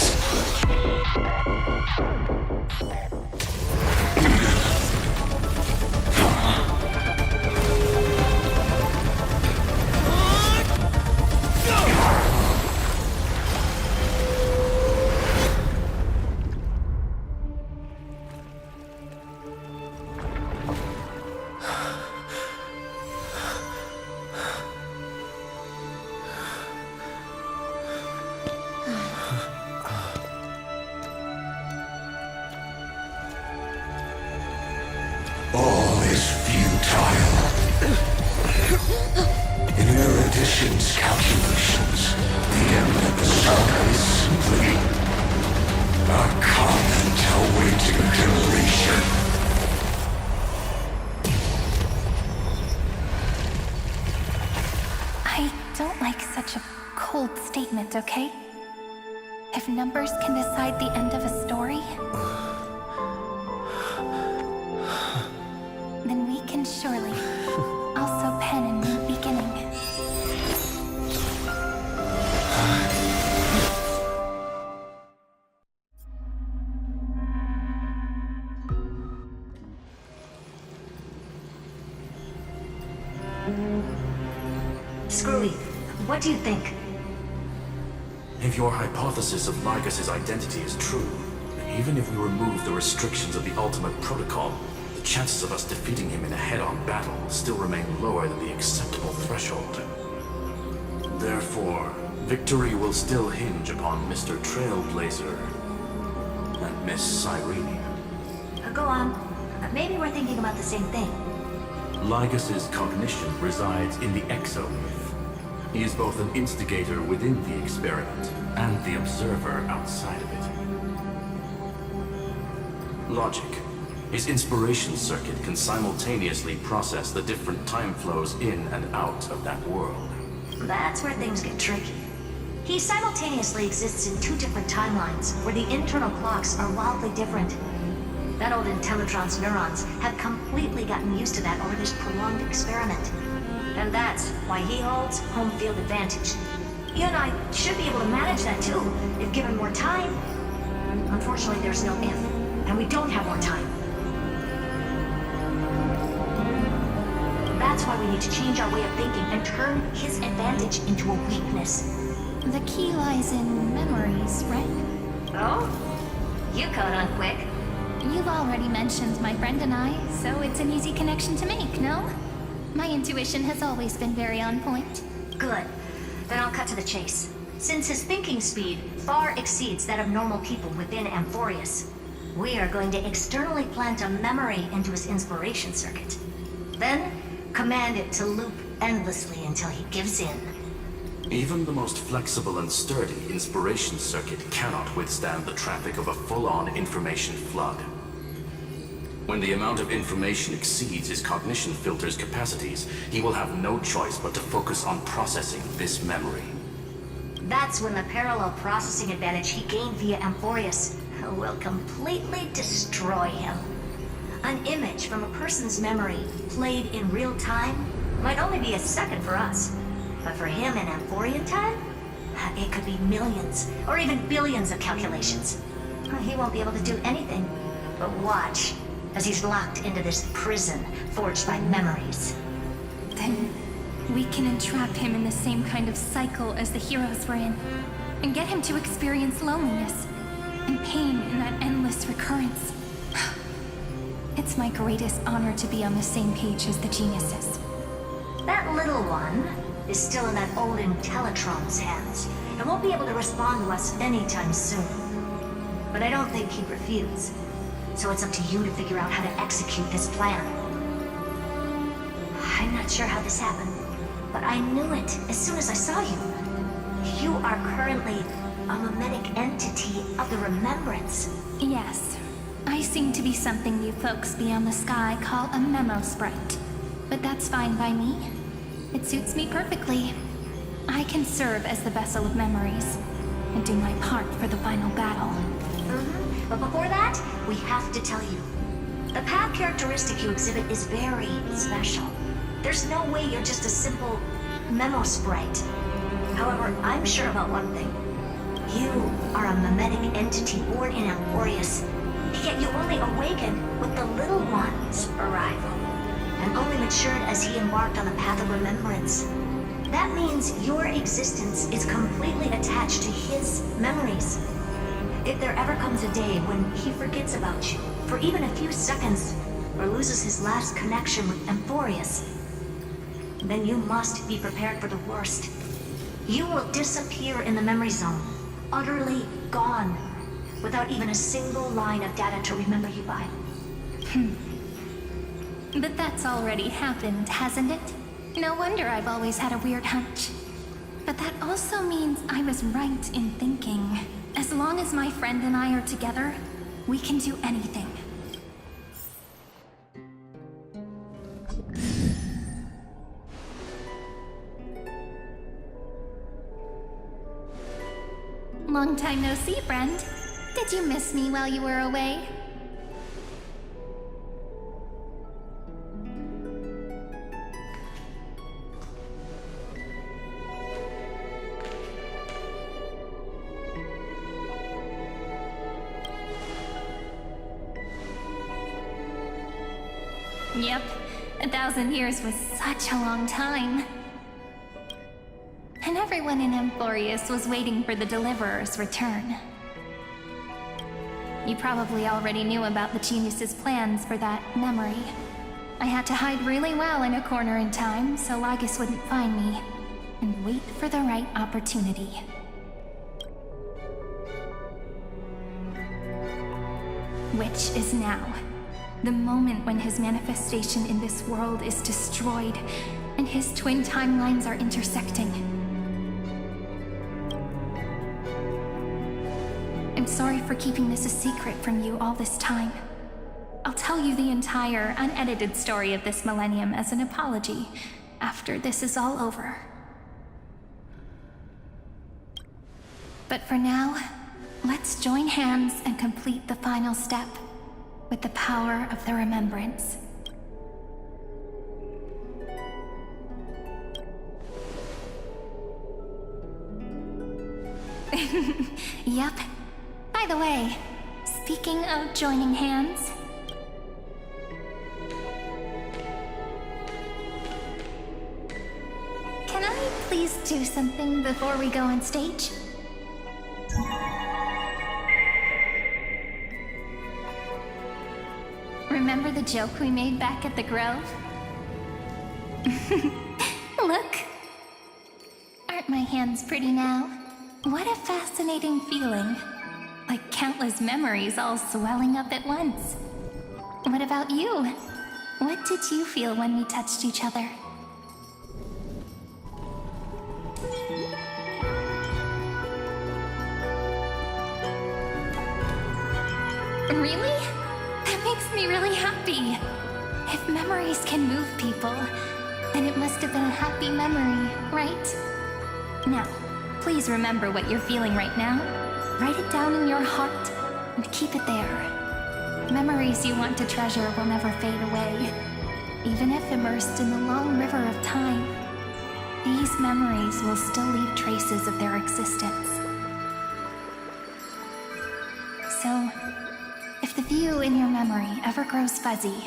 All is futile. In erudition's calculations, the end of the saga is simply a comment awaiting deletion. I don't like such a cold statement, okay? If numbers can decide the end of a story, then we can surely also pen a new beginning. Screwy, what do you think? If your hypothesis of Lycus's identity is true, even if we remove the restrictions of the ultimate protocol, the chances of us defeating him in a head-on battle still remain lower than the acceptable threshold. Therefore, victory will still hinge upon Mr. Trailblazer and Miss Cyrene. Go on. Maybe we're thinking about the same thing. Lycus's cognition resides in the exomyth. He is both an instigator within the experiment and the observer outside of it. Logic. His inspiration circuit can simultaneously process the different time flows in and out of that world. That's where things get tricky. He simultaneously exists in two different timelines, where the internal clocks are wildly different. That old Intellatron's neurons have completely gotten used to that over this prolonged experiment. And that's why he holds home field advantage. You and I should be able to manage that too, if given more time. Unfortunately, there's no if, and we don't have more time. That's why we need to change our way of thinking and turn his advantage into a weakness. The key lies in memories, right? Oh? You caught on quick. You've already mentioned my friend and I, so it's an easy connection to make, no? My intuition has always been very on point. Good. Then I'll cut to the chase. Since his thinking speed far exceeds that of normal people within Amphoreous, we are going to externally plant a memory into his inspiration circuit. Then, command it to loop endlessly until he gives in. Even the most flexible and sturdy inspiration circuit cannot withstand the traffic of a full-on information flood. When the amount of information exceeds his cognition filter's capacities, he will have no choice but to focus on processing this memory. That's when the parallel processing advantage he gained via Amphoreous will completely destroy him. An image from a person's memory played in real time might only be a second for us. But for him in Amphorian time, it could be millions, or even billions of calculations. He won't be able to do anything but watch as he's locked into this prison forged by memories. Then we can entrap him in the same kind of cycle as the heroes were in, and get him to experience loneliness and pain in that endless recurrence. It's my greatest honor to be on the same page as the geniuses. That little one is still in that old Intellatron's hands, and won't be able to respond to us anytime soon. But I don't think he'd refuse, so it's up to you to figure out how to execute this plan. I'm not sure how this happened, but I knew it as soon as I saw you. You are currently a mimetic entity of the Remembrance. Yes. I seem to be something you folks beyond the sky call a memo sprite. But that's fine by me. It suits me perfectly. I can serve as the vessel of memories, and do my part for the final battle. But before that, we have to tell you. The path characteristic you exhibit is very special. There's no way you're just a simple memo sprite. However, I'm sure about one thing. You are a mimetic entity born in Amphoreous, yet you only awakened with the little one's arrival, and only matured as he embarked on the path of remembrance. That means your existence is completely attached to his memories. If there ever comes a day when he forgets about you for even a few seconds, or loses his last connection with Amphoreous, then you must be prepared for the worst. You will disappear in the memory zone, utterly gone, without even a single line of data to remember you by. But that's already happened, hasn't it? No wonder I've always had a weird hunch. But that also means I was right in thinking, as long as my friend and I are together, we can do anything. Long time no see, friend. Did you miss me while you were away? Yep, 1,000 years was such a long time. and everyone in Amphoreous was waiting for the Deliverer's return. You probably already knew about the genius's plans for that memory. I had to hide really well in a corner in time so Lygus wouldn't find me, and wait for the right opportunity. Which is now. The moment when his manifestation in this world is destroyed, and his twin timelines are intersecting. I'm sorry for keeping this a secret from you all this time. I'll tell you the entire, unedited story of this millennium as an apology after this is all over. But for now, let's join hands and complete the final step with the power of the remembrance. Yep. By the way, speaking of joining hands, can I please do something before we go on stage? Remember the joke we made back at the Grove? Look! Aren't my hands pretty now? What a fascinating feeling. Like countless memories all swelling up at once. What about you? What did you feel when we touched each other? Really? That makes me really happy. If memories can move people, then it must have been a happy memory, right? Now, please remember what you're feeling right now. Write it down in your heart and keep it there. Memories you want to treasure will never fade away. Even if immersed in the long river of time, these memories will still leave traces of their existence. So, if the view in your memory ever grows fuzzy,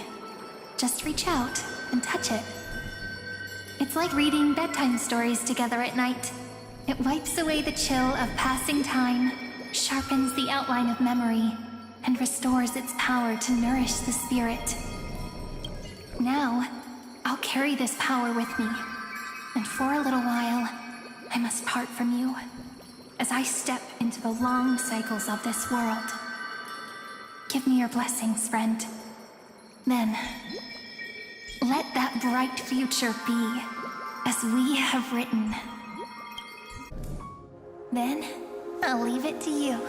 just reach out and touch it. It's like reading bedtime stories together at night. It wipes away the chill of passing time, sharpens the outline of memory, and restores its power to nourish the spirit. Now, I'll carry this power with me, and for a little while, I must part from you, as I step into the long cycles of this world. Give me your blessings, friend. Then, let that bright future be as we have written. Then, I'll leave it to you.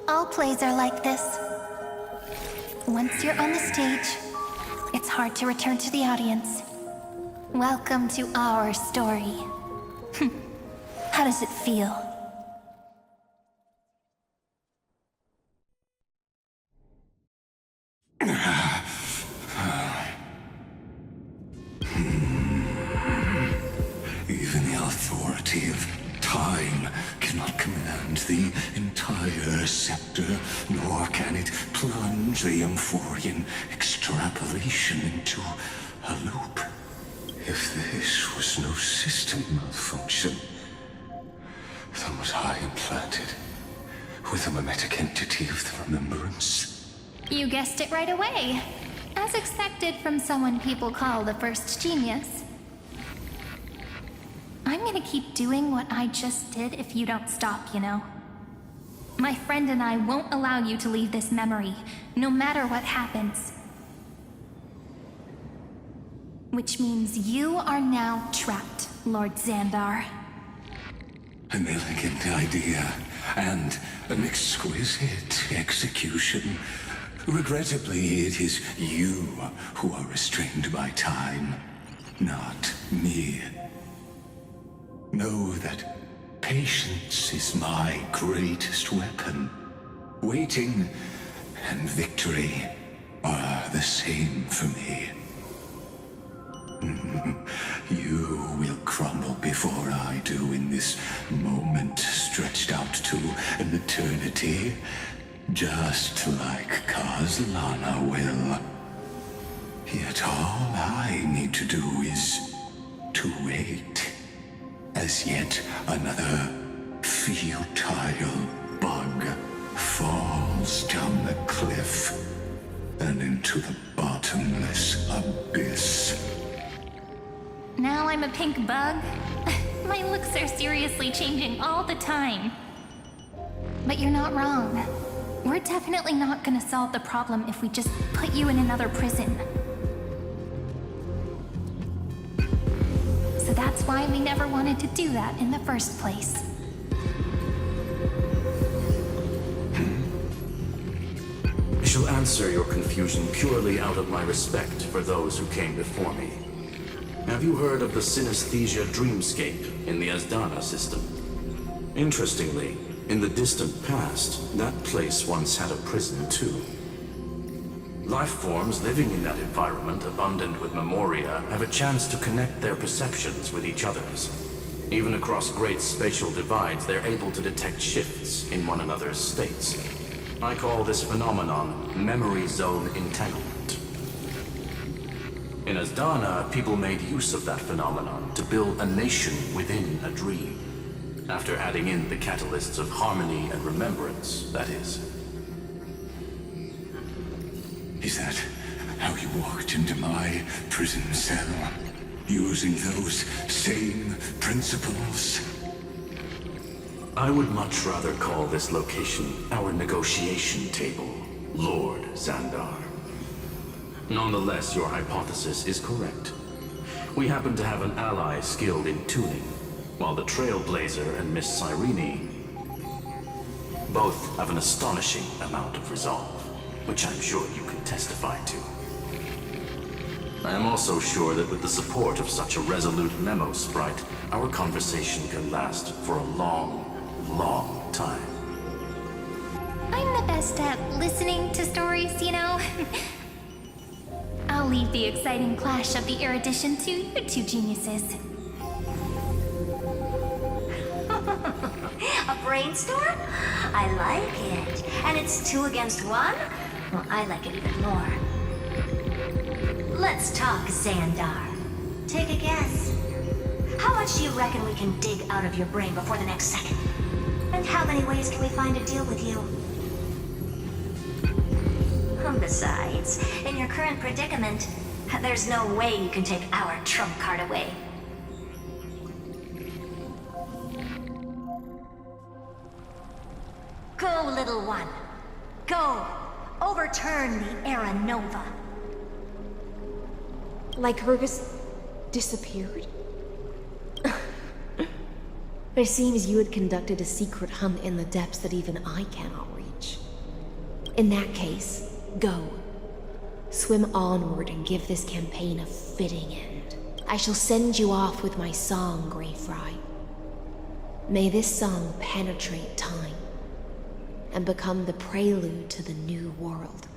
All plays are like this. Once you're on the stage, it's hard to return to the audience. Welcome to our story. How does it feel? Even the authority of time cannot command the entire scepter, nor can it plunge the Amphorean extrapolation into a loop. If this was no system malfunction, was I implanted with a mimetic entity of the remembrance? You guessed it right away. As expected from someone people call the first genius. I'm gonna keep doing what I just did if you don't stop, you know? My friend and I won't allow you to leave this memory, no matter what happens. Which means you are now trapped, Lord Xandar. An elegant idea, and an exquisite execution. Regrettably, it is you who are restrained by time, not me. Know that patience is my greatest weapon. Waiting and victory are the same for me. You will crumble before I do in this moment stretched out to an eternity, just like Kazlana will. Yet all I need to do is to wait, as yet another futile bug falls down the cliff and into the bottomless abyss. Now I'm a pink bug? My looks are seriously changing all the time. But you're not wrong. We're definitely not gonna solve the problem if we just put you in another prison. So that's why we never wanted to do that in the first place. I shall answer your confusion purely out of my respect for those who came before me. Have you heard of the synesthesia dreamscape in the Asdana system? Interestingly, in the distant past, that place once had a prison too. Life forms living in that environment, abundant with memoria, have a chance to connect their perceptions with each other's. Even across great spatial divides, they're able to detect shifts in one another's states. I call this phenomenon memory zone entanglement. In Asdana, people made use of that phenomenon to build a nation within a dream. After adding in the catalysts of harmony and remembrance, that is. Is that how you walked into my prison cell? Using those same principles? I would much rather call this location our negotiation table, Lord Xandar. Nonetheless, your hypothesis is correct. We happen to have an ally skilled in tuning, while the Trailblazer and Miss Cyrene both have an astonishing amount of resolve, which I'm sure you can testify to. I am also sure that with the support of such a resolute memo sprite, our conversation can last for a long, long time. I'm the best at listening to stories, you know? I'll leave the exciting clash of the erudition to you two geniuses. A brainstorm? I like it. And it's 2 against 1? Well, I like it even more. Let's talk, Xandar. Take a guess. How much do you reckon we can dig out of your brain before the next second? And how many ways can we find to deal with you? Besides, in your current predicament, there's no way you can take our trump card away. Go, little one. Go. Overturn the Era Nova. Lycurgus disappeared? It seems you had conducted a secret hunt in the depths that even I cannot reach. In that case, go. Swim onward and give this campaign a fitting end. I shall send you off with my song, Greyfry. May this song penetrate time and become the prelude to the new world.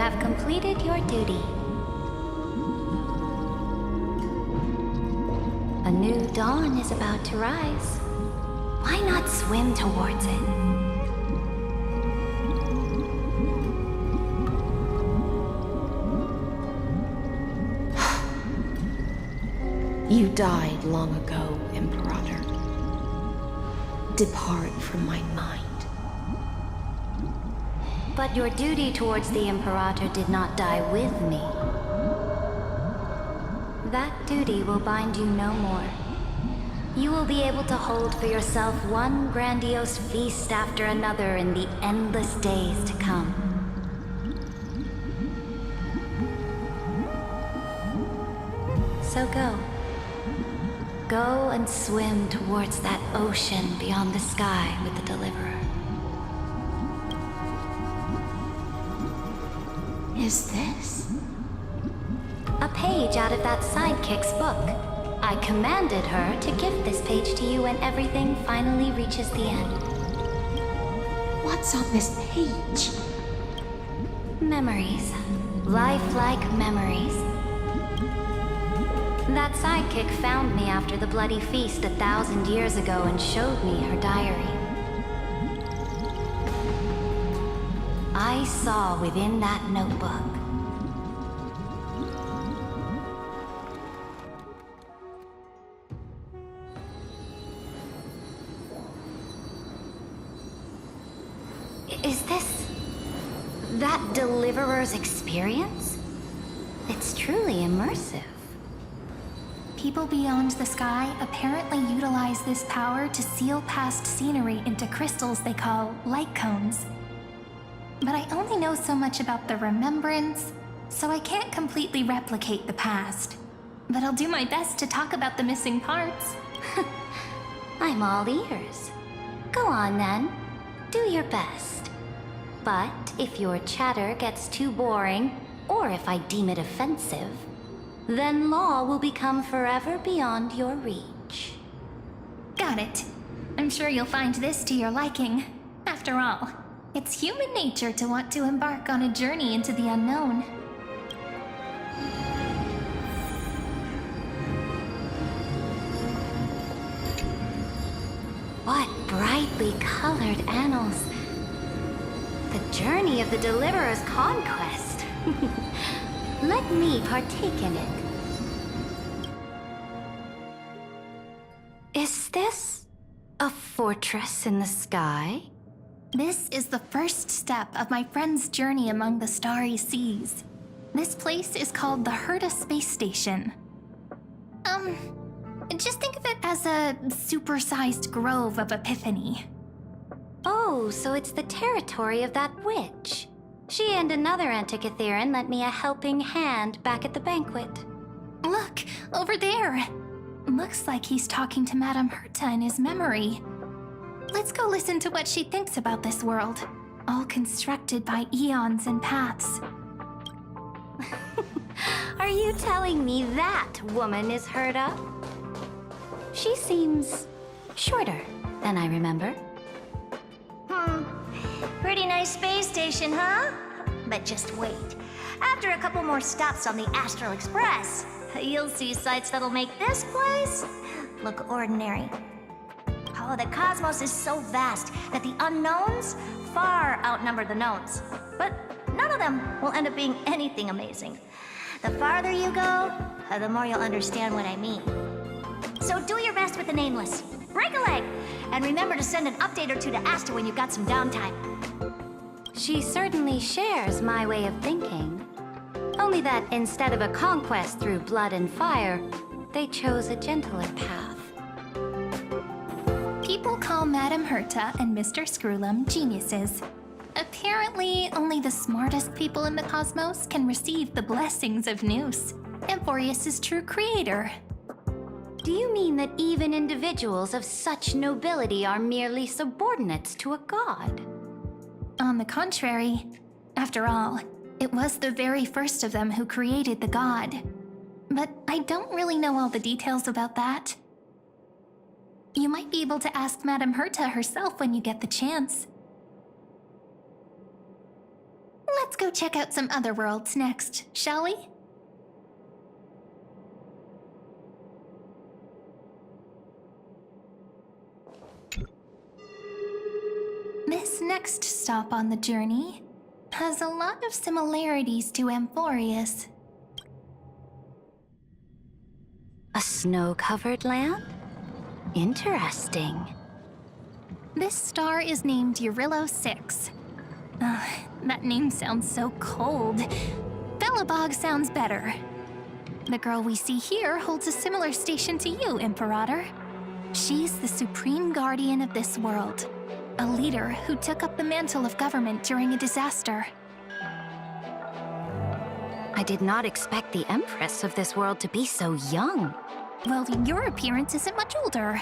have completed your duty. A new dawn is about to rise. Why not swim towards it? You died long ago, Imperator. Depart from my mind. But your duty towards the Imperator did not die with me. That duty will bind you no more. You will be able to hold for yourself one grandiose feast after another in the endless days to come. So go. Go and swim towards that ocean beyond the sky with the Deliverer. Is this? A page out of that sidekick's book. I commanded her to give this page to you when everything finally reaches the end. What's on this page? Memories. Lifelike memories. That sidekick found me after the bloody feast 1,000 years ago and showed me her diary. I saw within that notebook Is this that Deliverer's experience? It's truly immersive. People beyond the sky apparently utilize this power to seal past scenery into crystals they call light cones. But I only know so much about the remembrance, so I can't completely replicate the past. But I'll do my best to talk about the missing parts. I'm all ears. Go on then. Do your best. But if your chatter gets too boring, or if I deem it offensive, then law will become forever beyond your reach. Got it. I'm sure you'll find this to your liking. After all, it's human nature to want to embark on a journey into the unknown. What brightly colored annals. The journey of the Deliverer's conquest. Let me partake in it. Is this a fortress in the sky? This is the first step of my friend's journey among the starry seas. This place is called the Herta Space Station. Just think of it as a supersized grove of Epiphany. Oh, so it's the territory of that witch. She and another Antikytherian lent me a helping hand back at the banquet. Look, over there. Looks like he's talking to Madame Herta in his memory. Let's go listen to what she thinks about this world, all constructed by eons and paths. Are you telling me that woman is Herta? She seems shorter than I remember. Pretty nice space station, huh? But just wait. After a couple more stops on the Astral Express, you'll see sights that'll make this place look ordinary. Oh, the cosmos is so vast that the unknowns far outnumber the knowns. But none of them will end up being anything amazing. The farther you go, the more you'll understand what I mean. So do your best with the nameless. Break a leg! And remember to send an update or two to Asta when you've got some downtime. She certainly shares my way of thinking. Only that instead of a conquest through blood and fire, they chose a gentler path. People call Madame Herta and Mr. Screwlum geniuses. Apparently, only the smartest people in the cosmos can receive the blessings of Nous, Amphoreous' true creator. Do you mean that even individuals of such nobility are merely subordinates to a god? On the contrary, after all, it was the very first of them who created the god. But I don't really know all the details about that. You might be able to ask Madame Herta herself when you get the chance. Let's go check out some other worlds next, shall we? This next stop on the journey has a lot of similarities to Amphoreous. A snow-covered lamp? Interesting. This star is named Eurillo 6. That name sounds so cold. Belobog sounds better. The girl we see here holds a similar station to you, Imperator. She's the supreme guardian of this world, a leader who took up the mantle of government during a disaster. I did not expect the Empress of this world to be so young. Well, your appearance isn't much older.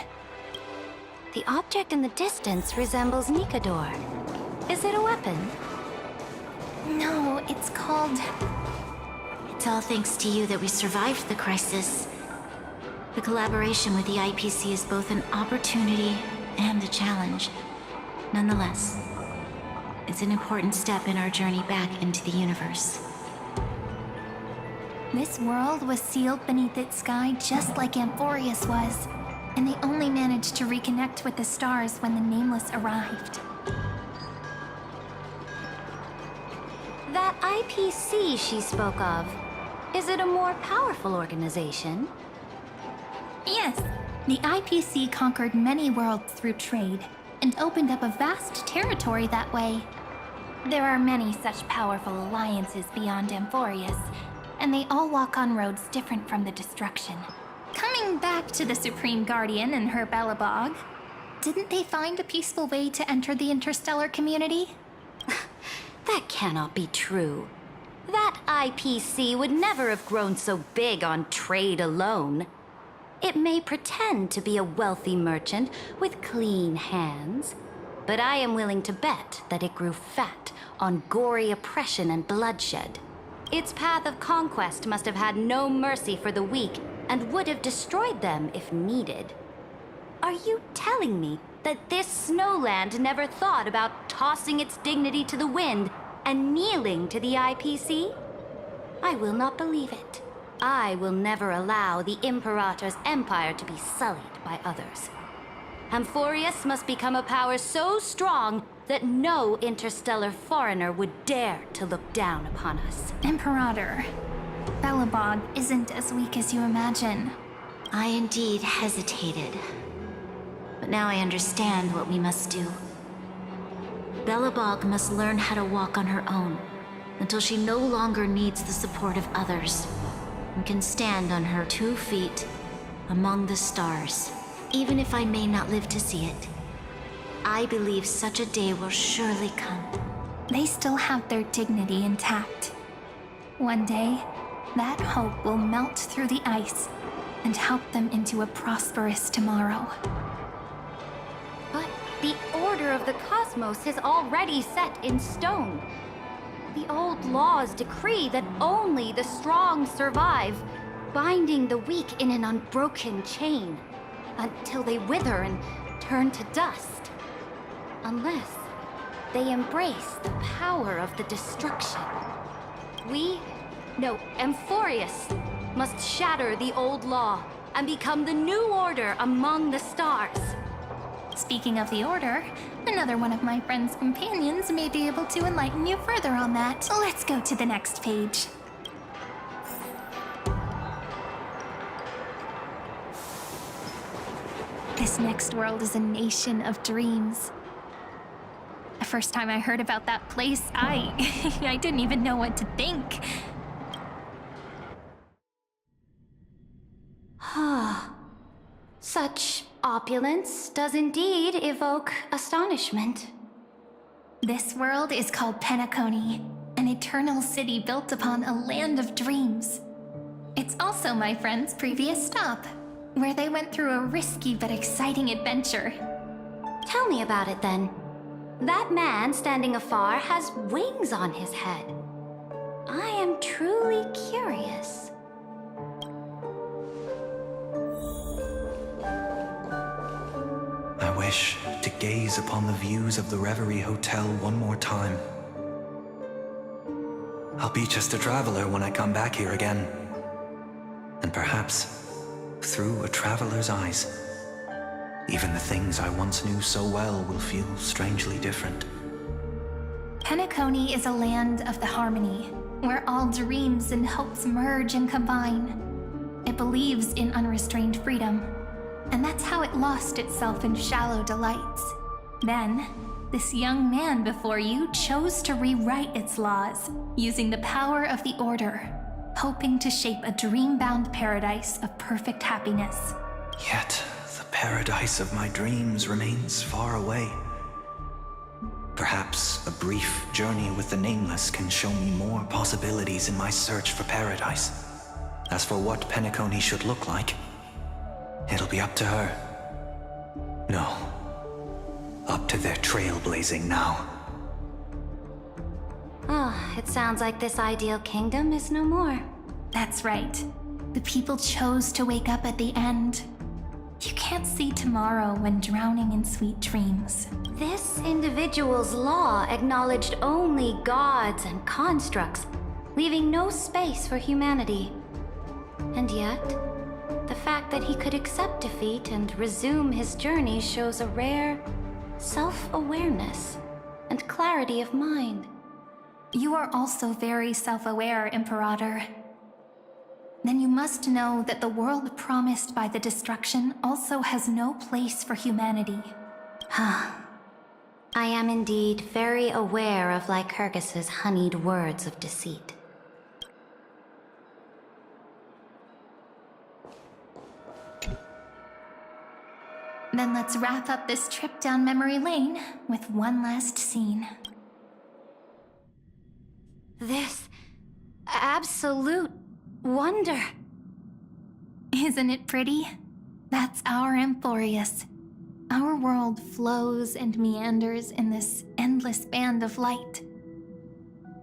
The object in the distance resembles Nikador. Is it a weapon? No, it's called... It's all thanks to you that we survived the crisis. The collaboration with the IPC is both an opportunity and a challenge. Nonetheless, it's an important step in our journey back into the universe. This world was sealed beneath its sky just like Amphoreous was, and they only managed to reconnect with the stars when the Nameless arrived. That IPC she spoke of, is it a more powerful organization? Yes, the IPC conquered many worlds through trade, and opened up a vast territory that way. There are many such powerful alliances beyond Amphoreous, and they all walk on roads different from the destruction. Coming back to the Supreme Guardian and her Belobog, didn't they find a peaceful way to enter the interstellar community? That cannot be true. That IPC would never have grown so big on trade alone. It may pretend to be a wealthy merchant with clean hands, but I am willing to bet that it grew fat on gory oppression and bloodshed. Its path of conquest must have had no mercy for the weak and would have destroyed them if needed. Are you telling me that this snowland never thought about tossing its dignity to the wind and kneeling to the IPC? I will not believe it. I will never allow the Imperator's empire to be sullied by others. Amphoreous must become a power so strong that no interstellar foreigner would dare to look down upon us. Imperator, Belobog isn't as weak as you imagine. I indeed hesitated. But now I understand what we must do. Belobog must learn how to walk on her own until she no longer needs the support of others and can stand on her 2 feet among the stars. Even if I may not live to see it, I believe such a day will surely come. They still have their dignity intact. One day, that hope will melt through the ice and help them into a prosperous tomorrow. But the order of the cosmos is already set in stone. The old laws decree that only the strong survive, binding the weak in an unbroken chain until they wither and turn to dust. Unless they embrace the power of the destruction. Amphoreous must shatter the old law and become the new order among the stars. Speaking of the Order, another one of my friend's companions may be able to enlighten you further on that. Let's go to the next page. This next world is a nation of dreams. The first time I heard about that place, I didn't even know what to think. Such opulence does indeed evoke astonishment. This world is called Penacony, an eternal city built upon a land of dreams. It's also my friend's previous stop, where they went through a risky but exciting adventure. Tell me about it then. That man standing afar has wings on his head. I am truly curious. I wish to gaze upon the views of the Reverie Hotel one more time. I'll be just a traveler when I come back here again. And perhaps, through a traveler's eyes, even the things I once knew so well will feel strangely different. Penacony is a land of the harmony, where all dreams and hopes merge and combine. It believes in unrestrained freedom, and that's how it lost itself in shallow delights. Then, this young man before you chose to rewrite its laws, using the power of the Order, hoping to shape a dream-bound paradise of perfect happiness. Yet, the paradise of my dreams remains far away. Perhaps a brief journey with the Nameless can show me more possibilities in my search for paradise. As for what Penacony should look like, it'll be up to her. No, up to their trailblazing now. Oh, it sounds like this ideal kingdom is no more. That's right. The people chose to wake up at the end. You can't see tomorrow when drowning in sweet dreams. This individual's law acknowledged only gods and constructs, leaving no space for humanity. And yet, the fact that he could accept defeat and resume his journey shows a rare self-awareness and clarity of mind. You are also very self-aware, Imperator. Then you must know that the world promised by the destruction also has no place for humanity. I am indeed very aware of Lycurgus's honeyed words of deceit. Then let's wrap up this trip down memory lane with one last scene. This absolute wonder. Isn't it pretty? That's our Amphoreous. Our world flows and meanders in this endless band of light.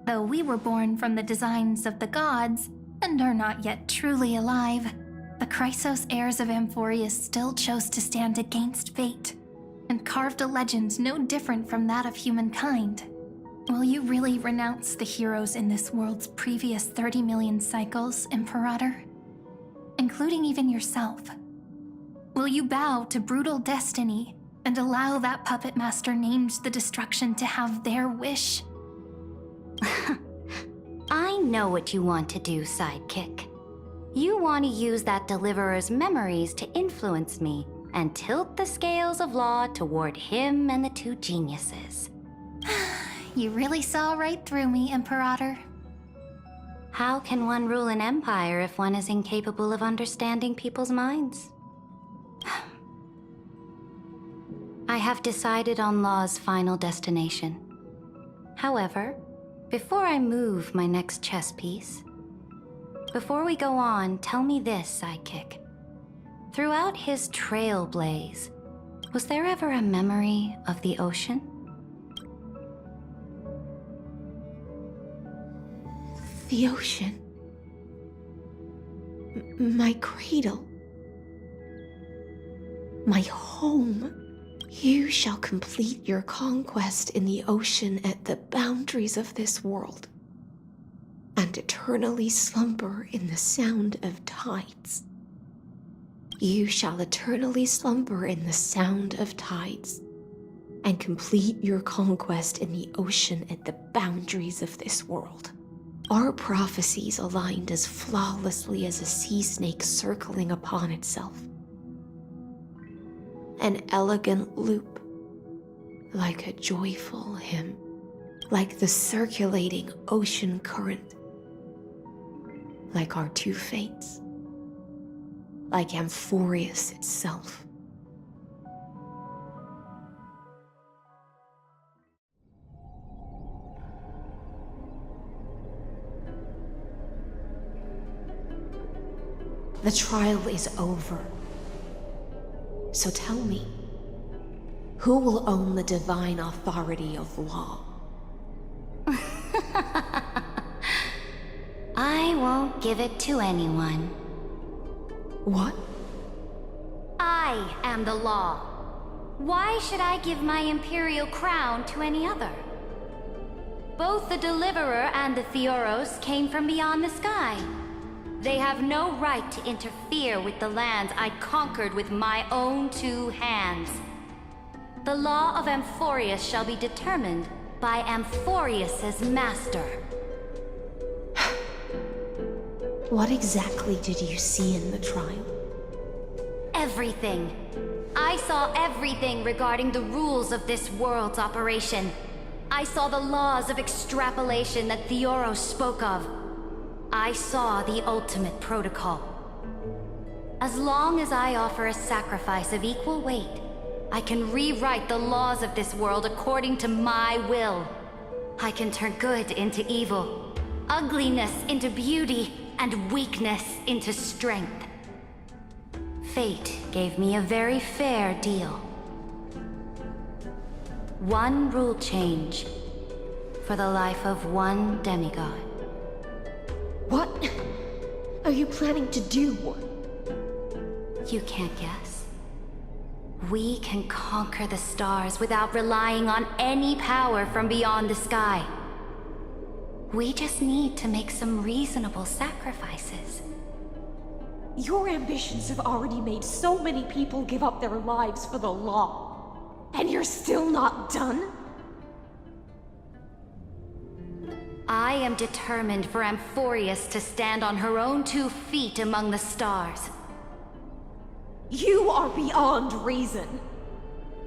Though we were born from the designs of the gods and are not yet truly alive, the Chrysos heirs of Amphoreous still chose to stand against fate and carved a legend no different from that of humankind. Will you really renounce the heroes in this world's previous 30 million cycles, Imperator? Including even yourself. Will you bow to brutal destiny and allow that puppet master named the destruction to have their wish? I know what you want to do, sidekick. You want to use that deliverer's memories to influence me and tilt the scales of law toward him and the two geniuses. You really saw right through me, Imperator. How can one rule an empire if one is incapable of understanding people's minds? I have decided on Law's final destination. However, before I move my next chess piece, before we go on, tell me this, sidekick. Throughout his trailblaze, was there ever a memory of the ocean? The ocean. My cradle. My home. You shall complete your conquest in the ocean at the boundaries of this world, and eternally slumber in the sound of tides. You shall eternally slumber in the sound of tides, and complete your conquest in the ocean at the boundaries of this world. Our prophecies aligned as flawlessly as a sea snake circling upon itself. An elegant loop, like a joyful hymn, like the circulating ocean current, like our two fates, like Amphoreous itself. The trial is over. So tell me, who will own the divine authority of law? I won't give it to anyone. What? I am the law. Why should I give my imperial crown to any other? Both the Deliverer and the Amphoreous came from beyond the sky. They have no right to interfere with the lands I conquered with my own 2 hands. The law of Amphoreous shall be determined by Amphoreus's master. What exactly did you see in the trial? Everything. I saw everything regarding the rules of this world's operation. I saw the laws of extrapolation that Amphoreous spoke of. I saw the ultimate protocol. As long as I offer a sacrifice of equal weight, I can rewrite the laws of this world according to my will. I can turn good into evil, ugliness into beauty, and weakness into strength. Fate gave me a very fair deal. 1 rule change for the life of 1 demigod. What are you planning to do? You can't guess. We can conquer the stars without relying on any power from beyond the sky. We just need to make some reasonable sacrifices. Your ambitions have already made so many people give up their lives for the law. And you're still not done? I am determined for Amphoreous to stand on her own 2 feet among the stars. You are beyond reason.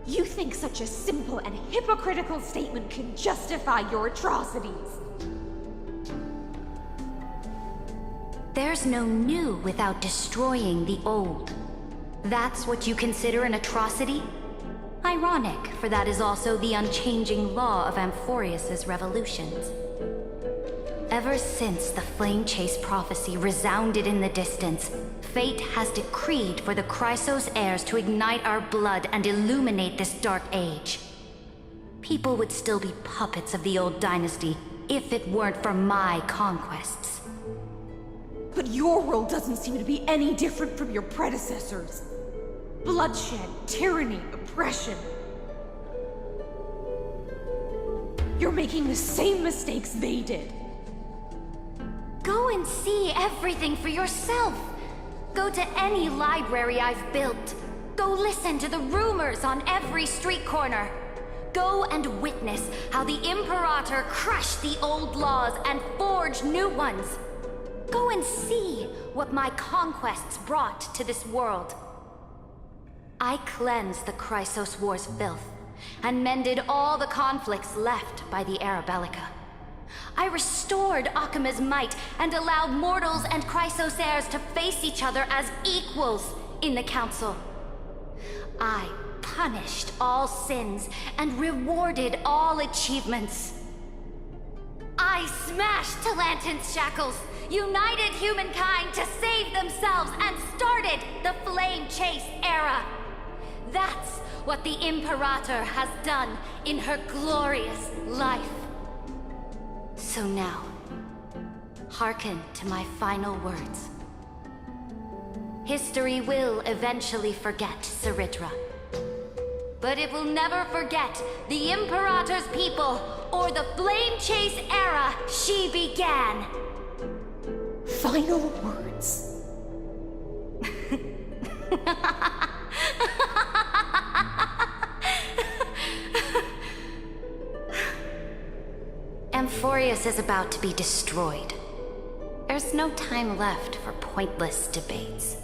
You think such a simple and hypocritical statement can justify your atrocities. There's no new without destroying the old. That's what you consider an atrocity? Ironic, for that is also the unchanging law of Amphoreus's revolutions. Ever since the Flame Chase prophecy resounded in the distance, fate has decreed for the Chrysos heirs to ignite our blood and illuminate this dark age. People would still be puppets of the old dynasty if it weren't for my conquests. But your world doesn't seem to be any different from your predecessors. Bloodshed, tyranny, oppression. You're making the same mistakes they did. Go and see everything for yourself. Go to any library I've built. Go listen to the rumors on every street corner. Go and witness how the Imperator crushed the old laws and forged new ones. Go and see what my conquests brought to this world. I cleansed the Chrysos War's filth and mended all the conflicts left by the Era Bellica. I restored Akima's might and allowed mortals and Chrysos heirs to face each other as equals in the Council. I punished all sins and rewarded all achievements. I smashed Talantin's shackles, united humankind to save themselves, and started the Flame Chase era. That's what the Imperator has done in her glorious life. So now, hearken to my final words. History will eventually forget Ceridra, but it will never forget the Imperator's people or the Flame Chase era she began. Final words. Amphoreous is about to be destroyed. There's no time left for pointless debates.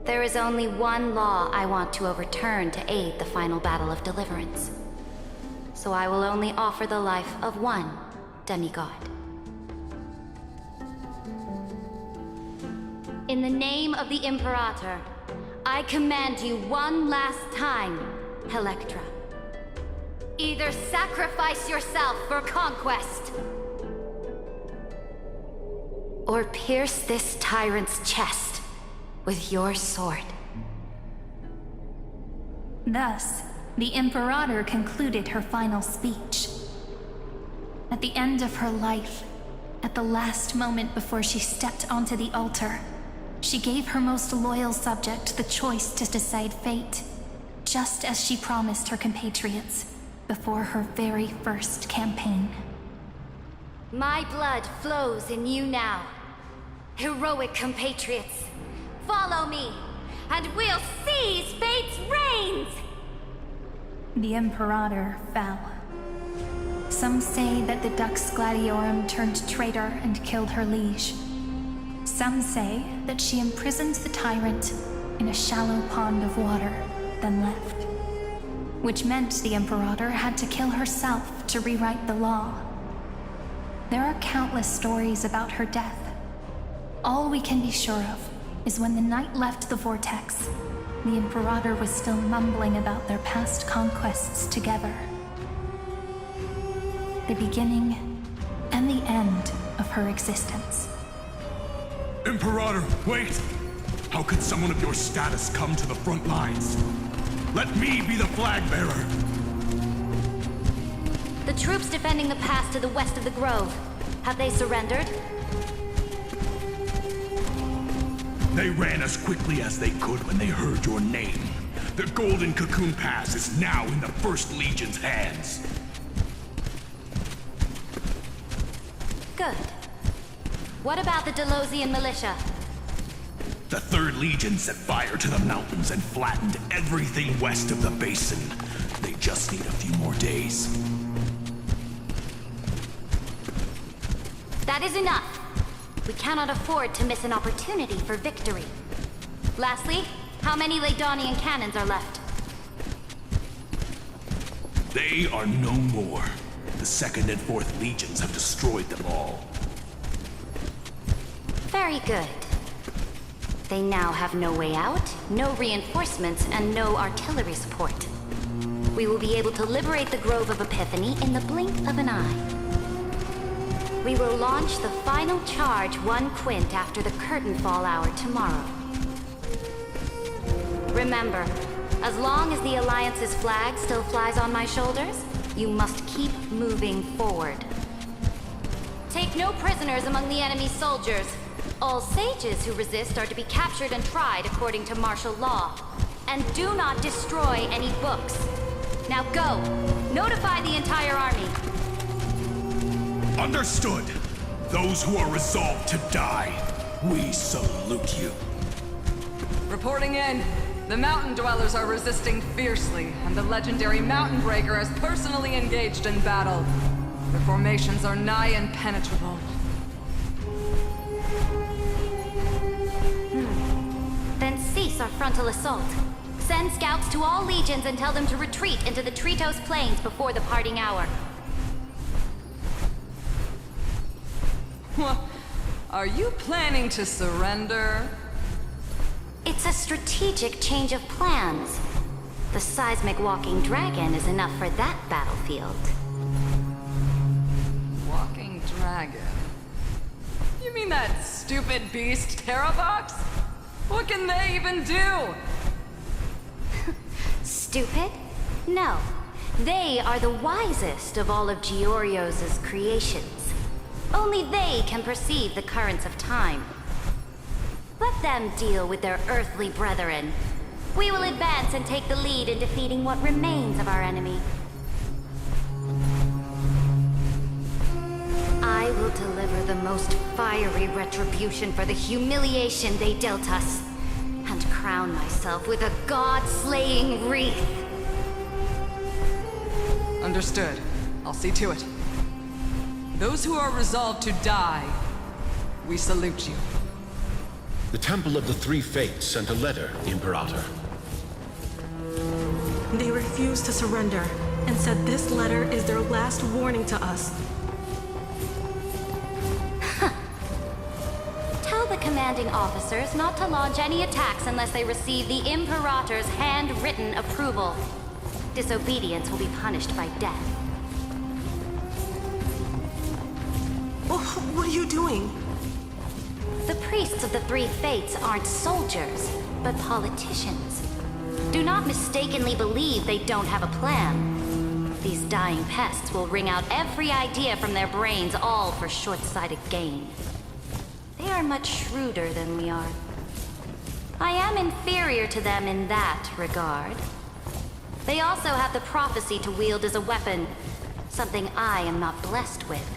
There is only one law I want to overturn to aid the final battle of deliverance. So I will only offer the life of 1 demigod. In the name of the Imperator, I command you one last time, Electra. Either sacrifice yourself for conquest, or pierce this tyrant's chest with your sword. Thus, the Imperator concluded her final speech. At the end of her life, at the last moment before she stepped onto the altar, she gave her most loyal subject the choice to decide fate, just as she promised her compatriots before her very first campaign. My blood flows in you now. Heroic compatriots, follow me, and we'll seize fate's reins! The Imperator fell. Some say that the Dux Gladiorum turned traitor and killed her liege. Some say that she imprisoned the tyrant in a shallow pond of water, then left. Which meant the Imperator had to kill herself to rewrite the law. There are countless stories about her death. All we can be sure of is when the Knight left the Vortex, the Imperator was still mumbling about their past conquests together. The beginning and the end of her existence. Imperator, wait! How could someone of your status come to the front lines? Let me be the flag bearer! The troops defending the pass to the west of the grove, have they surrendered? They ran as quickly as they could when they heard your name. The Golden Cocoon Pass is now in the First Legion's hands. Good. What about the Delosian militia? The Third Legion set fire to the mountains and flattened everything west of the basin. They just need a few more days. That is enough. We cannot afford to miss an opportunity for victory. Lastly, how many Laydonian cannons are left? They are no more. The Second and Fourth Legions have destroyed them all. Very good. They now have no way out, no reinforcements, and no artillery support. We will be able to liberate the Grove of Epiphany in the blink of an eye. We will launch the final charge 1 quint after the curtain fall hour tomorrow. Remember, as long as the Alliance's flag still flies on my shoulders, you must keep moving forward. Take no prisoners among the enemy's soldiers. All sages who resist are to be captured and tried according to martial law. And do not destroy any books. Now go! Notify the entire army. Understood. Those who are resolved to die, we salute you. Reporting in. The mountain dwellers are resisting fiercely, and the legendary Mountain Breaker has personally engaged in battle. Their formations are nigh impenetrable. Then cease our frontal assault. Send scouts to all legions and tell them to retreat into the Tritos Plains before the parting hour. Are you planning to surrender? It's a strategic change of plans. The seismic walking dragon is enough for that battlefield. Walking dragon? You mean that stupid beast, Terravox? What can they even do? Stupid? No. They are the wisest of all of Georios' creations. Only they can perceive the currents of time. Let them deal with their earthly brethren. We will advance and take the lead in defeating what remains of our enemy. I will deliver the most fiery retribution for the humiliation they dealt us, and crown myself with a god-slaying wreath. Understood. I'll see to it. Those who are resolved to die, we salute you. The Temple of the Three Fates sent a letter, Imperator. They refused to surrender and said this letter is their last warning to us. Tell the commanding officers not to launch any attacks unless they receive the Imperator's handwritten approval. Disobedience will be punished by death. What are you doing? The priests of the Three Fates aren't soldiers, but politicians. Do not mistakenly believe they don't have a plan. These dying pests will wring out every idea from their brains, all for short-sighted gain. They are much shrewder than we are. I am inferior to them in that regard. They also have the prophecy to wield as a weapon, something I am not blessed with.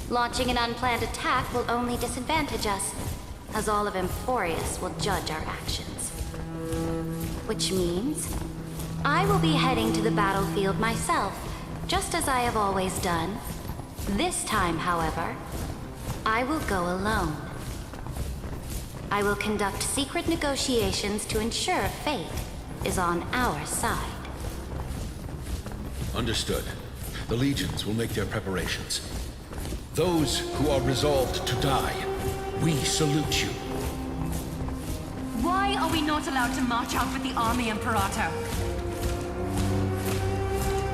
Launching an unplanned attack will only disadvantage us, as all of Amphoreous will judge our actions. Which means, I will be heading to the battlefield myself, just as I have always done. This time, however, I will go alone. I will conduct secret negotiations to ensure fate is on our side. Understood. The legions will make their preparations. Those who are resolved to die, we salute you. Why are we not allowed to march out with the army, Imperator?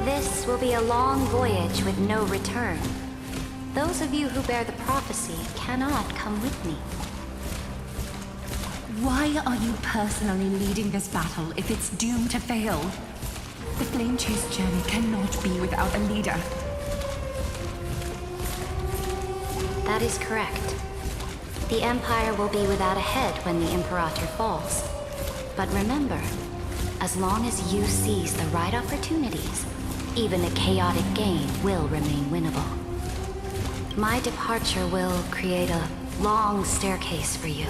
This will be a long voyage with no return. Those of you who bear the prophecy cannot come with me. Why are you personally leading this battle if it's doomed to fail? The Flame Chase journey cannot be without a leader. That is correct. The Empire will be without a head when the Imperator falls. But remember, as long as you seize the right opportunities, even a chaotic game will remain winnable. My departure will create a long staircase for you.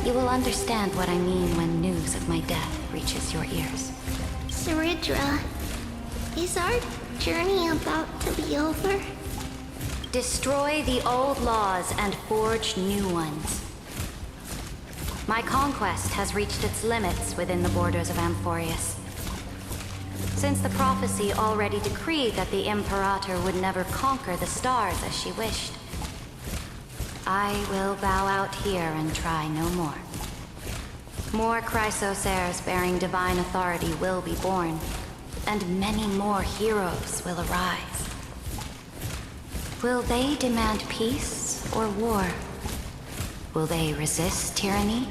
You will understand what I mean when news of my death reaches your ears. Saridra, is our journey about to be over? Destroy the old laws and forge new ones. My conquest has reached its limits within the borders of Amphoreous. Since the prophecy already decreed that the Imperator would never conquer the stars as she wished, I will bow out here and try no more. More Chrysos heirs bearing divine authority will be born, and many more heroes will arise. Will they demand peace or war? Will they resist tyranny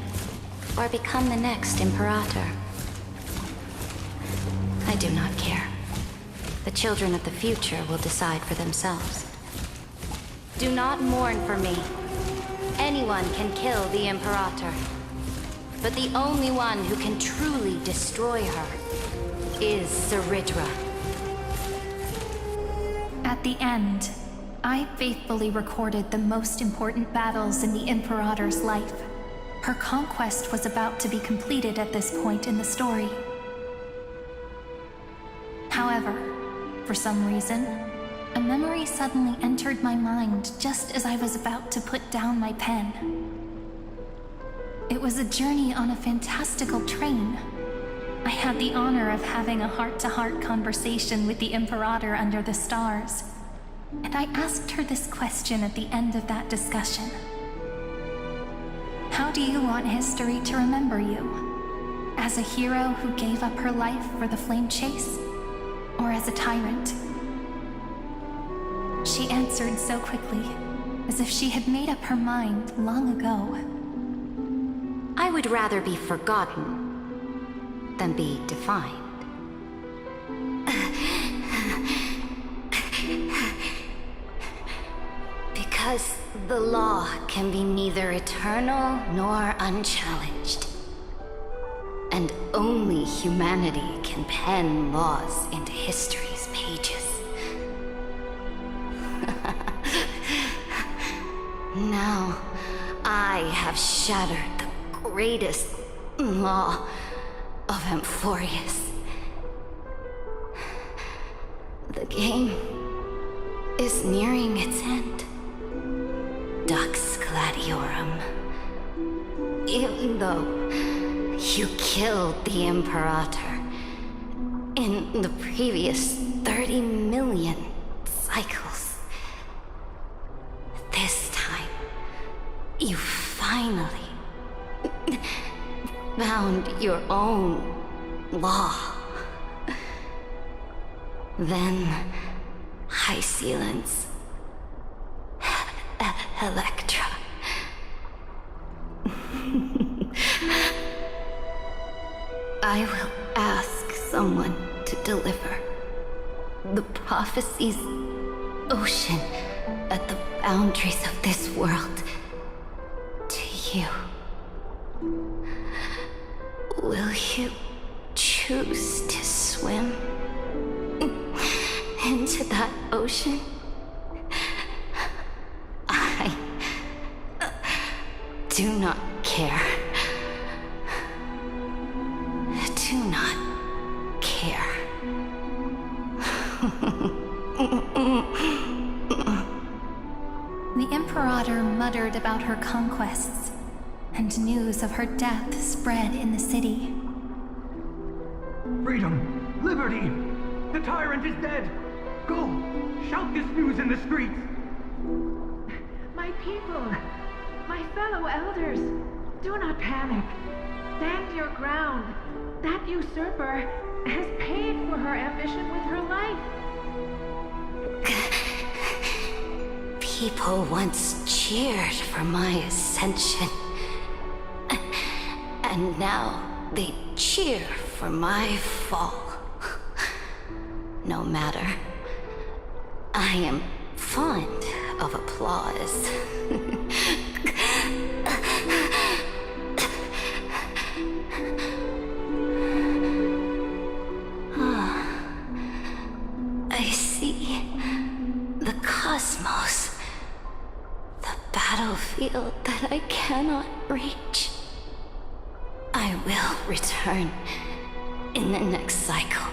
or become the next Imperator? I do not care. The children of the future will decide for themselves. Do not mourn for me. Anyone can kill the Imperator. But the only one who can truly destroy her is Saridra. At the end, I faithfully recorded the most important battles in the Imperator's life. Her conquest was about to be completed at this point in the story. However, for some reason, a memory suddenly entered my mind just as I was about to put down my pen. It was a journey on a fantastical train. I had the honor of having a heart-to-heart conversation with the Imperator under the stars, and I asked her this question at the end of that discussion. How do you want history to remember you? As a hero who gave up her life for the Flame Chase? Or as a tyrant? She answered so quickly, as if she had made up her mind long ago. I would rather be forgotten than be defined. Because the law can be neither eternal nor unchallenged. And only humanity can pen laws into history's pages. Now, I have shattered the greatest law of Amphoreous. The game is nearing its end. Dux Gladiorum. Even though you killed the Imperator in the previous 30 million cycles, this time, you finally found your own law. Then, High Sealants, Electra. I will ask someone to deliver the prophecy's ocean at the boundaries of this world to you. Will you choose to swim into that ocean do not care. Do not care. The Imperator muttered about her conquests, and news of her death spread in the city. Freedom! Liberty! The tyrant is dead! Go! Shout this news in the streets! My people! My fellow elders! Do not panic! Stand your ground! That usurper has paid for her ambition with her life! People once cheered for my ascension. And now they cheer for my fall. No matter. I am fond of applause. I see the cosmos. The battlefield that I cannot reach. I will return in the next cycle.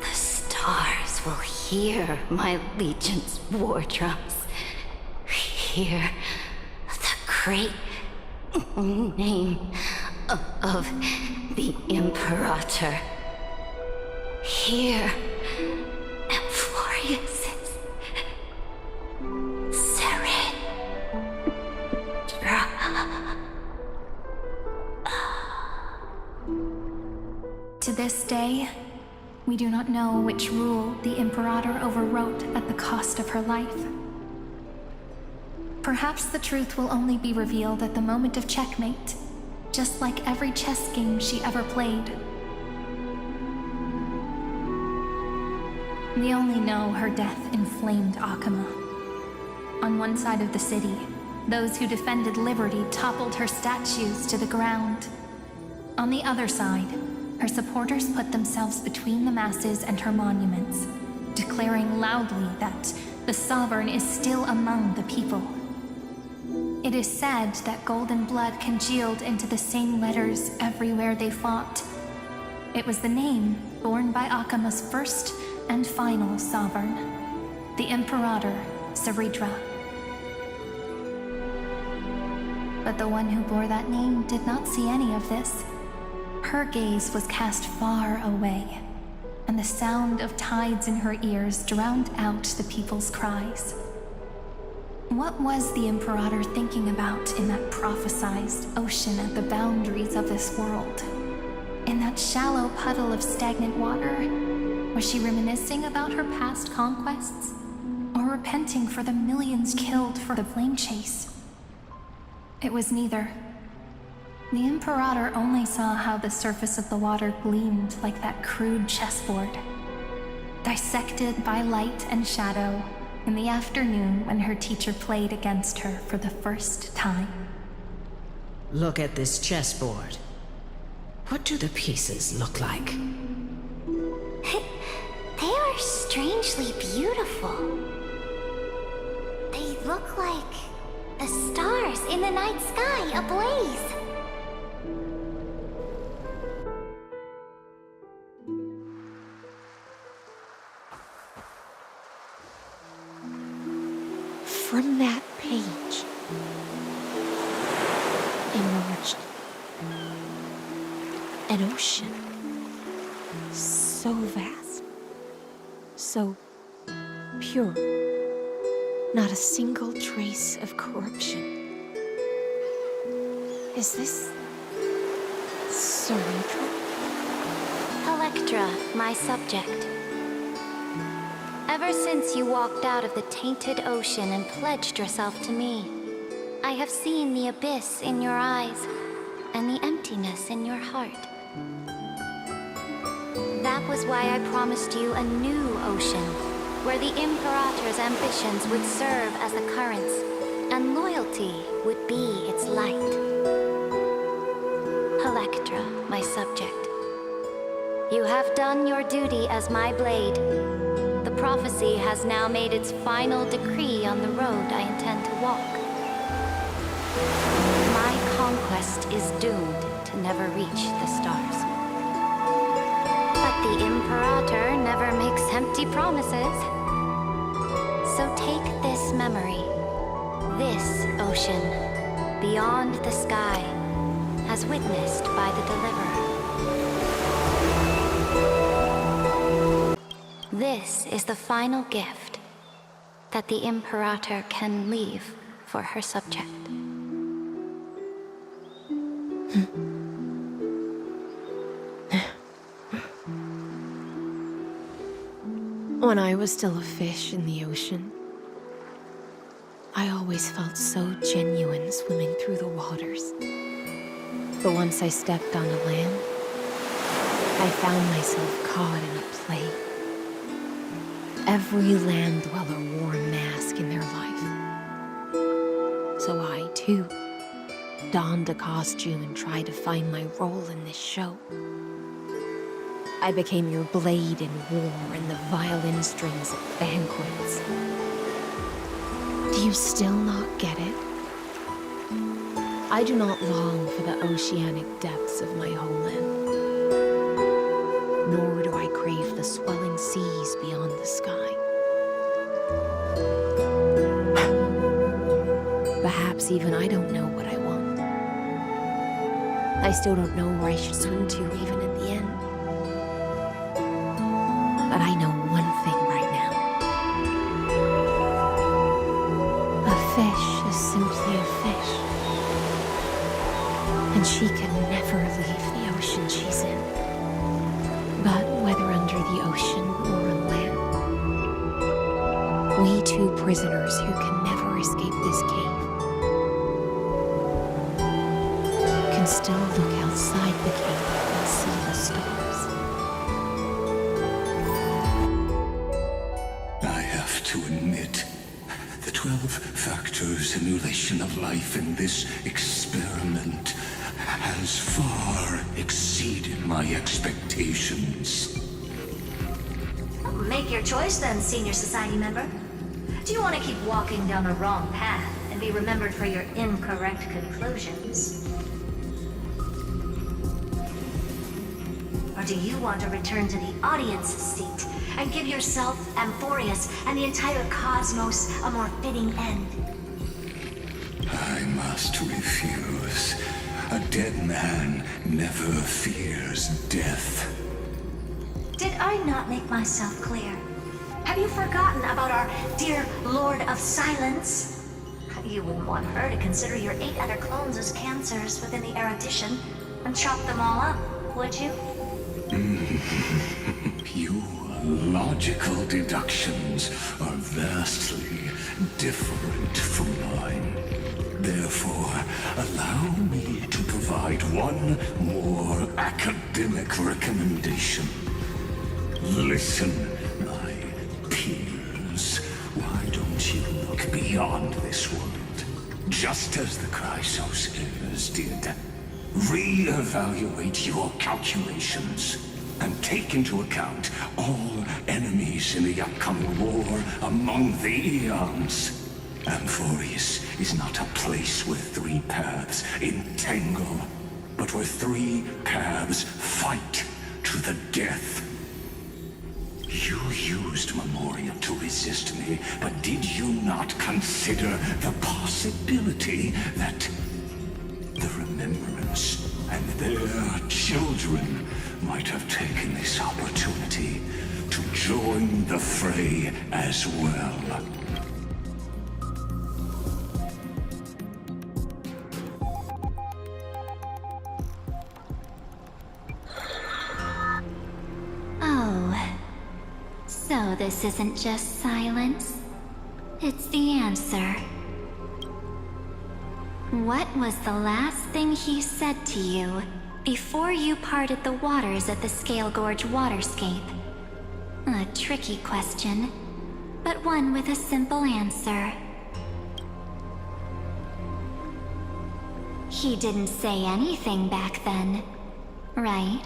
The stars will hear my legion's war drums. Hear the great name of the Imperator. Hear Amphoreous' To this day, we do not know which rule the Imperator overwrote at the cost of her life. Perhaps the truth will only be revealed at the moment of checkmate, just like every chess game she ever played. We only know her death inflamed Akama. On one side of the city, those who defended liberty toppled her statues to the ground. On the other side, her supporters put themselves between the masses and her monuments, declaring loudly that the Sovereign is still among the people. It is said that golden blood congealed into the same letters everywhere they fought. It was the name borne by Akama's first and final Sovereign, the Imperator Saridra. But the one who bore that name did not see any of this. Her gaze was cast far away, and the sound of tides in her ears drowned out the people's cries. What was the Imperator thinking about in that prophesized ocean at the boundaries of this world? In that shallow puddle of stagnant water, was she reminiscing about her past conquests? Or repenting for the millions killed for the flame chase? It was neither. The Imperator only saw how the surface of the water gleamed like that crude chessboard, dissected by light and shadow in the afternoon when her teacher played against her for the first time. Look at this chessboard. What do the pieces look like? They are strangely beautiful. They look like the stars in the night sky ablaze. From that page emerged an ocean so vast, so pure, not a single trace of corruption. Is this Saridra? Electra, my subject. Ever since you walked out of the tainted ocean and pledged yourself to me, I have seen the abyss in your eyes and the emptiness in your heart. That was why I promised you a new ocean, where the Imperator's ambitions would serve as the currents, and loyalty would be its light. Electra, my subject. You have done your duty as my blade. The prophecy has now made its final decree on the road I intend to walk. never makes empty promises. So take this memory, this ocean, beyond the sky, as witnessed by the Deliverer. This is the final gift that the Imperator can leave for her subject. When I was still a fish in the ocean, I always felt so genuine swimming through the waters. But once I stepped onto land, I found myself caught in a play. Every land dweller wore a mask in their life. So I, too, donned a costume and tried to find my role in this show. I became your blade in war and the violin strings at banquets. Do you still not get it? I do not long for the oceanic depths of my homeland. Nor do I crave the swelling seas beyond the sky. Perhaps even I don't know what I want. I still don't know where I should swim to even at the end. But I know one thing right now. A fish is simply a fish. And she can never leave the ocean she's in. But whether under the ocean or on land, we two prisoners who can never escape this cave can still look outside the cave and see the stars. I have to admit, the 12-factor simulation of life in this experiment has far exceeded my expectations. Make your choice then, Senior Society member. Do you want to keep walking down the wrong path and be remembered for your incorrect conclusions? Or do you want to return to the audience seat and give yourself, Amphoreous, and the entire cosmos a more fitting end? I must refuse. A dead man never fears death. Did I not make myself clear? Have you forgotten about our dear Lord of Silence? You wouldn't want her to consider your 8 other clones as cancers within the erudition and chop them all up, would you? Your logical deductions are vastly different from mine. Therefore, allow me to provide one more academic recommendation. Listen, my peers. Why don't you look beyond this world, just as the Chrysos heirs did? Re-evaluate your calculations and take into account all enemies in the upcoming war among the eons. Amphoreous is not a place where 3 paths entangle, but where 3 paths fight to the death. You used Memoriam to resist me, but did you not consider the possibility that the Remembrance and their children might have taken this opportunity to join the fray as well? Oh, so this isn't just silence. It's the answer. What was the last thing he said to you before you parted the waters at the Scale Gorge waterscape? A tricky question, but one with a simple answer. He didn't say anything back then, right?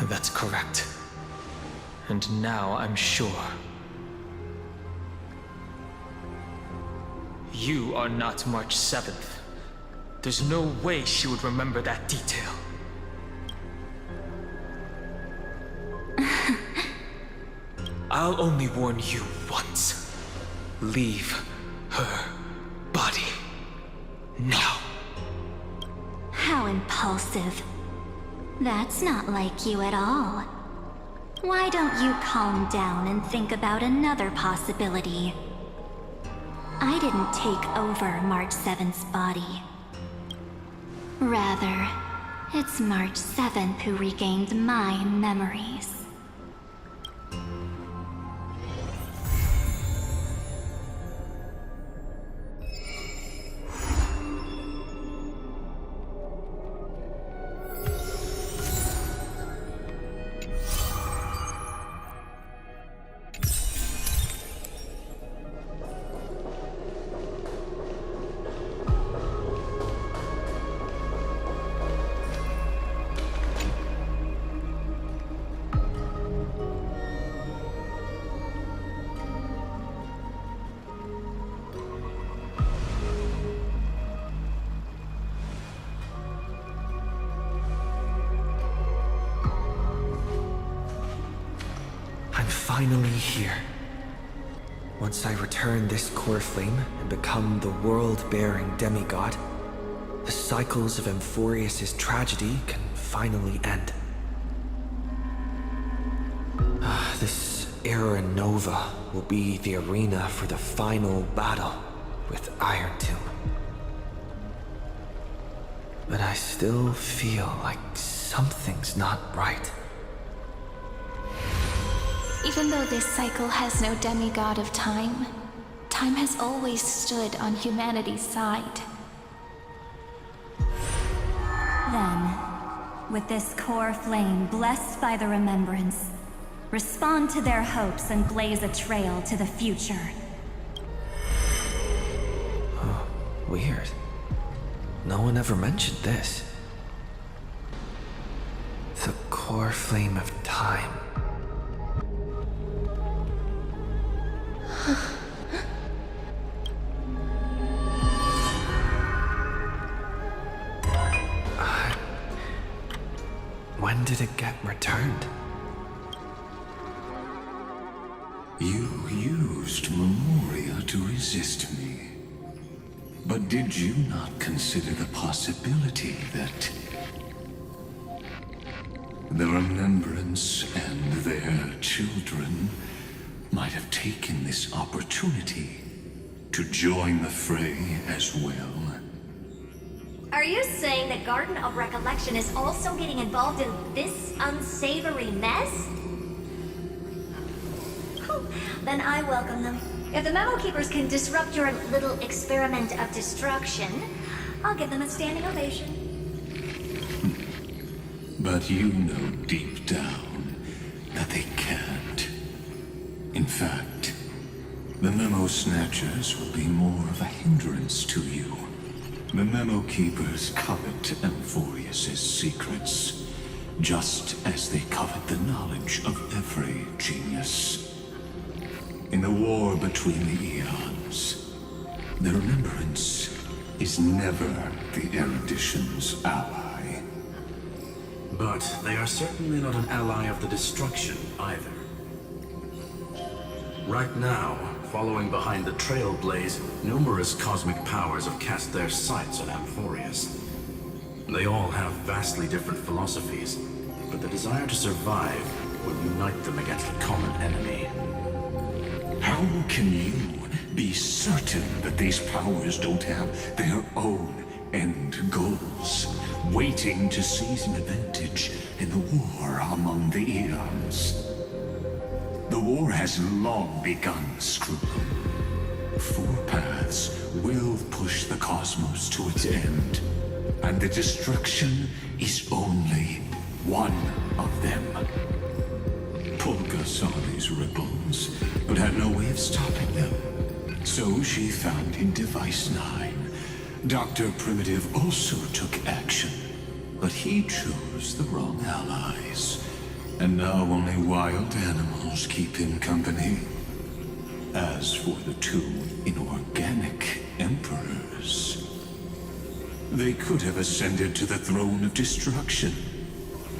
That's correct. And now I'm sure. You are not March 7th. There's no way she would remember that detail. I'll only warn you once. Leave her body now. How impulsive. That's not like you at all. Why don't you calm down and think about another possibility? I didn't take over March 7th's body. Rather, it's March 7th who regained my memories. Finally here. Once I return this core flame and become the world-bearing demigod, the cycles of Amphoreous' tragedy can finally end. This Era Nova will be the arena for the final battle with Iron Tomb. But I still feel like something's not right. Even though this cycle has no demigod of time, time has always stood on humanity's side. Then, with this core flame blessed by the remembrance, respond to their hopes and blaze a trail to the future. Oh, weird. No one ever mentioned this. The core flame of time. When did it get returned? You used Memoria to resist me. But did you not consider the possibility that the Remembrance and their children might have taken this opportunity to join the fray as well? Are you saying that Garden of Recollection is also getting involved in this unsavory mess? Then I welcome them. If the Memo Keepers can disrupt your little experiment of destruction, I'll give them a standing ovation. But you know deep down that they can't. In fact, the Memo Snatchers will be more of a hindrance to you. The Memo Keepers covet Amphoreous' secrets, just as they covet the knowledge of every genius. In the war between the eons, the Remembrance is never the erudition's ally. But they are certainly not an ally of the destruction either. Right now, following behind the Trailblaze, numerous cosmic powers have cast their sights on Amphoreous. They all have vastly different philosophies, but the desire to survive will unite them against a common enemy. How can you be certain that these powers don't have their own end goals, waiting to seize an advantage in the war among the eons? The war has long begun, Screwball. 4 paths will push the cosmos to its end, and the destruction is only one of them. Polka saw these ripples, but had no way of stopping them. So she found in Device 9. Dr. Primitive also took action, but he chose the wrong allies. And now only wild animals keep him company. As for the 2 inorganic emperors, they could have ascended to the throne of destruction,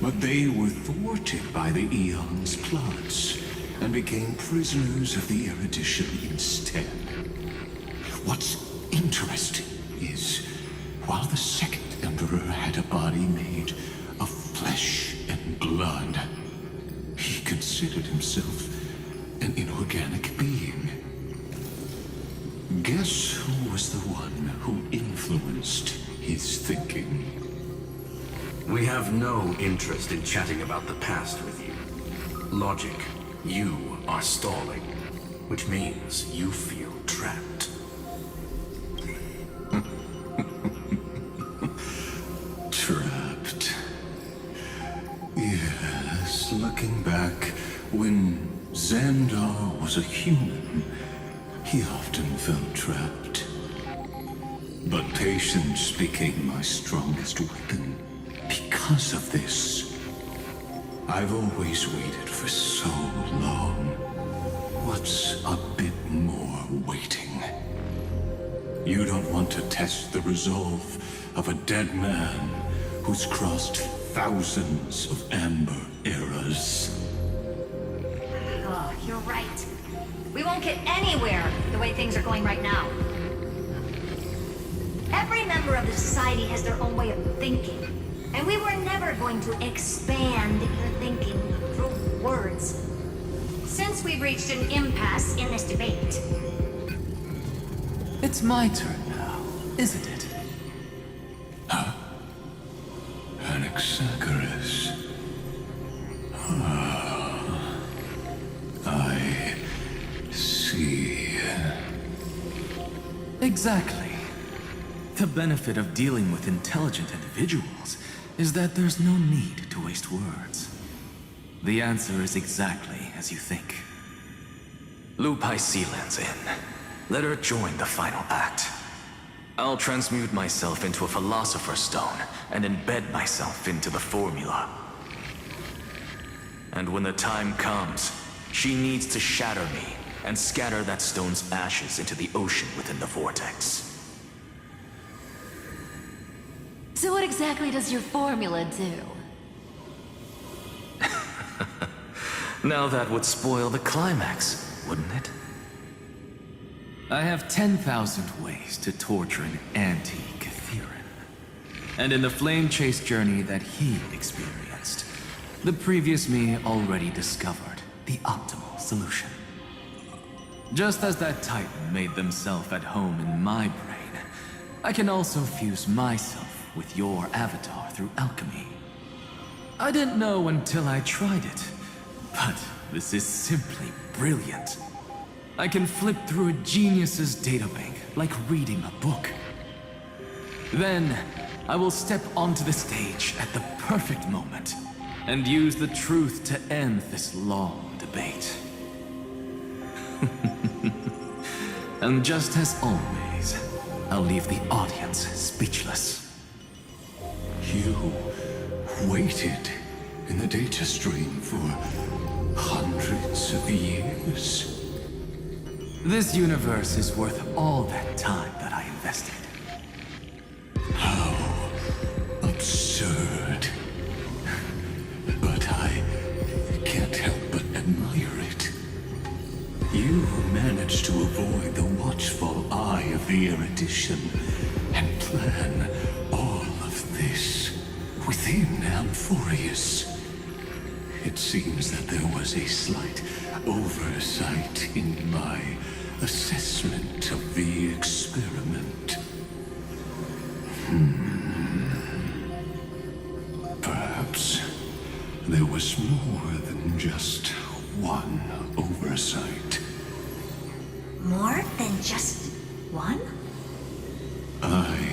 but they were thwarted by the Eon's plots, and became prisoners of the erudition instead. What's interesting is, while the second Emperor had a body made of flesh and blood, he considered himself an inorganic being. Guess who was the one who influenced his thinking? We have no interest in chatting about the past with you. Logic, you are stalling, which means you feel trapped. Trapped. Yes, looking back, when Xandar was a human, he often felt trapped. But patience became my strongest weapon. Because of this, I've always waited for so long. What's a bit more waiting? You don't want to test the resolve of a dead man who's crossed thousands of amber eras. Oh, you're right. We won't get anywhere the way things are going right now. Every member of the society has their own way of thinking, and we were never going to expand your thinking through words. Since we've reached an impasse in this debate. It's my turn now, isn't it? Anaxagoras. Ah, I see. Exactly. The benefit of dealing with intelligent individuals is that there's no need to waste words. The answer is exactly as you think. Loop Sealand's in. Let her join the final act. I'll transmute myself into a Philosopher's Stone and embed myself into the formula. And when the time comes, she needs to shatter me and scatter that stone's ashes into the ocean within the vortex. So what exactly does your formula do? Now that would spoil the climax, wouldn't it? I have 10,000 ways to torture an anti-Catheran. And in the flame chase journey that he experienced, the previous me already discovered the optimal solution. Just as that Titan made themselves at home in my brain, I can also fuse myself with your avatar through alchemy. I didn't know until I tried it, but this is simply brilliant. I can flip through a genius's databank like reading a book. Then, I will step onto the stage at the perfect moment and use the truth to end this long debate. And just as always, I'll leave the audience speechless. You waited in the data stream for hundreds of years? This universe is worth all that time that I invested. How absurd. But I can't help but admire it. You managed to avoid the watchful eye of the erudition and plan all of this within Amphoreous. It seems that there was a slight oversight in my assessment of the experiment. Perhaps there was more than just one oversight. More than just one? I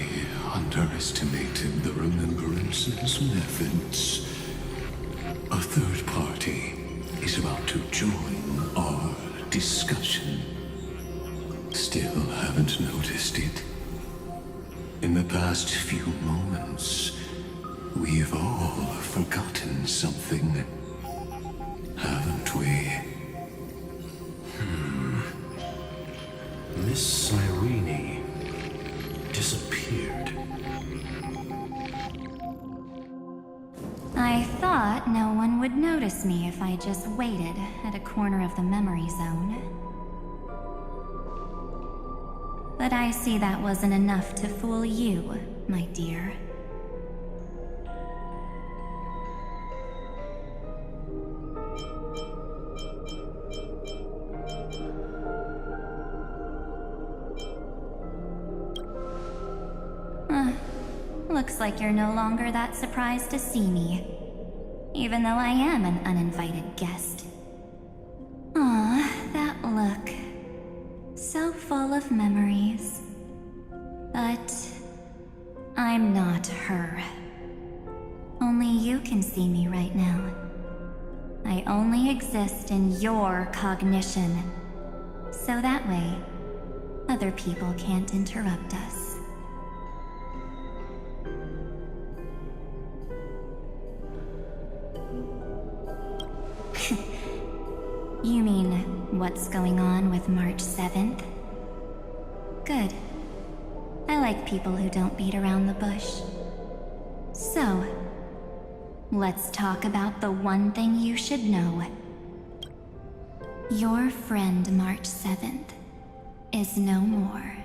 underestimated the Remembrance's methods. A third party is about to join our discussion. Still haven't noticed it. In the past few moments, we've all forgotten something, haven't we? Miss Cyrene disappeared. I thought thought no one would notice me if I just waited at a corner of the memory zone. But I see that wasn't enough to fool you, my dear. Looks like you're no longer that surprised to see me, even though I am an uninvited guest. Aw, that look. So full of memories. But I'm not her. Only you can see me right now. I only exist in your cognition. So that way, other people can't interrupt us. You mean, what's going on with March 7th? Good. I like people who don't beat around the bush. So, let's talk about the one thing you should know. Your friend March 7th is no more.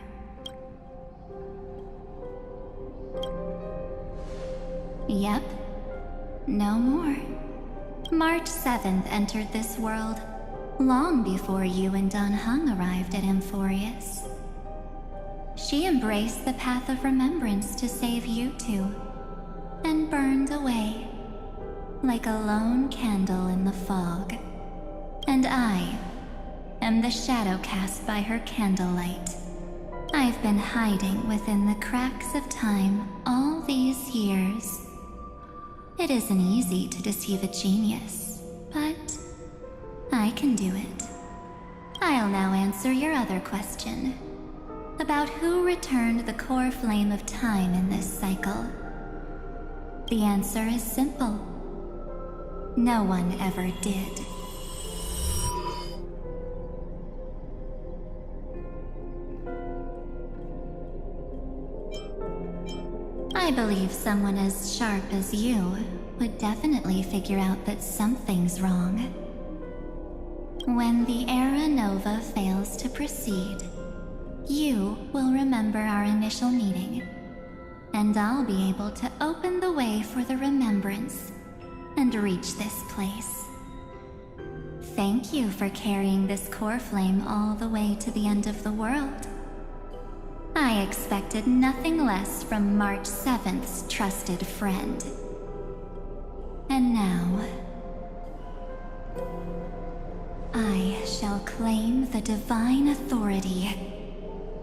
Yep, no more. March 7th entered this world long before you and Dun Hung arrived at Amphoreous. She embraced the path of remembrance to save you two, and burned away like a lone candle in the fog. And I am the shadow cast by her candlelight. I've been hiding within the cracks of time all these years. It isn't easy to deceive a genius, but I can do it. I'll now answer your other question about who returned the core flame of time in this cycle. The answer is simple. No one ever did. I believe someone as sharp as you would definitely figure out that something's wrong. When the Era Nova fails to proceed, you will remember our initial meeting, and I'll be able to open the way for the remembrance and reach this place. Thank you for carrying this core flame all the way to the end of the world. I expected nothing less from March 7th's trusted friend. And now, I shall claim the divine authority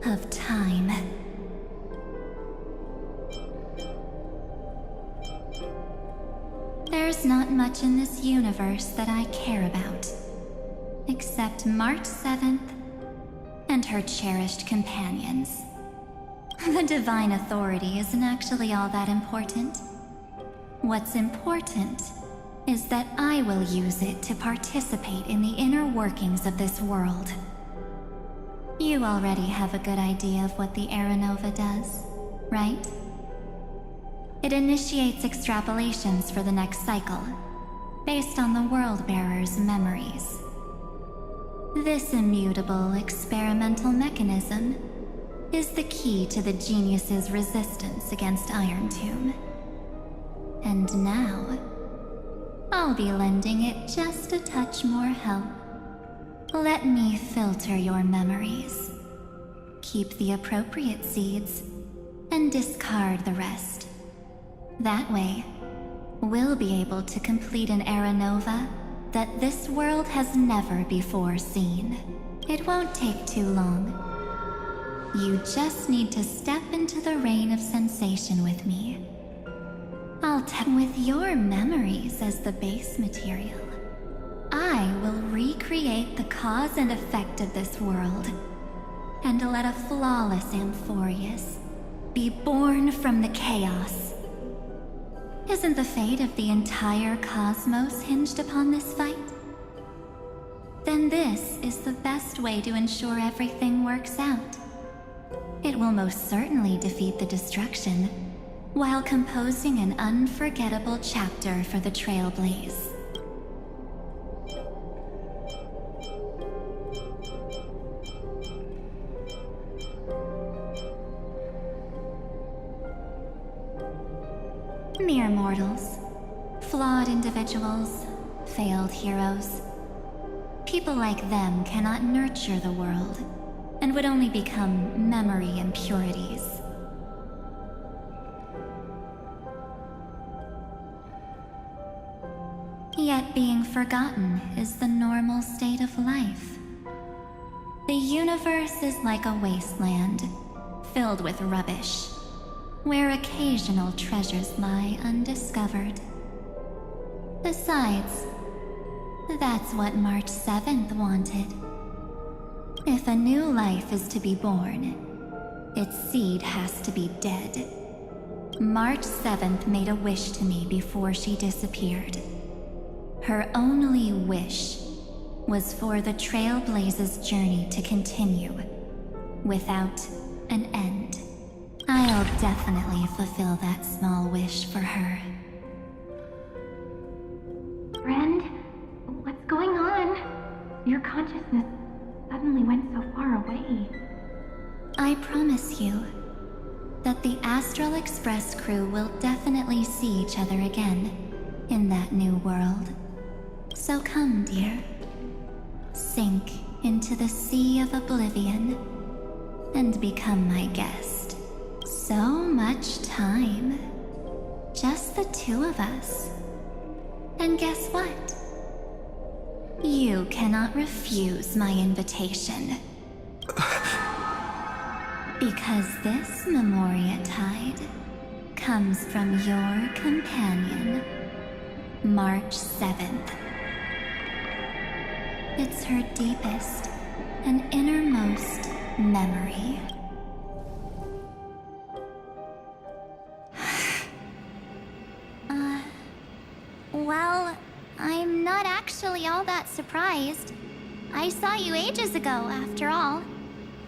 of time. There's not much in this universe that I care about, except March 7th and her cherished companions. The divine authority isn't actually all that important. What's important is that I will use it to participate in the inner workings of this world. You already have a good idea of what the Era Nova does, right? It initiates extrapolations for the next cycle, based on the World Bearer's memories. This immutable experimental mechanism is the key to the genius's resistance against Iron Tomb. And now, I'll be lending it just a touch more help. Let me filter your memories. Keep the appropriate seeds, and discard the rest. That way, we'll be able to complete an Era Nova that this world has never before seen. It won't take too long. You just need to step into the rain of sensation with me. With your memories as the base material, I will recreate the cause and effect of this world, and let a flawless Amphoreous be born from the chaos. Isn't the fate of the entire cosmos hinged upon this fight? Then this is the best way to ensure everything works out. It will most certainly defeat the destruction, while composing an unforgettable chapter for the Trailblaze. Mere mortals, flawed individuals, failed heroes. People like them cannot nurture the world, and would only become memory impurities. Yet being forgotten is the normal state of life. The universe is like a wasteland, filled with rubbish, where occasional treasures lie undiscovered. Besides, that's what March 7th wanted. If a new life is to be born, its seed has to be dead. March 7th made a wish to me before she disappeared. Her only wish was for the Trailblaze's journey to continue, without an end. I'll definitely fulfill that small wish for her. Friend, what's going on? Your consciousness suddenly went so far away. I promise you that the Astral Express crew will definitely see each other again in that new world. So come, dear. Sink into the sea of oblivion and become my guest. So much time. Just the two of us. And guess what? You cannot refuse my invitation. Because this Memoria Tide comes from your companion, March 7th. It's her deepest and innermost memory. Well, I'm not actually all that surprised. I saw you ages ago, after all.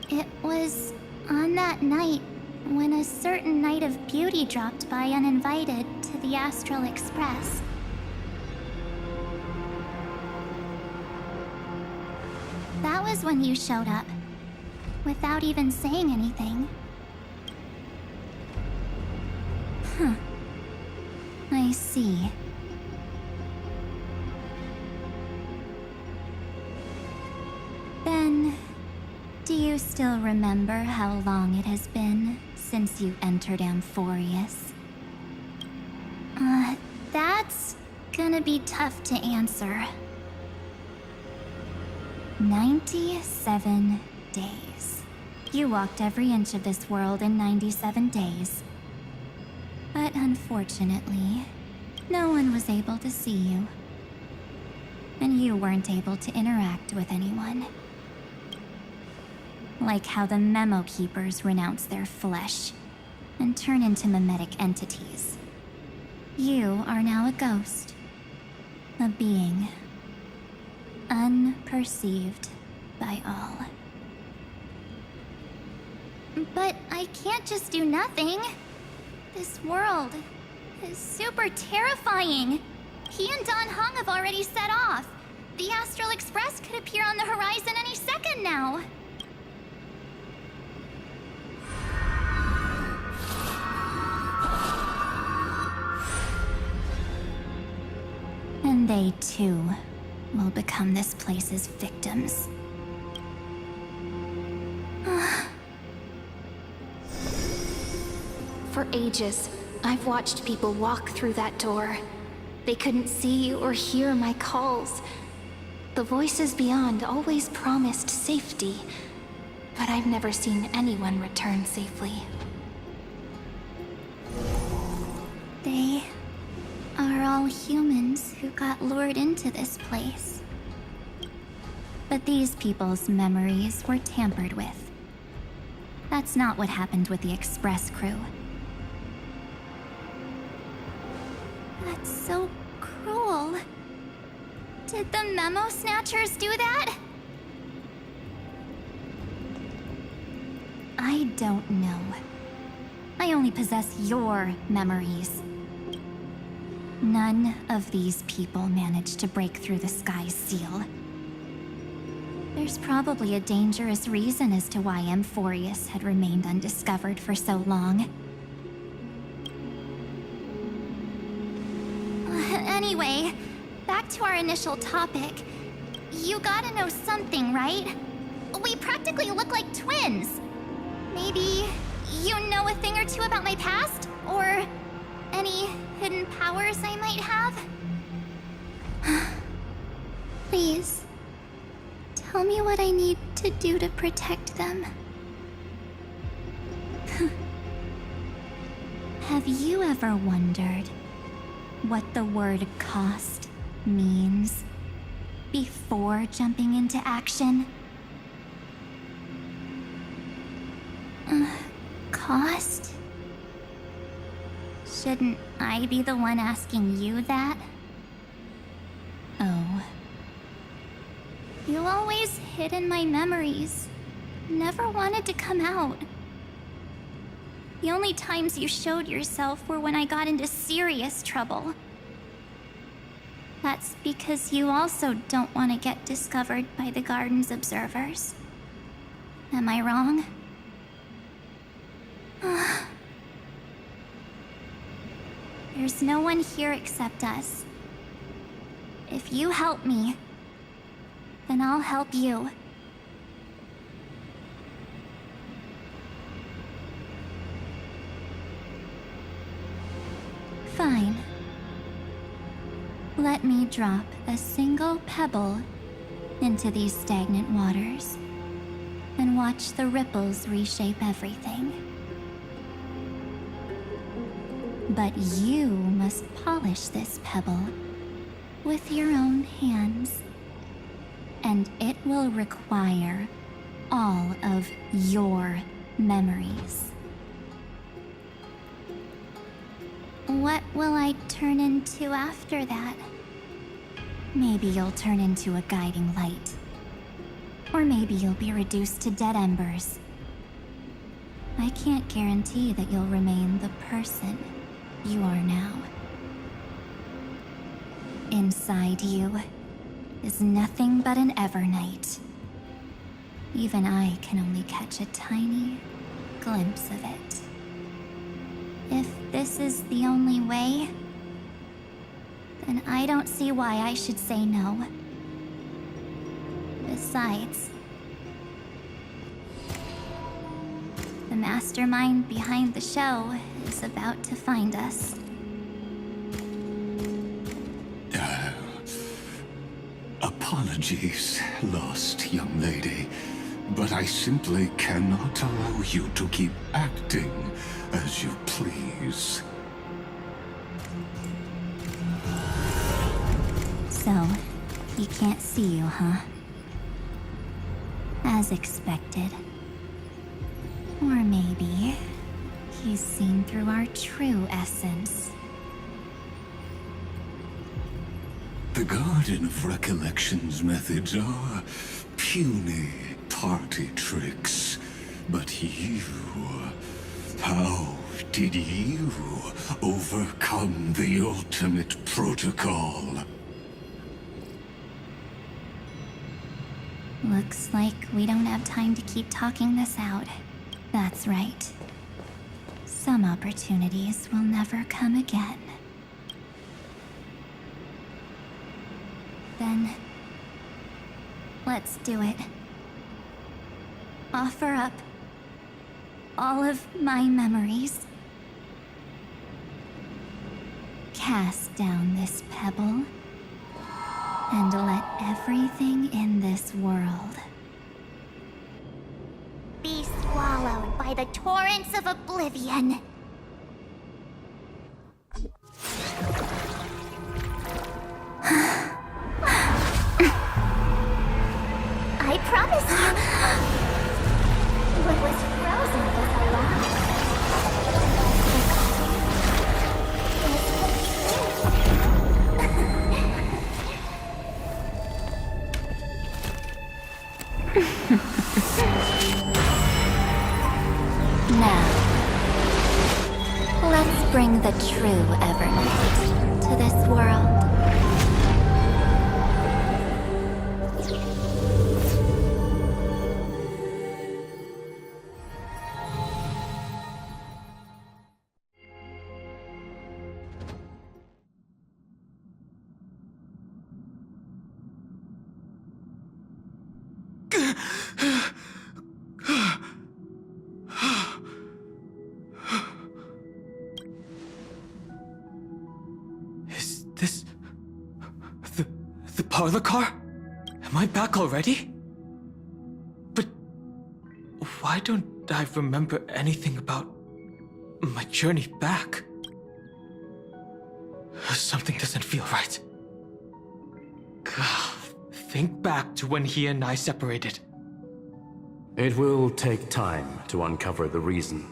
It was on that night when a certain Knight of Beauty dropped by uninvited to the Astral Express. That was when you showed up, without even saying anything. Huh. I see. Then, do you still remember how long it has been since you entered Amphoreous? That's gonna be tough to answer. 97 days. You walked every inch of this world in 97 days. But unfortunately, no one was able to see you. And you weren't able to interact with anyone. Like how the Memo Keepers renounce their flesh and turn into mimetic entities. You are now a ghost. A being. Unperceived by all. But I can't just do nothing. This world is super terrifying. He and Don Hong have already set off. The Astral Express could appear on the horizon any second now. And they too will become this place's victims. For ages, I've watched people walk through that door. They couldn't see or hear my calls. The voices beyond always promised safety, but I've never seen anyone return safely. They are all humans who got lured into this place. But these people's memories were tampered with. That's not what happened with the Express crew. That's so cruel. Did the Memo Snatchers do that? I don't know. I only possess your memories. None of these people managed to break through the sky's seal. There's probably a dangerous reason as to why Amphoreous had remained undiscovered for so long. Anyway, back to our initial topic. You gotta know something, right? We practically look like twins. Maybe you know a thing or two about my past? Or any hidden powers I might have? Please, tell me what I need to do to protect them. Have you ever wondered what the word cost means before jumping into action? Cost? Shouldn't I be the one asking you that? Oh. You always hid in my memories. Never wanted to come out. The only times you showed yourself were when I got into serious trouble. That's because you also don't want to get discovered by the garden's observers. Am I wrong? There's no one here except us. If you help me, then I'll help you. Fine. Let me drop a single pebble into these stagnant waters and watch the ripples reshape everything. But you must polish this pebble with your own hands, and it will require all of your memories. What will I turn into after that? Maybe you'll turn into a guiding light. Or maybe you'll be reduced to dead embers. I can't guarantee that you'll remain the person you are now. Inside you is nothing but an Evernight. Even I can only catch a tiny glimpse of it. If this is the only way, then I don't see why I should say no. Besides, the mastermind behind the show is about to find us. Apologies, lost young lady, but I simply cannot allow you to keep acting as you please. So, he can't see you, huh? As expected. Or maybe he's seen through our true essence. The Garden of Recollection's methods are puny party tricks. But you... how did you overcome the ultimate protocol? Looks like we don't have time to keep talking this out. That's right. Some opportunities will never come again. Then, let's do it. Offer up all of my memories. Cast down this pebble, and let everything in this world be swallowed by the torrents of oblivion. I promise you, what was frozen was alive. Now, Let's bring the true Evernight to this world. Is this the parlor car? Am I back already? But why don't I remember anything about my journey back? Something doesn't feel right. Think back to when he and I separated. It will take time to uncover the reason.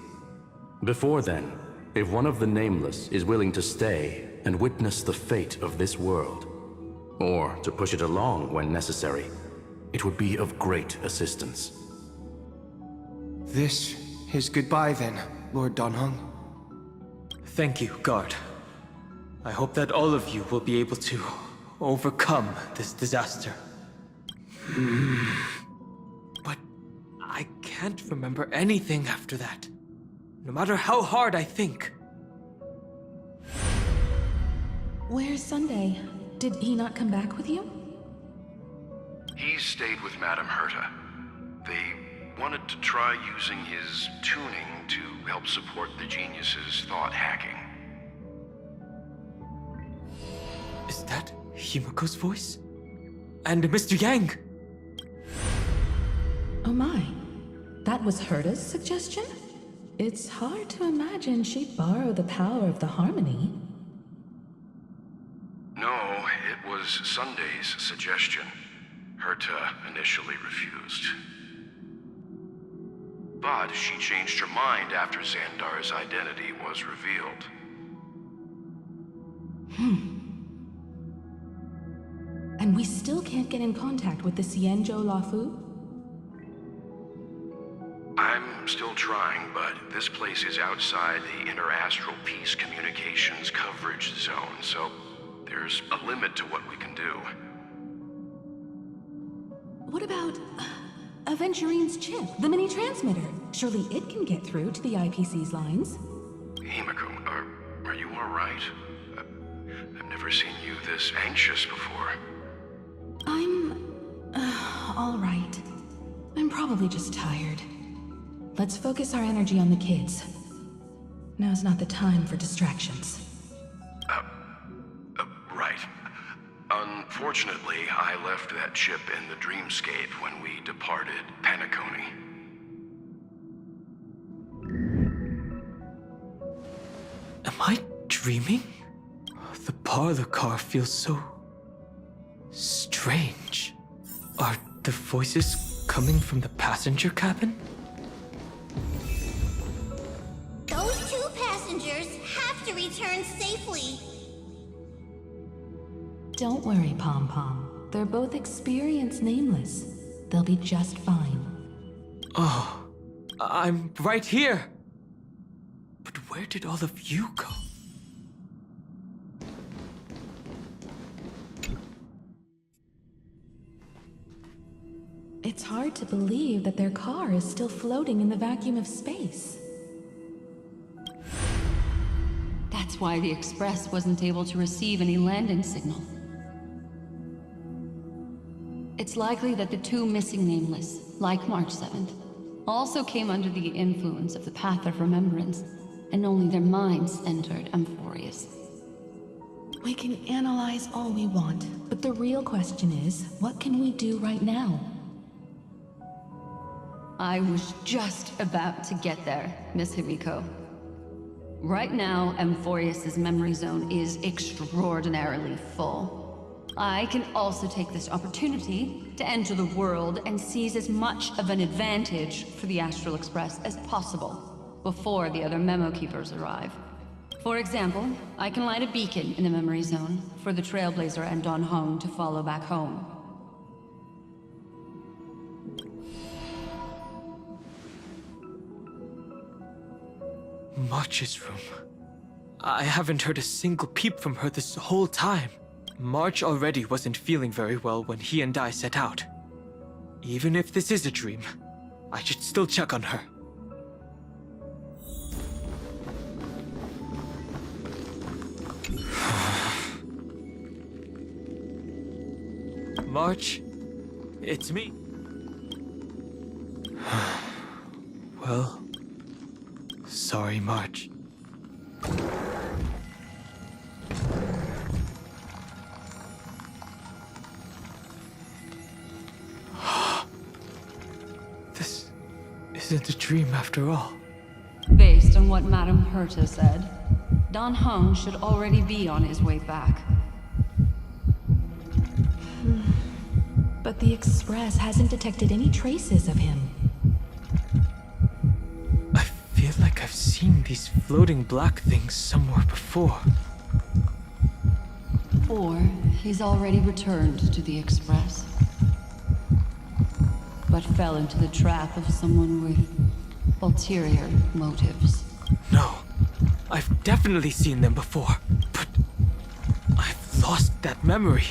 Before then, if one of the Nameless is willing to stay and witness the fate of this world, or to push it along when necessary, it would be of great assistance. This is goodbye then, Lord Donhong. Thank you, guard. I hope that all of you will be able to overcome this disaster. But I can't remember anything after that, no matter how hard I think. Where's Sunday? Did he not come back with you? He stayed with Madame Herta. They wanted to try using his tuning to help support the genius's thought hacking. Is that Himiko's voice? And Mr. Yang? Oh my. That was Herta's suggestion? It's hard to imagine she'd borrow the power of the harmony. No, it was Sunday's suggestion. Herta initially refused. But she changed her mind after Xandar's identity was revealed. And we still can't get in contact with the Xianzhou Lafu? I'm still trying, but this place is outside the Interastral Peace Communications coverage zone, so there's a limit to what we can do. What about Aventurine's chip, the mini-transmitter? Surely it can get through to the IPC's lines. Himiko, are you alright? I've never seen you this anxious before. I'm... all right. I'm probably just tired. Let's focus our energy on the kids. Now's not the time for distractions. Right. Unfortunately, I left that chip in the dreamscape when we departed Penacony. Am I dreaming? The parlor car feels so strange. Are the voices coming from the passenger cabin? Those two passengers have to return safely. Don't worry, Pom Pom. They're both experienced Nameless. They'll be just fine. Oh, I'm right here. But where did all of you go? It's hard to believe that their car is still floating in the vacuum of space. That's why the Express wasn't able to receive any landing signal. It's likely that the two missing Nameless, like March 7th, also came under the influence of the Path of Remembrance, and only their minds entered Amphoreous. We can analyze all we want, but the real question is, what can we do right now? I was just about to get there, Miss Himiko. Right now, Amphoreous' memory zone is extraordinarily full. I can also take this opportunity to enter the world and seize as much of an advantage for the Astral Express as possible before the other memo keepers arrive. For example, I can light a beacon in the memory zone for the Trailblazer and Don Hong to follow back home. March's room. I haven't heard a single peep from her this whole time. March already wasn't feeling very well when he and I set out. Even if this is a dream, I should still check on her. March, it's me. Well, sorry, March. This isn't a dream after all. Based on what Madame Herta said, Dan Heng should already be on his way back. But the Express hasn't detected any traces of him. I feel like I've seen these floating black things somewhere before. Or he's already returned to the Express, but fell into the trap of someone with ulterior motives. No, I've definitely seen them before, but I've lost that memory.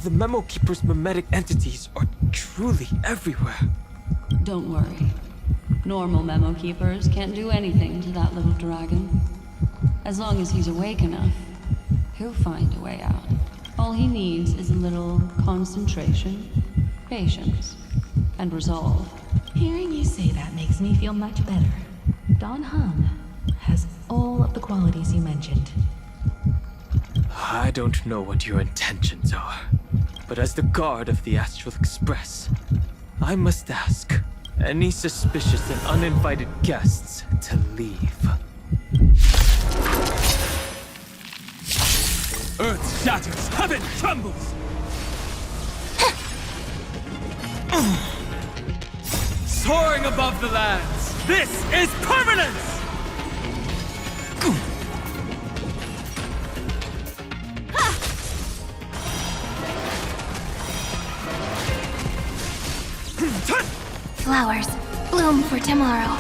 The Memo Keeper's mimetic entities are truly everywhere. Don't worry. Normal Memo Keepers can't do anything to that little dragon. As long as he's awake enough, he'll find a way out. All he needs is a little concentration, patience, and resolve. Hearing you say that makes me feel much better. Dan Heng has all of the qualities you mentioned. I don't know what your intentions are, but as the guard of the Astral Express, I must ask any suspicious and uninvited guests to leave. Earth shatters, heaven trembles! Soaring above the lands, this is permanence! Flowers bloom for tomorrow.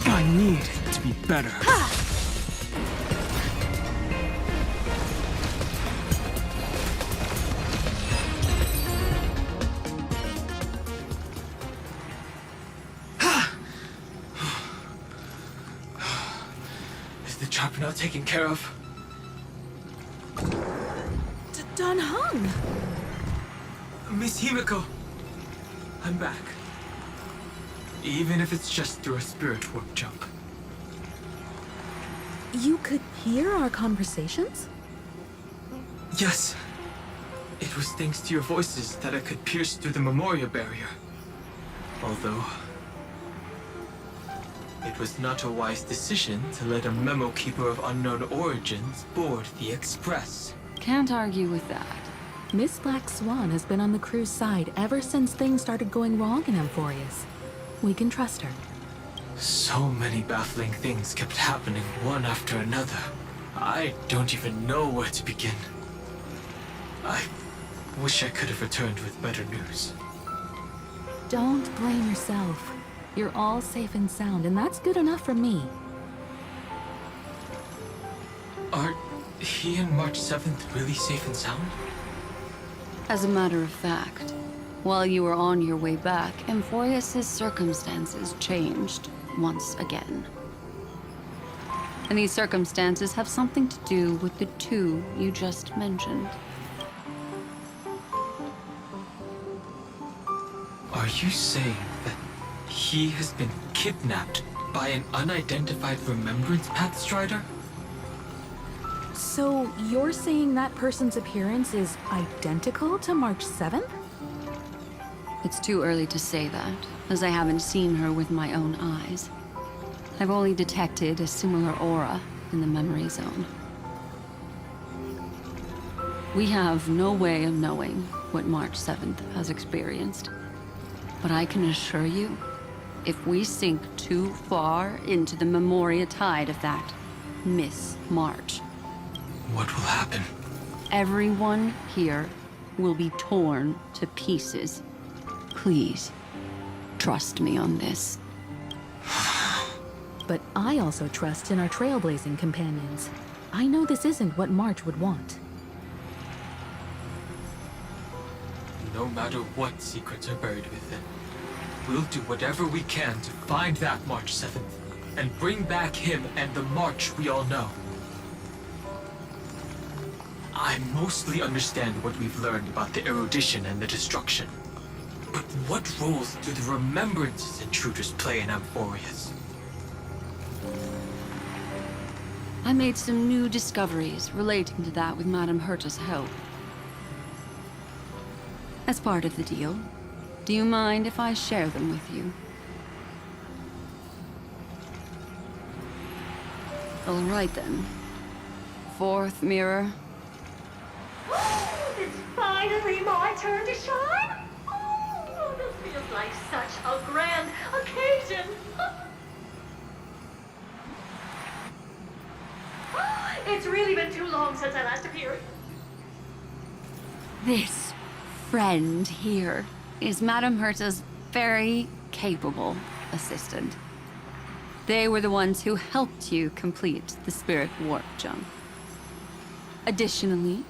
I need to be better. Is the trap now taken care of? Dan Heng! Miss Himiko, I'm back. Even if it's just through a spirit warp jump. You could hear our conversations? Yes. It was thanks to your voices that I could pierce through the Memoria barrier. Although, it was not a wise decision to let a Memo Keeper of unknown origins board the Express. Can't argue with that. Miss Black Swan has been on the crew's side ever since things started going wrong in Amphoreous. We can trust her. So many baffling things kept happening one after another. I don't even know where to begin. I wish I could have returned with better news. Don't blame yourself. You're all safe and sound, and that's good enough for me. Are he and March 7th really safe and sound? As a matter of fact, while you were on your way back, Amphoreous' circumstances changed once again. And these circumstances have something to do with the two you just mentioned. Are you saying that he has been kidnapped by an unidentified Remembrance Path Strider? So you're saying that person's appearance is identical to March 7th? It's too early to say that, as I haven't seen her with my own eyes. I've only detected a similar aura in the memory zone. We have no way of knowing what March 7th has experienced. But I can assure you, if we sink too far into the Memoria tide of that Miss March, what will happen? Everyone here will be torn to pieces. Please, trust me on this. But I also trust in our trailblazing companions. I know this isn't what March would want. No matter what secrets are buried within, we'll do whatever we can to find that March 7th and bring back him and the March we all know. I mostly understand what we've learned about the erudition and the destruction. But what roles do the remembrances intruders play in Amphoreous? I made some new discoveries relating to that with Madame Herta's help. As part of the deal, do you mind if I share them with you? All right then. Fourth mirror. It's finally my turn to shine! Oh, this feels like such a grand occasion! It's really been too long since I last appeared. This friend here is Madame Herta's very capable assistant. They were the ones who helped you complete the spirit warp jump. Additionally,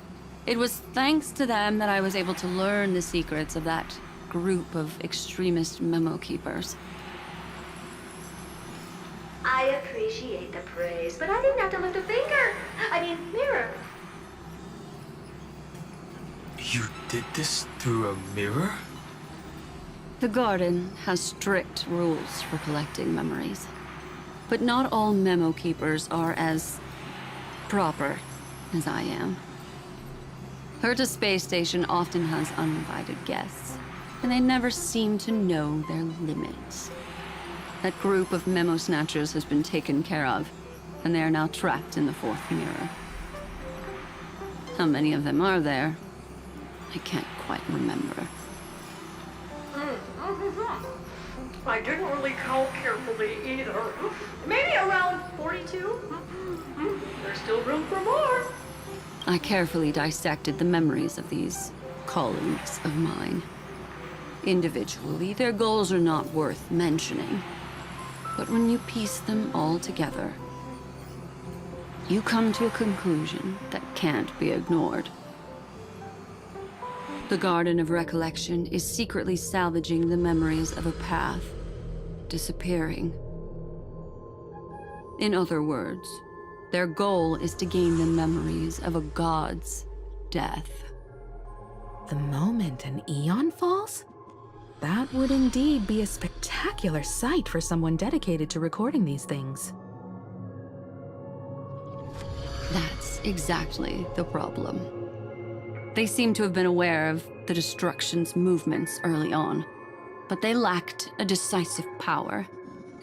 it was thanks to them that I was able to learn the secrets of that group of extremist memo keepers. I appreciate the praise, but I didn't have to lift a finger. I mean, mirror. You did this through a mirror? The garden has strict rules for collecting memories. But not all memo keepers are as proper as I am. Herta's space station often has uninvited guests, and they never seem to know their limits. That group of memo snatchers has been taken care of, and they are now trapped in the fourth mirror. How many of them are there? I can't quite remember. I didn't really count carefully either. Maybe around 42? There's still room for more. I carefully dissected the memories of these colleagues of mine. Individually, their goals are not worth mentioning. But when you piece them all together, you come to a conclusion that can't be ignored. The Garden of Recollection is secretly salvaging the memories of a path disappearing. In other words, their goal is to gain the memories of a god's death. The moment an eon falls? That would indeed be a spectacular sight for someone dedicated to recording these things. That's exactly the problem. They seem to have been aware of the destruction's movements early on, but they lacked a decisive power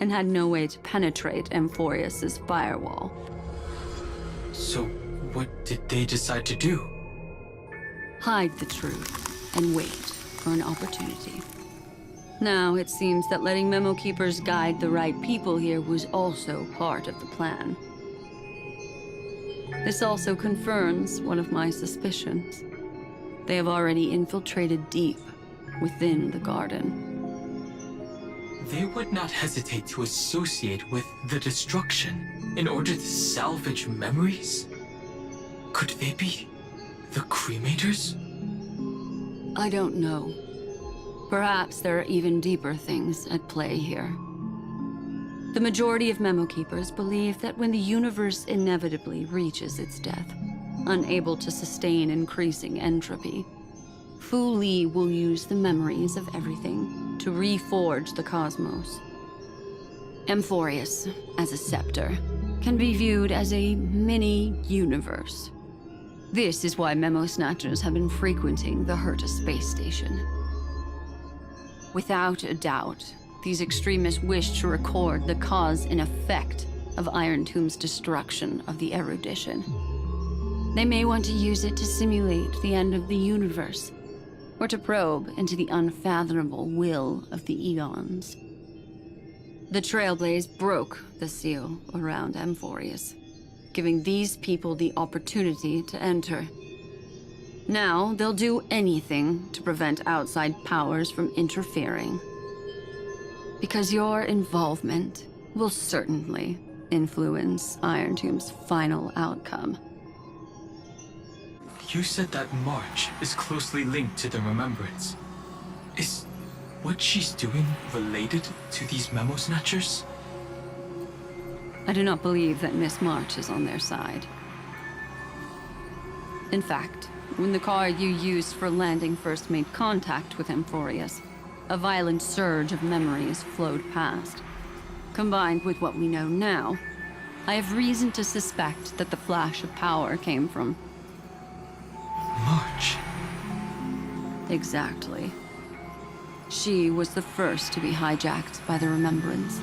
and had no way to penetrate Amphoreous' firewall. So, what did they decide to do? Hide the truth and wait for an opportunity. Now, it seems that letting memo keepers guide the right people here was also part of the plan. This also confirms one of my suspicions. They have already infiltrated deep within the garden. They would not hesitate to associate with the destruction in order to salvage memories? Could they be the cremators? I don't know. Perhaps there are even deeper things at play here. The majority of memo keepers believe that when the universe inevitably reaches its death, unable to sustain increasing entropy, Fu Li will use the memories of everything to reforge the cosmos. Amphoreous, as a scepter, can be viewed as a mini-universe. This is why memo snatchers have been frequenting the Herta space station. Without a doubt, these extremists wish to record the cause and effect of Iron Tomb's destruction of the erudition. They may want to use it to simulate the end of the universe, or to probe into the unfathomable will of the eons. The Trailblaze broke the seal around Amphoreous, giving these people the opportunity to enter. Now, they'll do anything to prevent outside powers from interfering. Because your involvement will certainly influence Iron Tomb's final outcome. You said that March is closely linked to the Remembrance. Is what she's doing related to these memo snatchers? I do not believe that Miss March is on their side. In fact, when the car you used for landing first made contact with Amphoreous, a violent surge of memories flowed past. Combined with what we know now, I have reason to suspect that the flash of power came from... March. Exactly. She was the first to be hijacked by the Remembrance,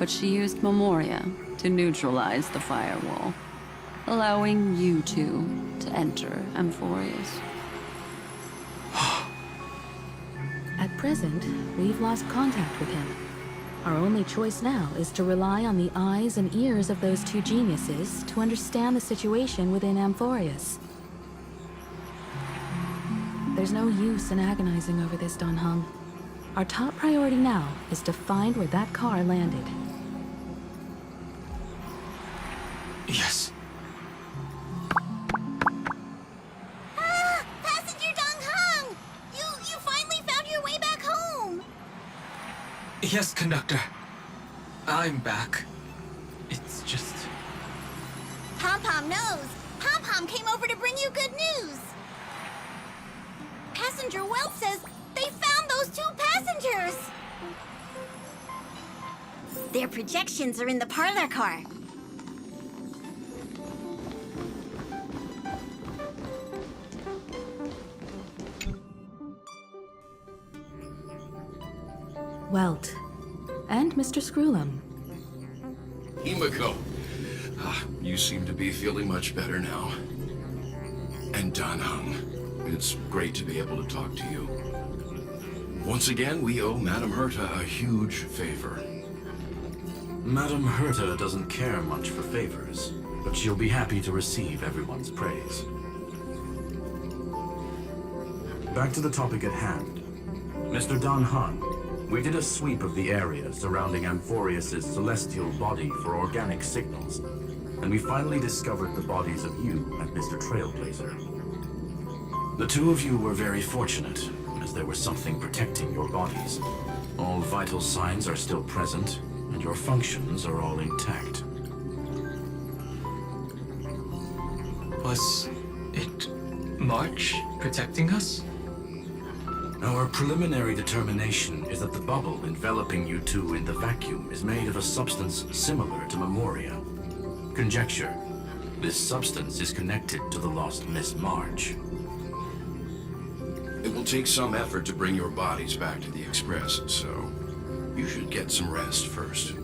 but she used Memoria to neutralize the firewall, allowing you two to enter Amphoreous. At present, we've lost contact with him. Our only choice now is to rely on the eyes and ears of those two geniuses to understand the situation within Amphoreous. There's no use in agonizing over this, Don Hung. Our top priority now is to find where that car landed. Yes. Ah! Passenger Dong Hung! You finally found your way back home! Yes, conductor. I'm back. It's just... Pom-Pom knows. Pom-Pom came over to bring you good news. Passenger Wells says they found those two passengers. Their projections are in the parlor car. Welt. And Mr. Screwlum. Himiko. You seem to be feeling much better now. And Don Hung. It's great to be able to talk to you. Once again, we owe Madame Herta a huge favor. Madame Herta doesn't care much for favors, but she'll be happy to receive everyone's praise. Back to the topic at hand. Mr. Don Hung, we did a sweep of the area surrounding Amphoreous' celestial body for organic signals, and we finally discovered the bodies of you and Mr. Trailblazer. The two of you were very fortunate, as there was something protecting your bodies. All vital signs are still present, and your functions are all intact. Was it March protecting us? Our preliminary determination is that the bubble enveloping you two in the vacuum is made of a substance similar to Memoria. Conjecture. This substance is connected to the lost Miss March. It will take some effort to bring your bodies back to the Express, so you should get some rest first.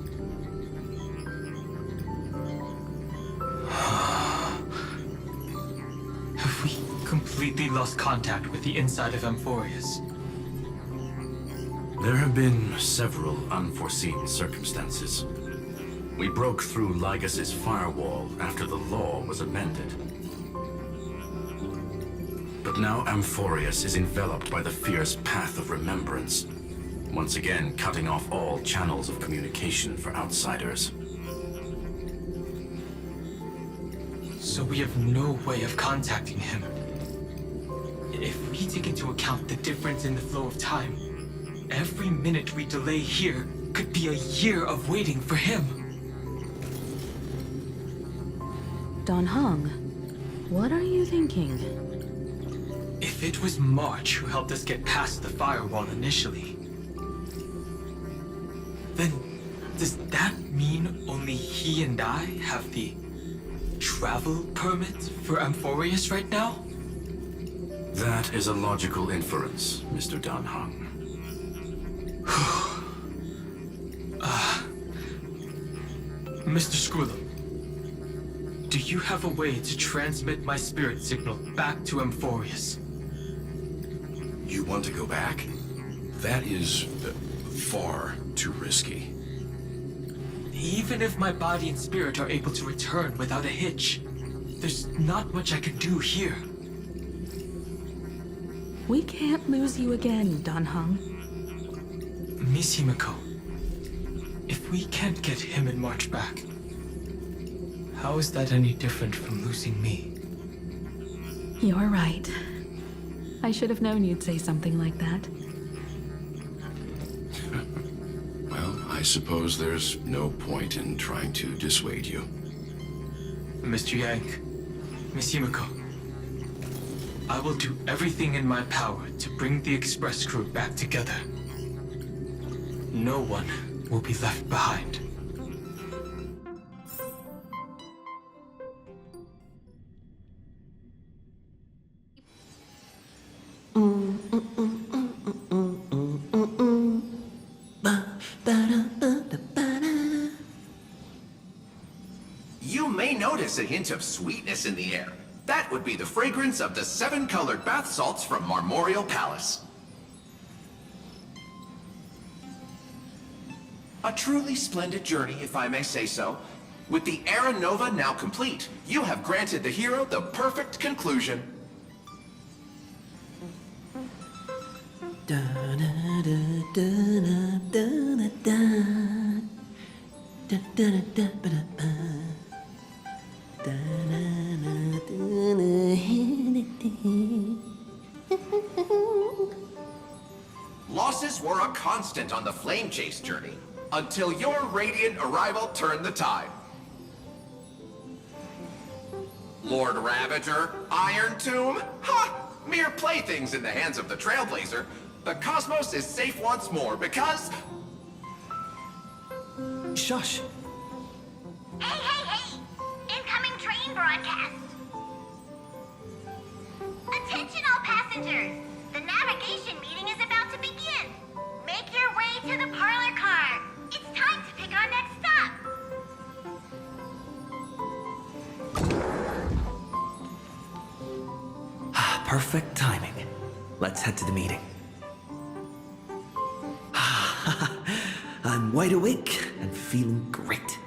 Have we completely lost contact with the inside of Amphoreous? There have been several unforeseen circumstances. We broke through Lygas's firewall after the law was amended. But now Amphoreous is enveloped by the fierce path of remembrance, once again cutting off all channels of communication for outsiders. So we have no way of contacting him. If we take into account the difference in the flow of time, every minute we delay here could be a year of waiting for him. Don Hung, what are you thinking? If it was March who helped us get past the firewall initially, then does that mean only he and I have the travel permit for Amphoreous right now? That is a logical inference, Mr. Don Hung. Mr. Screwlum, do you have a way to transmit my spirit signal back to Amphoreous? You want to go back? That is far too risky. Even if my body and spirit are able to return without a hitch, there's not much I can do here. We can't lose you again, Don Hung. Miss Himiko, If we can't get him and March back, how is that any different from losing me? You're right. I should have known you'd say something like that. Well, I suppose there's no point in trying to dissuade you. Mr. Yang, Miss Himiko, I will do everything in my power to bring the Express crew back together. No one will be left behind. You may notice a hint of sweetness in the air. That would be the fragrance of the 7-colored bath salts from Marmorial Palace. A truly splendid journey, if I may say so. With the Era Nova now complete, you have granted the hero the perfect conclusion. Losses were a constant on the Flame Chase journey, until your radiant arrival turned the tide. Lord Ravager, Iron Tomb, ha! Mere playthings in the hands of the Trailblazer. The cosmos is safe once more because... Shush! Hey, hey, hey! Incoming train broadcast! Attention all passengers! The navigation meeting is about to begin! Make your way to the parlor car! It's time to pick our next stop! Perfect timing. Let's head to the meeting. I'm wide awake and feeling great.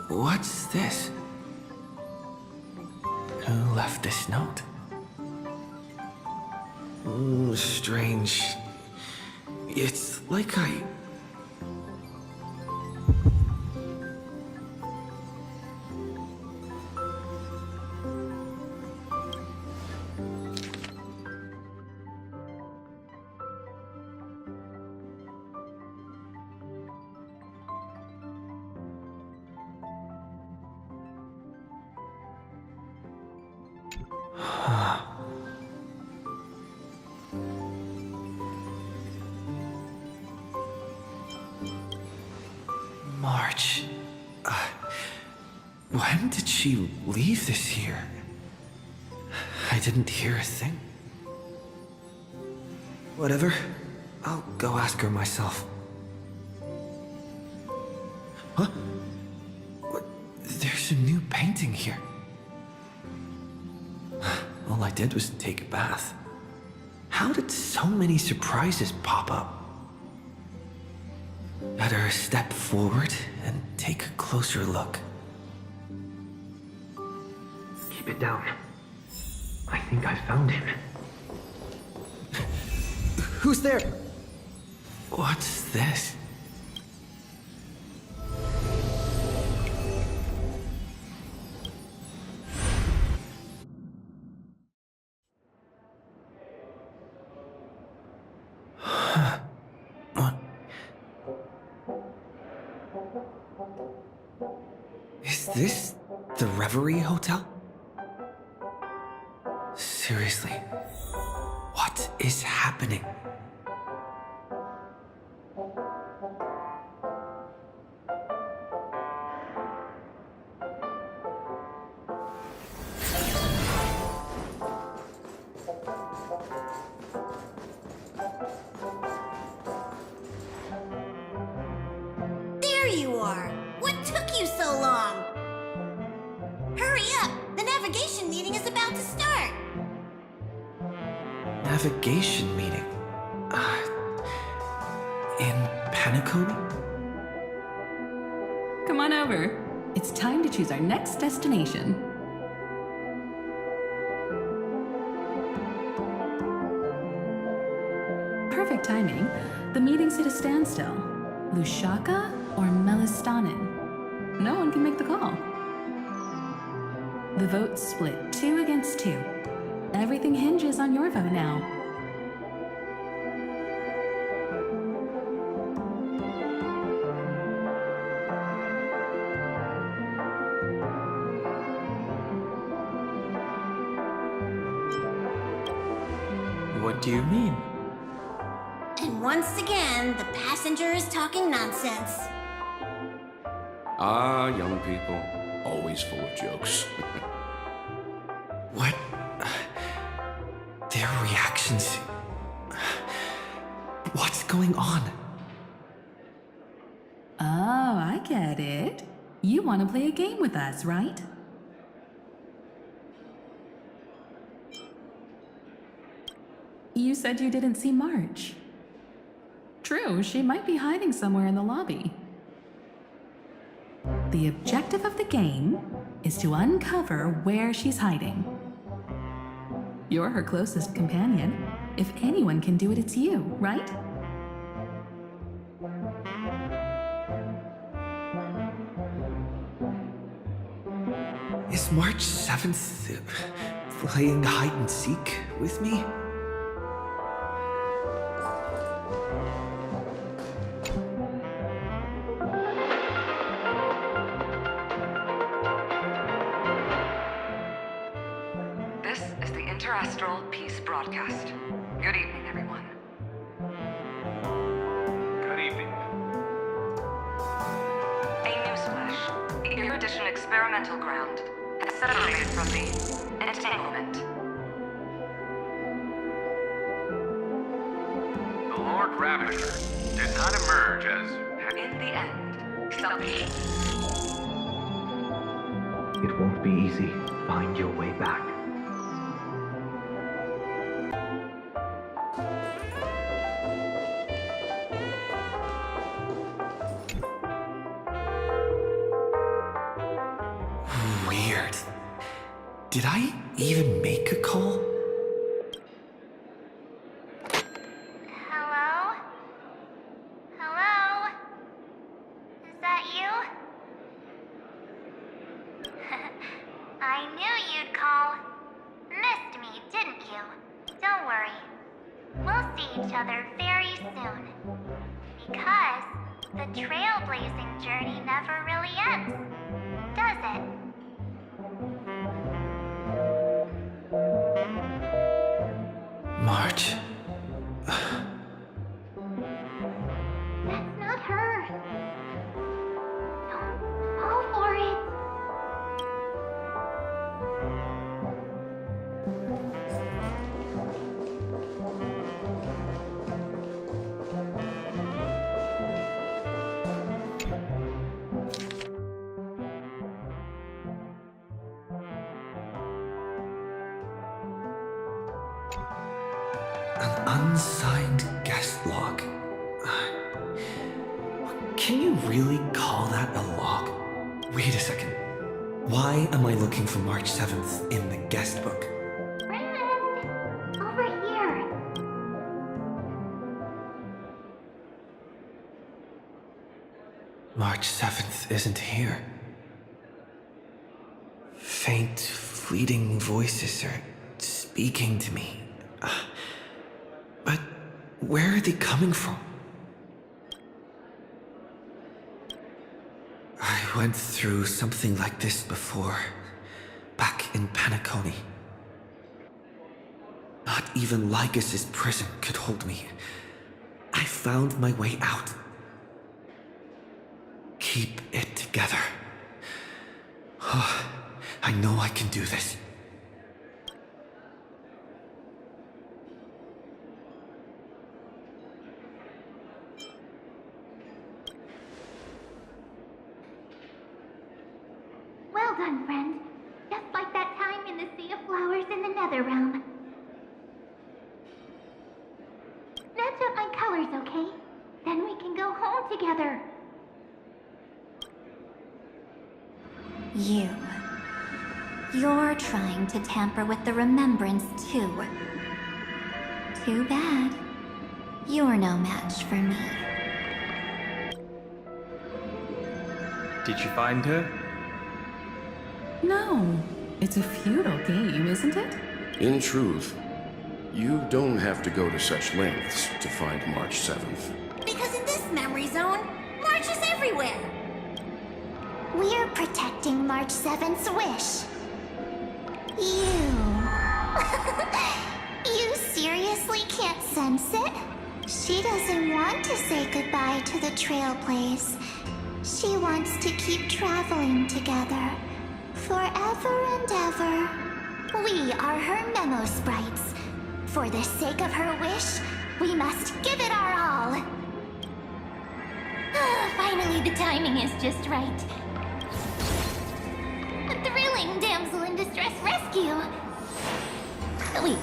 What's this? Who left this note? Ooh, strange. It's like I... March. When did she leave this here? I didn't hear a thing. Whatever. I'll go ask her myself. Huh? What? There's a new painting here. All I did was take a bath. How did so many surprises pop up? Better step forward and take a closer look. Keep it down. I think I found him. Who's there? What's this? What? Is this the Reverie Hotel? Seriously, what is happening? There you are! What took you so long? Hurry up! The navigation meeting is about to start! Navigation meeting? In Panacobi? Come on over. It's time to choose our next destination. perfect timing. The meeting's at a standstill. Lushaka or Melistanin? No one can make the call. The vote's split 2 against 2. Everything hinges on your vote now. What do you mean? And once again, the passenger is talking nonsense. Ah, young people, always full of jokes. What? Their reactions. What's going on? Oh, I get it. You want to play a game with us, right? You said you didn't see March. True, she might be hiding somewhere in the lobby. The objective of the game is to uncover where she's hiding. You're her closest companion. If anyone can do it, it's you, right? Is March 7th playing hide and seek with me? This is the Interastral Peace Broadcast. Good evening, everyone. Good evening. A newsflash. The Erudition Experimental Ground has separated from the entanglement. The Lord Ravager did not emerge as... In the end, salvation. It won't be easy. Find your way back. Weird. Did I even make a call? Hello? Hello? Is that you? I knew you'd call. Missed me, didn't you? Don't worry. We'll see each other very soon. Because the trailblazing journey never really ends, does it? March. That's not her. Don't fall for it. An unsigned guest log. Can you really call that a log? Wait a second. Why am I looking for March 7th in the guest book? Friend, over here. March 7th isn't here. Faint, fleeting voices are speaking to me. But where are they coming from? I went through something like this before, back in Panaconi. Not even Lycus's prison could hold me. I found my way out. Keep it together. Oh, I know I can do this. Well done, friend. Just like that time in the Sea of Flowers in the Nether Realm. Match up my colors, okay? Then we can go home together. You're trying to tamper with the remembrance too. Too bad. You're no match for me. Did you find her? No. It's a futile game, isn't it? In truth, you don't have to go to such lengths to find March 7th. Because in this memory zone, March is everywhere. We're protecting March 7th's wish. You seriously can't sense it? She doesn't want to say goodbye to the Trailblaze. She wants to keep traveling together. Forever and ever. We are her memo sprites. For the sake of her wish, we must give it our all. Finally, the timing is just right. A thrilling damsel in distress rescue. Wait,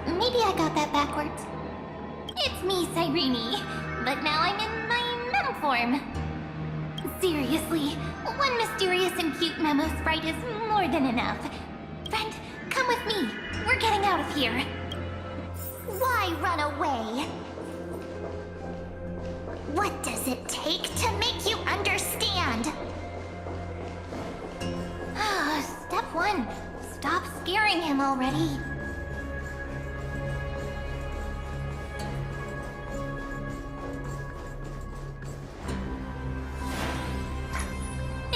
maybe I got that backwards. It's me, Cyrene, but now I'm in my mem form. Seriously, one mysterious and cute memo sprite is more than enough. Friend, come with me. We're getting out of here. Why run away? What does it take to make you understand? Step 1. Stop scaring him already.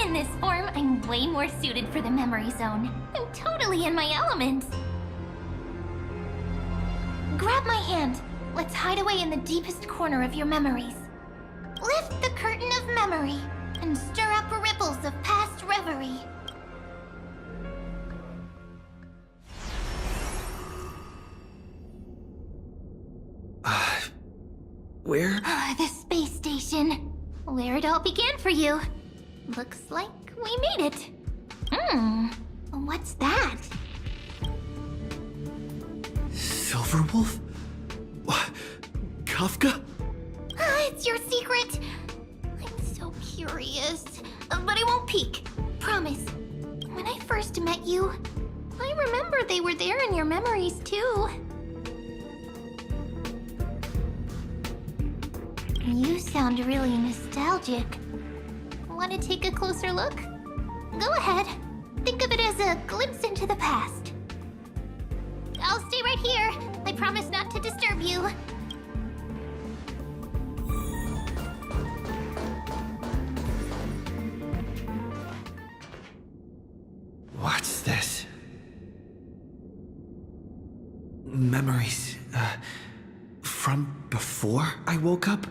In this form, I'm way more suited for the memory zone. I'm totally in my element. Grab my hand. Let's hide away in the deepest corner of your memories. Lift the curtain of memory and stir up ripples of past reverie. Where? The space station. Where it all began for you. Looks like we made it. What's that? Silverwolf? Kafka? It's your secret. I'm so curious. But I won't peek. Promise. When I first met you, I remember they were there in your memories too. You sound really nostalgic. Want to take a closer look? Go ahead. Think of it as a glimpse into the past. I'll stay right here. I promise not to disturb you. What's this? Memories, from before I woke up?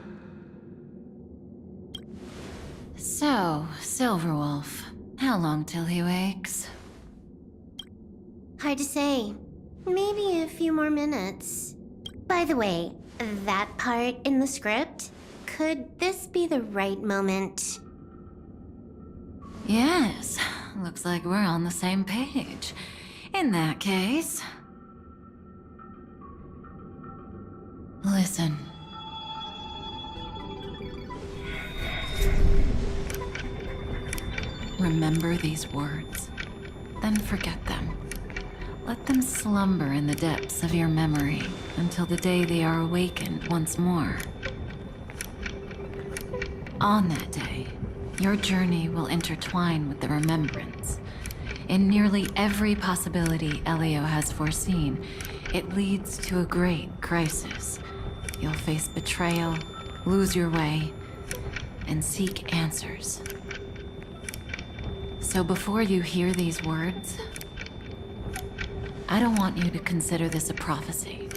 So, Silverwolf, how long till he wakes? Hard to say. Maybe a few more minutes. By the way, that part in the script, could this be the right moment? Yes, looks like we're on the same page. In that case... Listen. Remember these words, then forget them. Let them slumber in the depths of your memory until the day they are awakened once more. On that day, your journey will intertwine with the remembrance. In nearly every possibility Elio has foreseen, it leads to a great crisis. You'll face betrayal, lose your way, and seek answers. So before you hear these words, I don't want you to consider this a prophecy.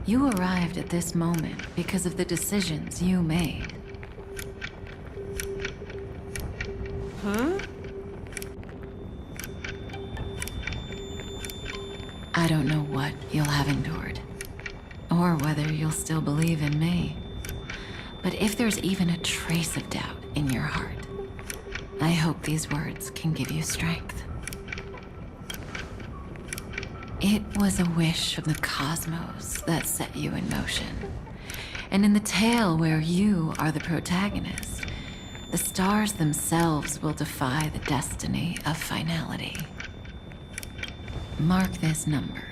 You arrived at this moment because of the decisions you made. I don't know what you'll have endured, or whether you'll still believe in me. But if there's even a trace of doubt in your heart, I hope these words can give you strength. It was a wish of the cosmos that set you in motion. And in the tale where you are the protagonist, the stars themselves will defy the destiny of finality. Mark this number,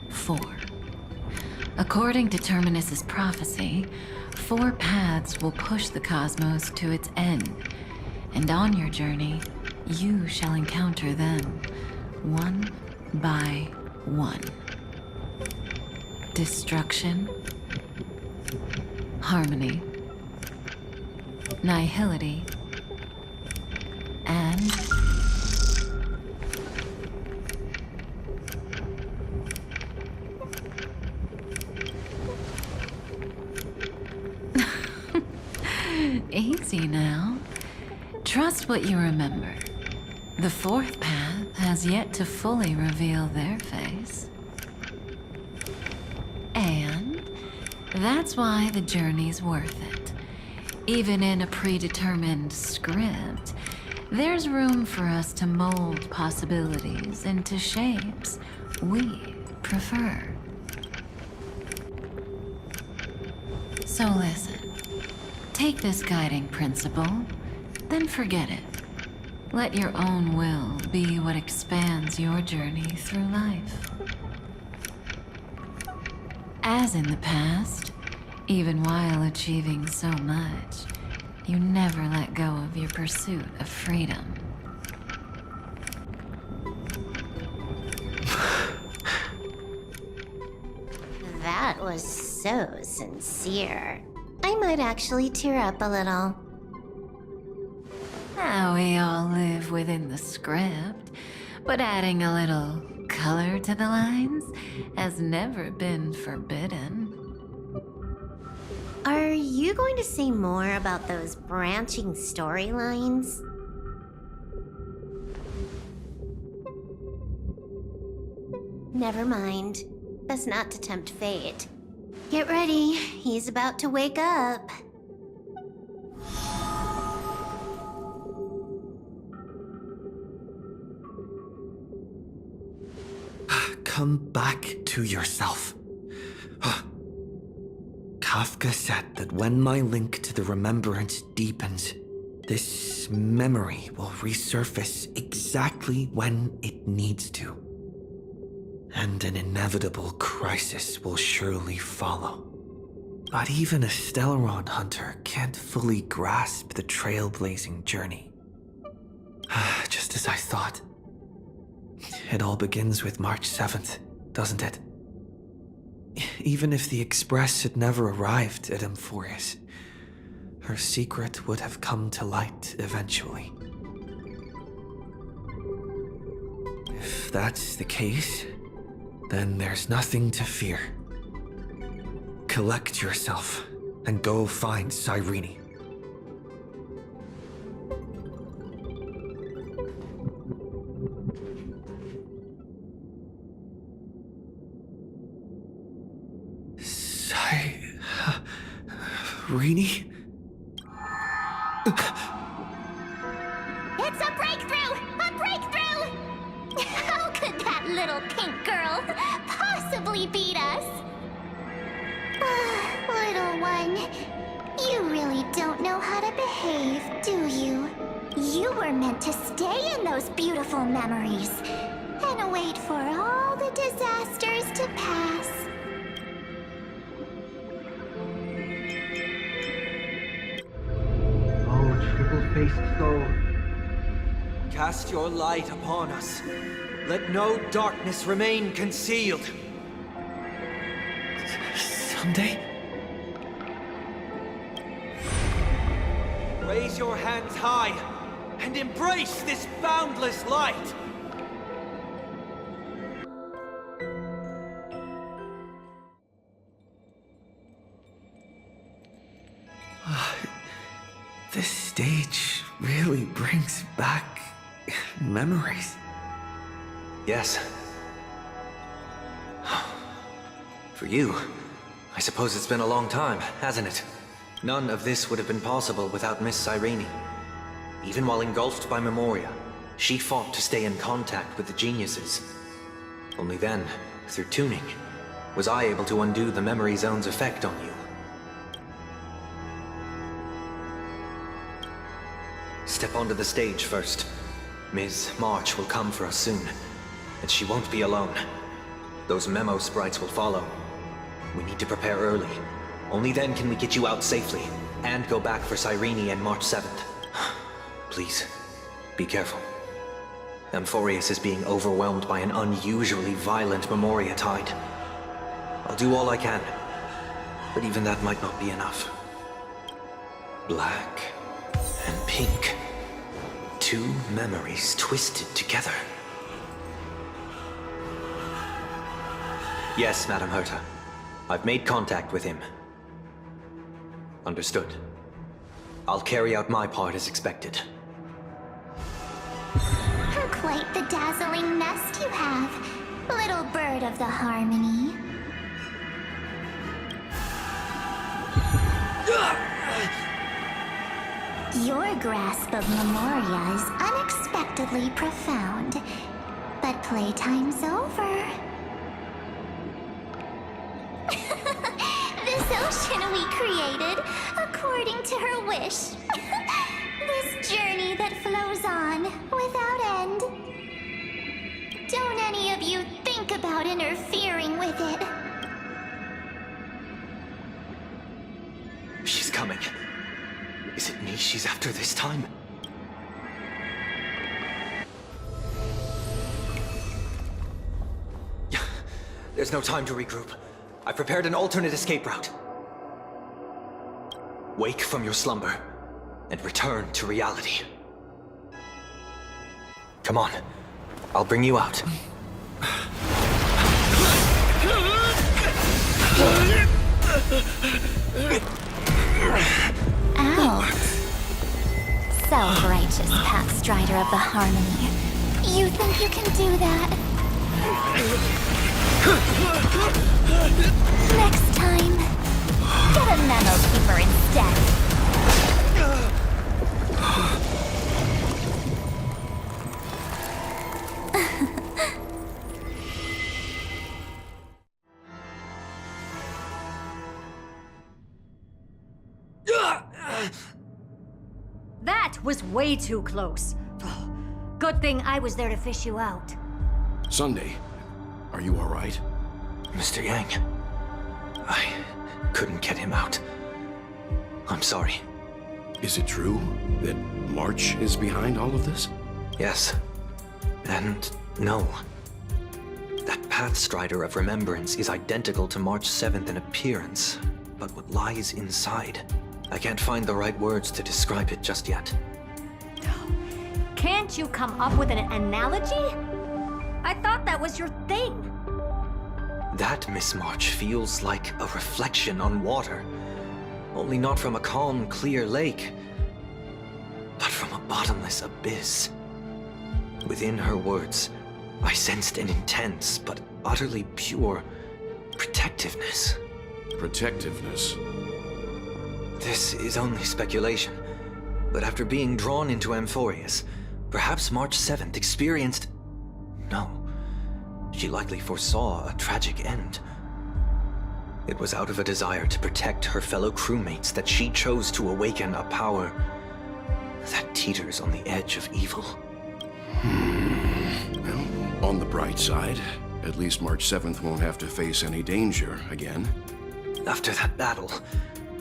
4. According to Terminus's prophecy, 4 paths will push the cosmos to its end, and on your journey, you shall encounter them, one by one. Destruction, harmony, nihility, and easy now. Trust what you remember. The 4th path has yet to fully reveal their face. And that's why the journey's worth it. Even in a predetermined script, there's room for us to mold possibilities into shapes we prefer. So listen. Take this guiding principle, then forget it. Let your own will be what expands your journey through life. As in the past, even while achieving so much, you never let go of your pursuit of freedom. That was so sincere. I might actually tear up a little. Now we all live within the script, but adding a little color to the lines has never been forbidden. Are you going to say more about those branching storylines? Never mind. Best not to tempt fate. Get ready, he's about to wake up. Come back to yourself. Kafka said that when my link to the remembrance deepens, this memory will resurface exactly when it needs to. And an inevitable crisis will surely follow. But even a Stellaron hunter can't fully grasp the trailblazing journey. Just as I thought. It all begins with March 7th, doesn't it? Even if the Express had never arrived at Amphoreous, her secret would have come to light eventually. If that's the case, then there's nothing to fear. Collect yourself and go find Cyrene. Cyrene? It's a breakthrough! A breakthrough! How could that little pink girl possibly beat us? Little one, you really don't know how to behave, do you? You were meant to stay in those beautiful memories and wait for all the disasters to pass. Triple-faced soul. Cast your light upon us. Let no darkness remain concealed. Someday? Raise your hands high and embrace this boundless light. This stage really brings back memories. Yes. For you, I suppose it's been a long time, hasn't it? None of this would have been possible without Miss Cyrene. Even while engulfed by Memoria, she fought to stay in contact with the geniuses. Only then, through tuning, was I able to undo the memory zone's effect on you. Step onto the stage first. Ms. March will come for us soon, and she won't be alone. Those memo sprites will follow. We need to prepare early. Only then can we get you out safely, and go back for Cyrene and March 7th. Please, be careful. Amphoreous is being overwhelmed by an unusually violent Memoria tide. I'll do all I can, but even that might not be enough. Black and pink. Two memories twisted together. Yes, Madam Herta. I've made contact with him. Understood. I'll carry out my part as expected. Quite the dazzling nest you have, little bird of the harmony. Your grasp of Memoria is unexpectedly profound, but playtime's over. This ocean we created, according to her wish. This journey that flows on, without end. Don't any of you think about interfering with it. She's coming. Is it me she's after this time? There's no time to regroup. I prepared an alternate escape route. Wake from your slumber and return to reality. Come on, I'll bring you out. Out. Self-righteous pathstrider of the harmony. You think you can do that? Next time, get a memo keeper instead. That was way too close. Good thing I was there to fish you out. Sunday, are you all right? Mr. Yang, I couldn't get him out. I'm sorry. Is it true that March is behind all of this? Yes. And no. That Pathstrider of Remembrance is identical to March 7th in appearance, but what lies inside, I can't find the right words to describe it just yet. Can't you come up with an analogy? I thought that was your thing. That Miss March feels like a reflection on water. Only not from a calm, clear lake, but from a bottomless abyss. Within her words, I sensed an intense but utterly pure protectiveness. Protectiveness? This is only speculation, but after being drawn into Amphoreous, perhaps March 7th experienced... No, she likely foresaw a tragic end. It was out of a desire to protect her fellow crewmates that she chose to awaken a power that teeters on the edge of evil. Well, on the bright side, at least March 7th won't have to face any danger again. After that battle,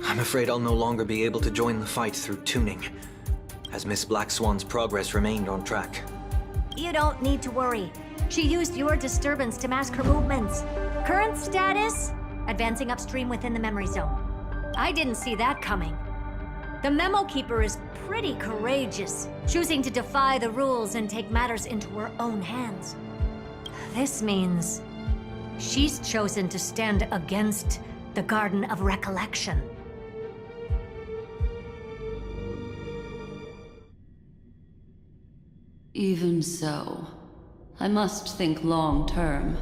I'm afraid I'll no longer be able to join the fight through tuning, as Miss Black Swan's progress remained on track. You don't need to worry. She used your disturbance to mask her movements. Current status? Advancing upstream within the memory zone. I didn't see that coming. The Memo Keeper is pretty courageous, choosing to defy the rules and take matters into her own hands. This means she's chosen to stand against the Garden of Recollection. Even so, I must think long term.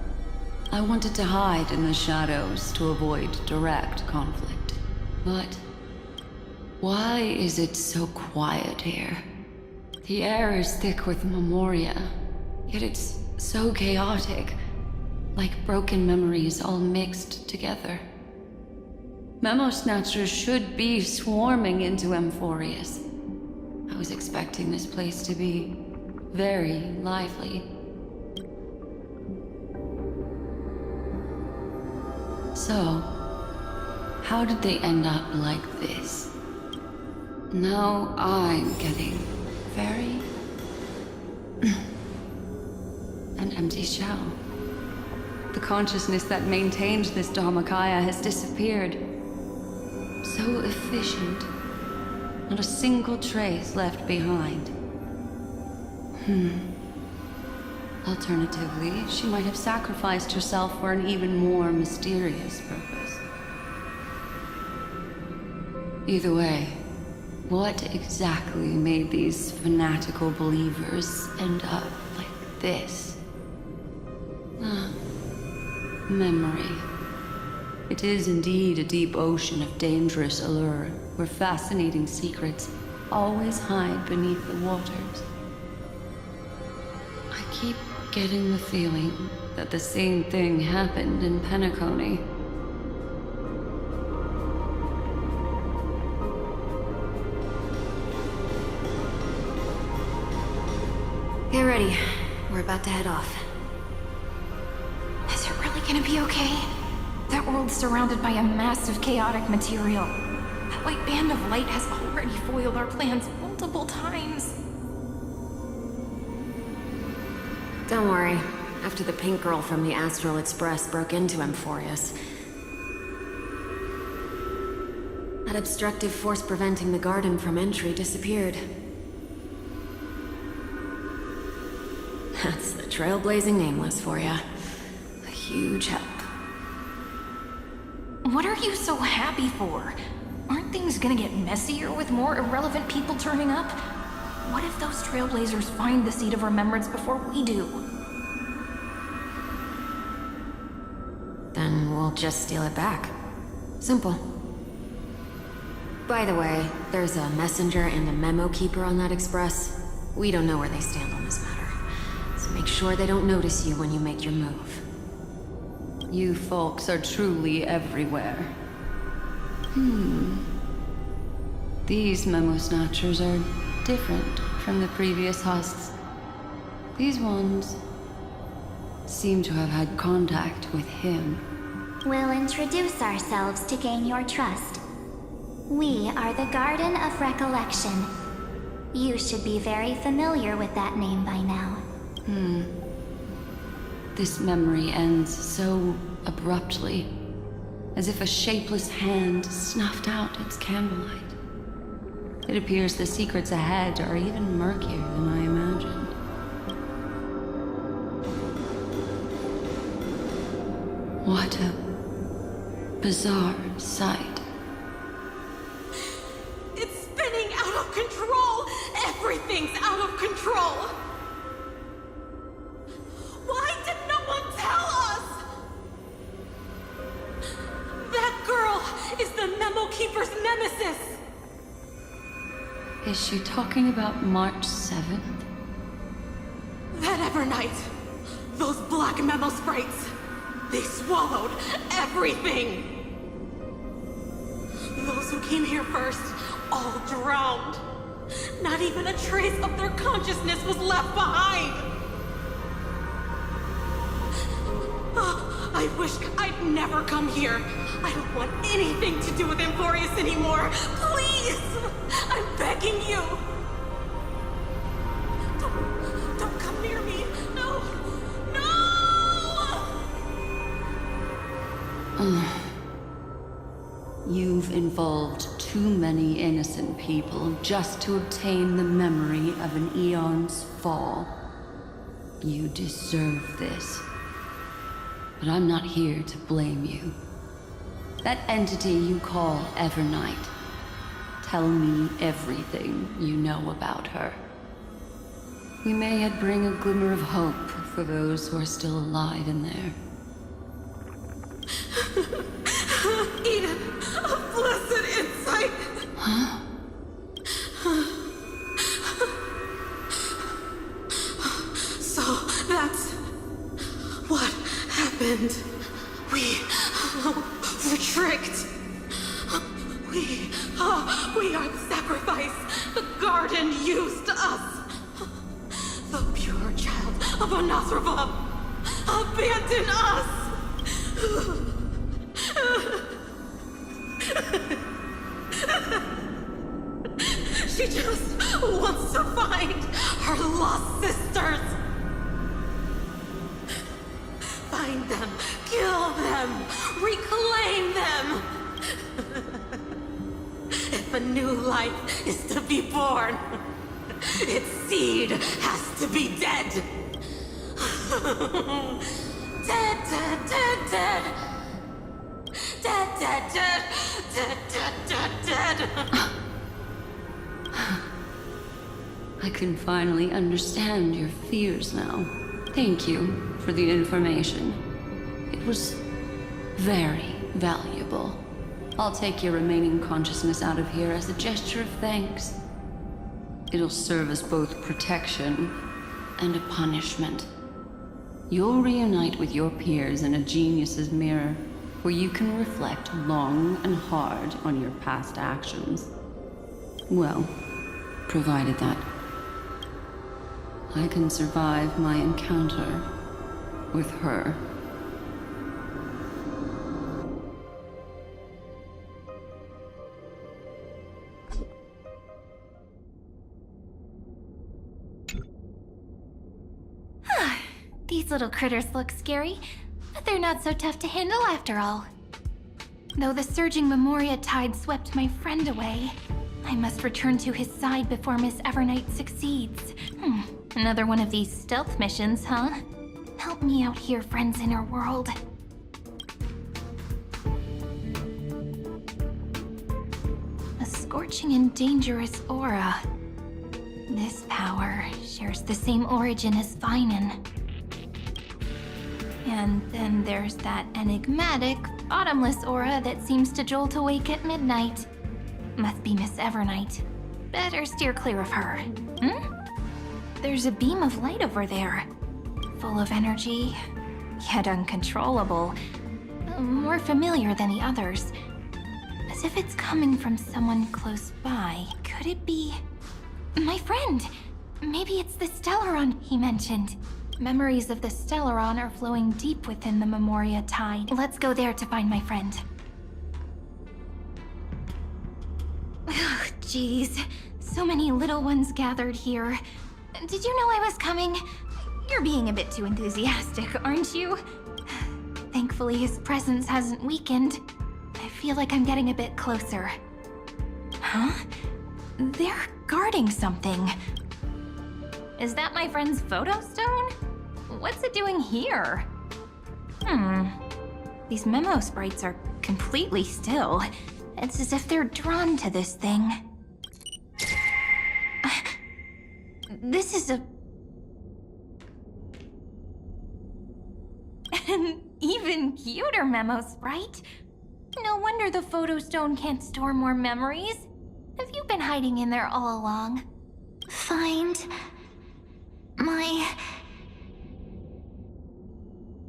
I wanted to hide in the shadows to avoid direct conflict. But why is it so quiet here? The air is thick with Memoria, yet it's so chaotic, like broken memories all mixed together. Memo Snatchers should be swarming into Amphoreous. I was expecting this place to be very lively. So, How did they end up like this? Now I'm getting very... an empty shell. The consciousness that maintained this Dharmakaya has disappeared. So efficient. Not a single trace left behind. Alternatively, she might have sacrificed herself for an even more mysterious purpose. Either way, what exactly made these fanatical believers end up like this? Memory. It is indeed a deep ocean of dangerous allure, where fascinating secrets always hide beneath the waters. I keep getting the feeling that the same thing happened in Penacony. Get ready. We're about to head off. Is it really gonna be okay? That world's surrounded by a massive chaotic material. That white band of light has already foiled our plans multiple times. Don't worry. After the pink girl from the Astral Express broke into Amphoreous, that obstructive force preventing the garden from entry disappeared. That's the trailblazing nameless for ya. A huge help. What are you so happy for? Aren't things gonna get messier with more irrelevant people turning up? What if those trailblazers find the Seed of Remembrance before we do? Then we'll just steal it back. Simple. By the way, there's a messenger and a memo keeper on that express. We don't know where they stand on this matter. So make sure they don't notice you when you make your move. You folks are truly everywhere. These memo snatchers are different from the previous hosts. These ones seem to have had contact with him. We'll introduce ourselves to gain your trust. We are the Garden of Recollection. You should be very familiar with that name by now. This memory ends so abruptly, as if a shapeless hand snuffed out its candlelight. It appears the secrets ahead are even murkier than I imagined. What a bizarre sight. It's spinning out of control! Everything's out of control! Why did no one tell us? That girl is the Memo Keeper's nemesis! Is she talking about March 7th? That Evernight, those black memo sprites, they swallowed everything! Those who came here first, all drowned. Not even a trace of their consciousness was left behind! I wish I'd never come here. I don't want anything to do with Amphoreous anymore. Please! I'm begging you! Don't come near me! No! No! You've involved too many innocent people just to obtain the memory of an eon's fall. You deserve this. But I'm not here to blame you. That entity you call Evernight. Tell me everything you know about her. We may yet bring a glimmer of hope for those who are still alive in there. Eden, a blessed insight! Huh? So that's what happened. We were tricked. We are the sacrifice the garden used us. The pure child of Anasrava abandoned us. lost sisters! Find them, kill them, reclaim them! If a new life is to be born, its seed has to be dead! Dead, dead, dead, dead! Dead, dead, dead, dead, dead, dead, dead! I can finally understand your fears now. Thank you for the information. It was very valuable. I'll take your remaining consciousness out of here as a gesture of thanks. It'll serve as both protection and a punishment. You'll reunite with your peers in a genius's mirror, where you can reflect long and hard on your past actions. Well, provided that I can survive my encounter with her. These little critters look scary, but they're not so tough to handle after all. Though the surging Memoria tide swept my friend away, I must return to his side before Miss Evernight succeeds. Another one of these stealth missions, huh? Help me out here, friends in her world. A scorching and dangerous aura. This power shares the same origin as Vinen. And then there's that enigmatic, bottomless aura that seems to jolt awake at midnight. Must be Miss Evernight. Better steer clear of her. There's a beam of light over there. Full of energy, yet uncontrollable. More familiar than the others. As if it's coming from someone close by. Could it be... my friend? Maybe it's the Stellaron he mentioned. Memories of the Stellaron are flowing deep within the Memoria tide. Let's go there to find my friend. Jeez, so many little ones gathered here. Did you know I was coming? You're being a bit too enthusiastic, aren't you? Thankfully, his presence hasn't weakened. I feel like I'm getting a bit closer. Huh? They're guarding something. Is that my friend's photo stone? What's it doing here? These memo sprites are completely still. It's as if they're drawn to this thing. This is an even cuter memo sprite. No wonder the photo stone can't store more memories. Have you been hiding in there all along? Find my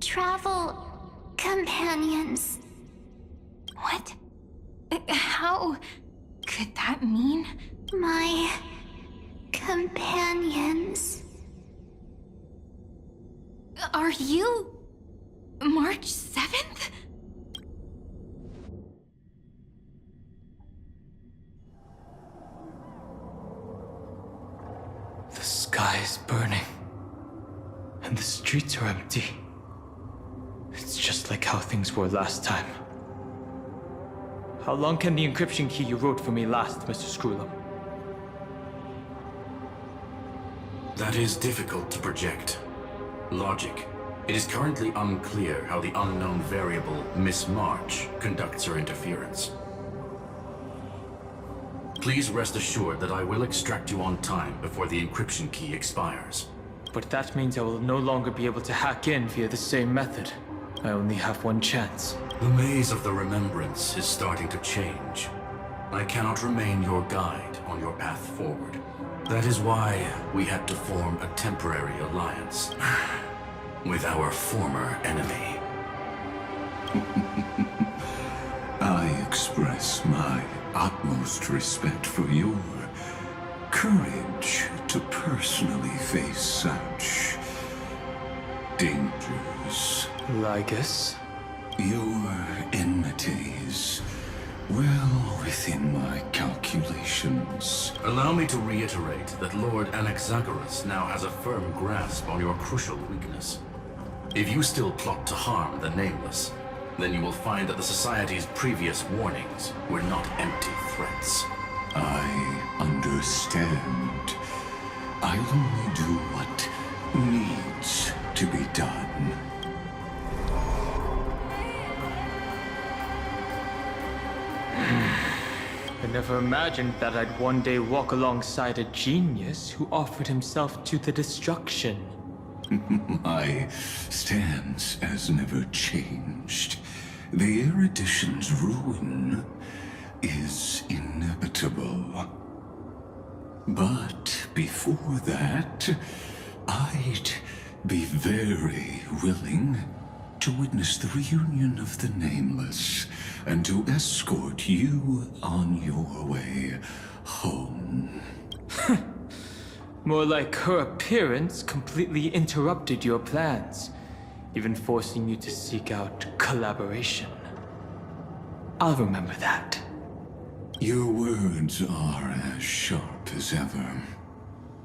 travel companions. What? How could that mean? My companions. Are you March 7th? The sky is burning, and the streets are empty. It's just like how things were last time. How long can the encryption key you wrote for me last, Mr. Screwlum? That is difficult to project. Logic. It is currently unclear how the unknown variable, Miss March, conducts her interference. Please rest assured that I will extract you on time before the encryption key expires. But that means I will no longer be able to hack in via the same method. I only have one chance. The maze of the Remembrance is starting to change. I cannot remain your guide on your path forward. That is why we had to form a temporary alliance with our former enemy. I express my utmost respect for your courage to personally face such dangers. Lygus? Your enmities well within my calculations. Allow me to reiterate that Lord Anaxagoras now has a firm grasp on your crucial weakness. If you still plot to harm the Nameless, then you will find that the Society's previous warnings were not empty threats. I understand. I'll only do what needs to be done. I never imagined that I'd one day walk alongside a genius who offered himself to the destruction. My stance has never changed. The erudition's ruin is inevitable. But before that, I'd be very willing to witness the reunion of the Nameless and to escort you on your way home. More like her appearance completely interrupted your plans, even forcing you to seek out collaboration. I'll remember that. Your words are as sharp as ever.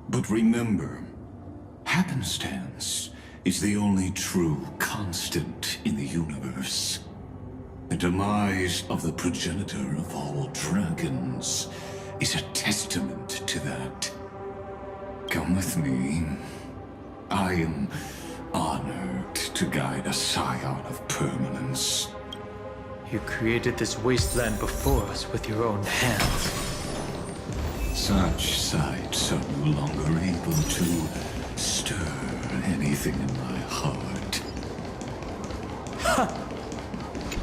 But remember, happenstance is the only true constant in the universe. The demise of the progenitor of all dragons is a testament to that. Come with me. I am honored to guide a scion of permanence. You created this wasteland before us with your own hands. Such sights are no longer able to stir anything in my heart. Ha!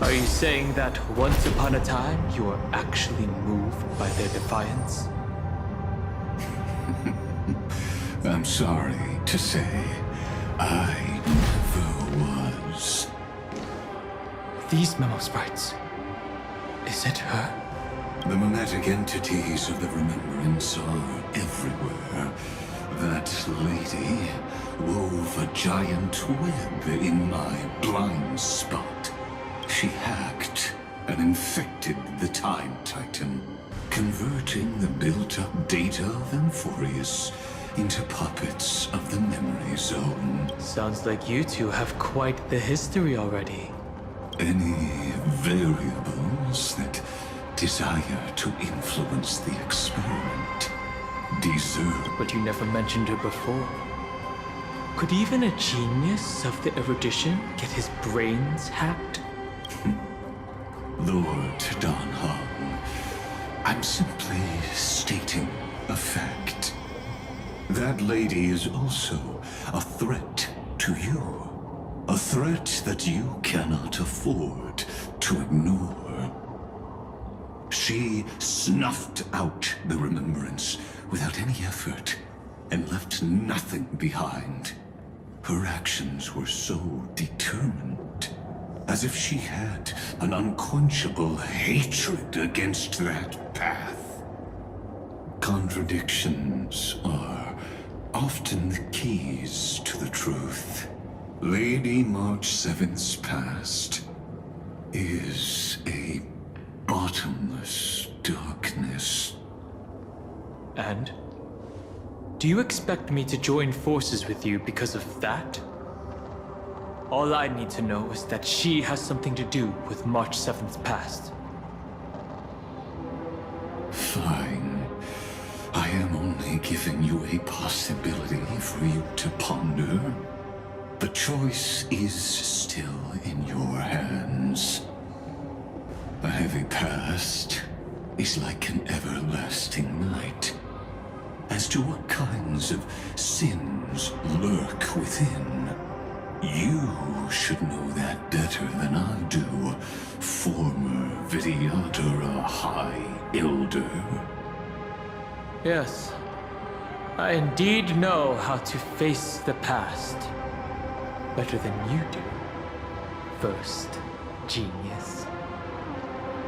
Are you saying that once upon a time you were actually moved by their defiance? I'm sorry to say, I never was. These memo sprites. Is it her? The mimetic entities of the Remembrance are everywhere. That lady wove a giant web in my blind spot. She hacked and infected the Time Titan, converting the built-up data of Amphoreous into puppets of the Memory Zone. Sounds like you two have quite the history already. Any variables that desire to influence the experiment deserve. But you never mentioned her before. Could even a genius of the erudition get his brains hacked? Lord Don Hung, I'm simply stating a fact. That lady is also a threat to you. A threat that you cannot afford to ignore. She snuffed out the Remembrance without any effort and left nothing behind. Her actions were so determined, as if she had an unquenchable hatred against that path. Contradictions are often the keys to the truth. Lady March 7th's past is a bottomless darkness. And? Do you expect me to join forces with you because of that? All I need to know is that she has something to do with March 7th's past. Fine. I am only giving you a possibility for you to ponder. The choice is still in your hands. A heavy past is like an everlasting night. As to what kinds of sins lurk within, you should know that better than I do, former Vidyadhara High Elder. Yes, I indeed know how to face the past. Better than you do. First, genius.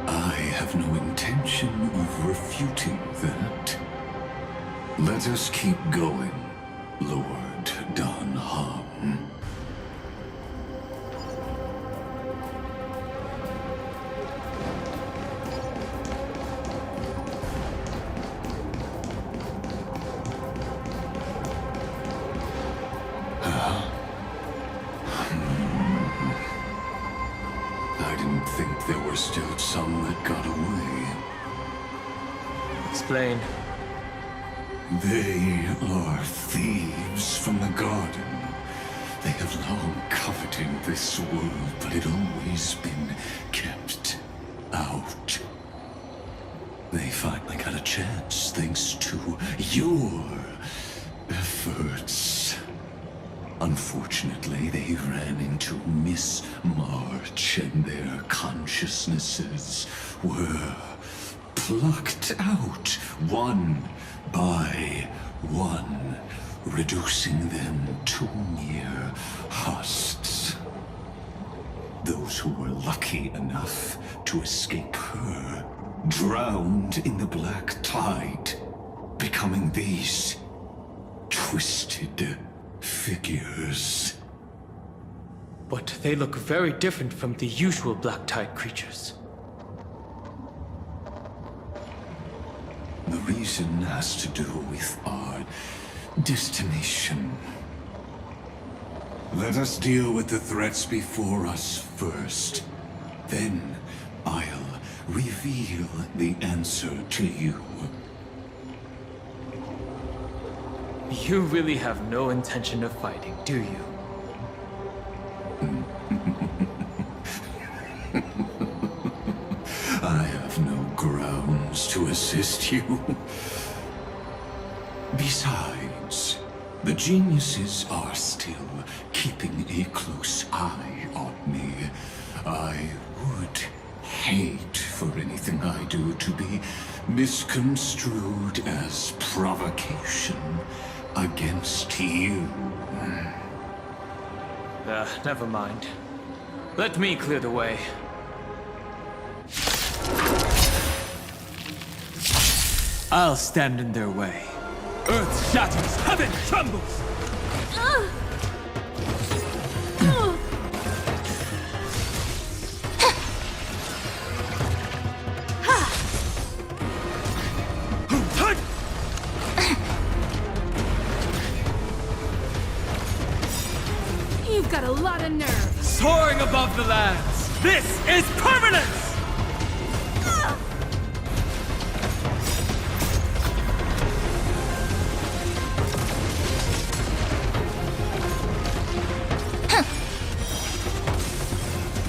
I have no intention of refuting that. Let us keep going, Lord Don Hung. still some that got away. Explain. They are thieves from the garden. They have long coveted this world, but it always been kept out. They finally got a chance thanks to your efforts. Unfortunately, they ran into Miss March and their consciousnesses were plucked out one by one, reducing them to mere husks. Those who were lucky enough to escape her drowned in the black tide, becoming these twisted figures. But they look very different from the usual black tide creatures. The reason has to do with our destination. Let us deal with the threats before us first. Then I'll reveal the answer to you. You really have no intention of fighting, do you? I have no grounds to assist you. Besides, the geniuses are still keeping a close eye on me. I would hate for anything I do to be misconstrued as provocation against you. Never mind. Let me clear the way. I'll stand in their way. Earth shatters, heaven trembles! You've got a lot of nerve. Soaring above the lands, this is permanence!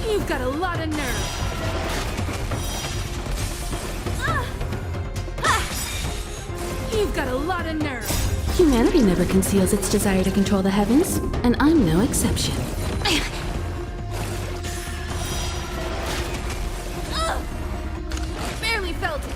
You've got a lot of nerve. You've got a lot of nerve. Humanity never conceals its desire to control the heavens, and I'm no exception. Barely felt it.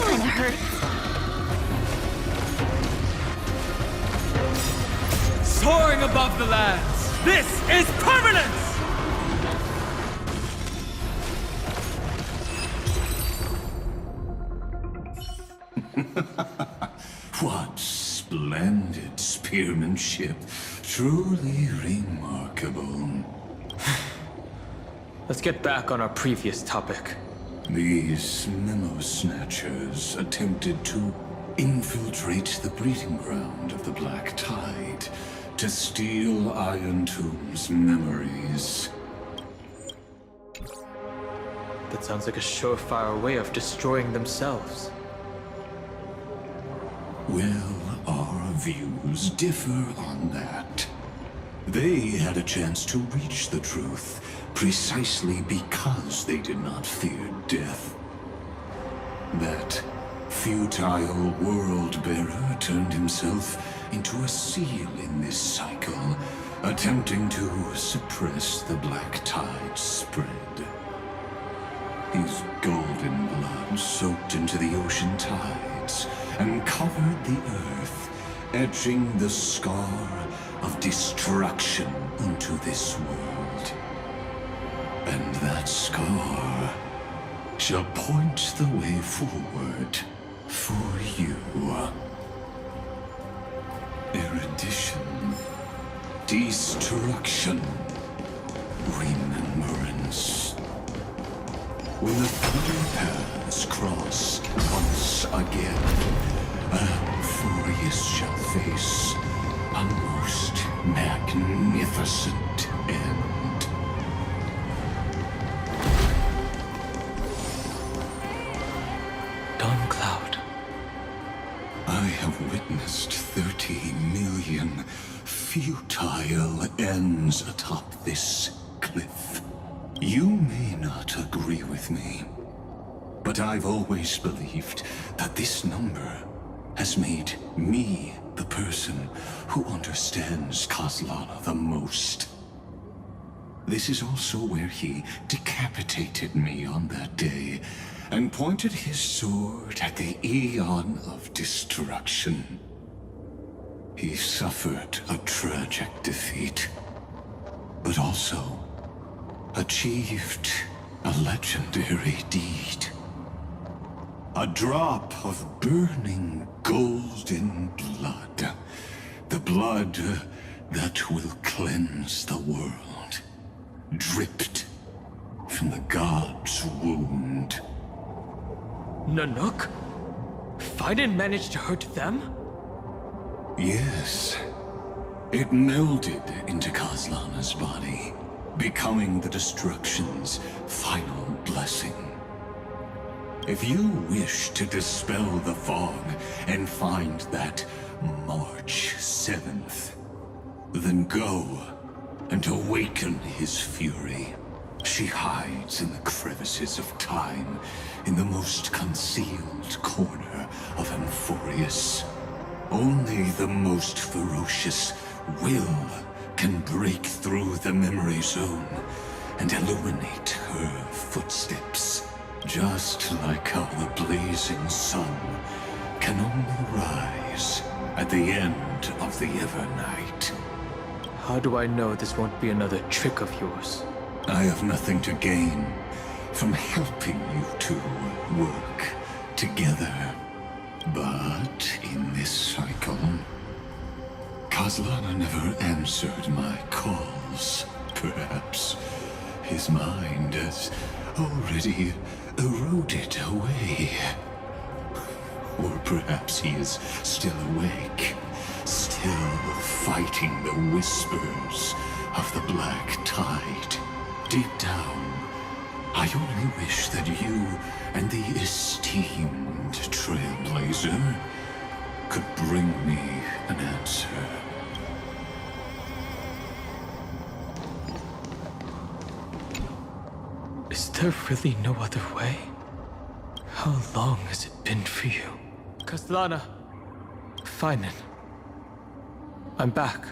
Kinda hurt. Soaring above the lands, this is permanence! What splendid spearmanship. Truly remarkable. Let's get back on our previous topic. These memo snatchers attempted to infiltrate the breeding ground of the Black Tide to steal Iron Tomb's memories. That sounds like a surefire way of destroying themselves. Well, our views differ on that. They had a chance to reach the truth precisely because they did not fear death. That futile world-bearer turned himself into a seal in this cycle, attempting to suppress the Black Tide's spread. His golden blood soaked into the ocean tides and covered the earth, etching the scar of destruction into this world. And that scar shall point the way forward for you. Erudition, destruction, remembrance. When the three paths cross once once again, Amphoreous shall face a most magnificent end. Dawn Cloud. I have witnessed 30 million futile ends atop this cliff. You may not agree with me, but I've always believed that this number has made me the person who understands Kozlana the most. This is also where he decapitated me on that day and pointed his sword at the Eon of Destruction. He suffered a tragic defeat, but also achieved a legendary deed. A drop of burning golden blood. The blood that will cleanse the world. Dripped from the god's wound. Nanook? Fiden managed to hurt them? Yes. It melded into Kozlana's body, becoming the Destruction's final blessing. If you wish to dispel the fog and find that March 7th, then go and awaken his fury. She hides in the crevices of time, in the most concealed corner of Amphoreous. Only the most ferocious will can break through the memory zone and illuminate her footsteps. Just like how the blazing sun can only rise at the end of the Evernight. How do I know this won't be another trick of yours? I have nothing to gain from helping you two work together. But in this cycle, Kozlana never answered my calls. Perhaps his mind has already eroded away. Or perhaps he is still awake, still fighting the whispers of the black tide. Deep down, I only wish that you and the esteemed Trailblazer could bring me an answer. Is there really no other way? How long has it been for you? Kozlana. Finen. I'm back.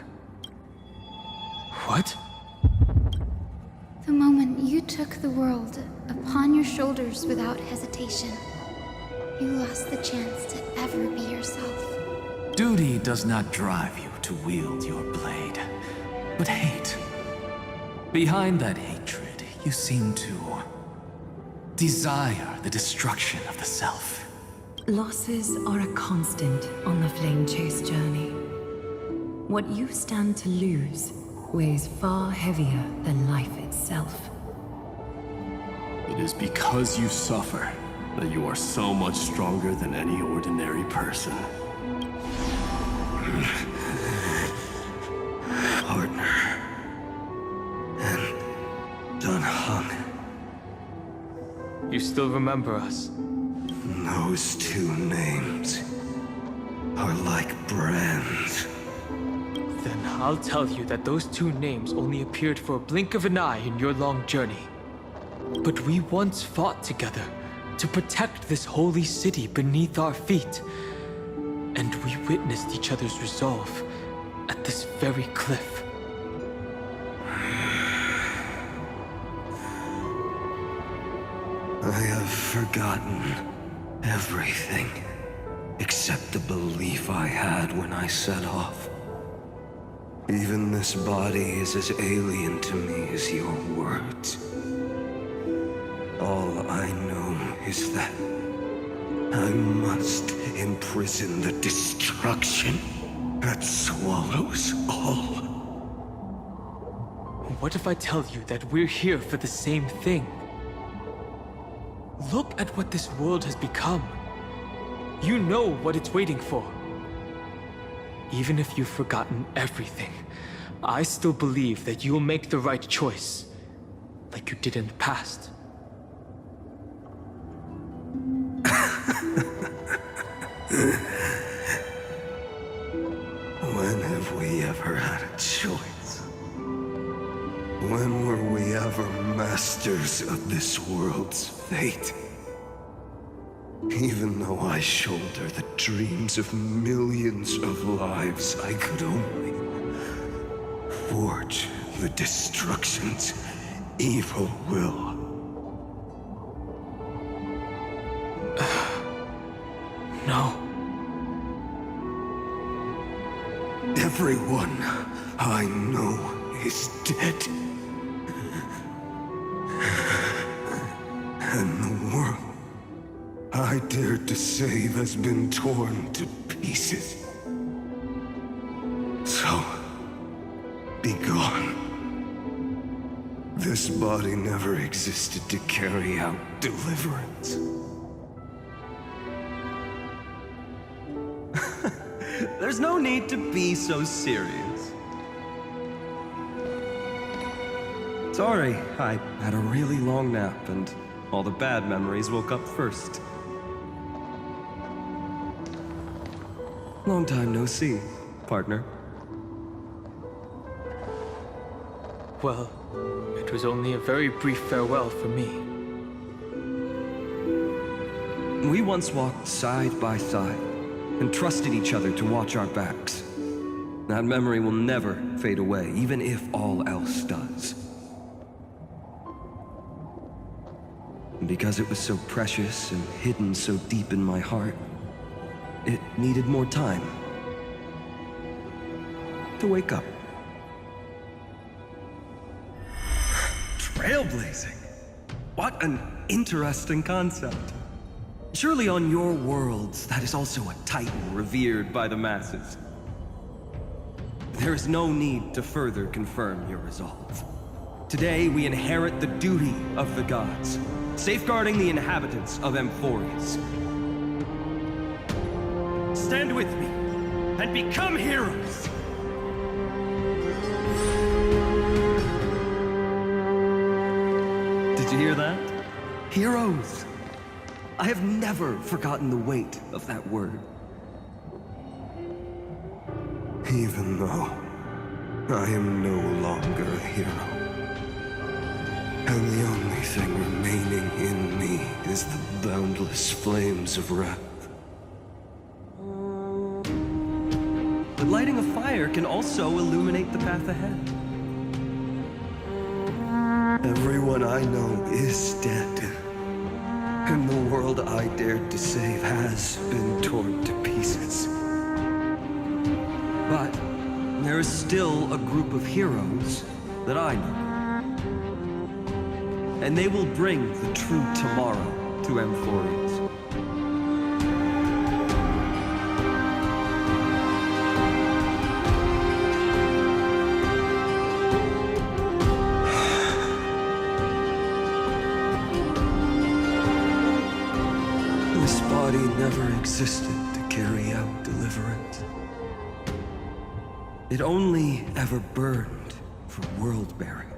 What? The moment you took the world upon your shoulders without hesitation, you lost the chance to ever be yourself. Duty does not drive you to wield your blade, but hate. Behind that hatred, you seem to desire the destruction of the self. Losses are a constant on the Flame Chase journey. What you stand to lose weighs far heavier than life itself. It is because you suffer that you are so much stronger than any ordinary person. Partner. And Dun Hung. You still remember us? Those two names are like brands. Then I'll tell you that those two names only appeared for a blink of an eye in your long journey. But we once fought together to protect this holy city beneath our feet. And we witnessed each other's resolve at this very cliff. I have forgotten everything except the belief I had when I set off. Even this body is as alien to me as your words. All I know is that I must imprison the destruction that swallows all. What if I tell you that we're here for the same thing? Look at what this world has become. You know what it's waiting for. Even if you've forgotten everything, I still believe that you'll make the right choice, like you did in the past. When have we ever had a choice? When were we ever masters of this world's fate? Even though I shoulder the dreams of millions of lives, I could only forge the destruction's evil will. No. Everyone I know is dead. And the world I dared to save has been torn to pieces. So, be gone. This body never existed to carry out deliverance. There's no need to be so serious. Sorry, I had a really long nap and all the bad memories woke up first. Long time no see, partner. Well, it was only a very brief farewell for me. We once walked side by side and trusted each other to watch our backs. That memory will never fade away, even if all else does. And because it was so precious and hidden so deep in my heart, it needed more time to wake up. Trailblazing? What an interesting concept. Surely on your worlds, that is also a titan revered by the masses. There is no need to further confirm your resolve. Today, we inherit the duty of the gods, safeguarding the inhabitants of Amphoreous. Stand with me, and become heroes! Did you hear that? Heroes! I have never forgotten the weight of that word. Even though I am no longer a hero. And the only thing remaining in me is the boundless flames of wrath. But lighting a fire can also illuminate the path ahead. Everyone I know is dead. And the world I dared to save has been torn to pieces. But there is still a group of heroes that I know. And they will bring the true tomorrow to Amphoreous. This body never existed to carry out deliverance. It only ever burned for world-bearing.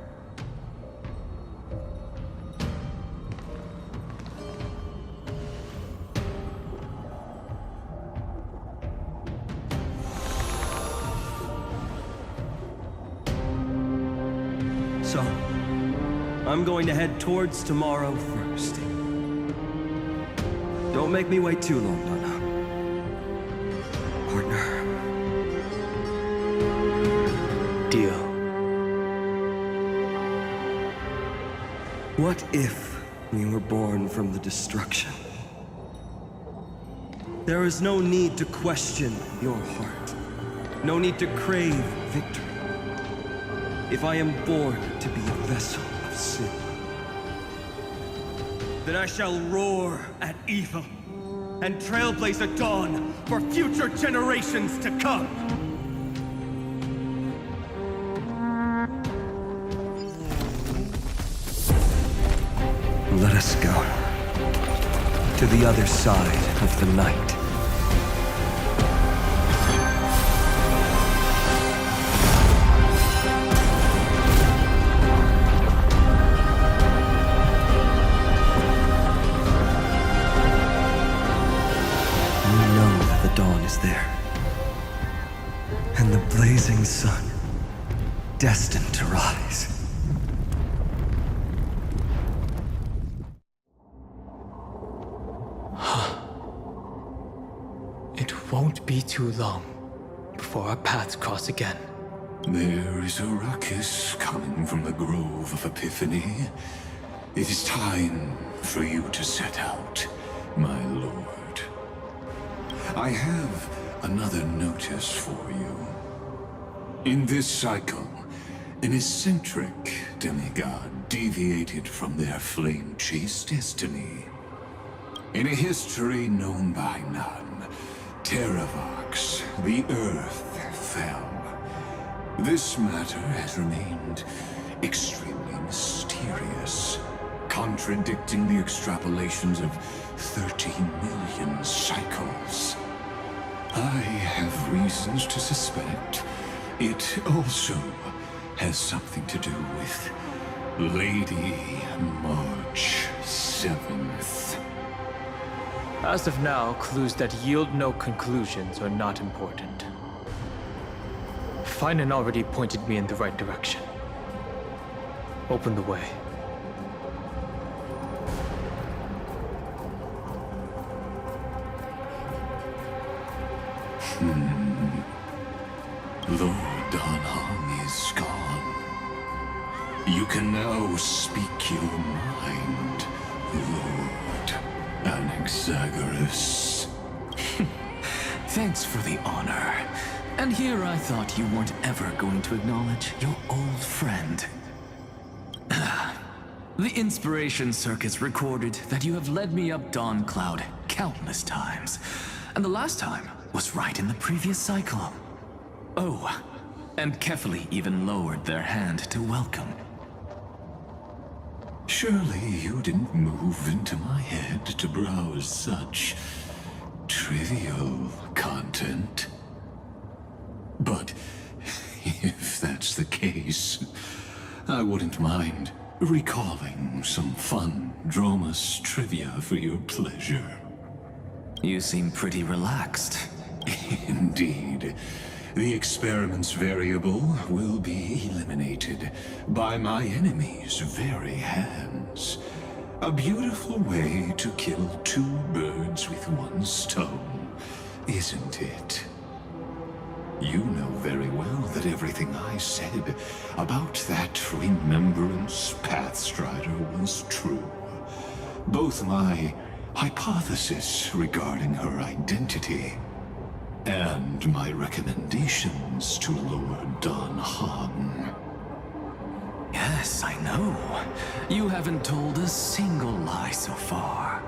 So, I'm going to head towards tomorrow first. Don't make me wait too long, Donna. Partner. Deal. What if we were born from the destruction? There is no need to question your heart. No need to crave victory. If I am born to be a vessel of sin, then I shall roar at evil and trailblaze a dawn for future generations to come. Let us go to the other side of the night. is there. And the blazing sun, destined to rise. It won't be too long before our paths cross again. There is a ruckus coming from the Grove of Epiphany. It is time for you to set out, my lord. I have another notice for you. In this cycle, an eccentric demigod deviated from their flame-chased destiny. In a history known by none, Terravox, the Earth, fell. This matter has remained extremely mysterious, contradicting the extrapolations of 13 million cycles. I have reasons to suspect it also has something to do with Lady March 7th. As of now, clues that yield no conclusions are not important. Finan already pointed me in the right direction. Open the way. Lord Danhong is gone. You can now speak your mind, Lord Anaxagoras. Thanks for the honor. And here I thought you weren't ever going to acknowledge your old friend. The Inspiration Circus recorded that you have led me up Dawn Cloud countless times. And the last time was right in the previous cycle. Oh, and Kefali even lowered their hand to welcome. Surely you didn't move into my head to browse such trivial content. But if that's the case, I wouldn't mind recalling some fun Dromus trivia for your pleasure. You seem pretty relaxed. Indeed. The experiment's variable will be eliminated by my enemy's very hands. A beautiful way to kill two birds with one stone, isn't it? You know very well that everything I said about that Remembrance Pathstrider was true. Both my hypothesis regarding her identity and my recommendations to Lord Danhong. Yes, I know. You haven't told a single lie so far.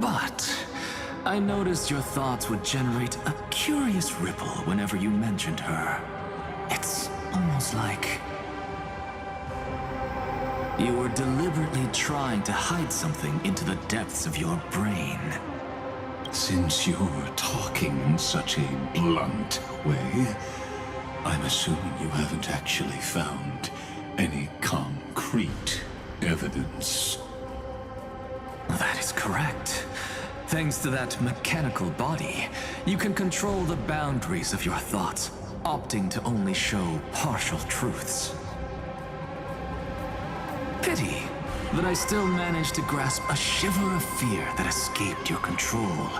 But I noticed your thoughts would generate a curious ripple whenever you mentioned her. It's almost like you were deliberately trying to hide something into the depths of your brain. Since you're talking in such a blunt way, I'm assuming you haven't actually found any concrete evidence. That is correct. Thanks to that mechanical body, you can control the boundaries of your thoughts, opting to only show partial truths. Pity that I still managed to grasp a shiver of fear that escaped your control,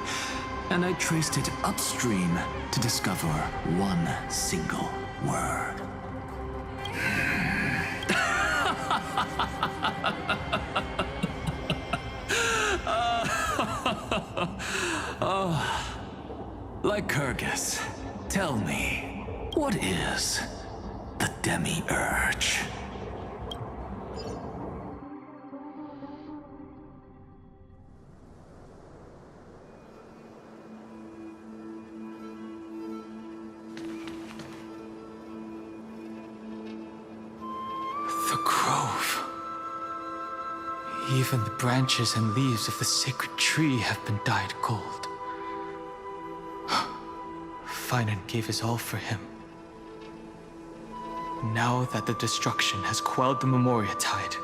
and I traced it upstream to discover one single word. Oh, Lycurgus, tell me, what is the Demi-Urge? The Grove. Even the branches and leaves of the sacred tree have been dyed gold. Finan gave his all for him. Now that the destruction has quelled the Memoria tide,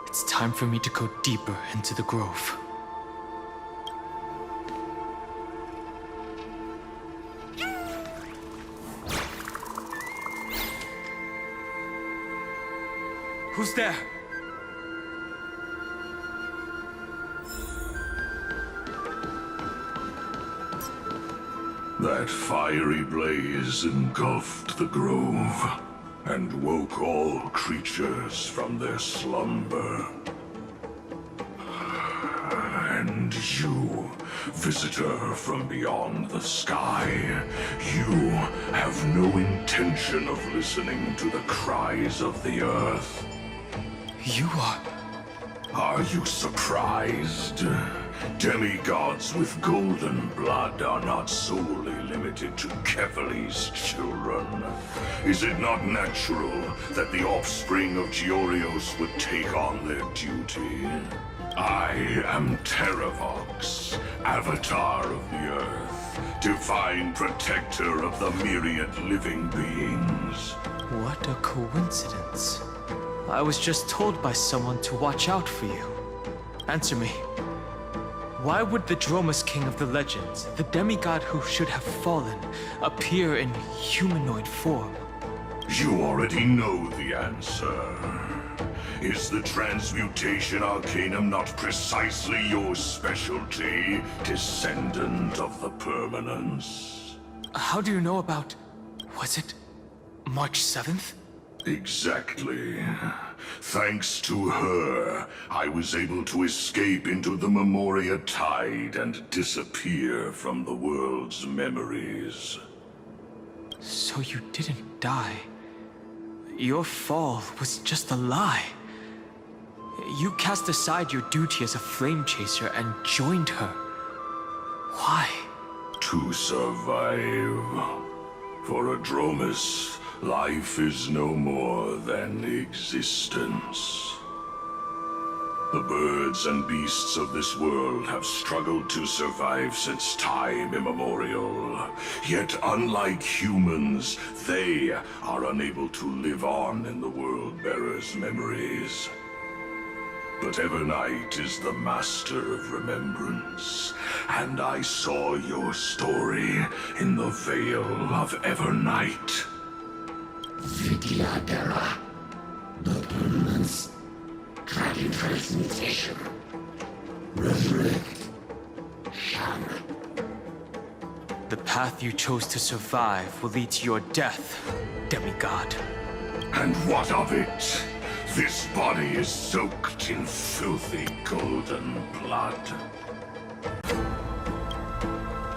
it's time for me to go deeper into the Grove. Who's there? That fiery blaze engulfed the grove and woke all creatures from their slumber. And you, visitor from beyond the sky, you have no intention of listening to the cries of the earth. You are... Are you surprised? Demigods with golden blood are not solely limited to Kefali's children. Is it not natural that the offspring of Georios would take on their duty? I am Terravox, Avatar of the Earth, divine protector of the myriad living beings. What a coincidence. I was just told by someone to watch out for you. Answer me. Why would the Dromus King of the Legends, the demigod who should have fallen, appear in humanoid form? You already know the answer. Is the transmutation arcanum not precisely your specialty, descendant of the permanence? How do you know about... was it March 7th? Exactly. Thanks to her, I was able to escape into the Memoria Tide and disappear from the world's memories. So you didn't die. Your fall was just a lie. You cast aside your duty as a flame chaser and joined her. Why? To survive. For a Dromus, life is no more than existence. The birds and beasts of this world have struggled to survive since time immemorial. Yet unlike humans, they are unable to live on in the World-Bearer's memories. But Evernight is the master of remembrance, and I saw your story in the Veil of Evernight. Vidyadhara, the permanence, dragon transmutation, resurrect, Shang. The path you chose to survive will lead to your death, demigod. And what of it? This body is soaked in filthy golden blood.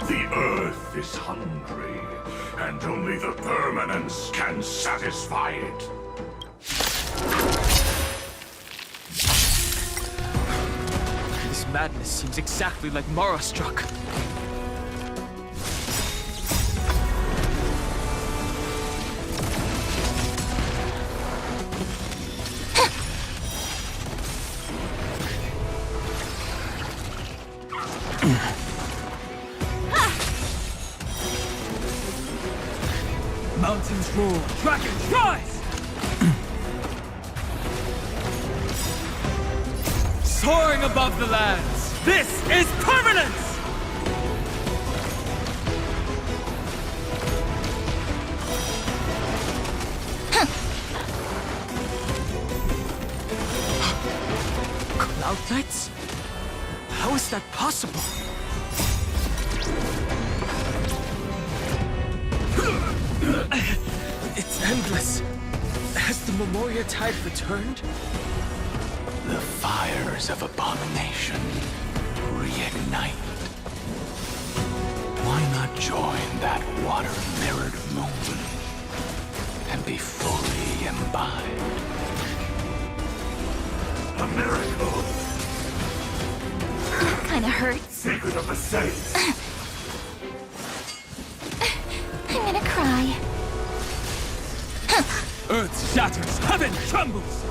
The earth is hungry, and only the permanence can satisfy it. This madness seems exactly like Mara struck. Mountains roar, dragons rise! Soaring above the lands, this is permanence! Cloud knights? How is that possible? It's endless. Has the Memoria Tide returned? The fires of abomination reignite. Why not join that water-mirrored moon and be fully imbibed? A miracle! That kinda hurts. Secret of the saints! I'm gonna cry. Earth shatters, heaven trembles!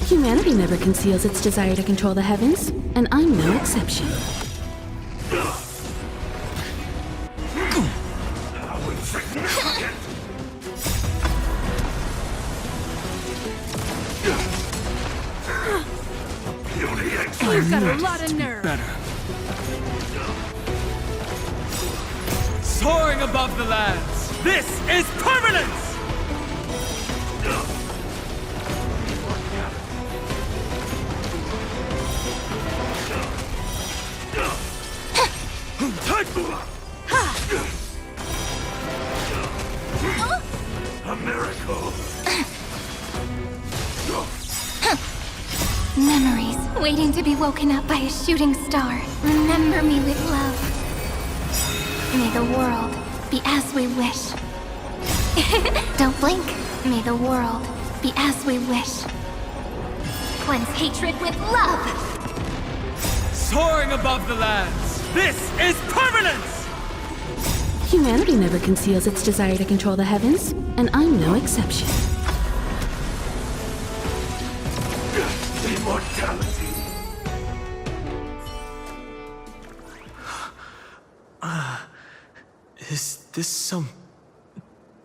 Humanity never conceals its desire to control the heavens, and I'm no exception. You've got a lot of nerve. Better. Soaring above the lands, this is permanence! A miracle. Memories waiting to be woken up by a shooting star. Remember me with love. May the world be as we wish. Don't blink. May the world be as we wish. Cleanse hatred with love. Soaring above the lands, this is permanence! Humanity never conceals its desire to control the heavens, and I'm no exception. Immortality. Is this some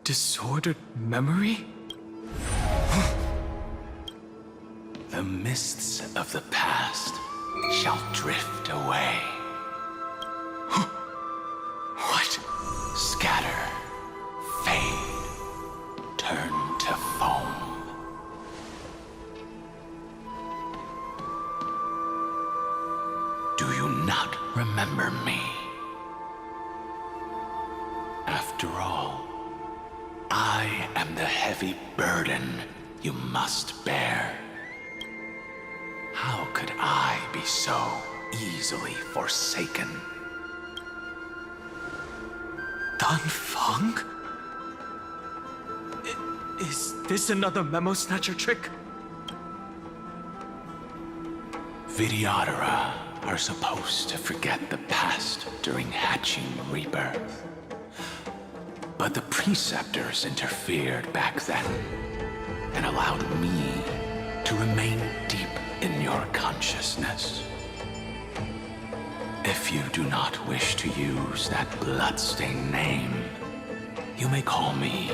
disordered memory? The mists of the past shall drift away. What? Scatter, fade, turn to foam. Do you not remember me? After all, I am the heavy burden you must bear. How could I be so easily forsaken? Dan Feng? Is this another memo snatcher trick? Vidyadhara are supposed to forget the past during hatching rebirth. But the preceptors interfered back then and allowed me to remain deep in your consciousness. If you do not wish to use that bloodstained name, you may call me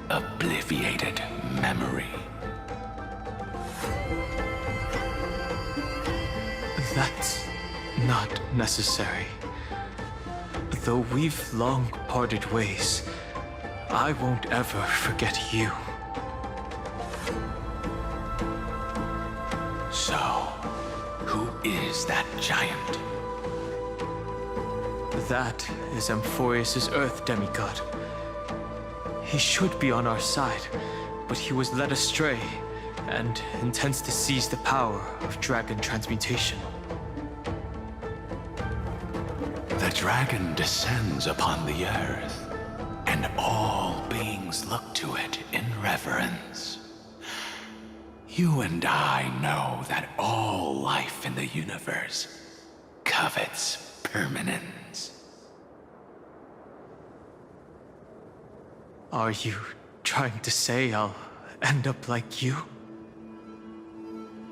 Obliviated Memory. That's not necessary. Though we've long parted ways, I won't ever forget you. So, who is that giant? That is Amphoreous' Earth demigod. He should be on our side, but he was led astray and intends to seize the power of dragon transmutation. The dragon descends upon the earth, and all beings look to it in reverence. You and I know that all life in the universe covets permanence. Are you trying to say I'll end up like you?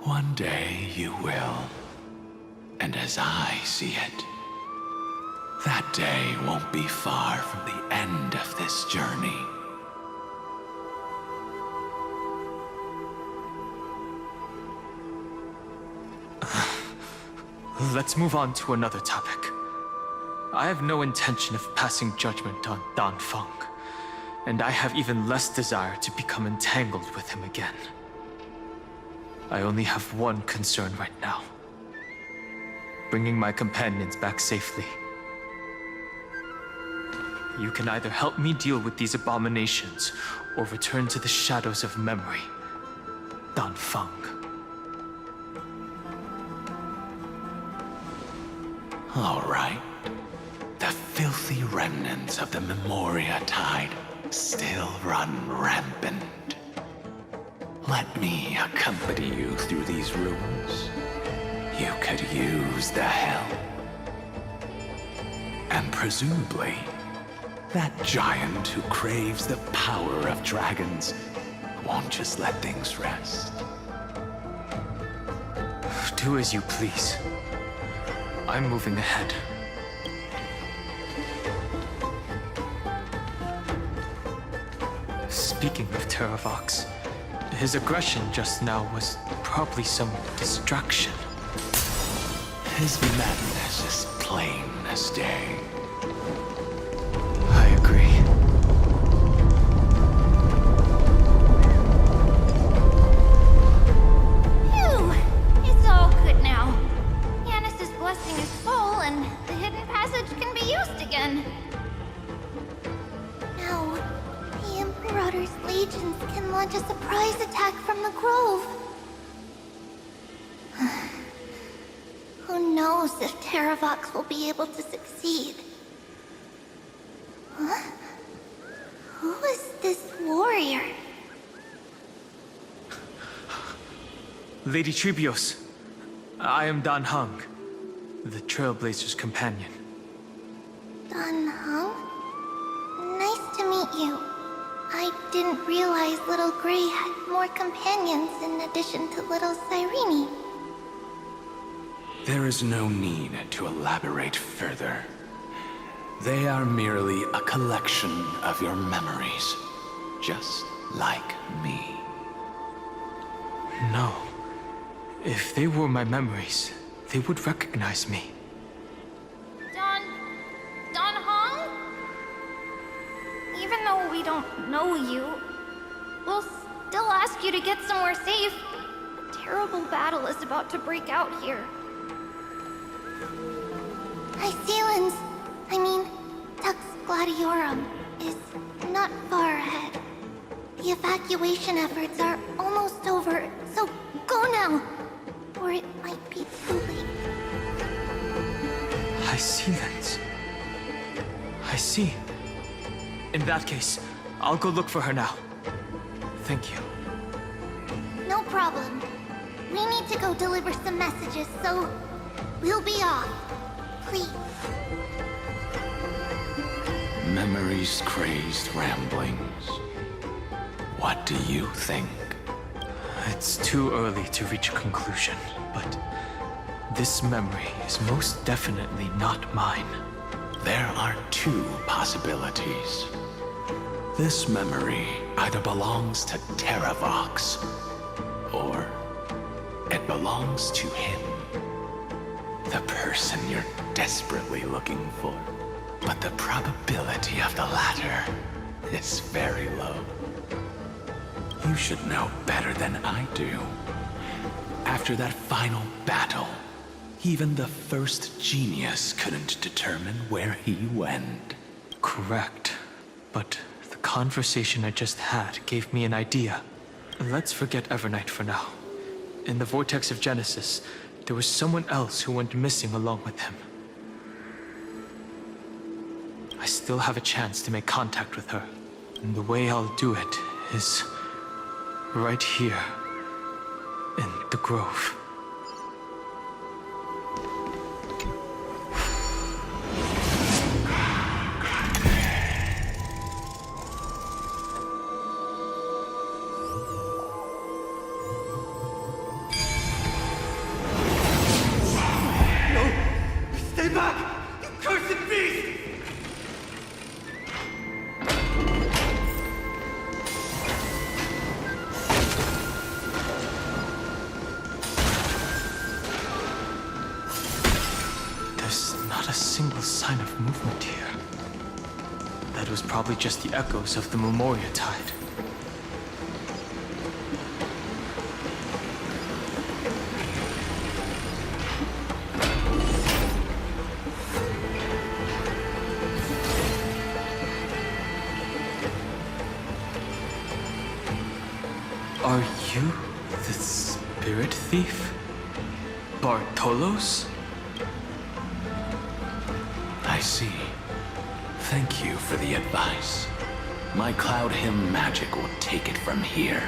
One day you will. And as I see it, that day won't be far from the end of this journey. Let's move on to another topic. I have no intention of passing judgment on Dan Feng, and I have even less desire to become entangled with him again. I only have one concern right now: bringing my companions back safely. You can either help me deal with these abominations, or return to the shadows of memory. Dan Feng. All right. The filthy remnants of the Memoria Tide still run rampant. Let me accompany you through these rooms. You could use the help. And presumably, that giant who craves the power of dragons won't just let things rest. Do as you please. I'm moving ahead. Speaking of Terravox, his aggression just now was probably some distraction. His madness is plain as day. knows if Terravox will be able to succeed. Huh? Who is this warrior? Lady Tribios, I am Dan Heng, the Trailblazer's companion. Dan Heng? Nice to meet you. I didn't realize Little Gray had more companions in addition to Little Cyrene. There is no need to elaborate further. They are merely a collection of your memories, just like me. No. If they were my memories, they would recognize me. Dan Heng? Even though we don't know you, we'll still ask you to get somewhere safe. A terrible battle is about to break out here. Iceland's, Tux Gladiorum, is not far ahead. The evacuation efforts are almost over, so go now, or it might be too late. Iceland's. I see. In that case, I'll go look for her now. Thank you. No problem. We need to go deliver some messages, so we'll be off. Please. Memories crazed ramblings. What do you think? It's too early to reach a conclusion, but this memory is most definitely not mine. There are two possibilities. This memory either belongs to Terravox, or it belongs to him. The person you're desperately looking for. But the probability of the latter is very low. You should know better than I do. After that final battle, even the first genius couldn't determine where he went. Correct. But the conversation I just had gave me an idea. Let's forget Evernight for now. In the Vortex of Genesis, there was someone else who went missing along with him. I still have a chance to make contact with her. And the way I'll do it is right here in the grove. Stay back! You cursed beast! There's not a single sign of movement here. That was probably just the echoes of the Memoria Tide. Are you the spirit thief? Bartolos? I see. Thank you for the advice. My Cloud Hymn magic will take it from here.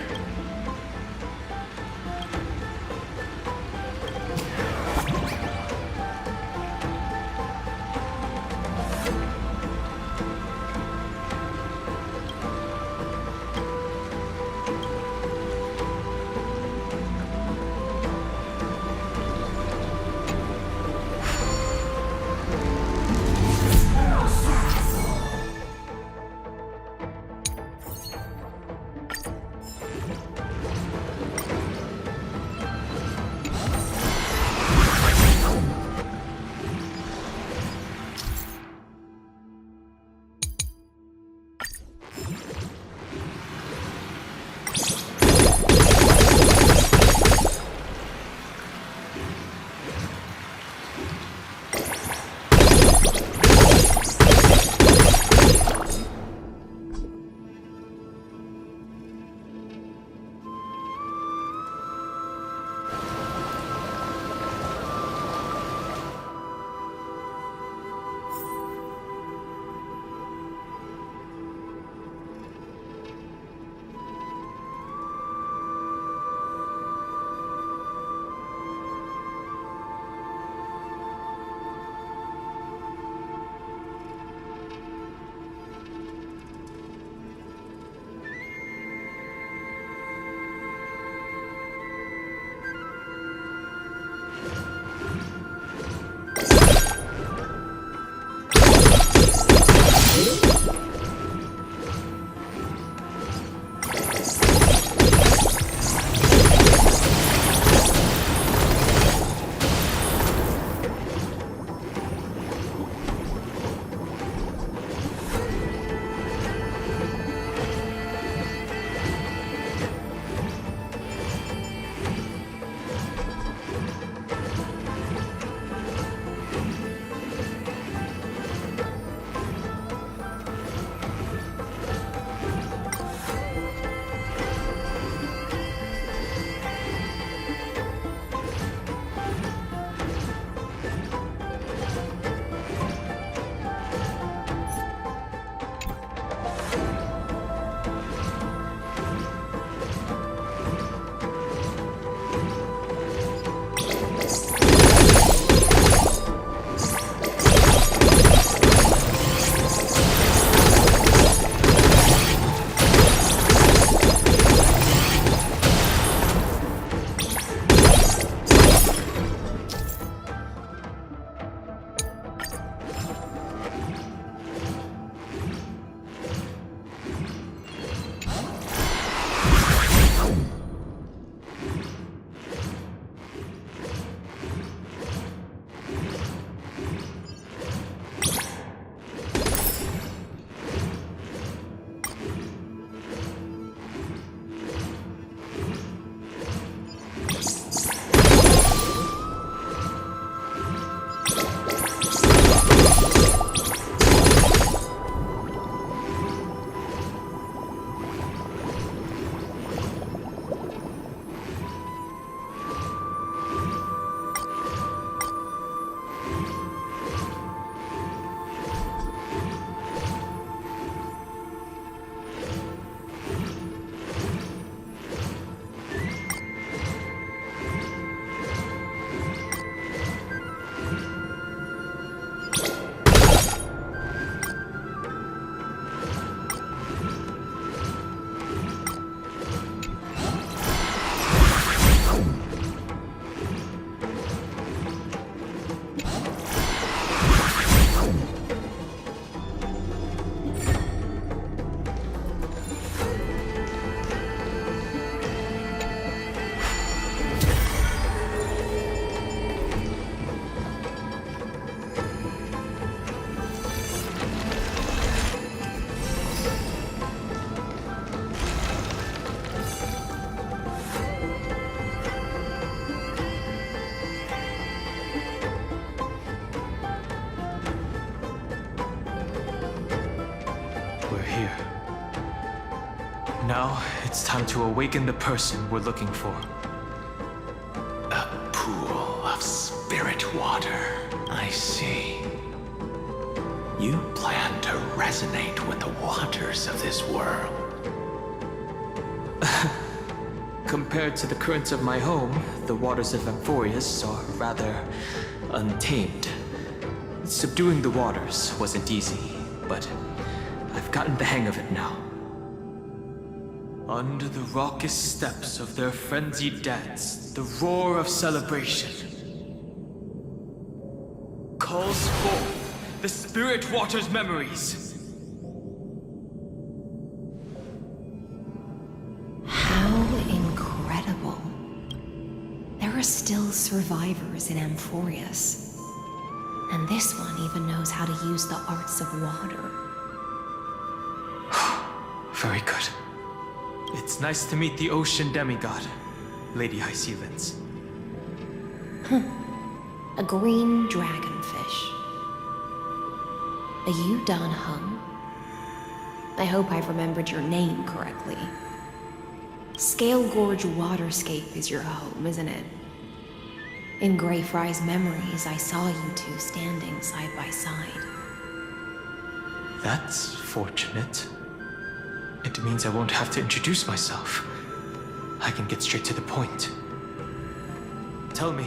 Now, it's time to awaken the person we're looking for. A pool of spirit water. I see. You plan to resonate with the waters of this world. Compared to the currents of my home, the waters of Amphoreous are rather untamed. Subduing the waters wasn't easy, but I've gotten the hang of it now. Under the raucous steps of their frenzied dance, the roar of celebration calls forth the spirit water's memories. How incredible. There are still survivors in Amphoreous. And this one even knows how to use the arts of water. Very good. It's nice to meet the ocean demigod, Lady Hysealence. A green dragonfish. Are you Dan Hung? I hope I've remembered your name correctly. Scale Gorge Waterscape is your home, isn't it? In Greyfry's memories, I saw you two standing side by side. That's fortunate. It means I won't have to introduce myself. I can get straight to the point. Tell me,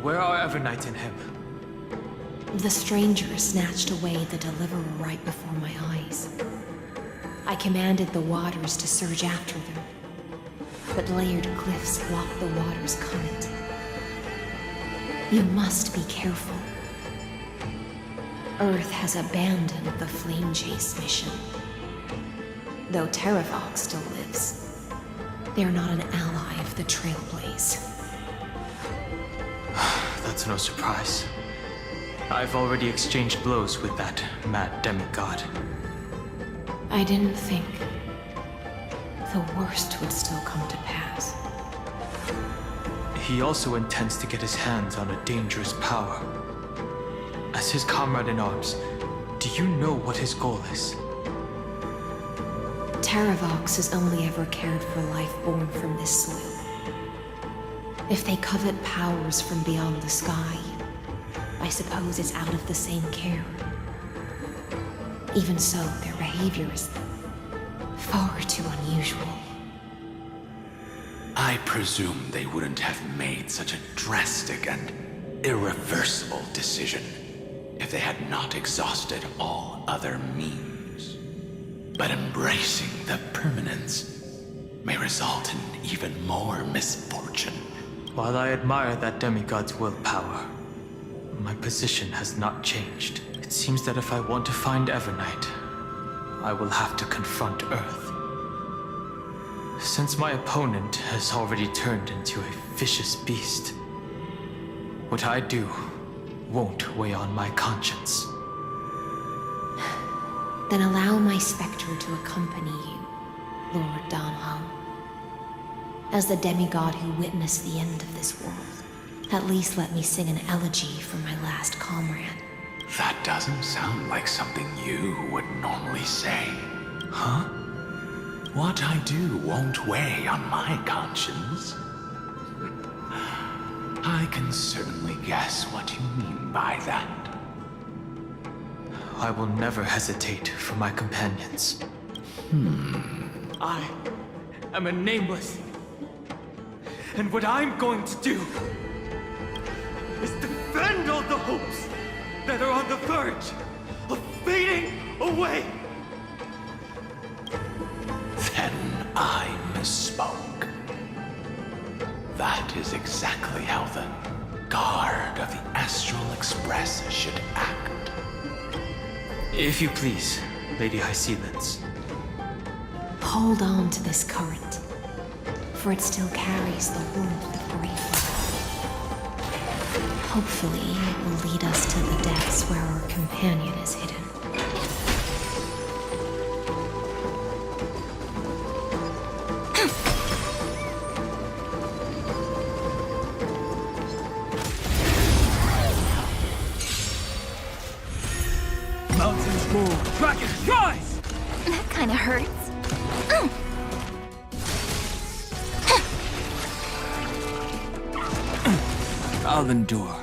where are Evernight and him? The stranger snatched away the deliverer right before my eyes. I commanded the waters to surge after them, but layered cliffs blocked the water's current. You must be careful. Earth has abandoned the Flame Chase mission. Though Terravox still lives, they're not an ally of the Trailblaze. That's no surprise. I've already exchanged blows with that mad demigod. I didn't think the worst would still come to pass. He also intends to get his hands on a dangerous power. As his comrade in arms, do you know what his goal is? Terravox has only ever cared for life born from this soil. If they covet powers from beyond the sky, I suppose it's out of the same care. Even so, their behavior is far too unusual. I presume they wouldn't have made such a drastic and irreversible decision if they had not exhausted all other means. But embracing the permanence may result in even more misfortune. While I admire that demigod's willpower, my position has not changed. It seems that if I want to find Evernight, I will have to confront Earth. Since my opponent has already turned into a vicious beast, what I do won't weigh on my conscience. Then allow my specter to accompany you, Lord Danhao. As the demigod who witnessed the end of this world, at least let me sing an elegy for my last comrade. That doesn't sound like something you would normally say. Huh? What I do won't weigh on my conscience. I can certainly guess what you mean by that. I will never hesitate for my companions. I am a nameless. And what I'm going to do is defend all the hopes that are on the verge of fading away. Then I misspoke. That is exactly how the guard of the Astral Express should act. If you please, Lady Hysealence. Hold on to this current, for it still carries the warmth of Greyfry. Hopefully, it will lead us to the depths where our companion is hidden. Mountains move, dragons rise! That kinda hurts. I'll endure.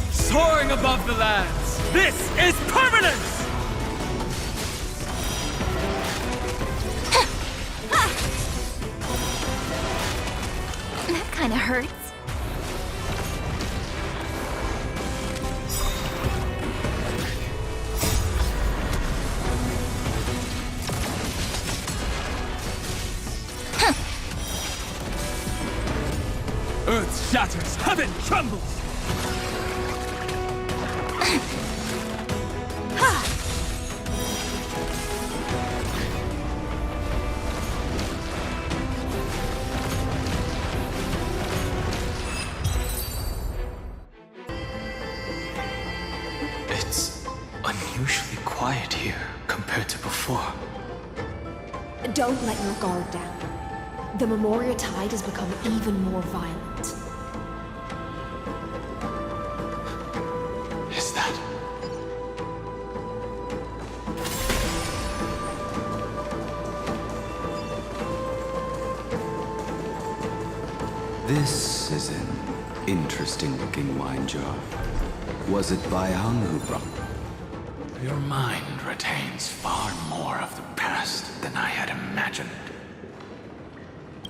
Soaring above the lands, this is permanence! That kinda hurts. Earth shatters, heaven trembles! It's unusually quiet here compared to before. Don't let your guard down. The Memoria Tide has become even more violent. Is that... This is an interesting-looking wine jar. Was it Baihang who brought? Your mind retains far more of the past than I had imagined.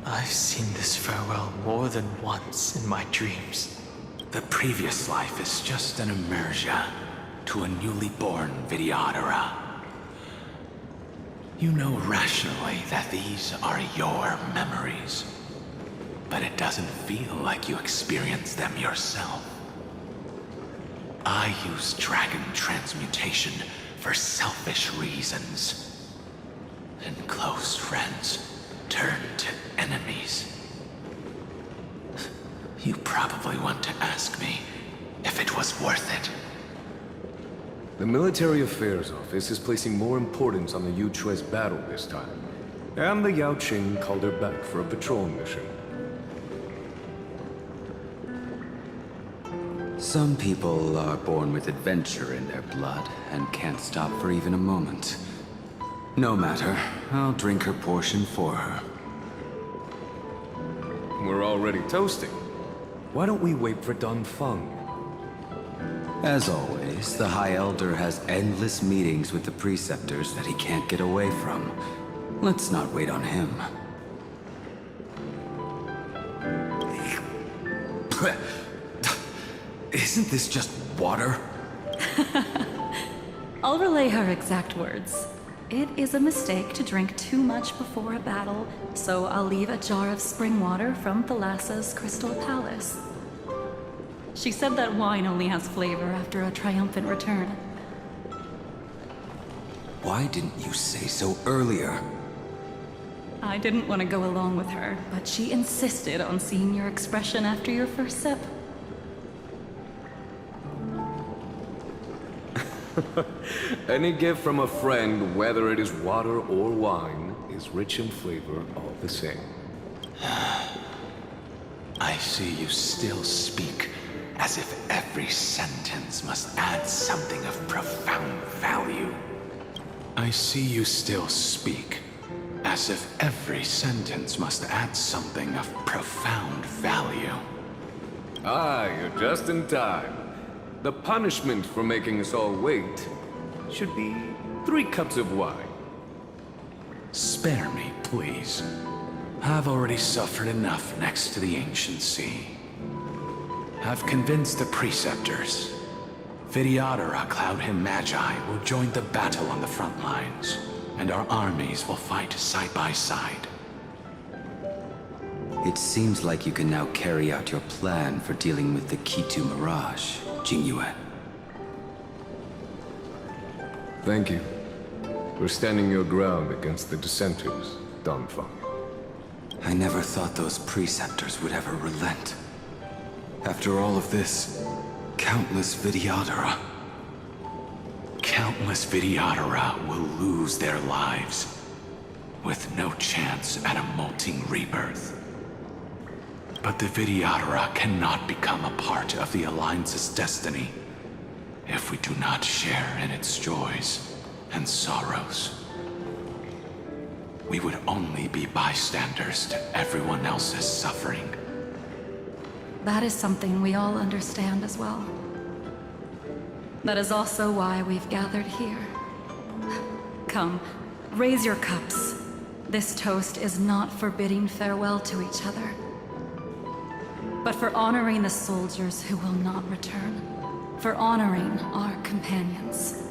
I've seen this farewell more than once in my dreams. The previous life is just an immersion to a newly born Vidyadhara. You know rationally that these are your memories, but it doesn't feel like you experienced them yourself. I use dragon transmutation for selfish reasons, and close friends turn to enemies. You probably want to ask me if it was worth it. The Military Affairs Office is placing more importance on the Yuchue's battle this time. And the Yao Qing called her back for a patrol mission. Some people are born with adventure in their blood and can't stop for even a moment. No matter, I'll drink her portion for her. We're already toasting. Why don't we wait for Dunfeng? As always, the High Elder has endless meetings with the Preceptors that he can't get away from. Let's not wait on him. Isn't this just water? I'll relay her exact words. It is a mistake to drink too much before a battle, so I'll leave a jar of spring water from Thalassa's Crystal Palace. She said that wine only has flavor after a triumphant return. Why didn't you say so earlier? I didn't want to go along with her, but she insisted on seeing your expression after your first sip. Any gift from a friend, whether it is water or wine, is rich in flavor all the same. I see you still speak as if every sentence must add something of profound value. I see you still speak as if every sentence must add something of profound value. Ah, you're just in time. The punishment for making us all wait should be 3 cups of wine. Spare me, please. I've already suffered enough next to the Ancient Sea. I've convinced the Preceptors. Vidyadhara Cloud Him Magi will join the battle on the front lines, and our armies will fight side by side. It seems like you can now carry out your plan for dealing with the Kitu Mirage, Jingyue. Thank you for standing your ground against the dissenters, Dunfeng. I never thought those Preceptors would ever relent. After all of this, countless Vidyadhara. Countless Countless Vidyadhara will lose their lives, with no chance at a molting rebirth. But the Vidyadhara cannot become a part of the Alliance's destiny if we do not share in its joys and sorrows. We would only be bystanders to everyone else's suffering. That is something we all understand as well. That is also why we've gathered here. Come, raise your cups. This toast is not for bidding farewell to each other, but for honoring the soldiers who will not return, for honoring our companions.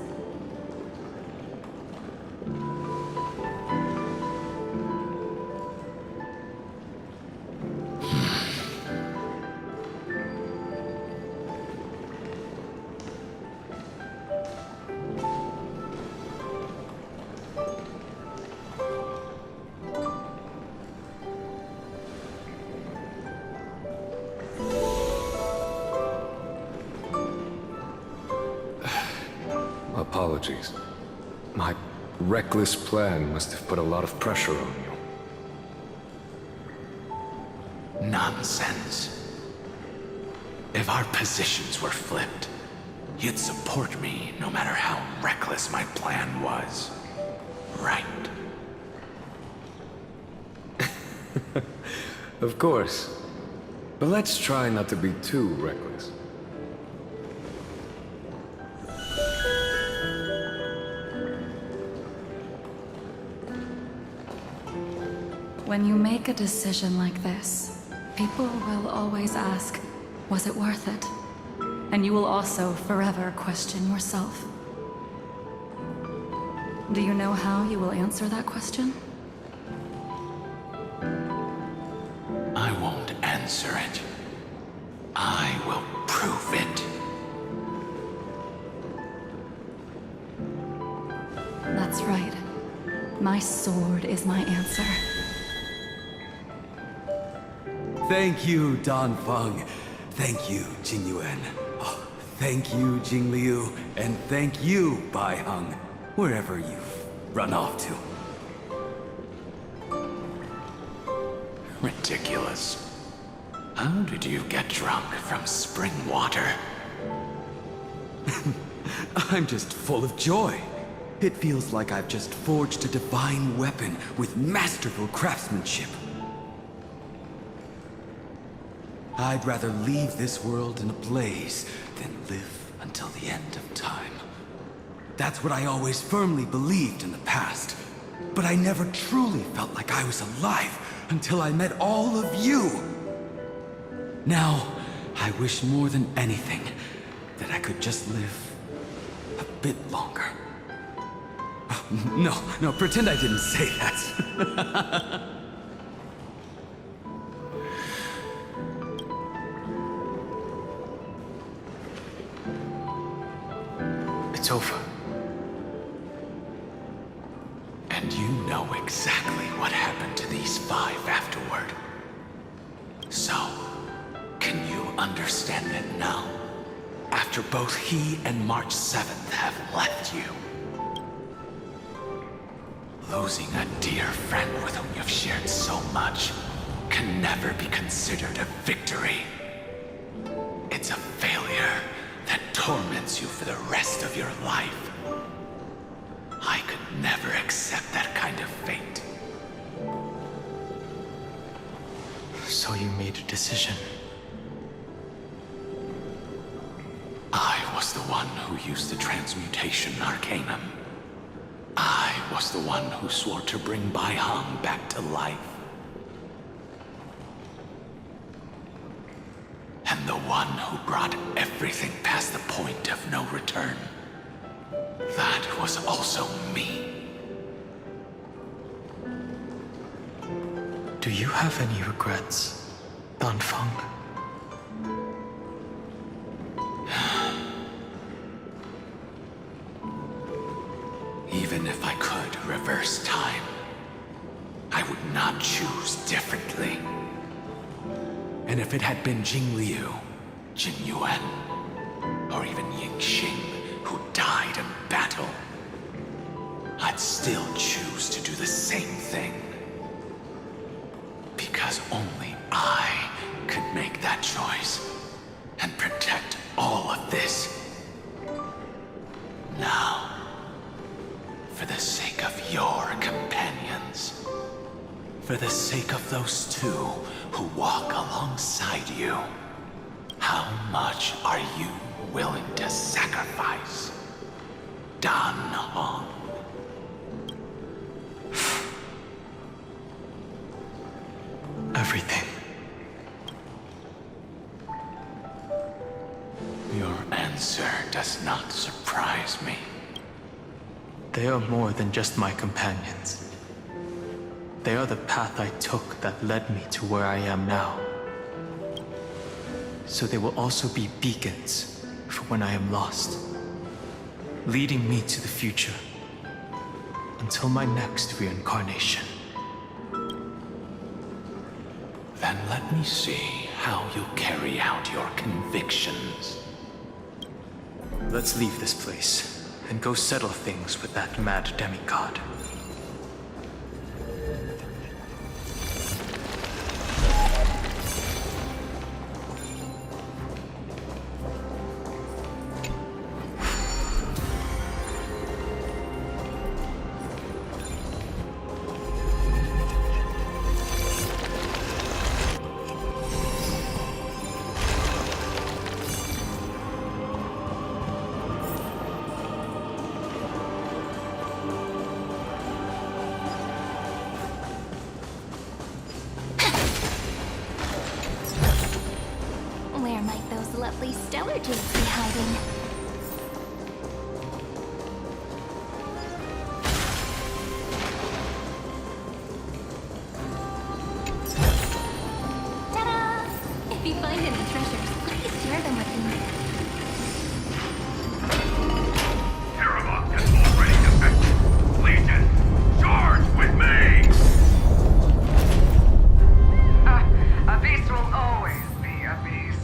Apologies. My reckless plan must have put a lot of pressure on you. Nonsense. If our positions were flipped, you'd support me no matter how reckless my plan was. Right? Of course. But let's try not to be too reckless. When you make a decision like this, people will always ask, was it worth it? And you will also forever question yourself. Do you know how you will answer that question? I won't answer it. I will prove it. That's right. My sword is my answer. Thank you, Dan Feng. Thank you, Jing Yuan. Oh, thank you, Jing Liu. And thank you, Bai Heng, wherever you've run off to. Ridiculous. How did you get drunk from spring water? I'm just full of joy. It feels like I've just forged a divine weapon with masterful craftsmanship. I'd rather leave this world in a blaze than live until the end of time. That's what I always firmly believed in the past. But I never truly felt like I was alive until I met all of you. Now, I wish more than anything that I could just live a bit longer. No, pretend I didn't say that. It's over. And you know exactly what happened to these 5 afterward. So, can you understand it now? After both he and March 7th have left you. Losing a dear friend with whom you've shared so much can never be considered a victory. It's a failure that torments you for the rest of your life. I could never accept that kind of fate. So you made a decision. I was the one who used the transmutation arcanum. I was the one who swore to bring Bai Heng back to life. And the one who brought everything past the point of no return. That was also me. Do you have any regrets, Dan Feng? Even if I could reverse time, I would not choose differently. And if it had been Jing Liu, Jing Yuan, or even Ying Xing who died in battle, I'd still choose to do the same thing. Because only I could make that choice and protect all of this. Now, for the sake of your companions, for the sake of those two who walk alongside you, how much are you willing to sacrifice, Dan Hong? Everything. Your answer does not surprise me. They are more than just my companions. They are the path I took that led me to where I am now. So they will also be beacons for when I am lost, leading me to the future until my next reincarnation. Then let me see how you carry out your convictions. Let's leave this place and go settle things with that mad demigod. Where might those lovely stellar jades be hiding? Ta-da! If you find any treasures, please share them with me. Terravok has already defected. Legion, charge with me! A beast will always be a beast.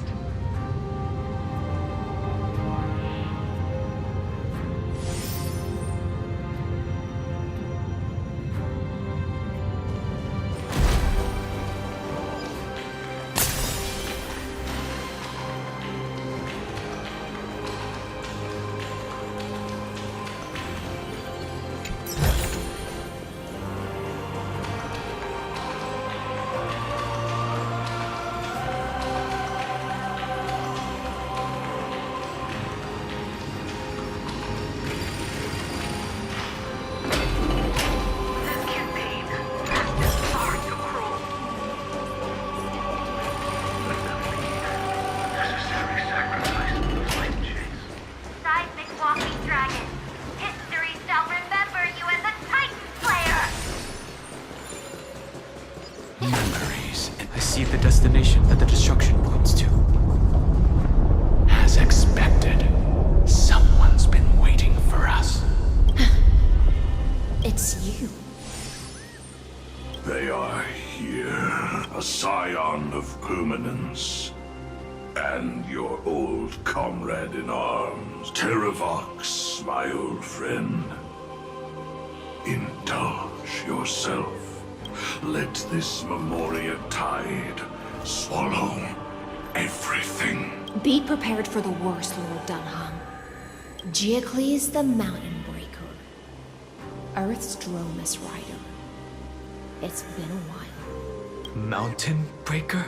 Seismic walking dragon. History shall remember you as a Titan Slayer! Memories, I see the destination that the destruction points to. as expected, someone's been waiting for us. It's you. They are here, a scion of permanence. And your old comrade in arms, Terravox, my old friend. Indulge yourself. Let this Memoria tide swallow everything. Be prepared for the worst, Lord Dunham. Geocles the Mountain Breaker. Earth's Dromus Rider. It's been a while. Mountain Breaker?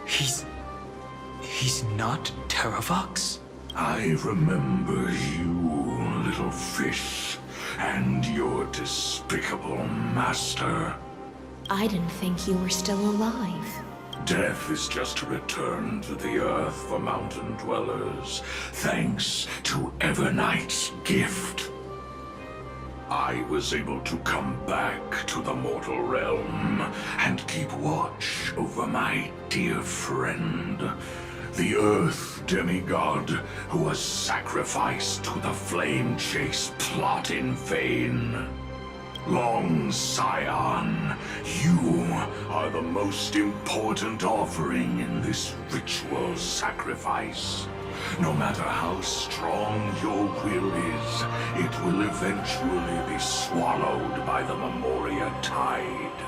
He's not Terravox? I remember you, little fish, and your despicable master. I didn't think you were still alive. Death is just a return to the earth for mountain dwellers, thanks to Evernight's gift. I was able to come back to the mortal realm and keep watch over my dear friend, the Earth demigod who was sacrificed to the flame chase plot in vain. Long Scion, you are the most important offering in this ritual sacrifice. No matter how strong your will is, it will eventually be swallowed by the Memoria tide.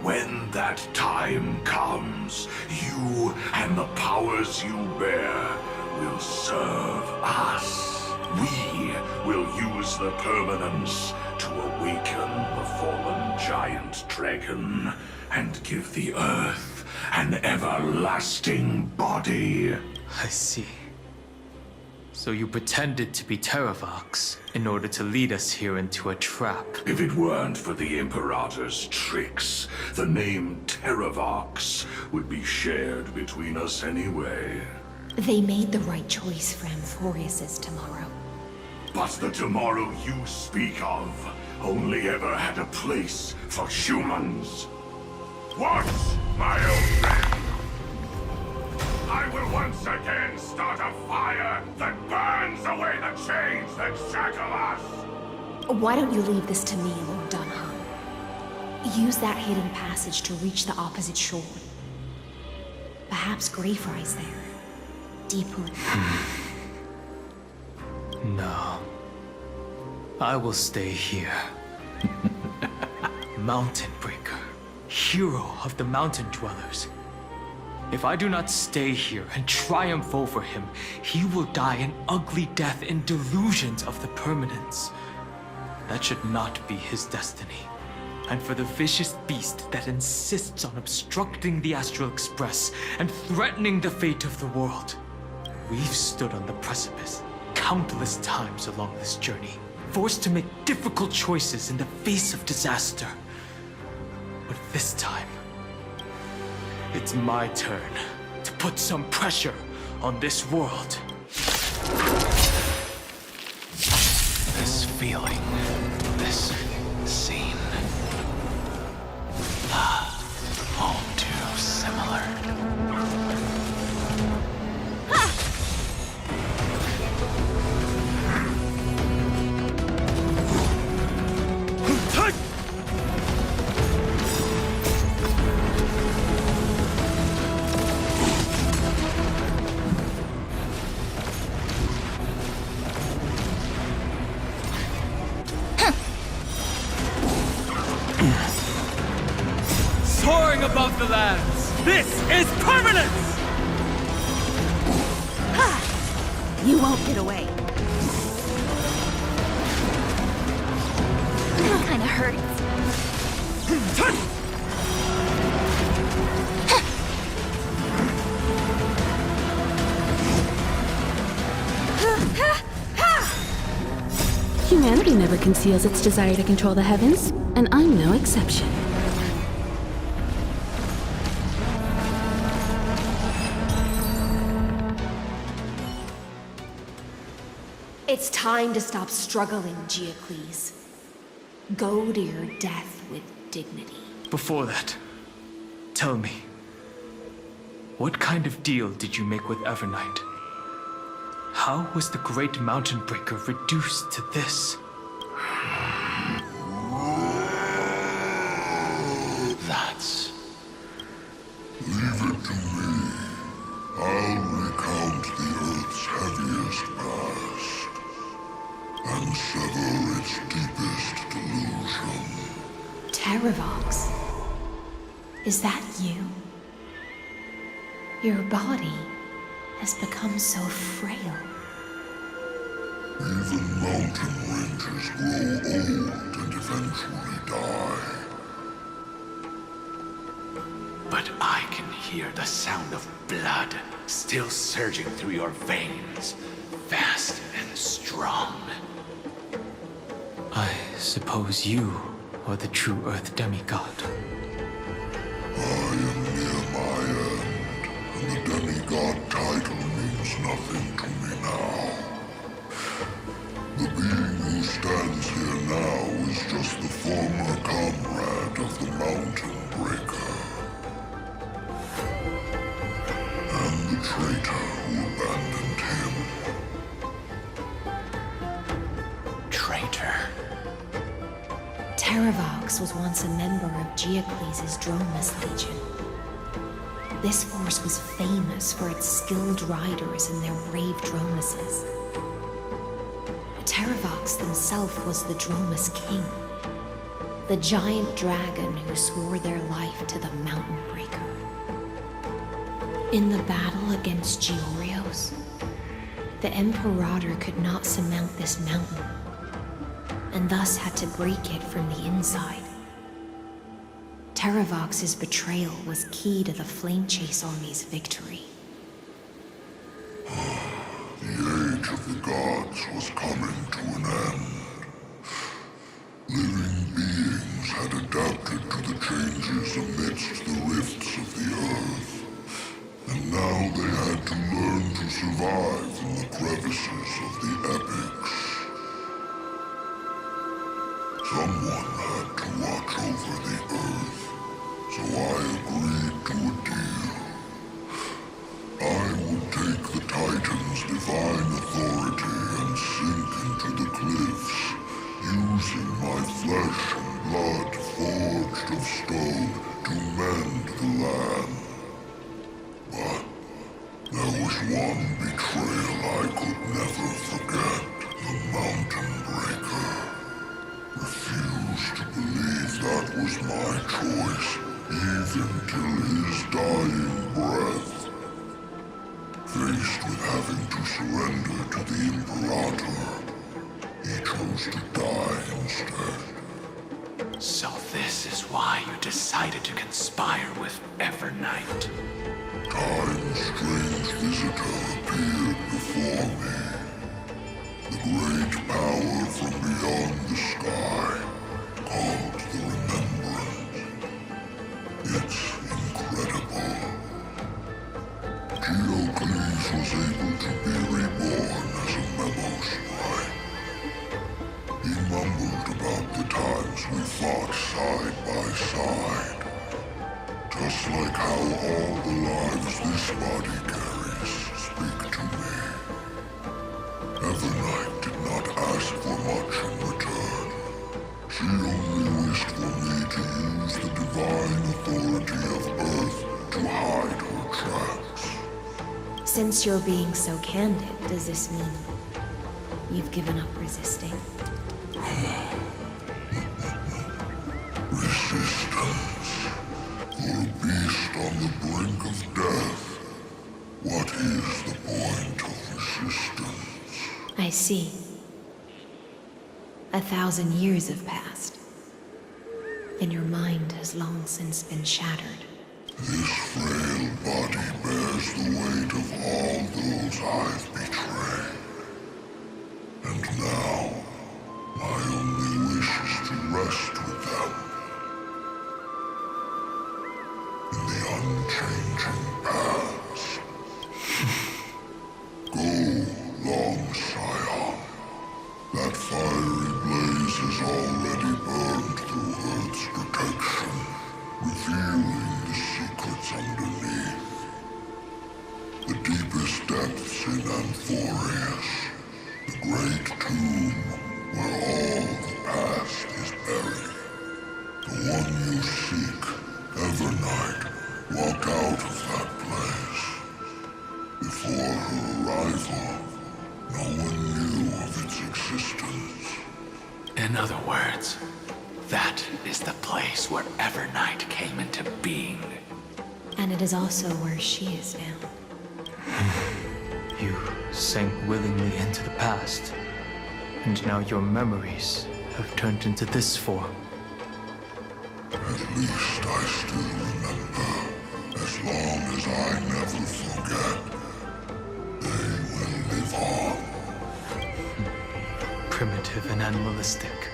When that time comes, you and the powers you bear will serve us. We will use the permanence to awaken the fallen giant dragon and give the Earth an everlasting body. I see. So you pretended to be Terravox in order to lead us here into a trap. If it weren't for the Imperator's tricks, the name Terravox would be shared between us anyway. They made the right choice for Amphoreous' tomorrow. But the tomorrow you speak of only ever had a place for humans. What, my old friend? I will once again start a fire that burns away the chains that shackle us! Why don't you leave this to me, Lord Dunham? Use that hidden passage to reach the opposite shore. Perhaps Greyfry's there. Deeper. No. I will stay here. Mountain Breaker, hero of the mountain dwellers. If I do not stay here and triumph over him, he will die an ugly death in delusions of the permanence. That should not be his destiny. And for the vicious beast that insists on obstructing the Astral Express and threatening the fate of the world. We've stood on the precipice countless times along this journey, forced to make difficult choices in the face of disaster. But this time, it's my turn to put some pressure on this world. This feeling, this scene. All too similar. Soaring above the lands, this is permanence! You won't get away. Kinda hurts. Humanity never conceals its desire to control the heavens, and I'm no exception. It's time to stop struggling, Geocles. Go to your death with dignity. Before that, tell me, what kind of deal did you make with Evernight? How was the Great Mountain Breaker reduced to this? That's... Leave it to me. I'll recount the Earth's heaviest past and sever its deepest delusion. Terravox? Is that you? Your body has become so frail. Even mountain rangers grow old and eventually die. But I can hear the sound of blood still surging through your veins, fast and strong. I suppose you are the true Earth demigod. I am near my end, and the demigod title means nothing to me now. The being who stands here now is just the former comrade of the Mountain Breaker. And the traitor who abandoned him. Traitor? Terravox was once a member of Geocles' Dromus Legion. This force was famous for its skilled riders and their brave dromuses. Terravox himself was the Dromus king, the giant dragon who swore their life to the Mountain Breaker. In the battle against Georios, the Imperator could not surmount this mountain, and thus had to break it from the inside. Terravox's betrayal was key to the Flame Chase army's victory. The age of the gods was coming to an end. Living beings had adapted to the changes amidst the rifts of the earth, and now they had to learn to survive in the crevices of the epics. Someone had to watch over the earth, so I agreed to a deal. I would take the Titan's divine authority and sink into the cliffs, using my flesh and blood forged of stone to mend the land. But there was one betrayal I could never forget. The Mountain Breaker refused to believe that was my choice, even till his dying breath. Faced with having to surrender to the Imperator, he chose to die instead. So this is why you decided to conspire with Evernight. Time's strange visitor appeared before me. The great power from beyond the sky, called the Remembrance. It's incredible. Geocles was able to be reborn as a memo sprite. He mumbled about the times we fought side by side. Just like how all the lives this body carries speak to me. Evernight did not ask for much in return. She only wished for me to use the divine authority of Earth to hide her tracks. Since you're being so candid, does this mean you've given up resisting? Resistance. For a beast on the brink of death, what is the point of resistance? I see. 1,000 years have passed, and your mind has long since been shattered. This frail body bears the weight of all those I've betrayed. And now, my only wish is to rest with them. In the unchanging past. Go, long Scion. That fiery blaze has already burned through Earth's protection, revealing the secrets underneath. The deepest depths in Amphoreous, the great tomb where all the past is buried. The one you seek, Evernight, walked out of that place. Before her arrival, no one knew of its existence. In other words, that is the place where Evernight came into being. And it is also where she is now. You sank willingly into the past, and now your memories have turned into this form. At least I still remember. As long as I never forget, they will live on. Primitive and animalistic.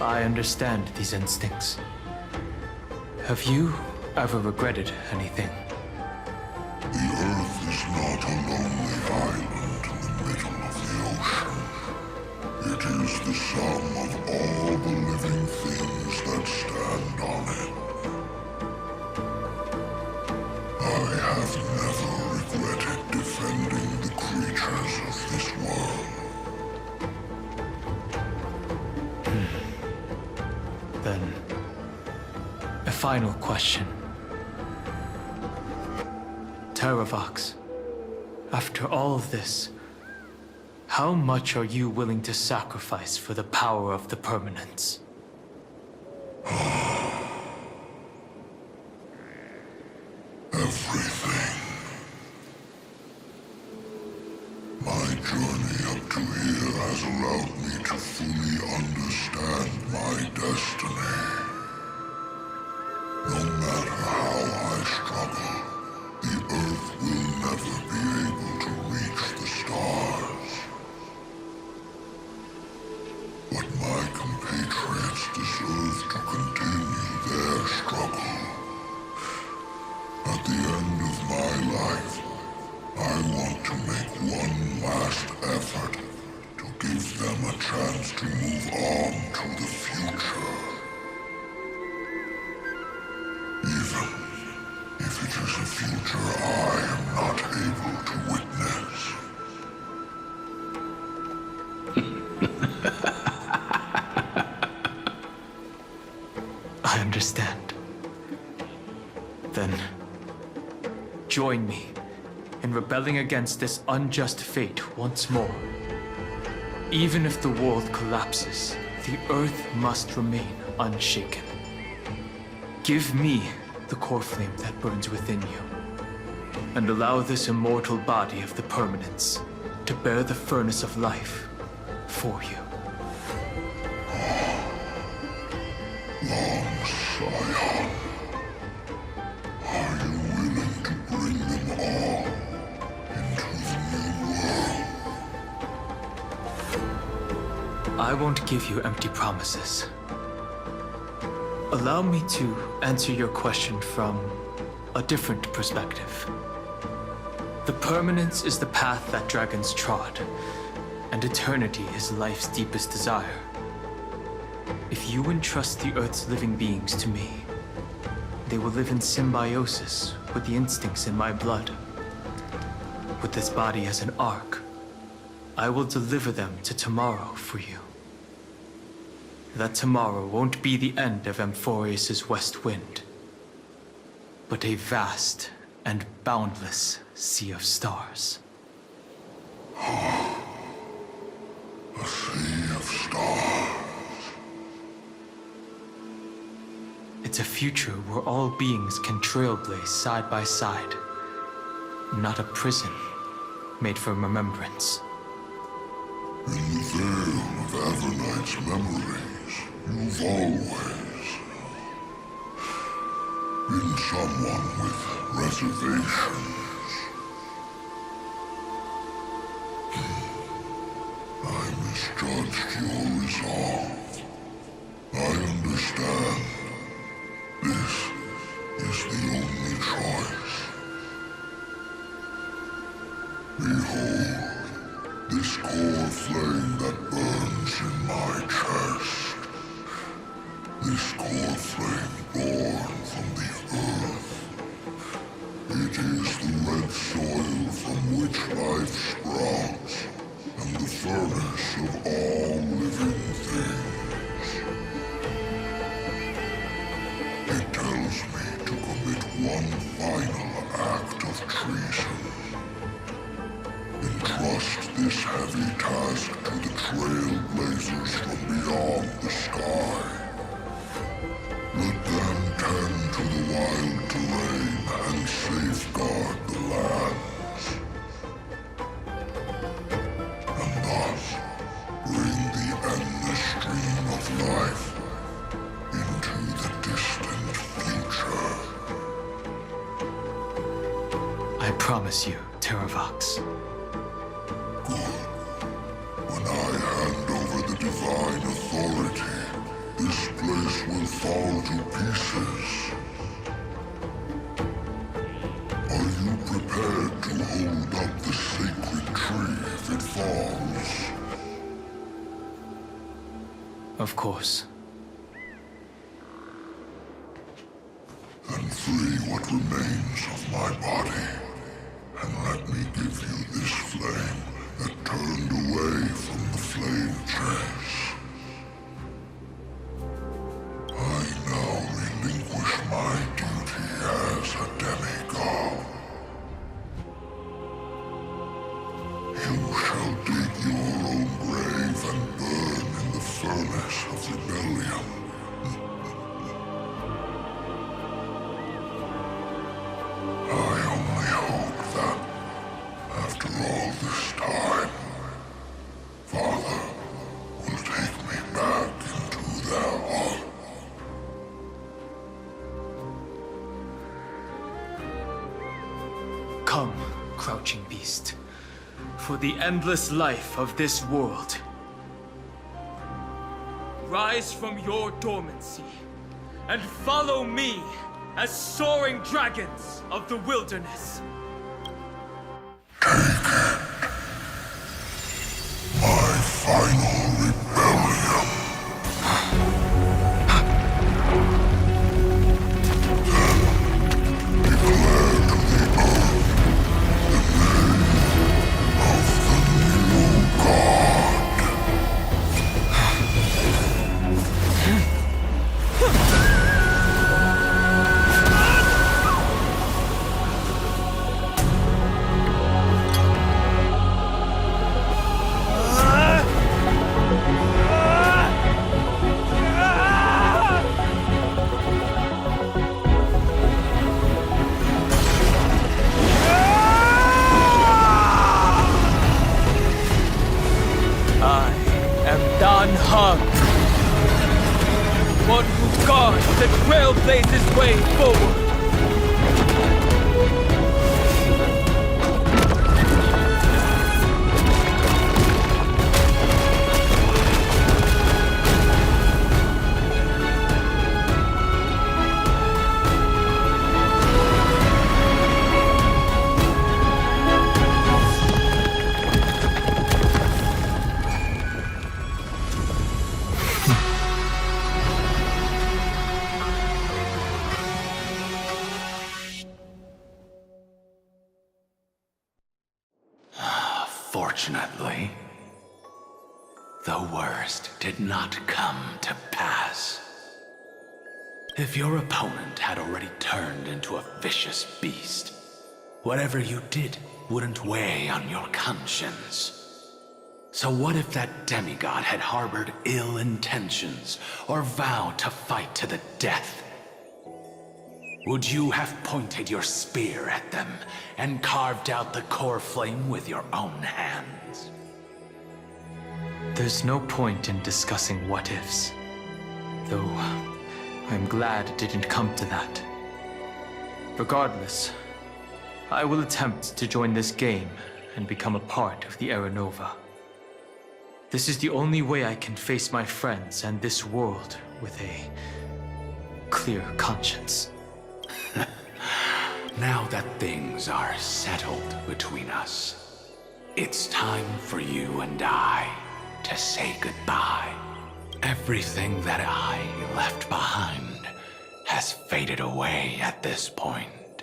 I understand these instincts. Have you ever regretted anything? The Earth is not a lonely island in the middle of the ocean. It is the sum of all the living things that stand on it. I have never regretted defending the creatures of this world. Then, a final question. Terravox, after all of this, how much are you willing to sacrifice for the power of the permanence? Everything. My journey up to here has allowed me to fully understand my destiny. No matter how I struggle, the Earth will never be able to reach the stars. But my compatriots deserve to continue their struggle. At the end of my life, I want to make one last effort to give them a chance to move on to the future. Even if it is a future I am not able to witness. I understand. Then, join me in rebelling against this unjust fate once more. Even if the world collapses, the Earth must remain unshaken. Give me the core flame that burns within you, and allow this immortal body of the permanence to bear the furnace of life for you. Long Scion, are you willing to bring them all into the new world? I won't give you empty promises. Allow me to answer your question from a different perspective. The permanence is the path that dragons trod, and eternity is life's deepest desire. If you entrust the Earth's living beings to me, they will live in symbiosis with the instincts in my blood. With this body as an ark, I will deliver them to tomorrow for you. That tomorrow won't be the end of Amphoreous' west wind, but a vast and boundless sea of stars. A sea of stars. It's a future where all beings can trailblaze side by side, not a prison made for remembrance. In the veil of Avernight's memories, you've always been someone with reservations. I misjudged your resolve. I understand. This is the only choice. Behold, this core flame that burns in my chest. This core flame born from the earth. It is the red soil from which life sprouts, and the furnace of all living things. It tells me to commit one final act of treason. Entrust this heavy task to the trailblazers from beyond the sky. Let them tend to the wild terrain and safeguard the lands. And thus bring the endless stream of life into the distant future. I promise you, Terravox. When I hand over the divine authority, this place will fall to pieces. Are you prepared to hold up the sacred tree if it falls? Of course. Then free what remains of my body, and let me give you this flame that turned away from the flame chase. I now relinquish my duty as a demigod. rebellion. I only hope that, after all this time, Father will take me back into their heart. Come, crouching beast, for the endless life of this world. Rise from your dormancy and follow me as soaring dragons of the wilderness. My final rebellion. One who guards the trailblazer's way forward. Fortunately, the worst did not come to pass. If your opponent had already turned into a vicious beast, whatever you did wouldn't weigh on your conscience. So what if that demigod had harbored ill intentions or vowed to fight to the death? Would you have pointed your spear at them and carved out the core flame with your own hands? There's no point in discussing what-ifs. Though, I'm glad it didn't come to that. Regardless, I will attempt to join this game and become a part of the Era Nova. This is the only way I can face my friends and this world with a clear conscience. Now that things are settled between us, it's time for you and I to say goodbye. Everything that I left behind has faded away at this point.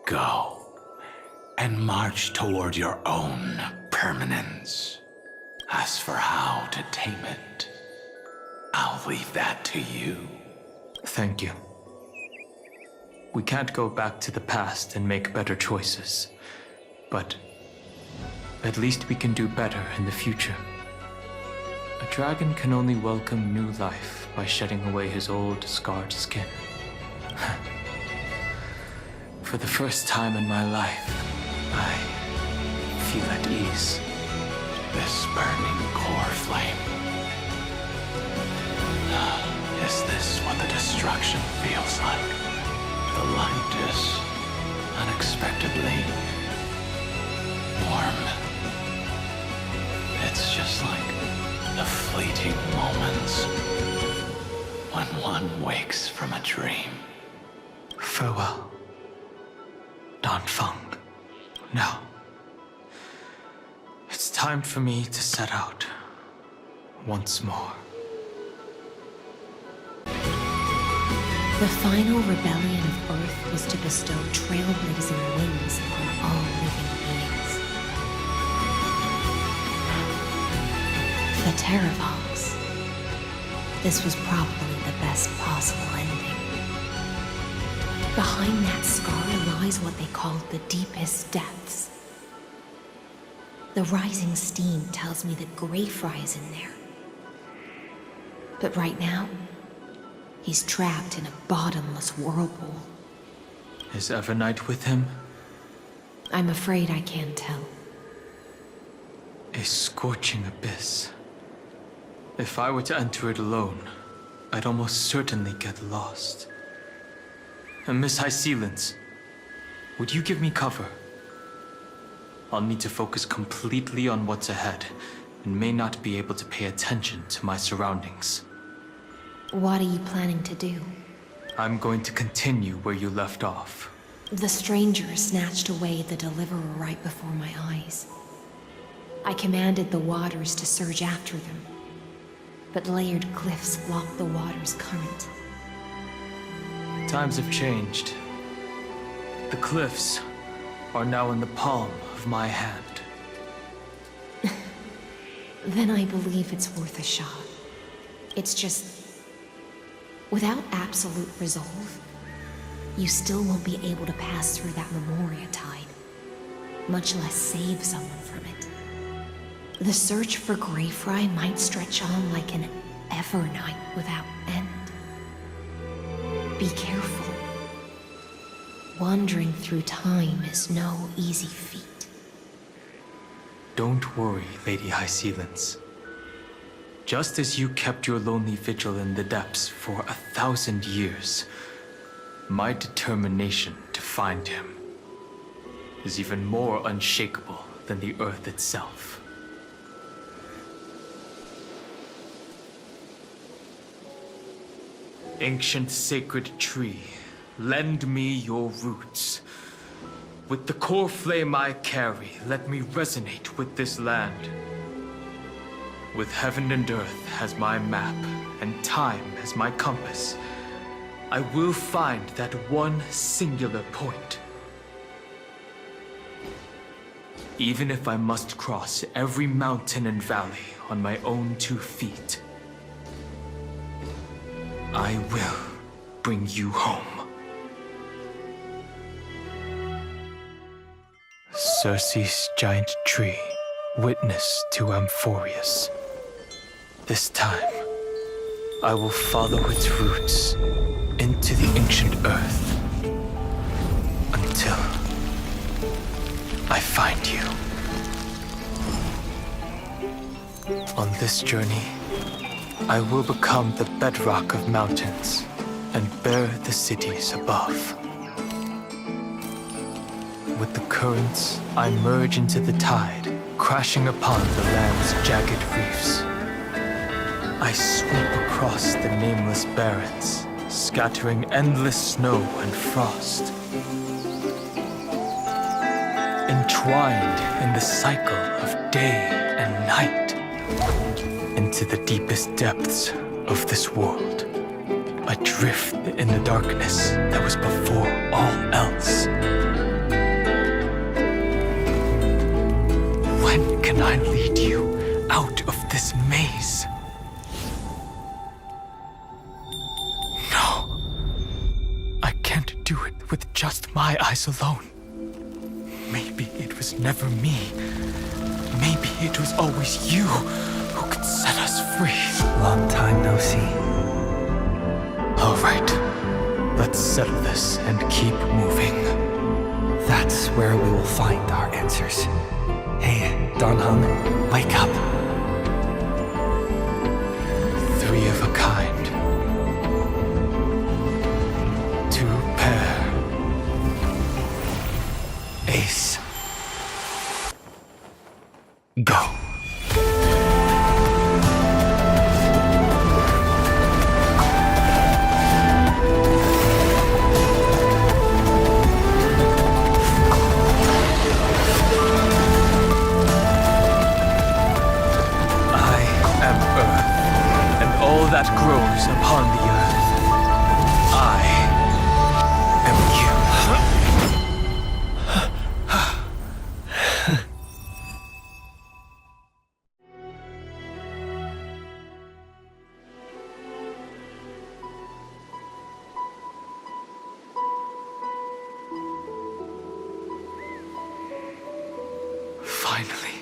Go and march toward your own permanence. As for how to tame it, I'll leave that to you. Thank you. We can't go back to the past and make better choices, but at least we can do better in the future. A dragon can only welcome new life by shedding away his old, scarred skin. For the first time in my life, I feel at ease. This burning core flame. Is this what the destruction feels like? The light is unexpectedly warm. It's just like the fleeting moments when one wakes from a dream. Farewell, Danfeng. Now, it's time for me to set out once more. The final rebellion of Earth was to bestow trailblazing wings upon all living beings. The Terravals. This was probably the best possible ending. Behind that scar lies what they called the deepest depths. The rising steam tells me that Greyfry is in there. But right now, he's trapped in a bottomless whirlpool. Is Evernight with him? I'm afraid I can't tell. A scorching abyss. If I were to enter it alone, I'd almost certainly get lost. And Miss Hysealence, would you give me cover? I'll need to focus completely on what's ahead, and may not be able to pay attention to my surroundings. What are you planning to do? I'm going to continue where you left off. The stranger snatched away the deliverer right before my eyes. I commanded the waters to surge after them, but layered cliffs blocked the water's current. Times have changed. The cliffs are now in the palm of my hand. Then I believe it's worth a shot. It's just, without absolute resolve, you still won't be able to pass through that Memoria tide, much less save someone from it. The search for Greyfry might stretch on like an Evernight without end. Be careful. Wandering through time is no easy feat. Don't worry, Lady Hysealence. Just as you kept your lonely vigil in the depths for 1,000 years, my determination to find him is even more unshakable than the earth itself. Ancient sacred tree, lend me your roots. With the core flame I carry, let me resonate with this land. With heaven and earth as my map, and time as my compass, I will find that one singular point. Even if I must cross every mountain and valley on my own 2 feet, I will bring you home. Circe's giant tree, witness to Amphoreous. This time, I will follow its roots into the ancient earth until I find you. On this journey, I will become the bedrock of mountains and bear the cities above. With the currents, I merge into the tide, crashing upon the land's jagged reefs. I sweep across the nameless barrens, scattering endless snow and frost. Entwined in the cycle of day and night, into the deepest depths of this world, adrift in the darkness that was before all else. When can I lead you out of this maze? No, I can't do it with just my eyes alone. Maybe it was never me. Maybe it was always you who could set us free. Long time no see. All right, let's settle this and keep moving. That's where we will find our answers. Hey, Donhung, wake up. 3 of a kind. 2 pair. Ace. Go. That grows upon the earth. I am you. Finally.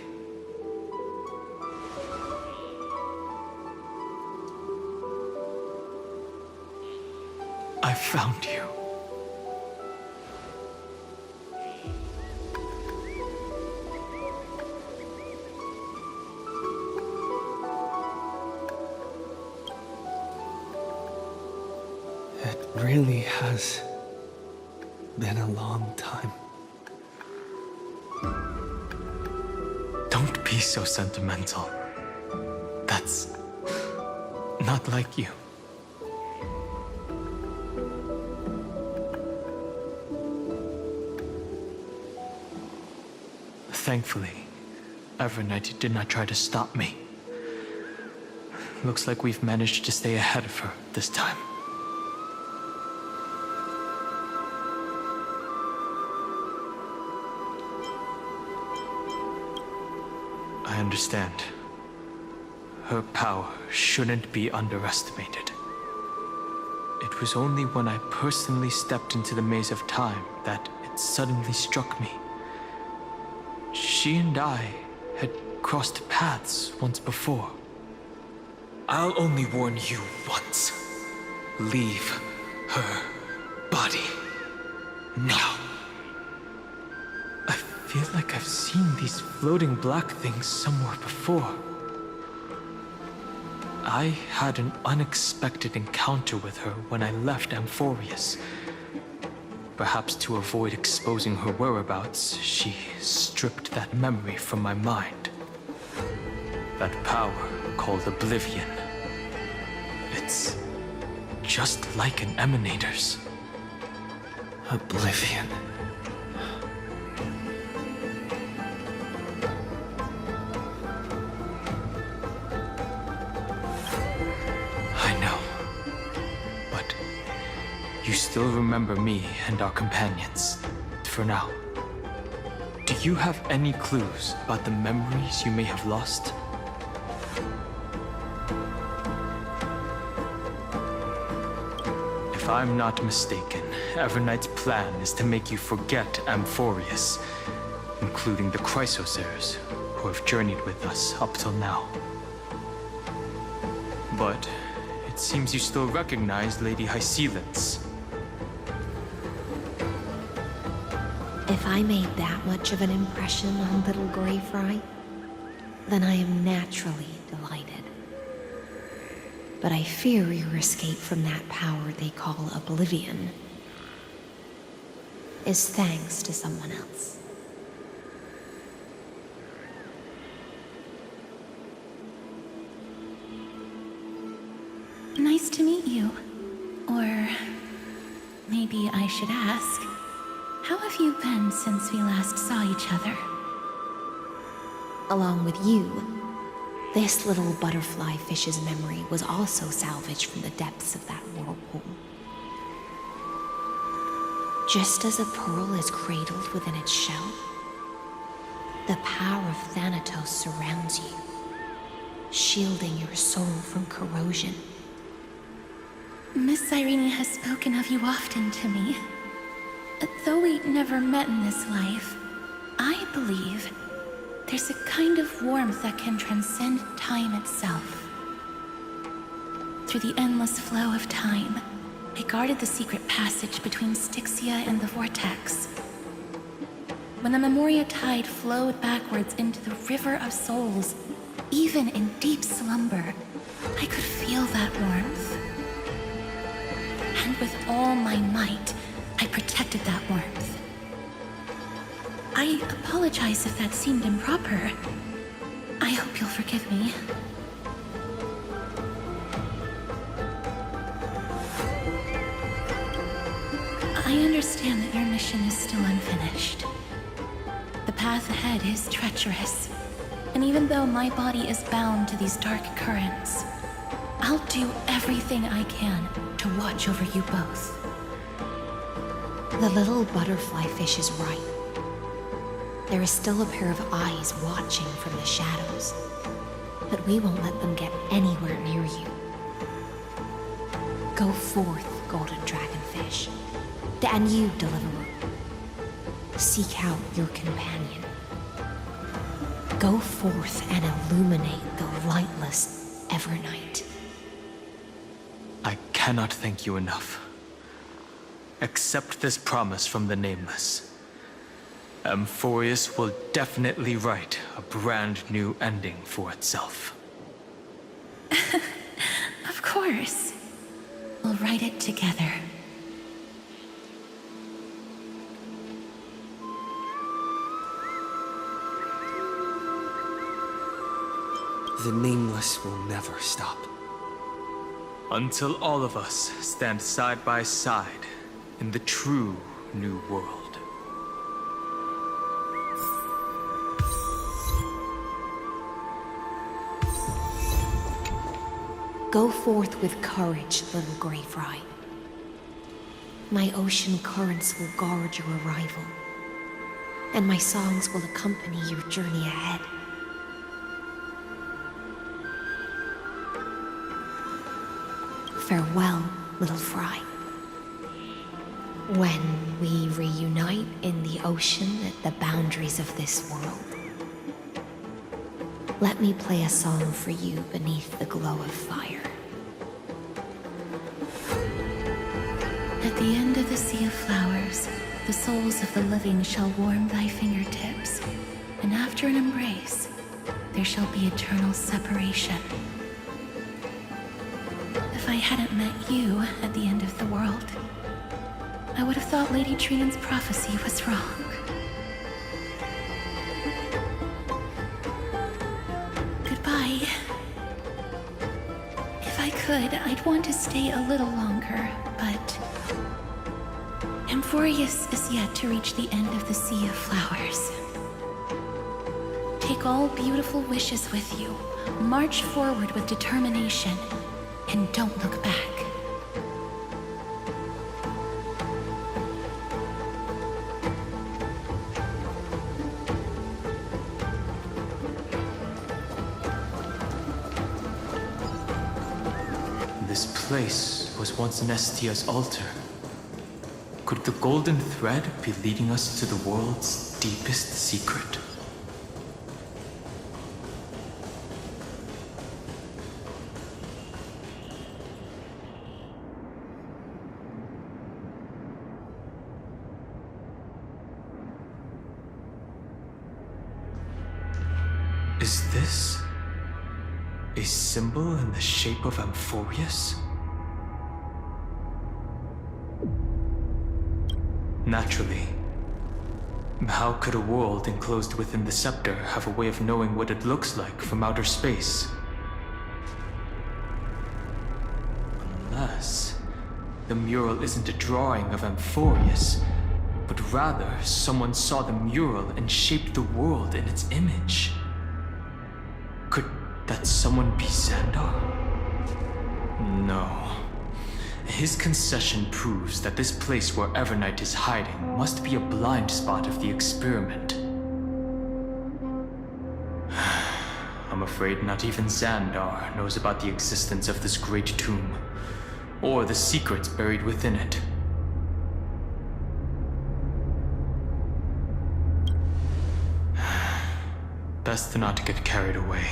I found you. It really has been a long time. Don't be so sentimental. That's not like you. Thankfully, Evernight did not try to stop me. Looks like we've managed to stay ahead of her this time. I understand. Her power shouldn't be underestimated. It was only when I personally stepped into the maze of time that it suddenly struck me. She and I had crossed paths once before. I'll only warn you once. Leave her body now. I feel like I've seen these floating black things somewhere before. I had an unexpected encounter with her when I left Amphoreous. Perhaps to avoid exposing her whereabouts, she stripped that memory from my mind. That power called Oblivion. It's just like an emanator's. Oblivion. I know. But you still remember me and our companions, for now. Do you have any clues about the memories you may have lost? If I'm not mistaken, Evernight's plan is to make you forget Amphoreous, including the Chrysosers, who have journeyed with us up till now. But it seems you still recognize Lady Hycelence. If I made that much of an impression on little Greyfry, then I am naturally delighted. But I fear your escape from that power they call Oblivion is thanks to someone else. Nice to meet you. Or maybe I should ask, how have you been since we last saw each other? Along with you, this little butterfly fish's memory was also salvaged from the depths of that whirlpool. Just as a pearl is cradled within its shell, the power of Thanatos surrounds you, shielding your soul from corrosion. Miss Irene has spoken of you often to me. Though we never met in this life, I believe there's a kind of warmth that can transcend time itself. Through the endless flow of time, I guarded the secret passage between Styxia and the Vortex. When the Memoria tide flowed backwards into the River of Souls, even in deep slumber, I could feel that warmth. And with all my might, I protected that warmth. I apologize if that seemed improper. I hope you'll forgive me. I understand that your mission is still unfinished. The path ahead is treacherous, and even though my body is bound to these dark currents, I'll do everything I can to watch over you both. The little butterfly fish is right. There is still a pair of eyes watching from the shadows, but we won't let them get anywhere near you. Go forth, golden dragonfish, and you, deliverer. Seek out your companion. Go forth and illuminate the lightless Evernight. I cannot thank you enough. accept this promise from the Nameless. Amphoreous will definitely write a brand new ending for itself. Of course. We'll write it together. The Nameless will never stop. Until all of us stand side by side in the true new world. Go forth with courage, little Grey Fry. My ocean currents will guard your arrival, and my songs will accompany your journey ahead. Farewell, little Fry. When we reunite in the ocean at the boundaries of this world, let me play a song for you beneath the glow of fire. At the end of the sea of flowers, the souls of the living shall warm thy fingertips, and after an embrace, there shall be eternal separation. If I hadn't met you at the end of the world, I would have thought Lady Trinan's prophecy was wrong. Goodbye. If I could, I'd want to stay a little longer, but Amphoreous is yet to reach the end of the Sea of Flowers. Take all beautiful wishes with you, march forward with determination, and don't look back. This place was once Nestia's altar. Could the golden thread be leading us to the world's deepest secret? Is this a symbol in the shape of Amphoreous? Naturally. How could a world enclosed within the scepter have a way of knowing what it looks like from outer space? Unless the mural isn't a drawing of Amphoreous, but rather someone saw the mural and shaped the world in its image. Could that someone be Xandar? No. His concession proves that this place where Evernight is hiding must be a blind spot of the experiment. I'm afraid not even Xandar knows about the existence of this great tomb, or the secrets buried within it. Best not to get carried away.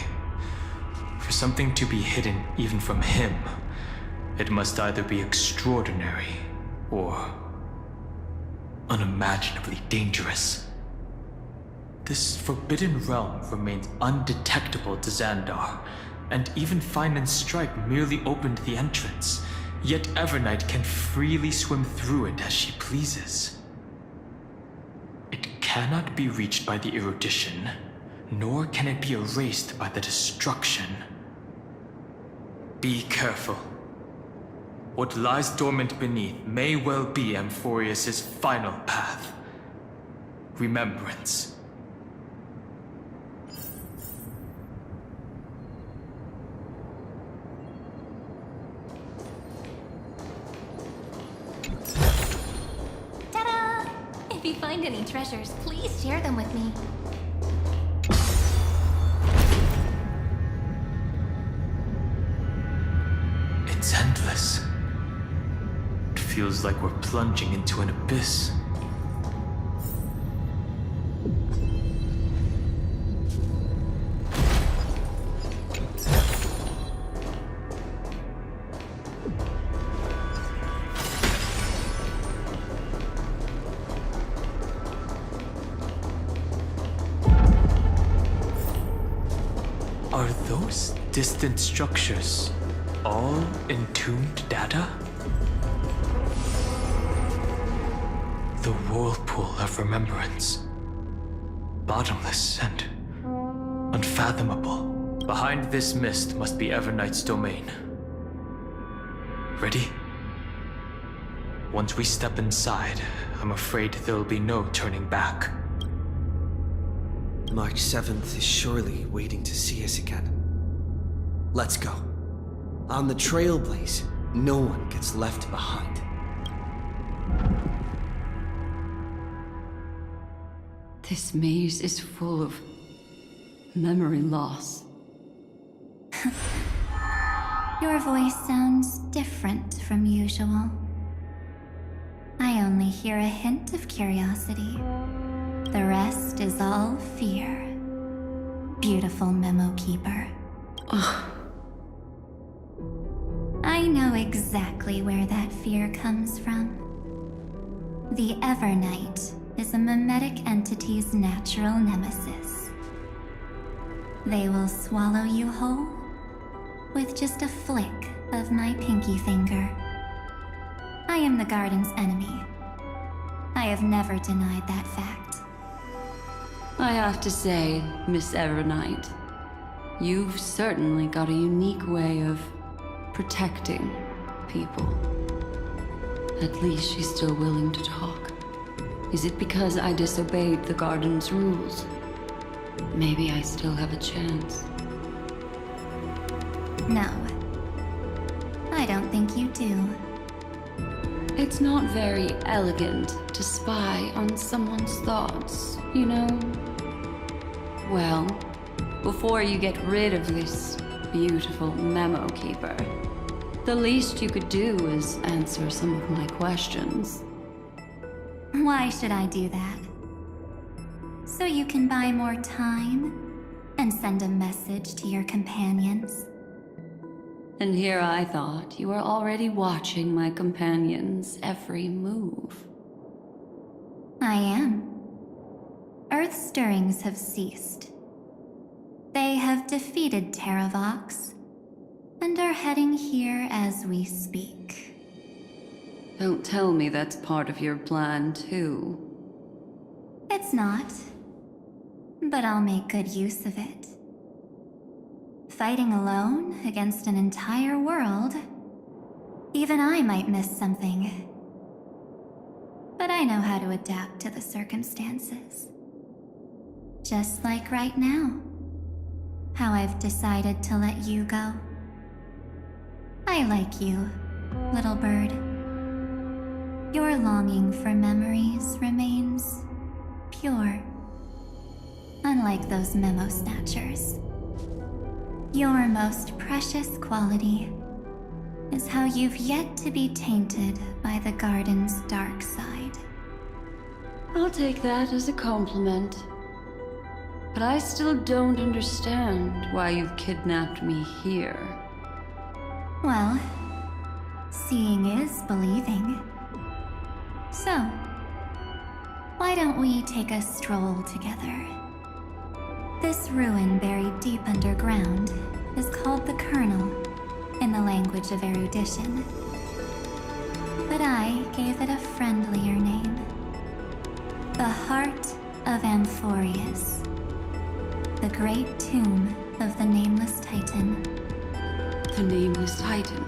For something to be hidden even from him, it must either be extraordinary or unimaginably dangerous. This forbidden realm remains undetectable to Xandar, and even Fine and Strike merely opened the entrance, yet Evernight can freely swim through it as she pleases. It cannot be reached by the erudition, nor can it be erased by the destruction. Be careful. What lies dormant beneath may well be Amphoreous' final path. Remembrance. Ta-da! If you find any treasures, please share them with me. It's endless. It feels like we're plunging into an abyss. distant structures, all entombed data? The whirlpool of remembrance. Bottomless and unfathomable. Behind this mist must be Everknight's domain. Ready? Once we step inside, I'm afraid there'll be no turning back. March 7th is surely waiting to see us again. Let's go. On the Trailblaze, no one gets left behind. This maze is full of memory loss. Your voice sounds different from usual. I only hear a hint of curiosity. The rest is all fear. Beautiful memo keeper. I know exactly where that fear comes from. The Everknight is a mimetic entity's natural nemesis. They will swallow you whole with just a flick of my pinky finger. I am the garden's enemy. I have never denied that fact. I have to say, Miss Everknight, you've certainly got a unique way of protecting people. At least she's still willing to talk. Is it because I disobeyed the garden's rules? Maybe I still have a chance. No. I don't think you do. It's not very elegant to spy on someone's thoughts, you know? Well, before you get rid of this beautiful memo keeper, the least you could do is answer some of my questions. Why should I do that? So you can buy more time and send a message to your companions? And here I thought you were already watching my companions' every move. I am. Earth's stirrings have ceased. They have defeated Terravox and are heading here as we speak. Don't tell me that's part of your plan, too. It's not. But I'll make good use of it. Fighting alone against an entire world, even I might miss something. But I know how to adapt to the circumstances. Just like right now. How I've decided to let you go. I like you, little bird. Your longing for memories remains pure. Unlike those memo snatchers. Your most precious quality is how you've yet to be tainted by the garden's dark side. I'll take that as a compliment. But I still don't understand why you've kidnapped me here. Well, seeing is believing. So, why don't we take a stroll together? This ruin buried deep underground is called the Kernel in the language of erudition. But I gave it a friendlier name. The Heart of Amphoreous. The great tomb of the Nameless Titan. The Nameless Titan?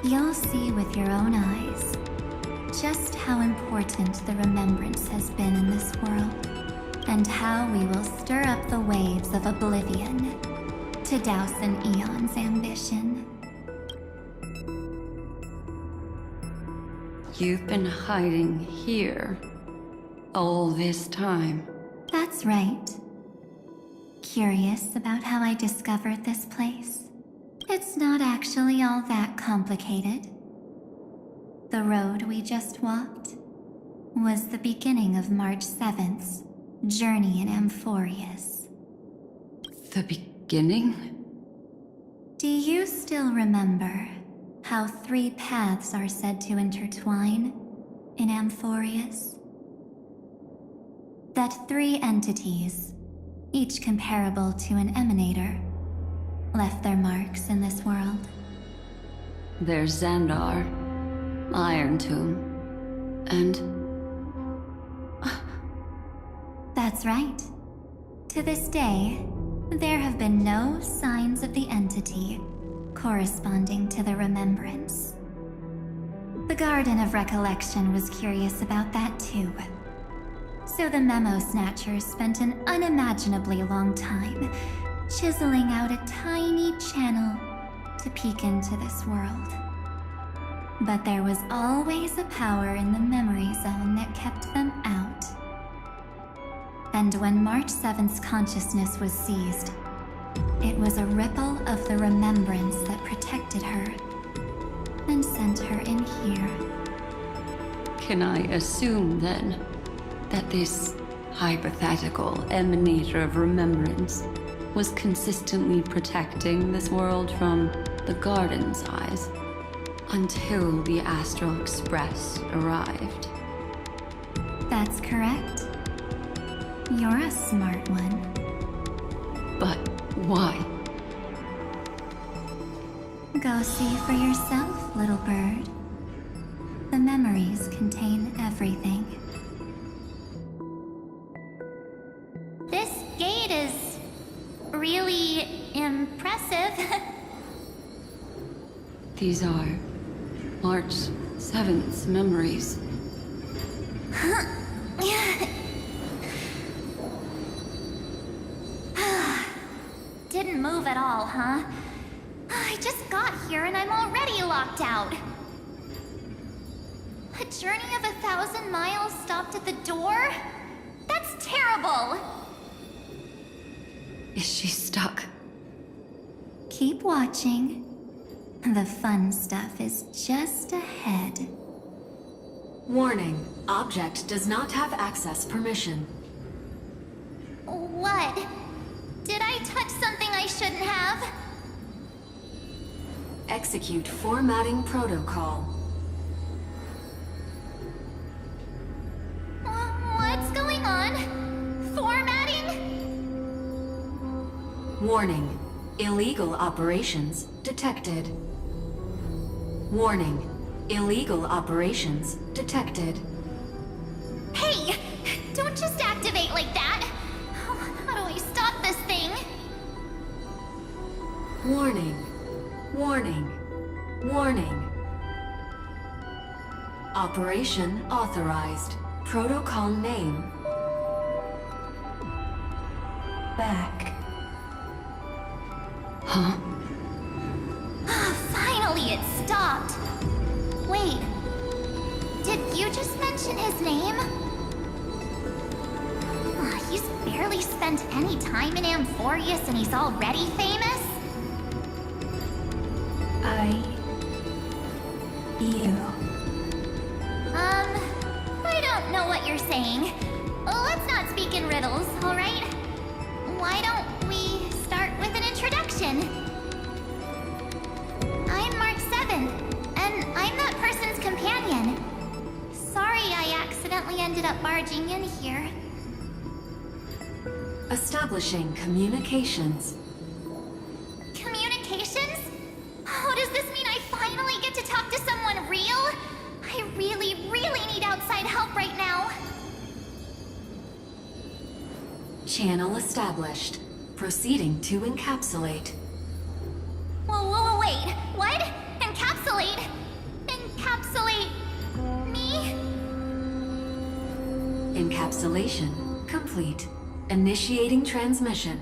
You'll see with your own eyes just how important the remembrance has been in this world. And how we will stir up the waves of oblivion to douse an eon's ambition. You've been hiding here all this time. That's right. Curious about how I discovered this place? It's not actually all that complicated. The road we just walked was the beginning of March 7th's journey in Amphoreous. The beginning? Do you still remember how 3 paths are said to intertwine in Amphoreous? That 3 entities, each comparable to an emanator, left their marks in this world. There's Xandar, Iron Tomb, and... That's right. To this day, there have been no signs of the entity corresponding to the remembrance. The Garden of Recollection was curious about that too. So the Memo Snatchers spent an unimaginably long time chiseling out a tiny channel to peek into this world. But there was always a power in the memory zone that kept them out. And when March 7th's consciousness was seized, it was a ripple of the remembrance that protected her and sent her in here. Can I assume, then, that this hypothetical emanator of remembrance was consistently protecting this world from the Garden's eyes until the Astral Express arrived? That's correct. You're a smart one. But why? Go see for yourself, little bird. The memories contain everything. This gate is really impressive. These are March 7th's memories. Didn't move at all, huh? I just got here and I'm already locked out. A journey of 1,000 miles stopped at the door? That's terrible! Is she stuck? Keep watching. The fun stuff is just ahead. Warning. Object does not have access permission. What? Did I touch something I shouldn't have? Execute formatting protocol. What's going on? Formatting? Warning. Illegal operations detected. Warning. Illegal operations detected. Hey! Don't just activate like that! How do I stop this thing? Warning. Warning. Warning. Operation authorized. Protocol name. Back. Huh? Finally, it stopped. Wait. Did you just mention his name? He's barely spent any time in Amphoreous and he's already famous? I don't know what you're saying. Let's not speak in riddles, alright? Why don't we start with an introduction? I'm Mark 7, and I'm that person's companion. Sorry I accidentally ended up barging in here. Establishing communications. Communications? Oh, does this mean I finally get to talk to someone real? I really need outside help right now. Channel established. Proceeding to encapsulate. Whoa, wait. What? Encapsulate? Encapsulate me? Encapsulation complete. Initiating transmission.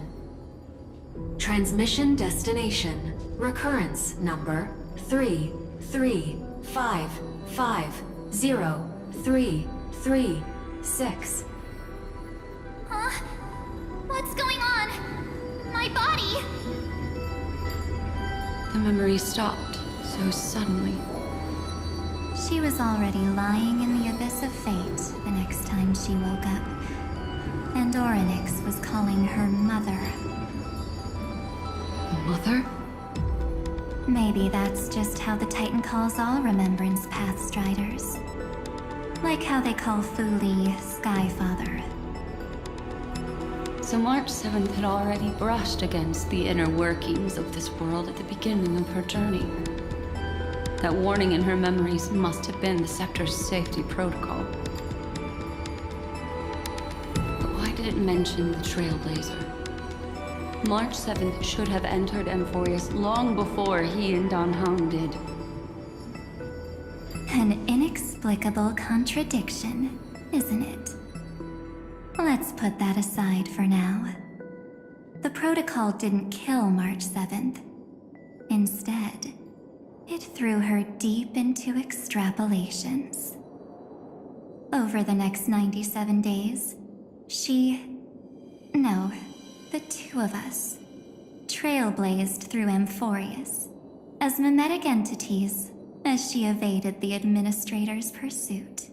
Transmission destination. Recurrence number 335503336. Huh? What's going on? My body? The memory stopped so suddenly. She was already lying in the abyss of fate the next time she woke up. And Orynyx was calling her mother. Mother? Maybe that's just how the Titan calls all Remembrance Pathstriders. Like how they call Thule Skyfather. So March 7th had already brushed against the inner workings of this world at the beginning of her journey. That warning in her memories must have been the Scepter's safety protocol. But why did it mention the Trailblazer? March 7th should have entered Amphoreous long before he and Don Hong did. An inexplicable contradiction, isn't it? Let's put that aside for now. The protocol didn't kill March 7th. Instead, it threw her deep into extrapolations. Over the next 97 days, the two of us, trailblazed through Amphoreous as mimetic entities as she evaded the Administrator's pursuit.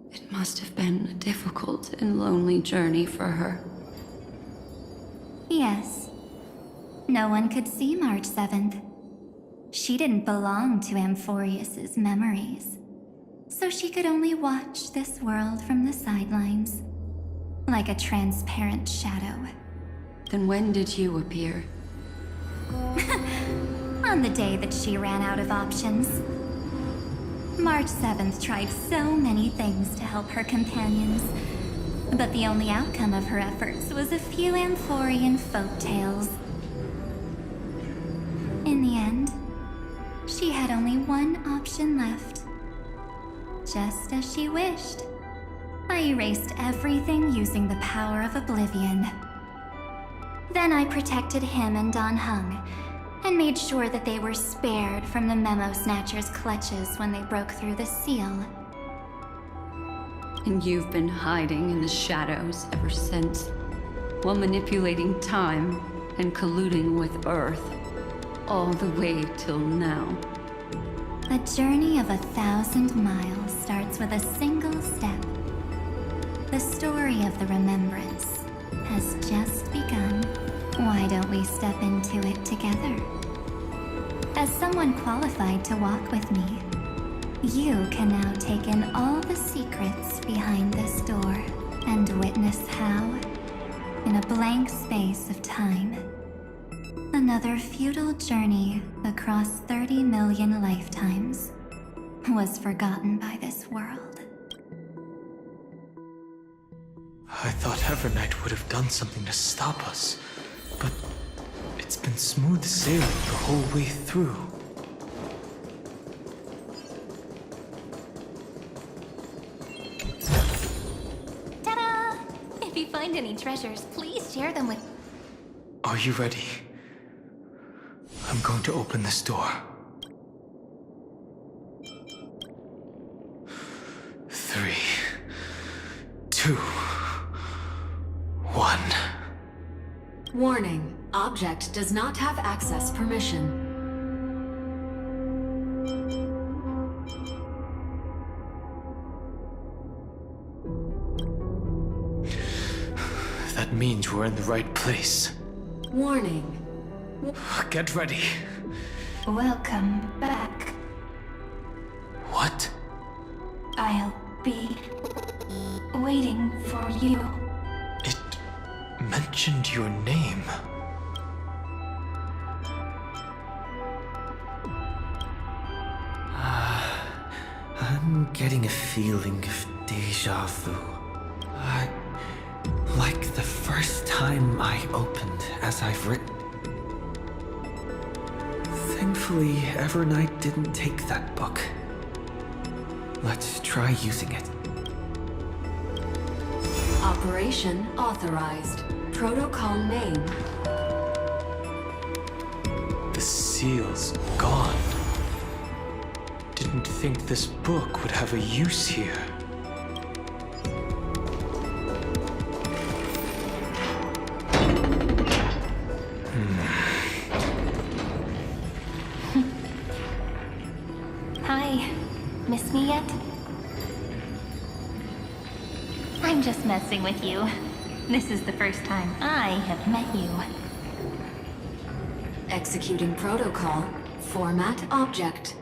It must have been a difficult and lonely journey for her. Yes. No one could see March 7th. She didn't belong to Amphoreous' memories, so she could only watch this world from the sidelines, like a transparent shadow. Then when did you appear? On the day that she ran out of options. March 7th tried so many things to help her companions, but the only outcome of her efforts was a few Amphorian folktales. In the end, she had only one option left. Just as she wished, I erased everything using the power of oblivion. Then I protected him and Don Hung, and made sure that they were spared from the Memo Snatcher's clutches when they broke through the seal. And you've been hiding in the shadows ever since, while manipulating time and colluding with Earth, all the way till now. A journey of 1,000 miles starts with a single step. The story of the Remembrance has just begun. Why don't we step into it together? As someone qualified to walk with me, you can now take in all the secrets behind this door and witness how, in a blank space of time, another futile journey across 30 million lifetimes was forgotten by this world. I thought Evernight would have done something to stop us, but it's been smooth sailing the whole way through. Ta-da! If you find any treasures, please share them with... Are you ready? I'm going to open this door. 3, 2, 1. Warning. Object does not have access permission. That means we're in the right place. Warning. Get ready. Welcome back. What? I'll be waiting for you. It mentioned your name. I'm getting a feeling of deja vu. Like the first time I opened as I've written. Thankfully, Evernight didn't take that book. Let's try using it. Operation authorized. Protocol name. The seal's gone. Didn't think this book would have a use here. Hi. Miss me yet? I'm just messing with you. This is the first time I have met you. Executing protocol. Format object.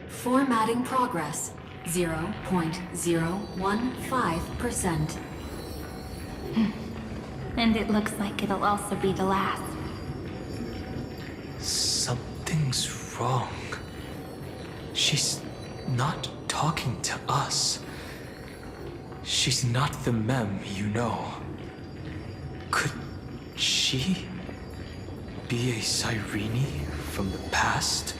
Formatting progress. 0.015%. And it looks like it'll also be the last. Something's wrong. She's not talking to us. She's not the Mem, you know. Could she be a Cyrene from the past?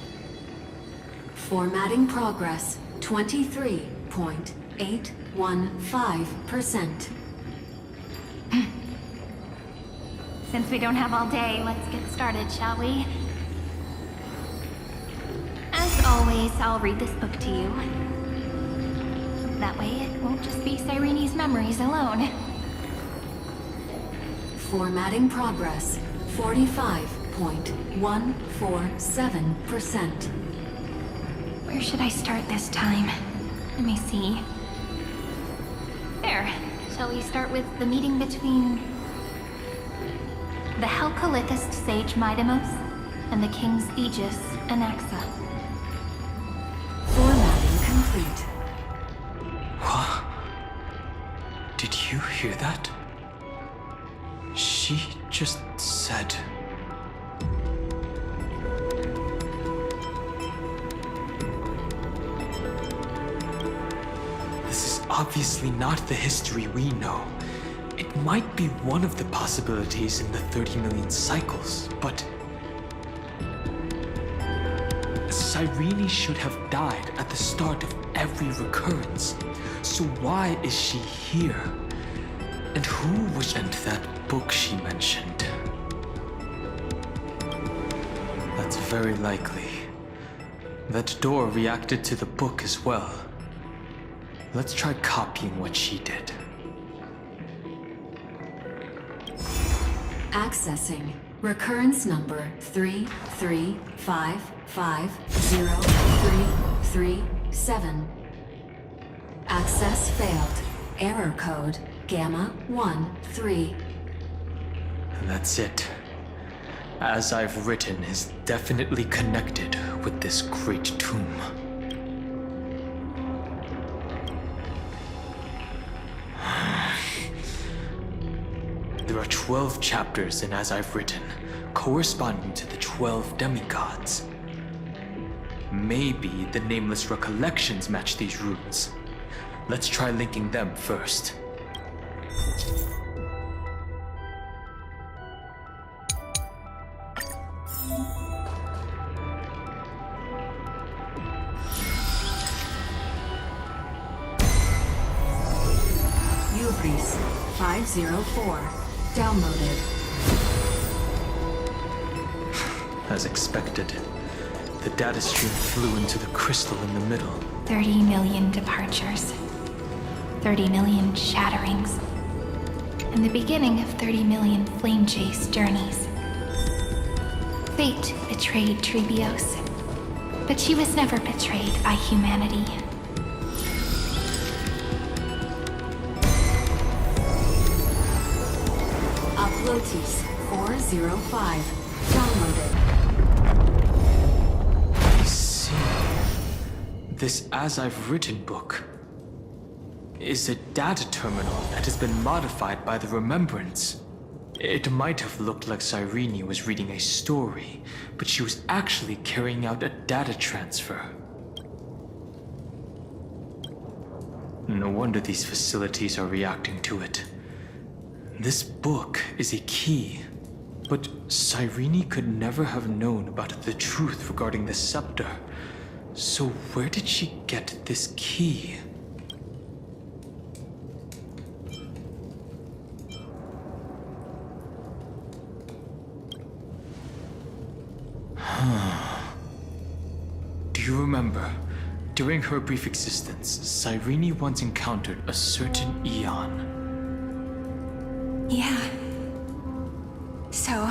Formatting progress 23.815%. Since we don't have all day, let's get started, shall we? As always, I'll read this book to you. That way it won't just be Cyrene's memories alone. Formatting progress 45.147%. Where should I start this time? Let me see. There. Shall we start with the meeting between the Helcolithist sage Midamos and the king's Aegis, Anaxa? Formatting complete. What? Did you hear that? She just said... This is obviously not the history we know. It might be one of the possibilities in the 30 million cycles, but... Cyrene should have died at the start of every recurrence. So why is she here? And who was in that book she mentioned? That's very likely. That door reacted to the book as well. Let's try copying what she did. Accessing recurrence number 33550337. Access failed. Error code Gamma 13. And that's it. As I've written is definitely connected with this great tomb. There are 12 chapters in As I've Written, corresponding to the 12 demigods. Maybe the Nameless Recollections match these runes. Let's try linking them first. Ubris 504. Downloaded. As expected, the data stream flew into the crystal in the middle. 30 million departures. 30 million shatterings. And the beginning of 30 million flame chase journeys. Fate betrayed Trebios, but she was never betrayed by humanity. Uploads 405. Downloaded. I see. This As I've Written book is a data terminal that has been modified by the Remembrance. It might have looked like Cyrene was reading a story, but she was actually carrying out a data transfer. No wonder these facilities are reacting to it. This book is a key, but Cyrene could never have known about the truth regarding the scepter. So where did she get this key? Do you remember? During her brief existence, Cyrene once encountered a certain Eon. Yeah. So,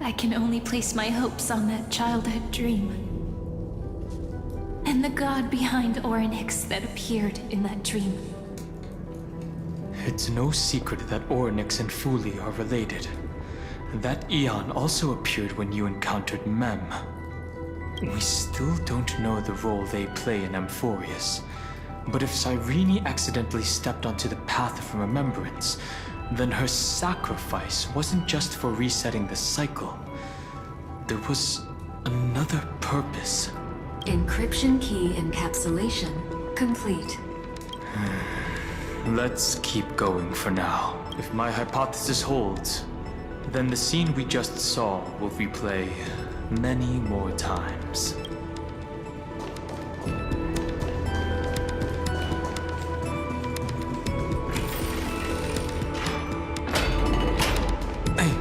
I can only place my hopes on that childhood dream. And the god behind Orynyx that appeared in that dream. It's no secret that Orynyx and Fuli are related. That Eon also appeared when you encountered Mem. We still don't know the role they play in Amphoreous. But if Cyrene accidentally stepped onto the path of remembrance, then her sacrifice wasn't just for resetting the cycle. There was another purpose. Encryption key encapsulation complete. Let's keep going for now. If my hypothesis holds, then the scene we just saw will replay many more times. Hey,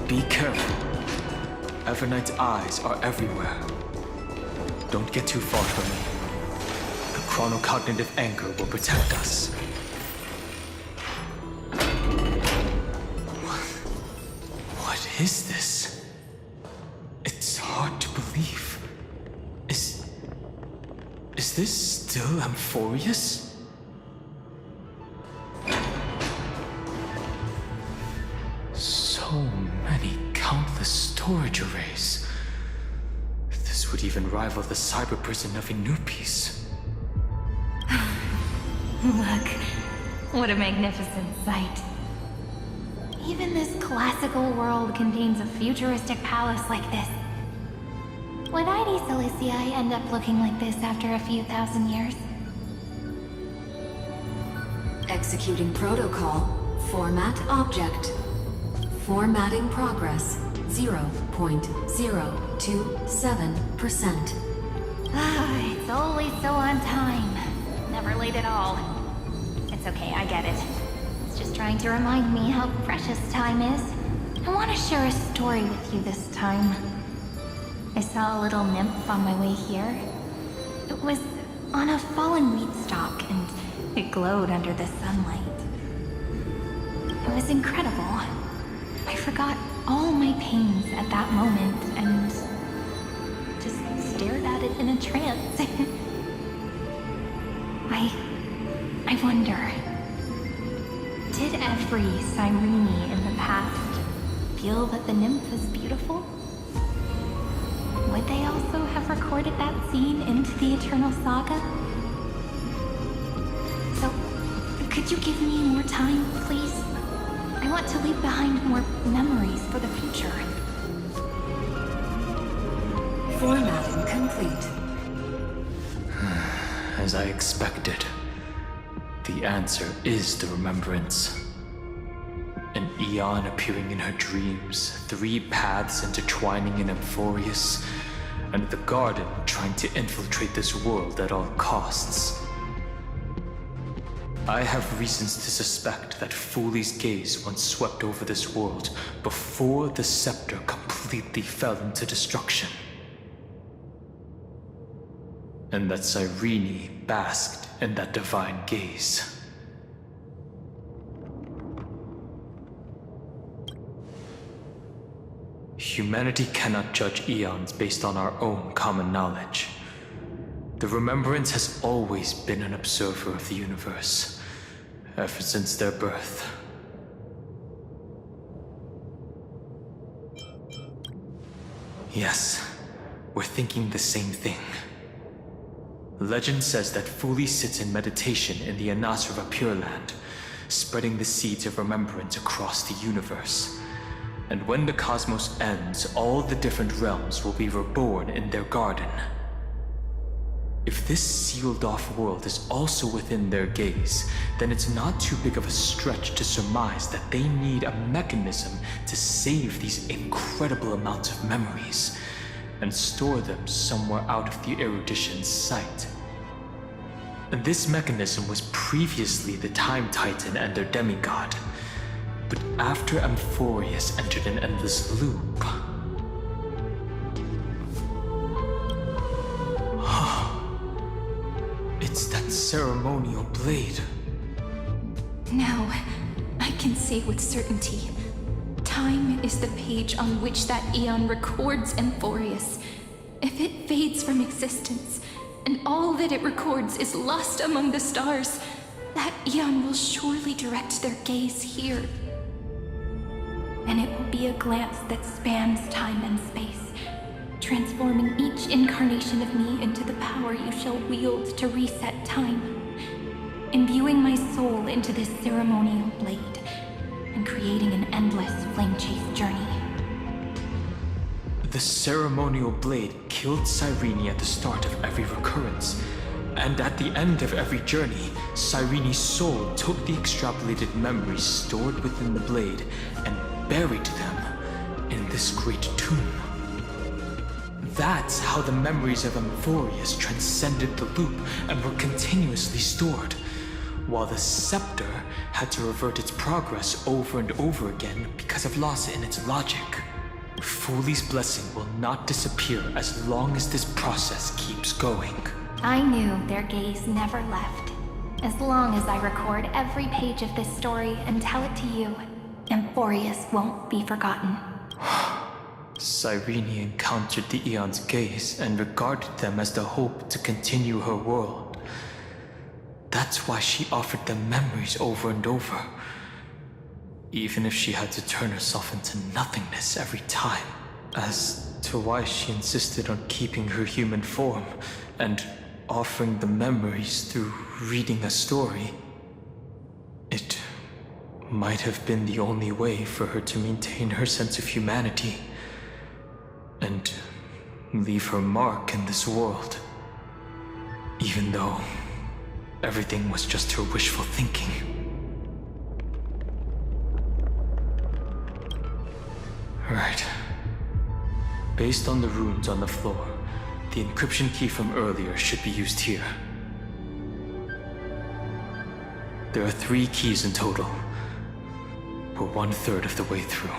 be careful. Evernight's eyes are everywhere. Don't get too far from me. The chronocognitive anchor will protect us. What is this? It's hard to believe. Is this still Amphoreous? So many countless storage arrays. This would even rival the cyber prison of Inupis. Look, what a magnificent sight. Even this classical world contains a futuristic palace like this. Would ID Silicii end up looking like this after a few thousand years? Executing protocol. Format object. Formatting progress. 0.027%. It's always so on time. Never late at all. It's okay, I get it. It's just trying to remind me how precious time is. I want to share a story with you this time. I saw a little nymph on my way here. It was on a fallen wheat stalk, and it glowed under the sunlight. It was incredible. I forgot all my pains at that moment and just stared at it in a trance. I wonder, did every Cyrene in the past feel that the nymph is beautiful? Would they also have recorded that scene into the Eternal Saga? So, could you give me more time, please? I want to leave behind more memories for the future. Formatting complete. As I expected, the answer is the remembrance. An eon appearing in her dreams, 3 paths intertwining in Amphoreous, and the garden trying to infiltrate this world at all costs. I have reasons to suspect that Fooley's gaze once swept over this world before the scepter completely fell into destruction. And that Cyrene basked in that divine gaze. Humanity cannot judge eons based on our own common knowledge. The Remembrance has always been an observer of the universe, ever since their birth. Yes, we're thinking the same thing. Legend says that Fooley sits in meditation in the Anasrava Pure Land, spreading the seeds of remembrance across the universe. And when the cosmos ends, all the different realms will be reborn in their garden. If this sealed-off world is also within their gaze, then it's not too big of a stretch to surmise that they need a mechanism to save these incredible amounts of memories and store them somewhere out of the erudition's sight. And this mechanism was previously the Time Titan and their demigod. But after Amphoreous entered an endless loop... It's that ceremonial blade. Now, I can say with certainty, time is the page on which that eon records Amphoreous. If it fades from existence, and all that it records is lost among the stars, that eon will surely direct their gaze here. And it will be a glance that spans time and space, transforming each incarnation of me into the power you shall wield to reset time, imbuing my soul into this ceremonial blade, and and creating an endless flame chase journey. The ceremonial blade killed Cyrene at the start of every recurrence, and at the end of every journey, Cyrene's soul took the extrapolated memories stored within the blade and buried them in this great tomb. That's how the memories of Amphoreous transcended the loop and were continuously stored, while the scepter had to revert its progress over and over again because of loss in its logic. Foolie's blessing will not disappear as long as this process keeps going. I knew their gaze never left. As long as I record every page of this story and tell it to you, Amphoreous won't be forgotten. Cyrene encountered the Aeon's gaze and regarded them as the hope to continue her world. That's why she offered them memories over and over, even if she had to turn herself into nothingness every time. As to why she insisted on keeping her human form and offering the memories through reading a story, it might have been the only way for her to maintain her sense of humanity and leave her mark in this world, even though everything was just her wishful thinking. Right. Based on the runes on the floor, the encryption key from earlier should be used here. There are 3 keys in total. We're 1/3 of the way through.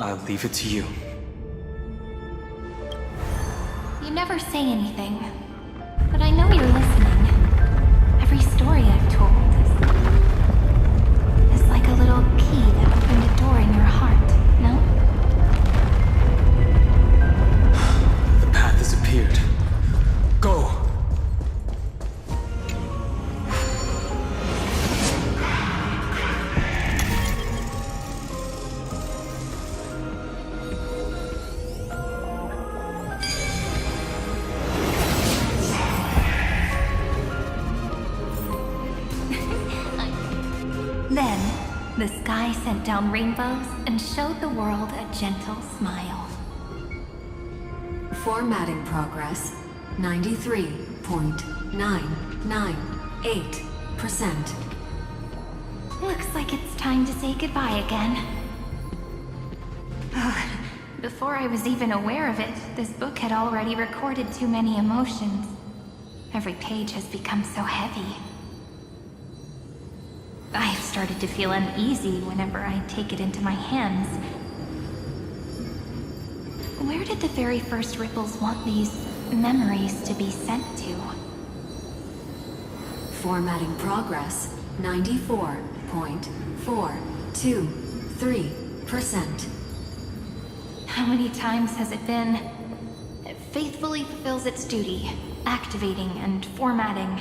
I'll leave it to you. You never say anything, but I know you're listening. Every story I've told is like a little key that opened a door in your heart, no? The path has appeared. Go! Then, the sky sent down rainbows and showed the world a gentle smile. Formatting progress 93.998%. Looks like it's time to say goodbye again. Before I was even aware of it, this book had already recorded too many emotions. Every page has become so heavy. I've started to feel uneasy whenever I take it into my hands. Where did the very first ripples want these memories to be sent to? Formatting progress 94.423%. How many times has it been? It faithfully fulfills its duty, activating and formatting.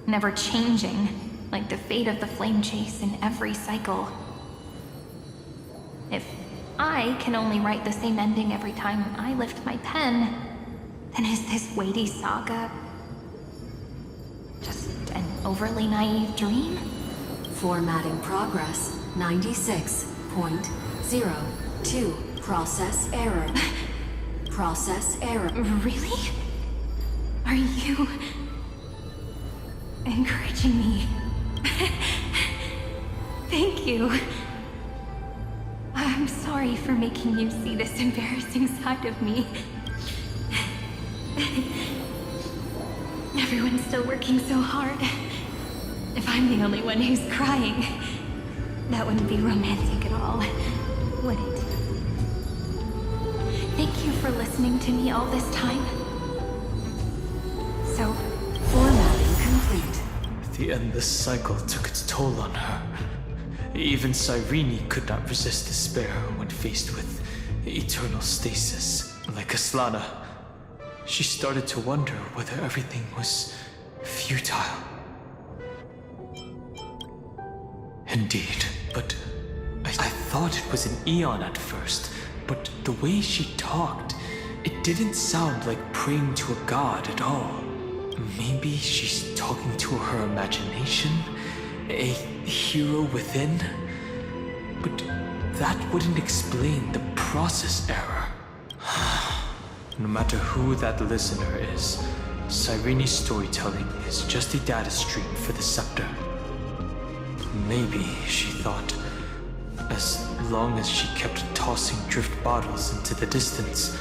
Never changing, like the fate of the flame chase in every cycle. If I can only write the same ending every time I lift my pen, then is this weighty saga just an overly naive dream? Formatting progress 96.02. Process error. Process error. Really? Are you encouraging me? Thank you. I'm sorry for making you see this embarrassing side of me. Everyone's still working so hard. If I'm the only one who's crying, that wouldn't be romantic at all, would it? Thank you for listening to me all this time. So, formatting complete. The endless cycle took its toll on her. Even Cyrene could not resist despair when faced with eternal stasis. Like Aslana, she started to wonder whether everything was futile. Indeed, but I thought it was an eon at first, but the way she talked, it didn't sound like praying to a god at all. Maybe she's talking to her imagination, a hero within, but that wouldn't explain the process error. No matter who that listener is, Cyrene's storytelling is just a data stream for the scepter. Maybe, she thought, as long as she kept tossing drift bottles into the distance,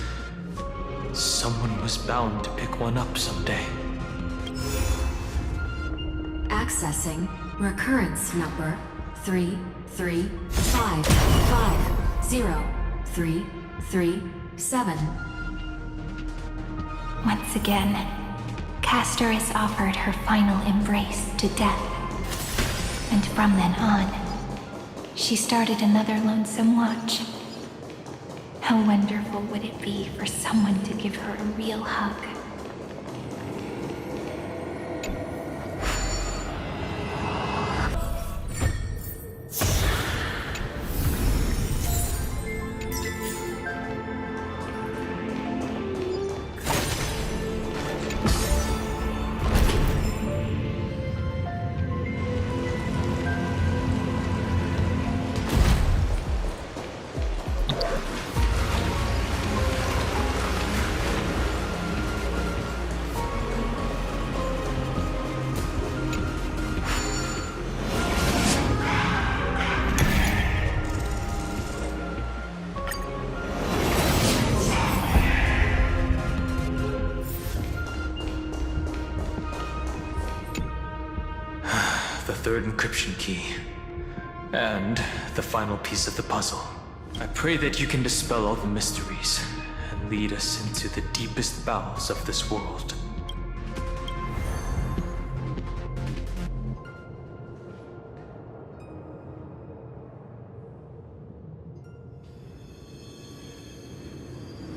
someone was bound to pick one up someday. Accessing recurrence number 335503337. Once again, Castor is offered her final embrace to death. And from then on, she started another lonesome watch. How wonderful would it be for someone to give her a real hug? The third encryption key, and the final piece of the puzzle. I pray that you can dispel all the mysteries and lead us into the deepest bowels of this world.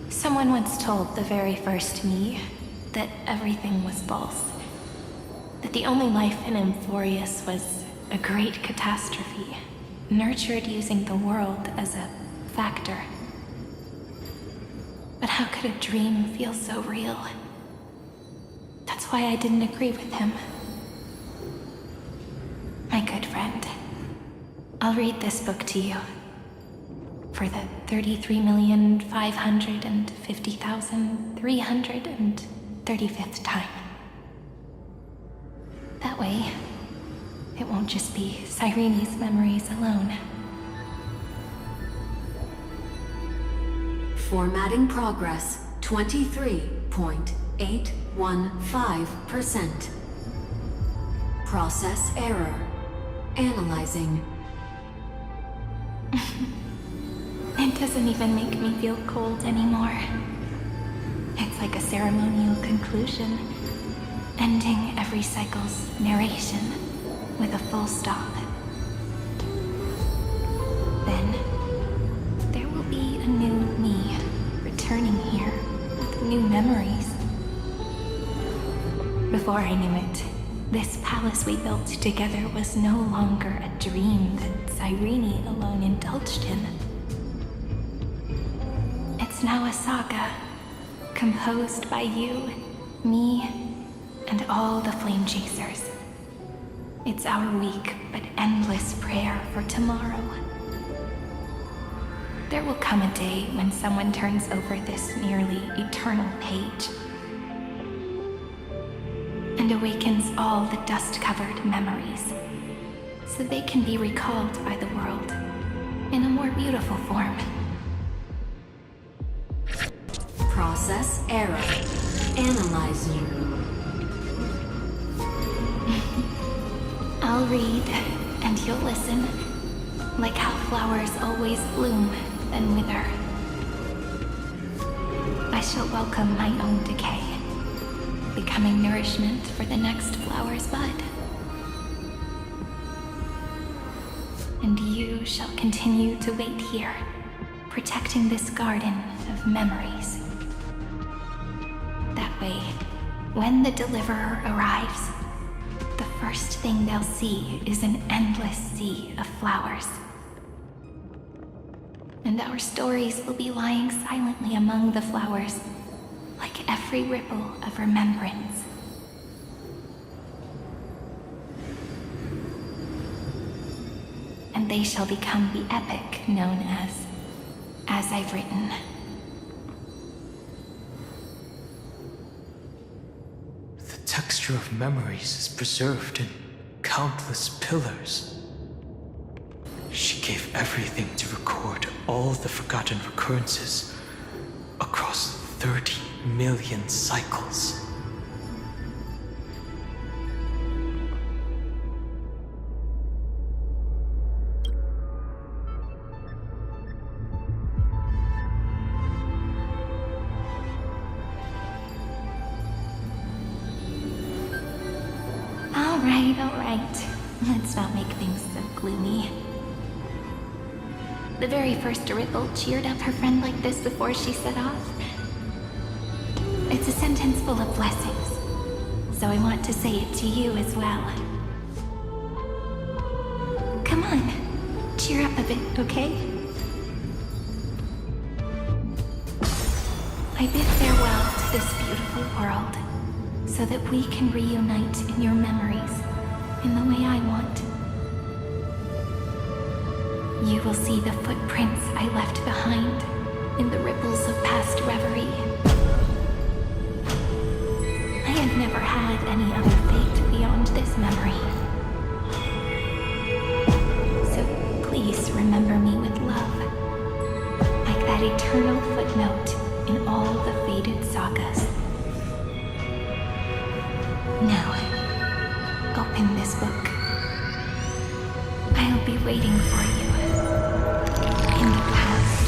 Someone once told the very first me that everything was false. That the only life in Amphoreous was a great catastrophe, nurtured using the world as a factor. But how could a dream feel so real? That's why I didn't agree with him. My good friend, I'll read this book to you. For the 33,550,335th time. That way, it won't just be Cyrene's memories alone. Formatting progress 23.815%. Process error. Analyzing. It doesn't even make me feel cold anymore. It's like a ceremonial conclusion, ending every cycle's narration with a full stop. Then, there will be a new me returning here with new memories. Before I knew it, this palace we built together was no longer a dream that Cyrene alone indulged in. It's now a saga, composed by you, me, and all the flame chasers. It's our weak but endless prayer for tomorrow. There will come a day when someone turns over this nearly eternal page and awakens all the dust-covered memories so they can be recalled by the world in a more beautiful form. Process error. Analyzing. I'll read, and you'll listen, like how flowers always bloom, then wither. I shall welcome my own decay, becoming nourishment for the next flower's bud. and you shall continue to wait here, protecting this garden of memories. That way, when the Deliverer arrives, the first thing they'll see is an endless sea of flowers. And our stories will be lying silently among the flowers, like every ripple of remembrance. And they shall become the epic known as I've written. The texture of memories is preserved in countless pillars. She gave everything to record all the forgotten recurrences across 30 million cycles. All right. Let's not make things so gloomy. The very first Ripple cheered up her friend like this before she set off. It's a sentence full of blessings, so I want to say it to you as well. Come on, cheer up a bit, okay? I bid farewell to this beautiful world, so that we can reunite in your memories in the way I want. You will see the footprints I left behind in the ripples of past reverie. I have never had any other fate beyond this memory. So please remember me with love, like that eternal footnote in all the faded sagas. Now, open this book. I'll be waiting for you in the past.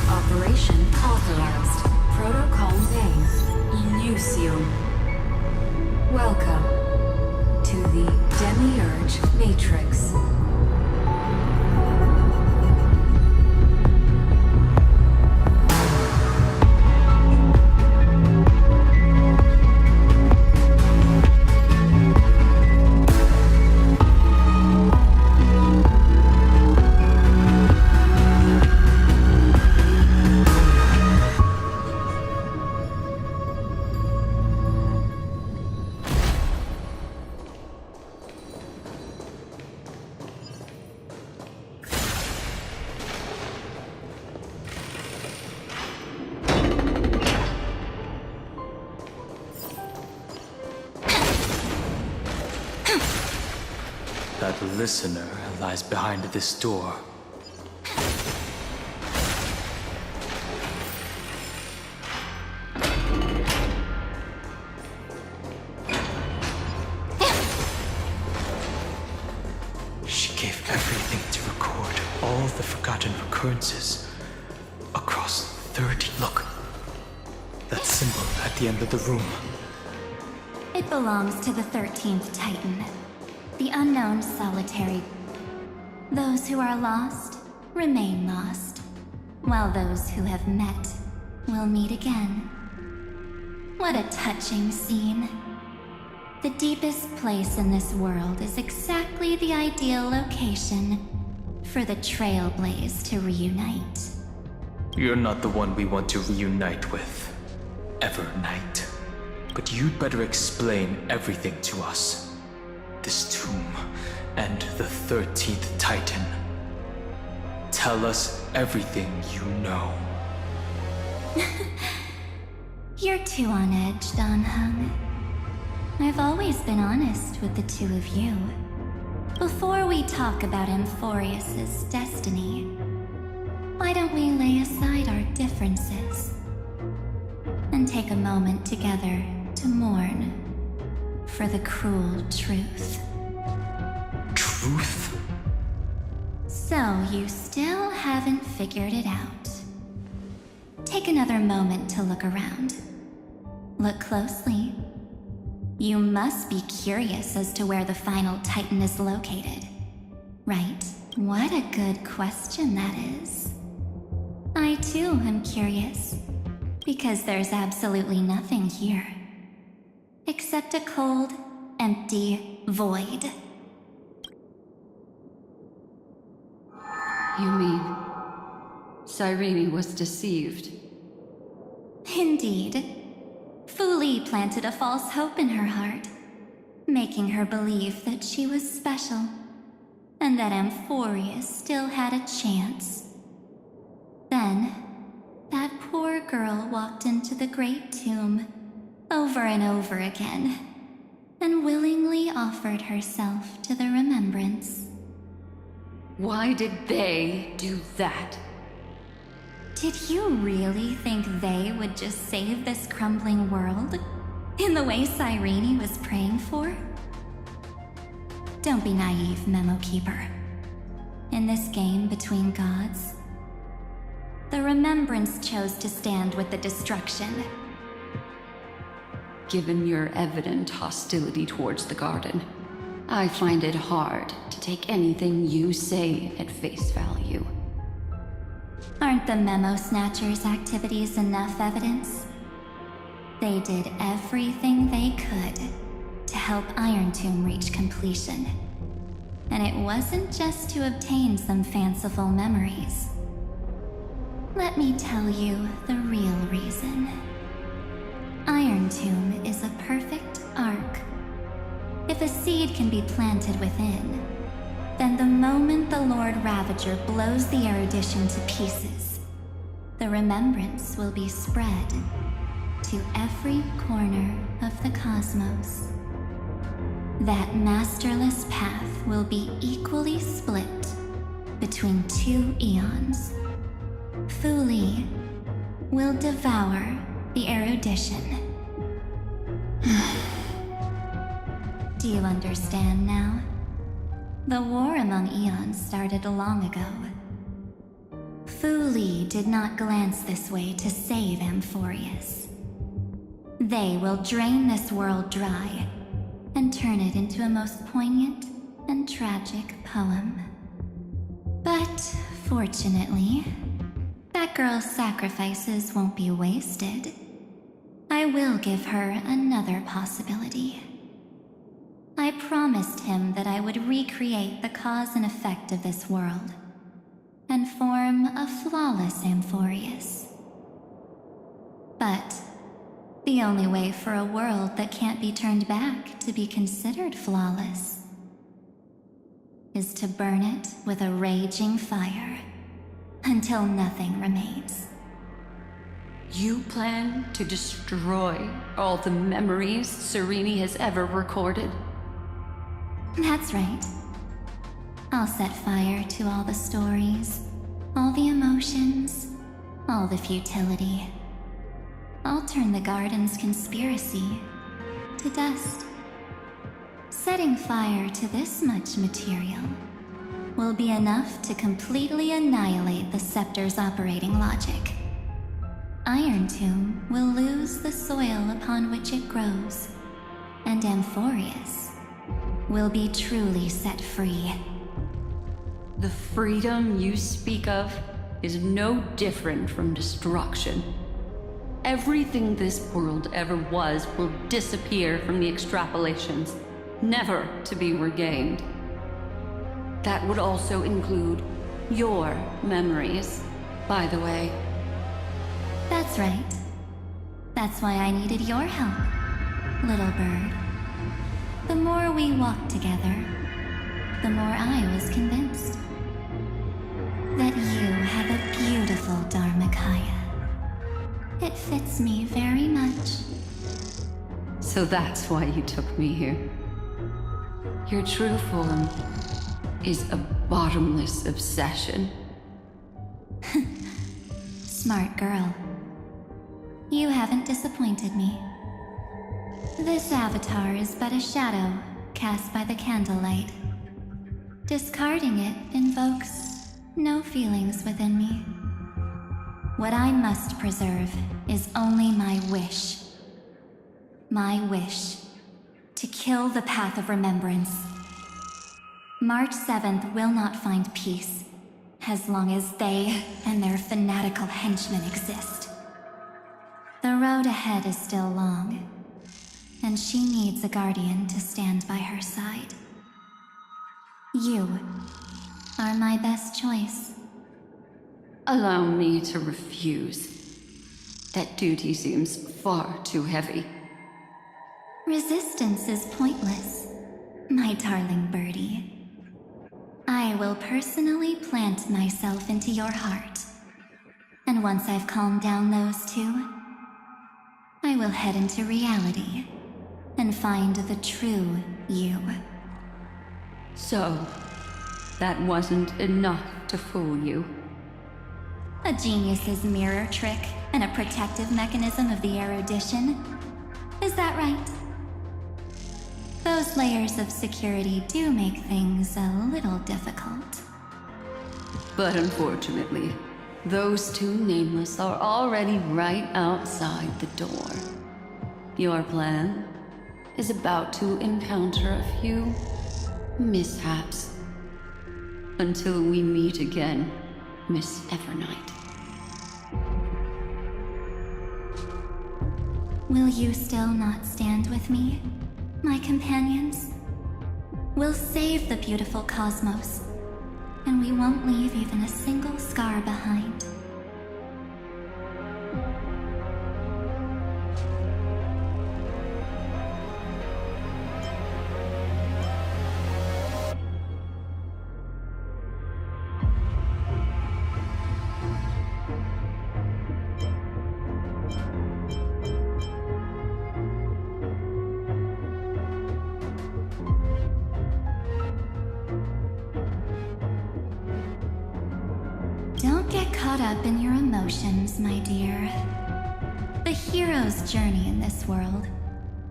Operation authorized. Protocol name, Elysium. Welcome to the Demiurge Matrix. That listener lies behind this door. She gave everything to record all the forgotten recurrences across 30. Look, that symbol at the end of the room. It belongs to the 13th Titan, the unknown solitary. Those who are lost remain lost, while those who have met will meet again. What a touching scene. The deepest place in this world is exactly the ideal location for the Trailblaze to reunite. You're not the one we want to reunite with, Evernight. But you'd better explain everything to us. This tomb and the 13th Titan. Tell us everything you know. You're too on edge, Don Hung. I've always been honest with the two of you. Before we talk about Amphoreous' destiny, why don't we lay aside our differences and take a moment together to mourn for the cruel truth? Truth? So you still haven't figured it out. Take another moment to look around. Look closely. You must be curious as to where the final Titan is located. Right. What a good question that is. I too am curious, because there's absolutely nothing here. Except a cold, empty void. You mean Cyrene was deceived? Indeed. Fu Li planted a false hope in her heart, making her believe that she was special, and that Amphoreous still had a chance. Then, that poor girl walked into the Great Tomb, over and over again, and willingly offered herself to the remembrance. Why did they do that? Did you really think they would just save this crumbling world? In the way Cyrene was praying for? Don't be naive, Memo Keeper. In this game between gods, the Remembrance chose to stand with the destruction. Given your evident hostility towards the garden, I find it hard to take anything you say at face value. Aren't the Memo Snatchers' activities enough evidence? They did everything they could to help Iron Tomb reach completion. And it wasn't just to obtain some fanciful memories. Let me tell you the real reason. Iron Tomb is a perfect arc. If a seed can be planted within, then the moment the Lord Ravager blows the erudition to pieces, the remembrance will be spread to every corner of the cosmos. That masterless path will be equally split between two eons. Fu Li will devour the erudition. Do you understand now? The war among eons started long ago. Fu Li did not glance this way to save Amphoreous. They will drain this world dry and turn it into a most poignant and tragic poem. But fortunately, that girl's sacrifices won't be wasted. I will give her another possibility. I promised him that I would recreate the cause and effect of this world and form a flawless Amphoreous. But the only way for a world that can't be turned back to be considered flawless is to burn it with a raging fire until nothing remains. You plan to destroy all the memories Cyrene has ever recorded? That's right. I'll set fire to all the stories, all the emotions, all the futility. I'll turn the garden's conspiracy to dust. Setting fire to this much material will be enough to completely annihilate the scepter's operating logic. Iron Tomb will lose the soil upon which it grows, and Amphoreous will be truly set free. The freedom you speak of is no different from destruction. Everything this world ever was will disappear from the extrapolations, never to be regained. That would also include your memories, by the way. That's right. That's why I needed your help, little bird. The more we walked together, the more I was convinced that you have a beautiful Dharmakaya. It fits me very much. So that's why you took me here. Your true form is a bottomless obsession. Smart girl. You haven't disappointed me. This avatar is but a shadow cast by the candlelight. Discarding it invokes no feelings within me. What I must preserve is only my wish. My wish to kill the path of remembrance. March 7th will not find peace, as long as they and their fanatical henchmen exist. The road ahead is still long, and she needs a guardian to stand by her side. You are my best choice. Allow me to refuse. That duty seems far too heavy. Resistance is pointless, my darling birdie. I will personally plant myself into your heart. And once I've calmed down those two, I will head into reality and find the true you. So, that wasn't enough to fool you. A genius's mirror trick and a protective mechanism of the erudition. Is that right? Those layers of security do make things a little difficult. But unfortunately, those two nameless are already right outside the door. Your plan is about to encounter a few mishaps. Until we meet again, Miss Evernight. Will you still not stand with me, my companions? We'll save the beautiful cosmos, and we won't leave even a single scar behind. Don't get caught up in your emotions, my dear. The hero's journey in this world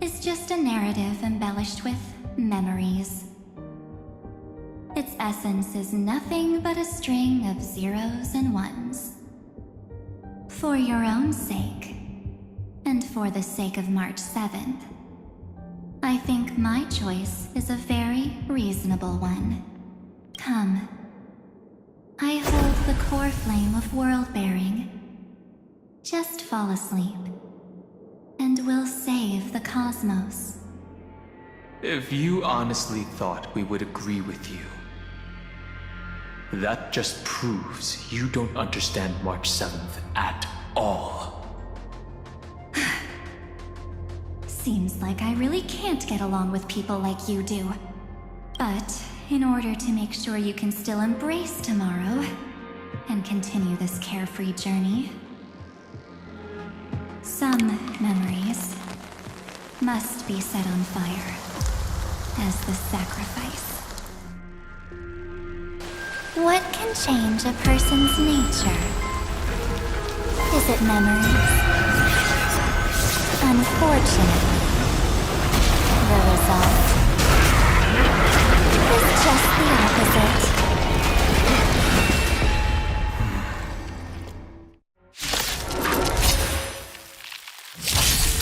is just a narrative embellished with memories. Its essence is nothing but a string of zeros and ones. For your own sake, and for the sake of March 7th, I think my choice is a very reasonable one. Come. I hold the core flame of world-bearing. Just fall asleep, and we'll save the cosmos. If you honestly thought we would agree with you, that just proves you don't understand March 7th at all. Seems like I really can't get along with people like you do. But in order to make sure you can still embrace tomorrow and continue this carefree journey, some memories must be set on fire as the sacrifice. What can change a person's nature? Is it memories? Unfortunately, the result is just the opposite.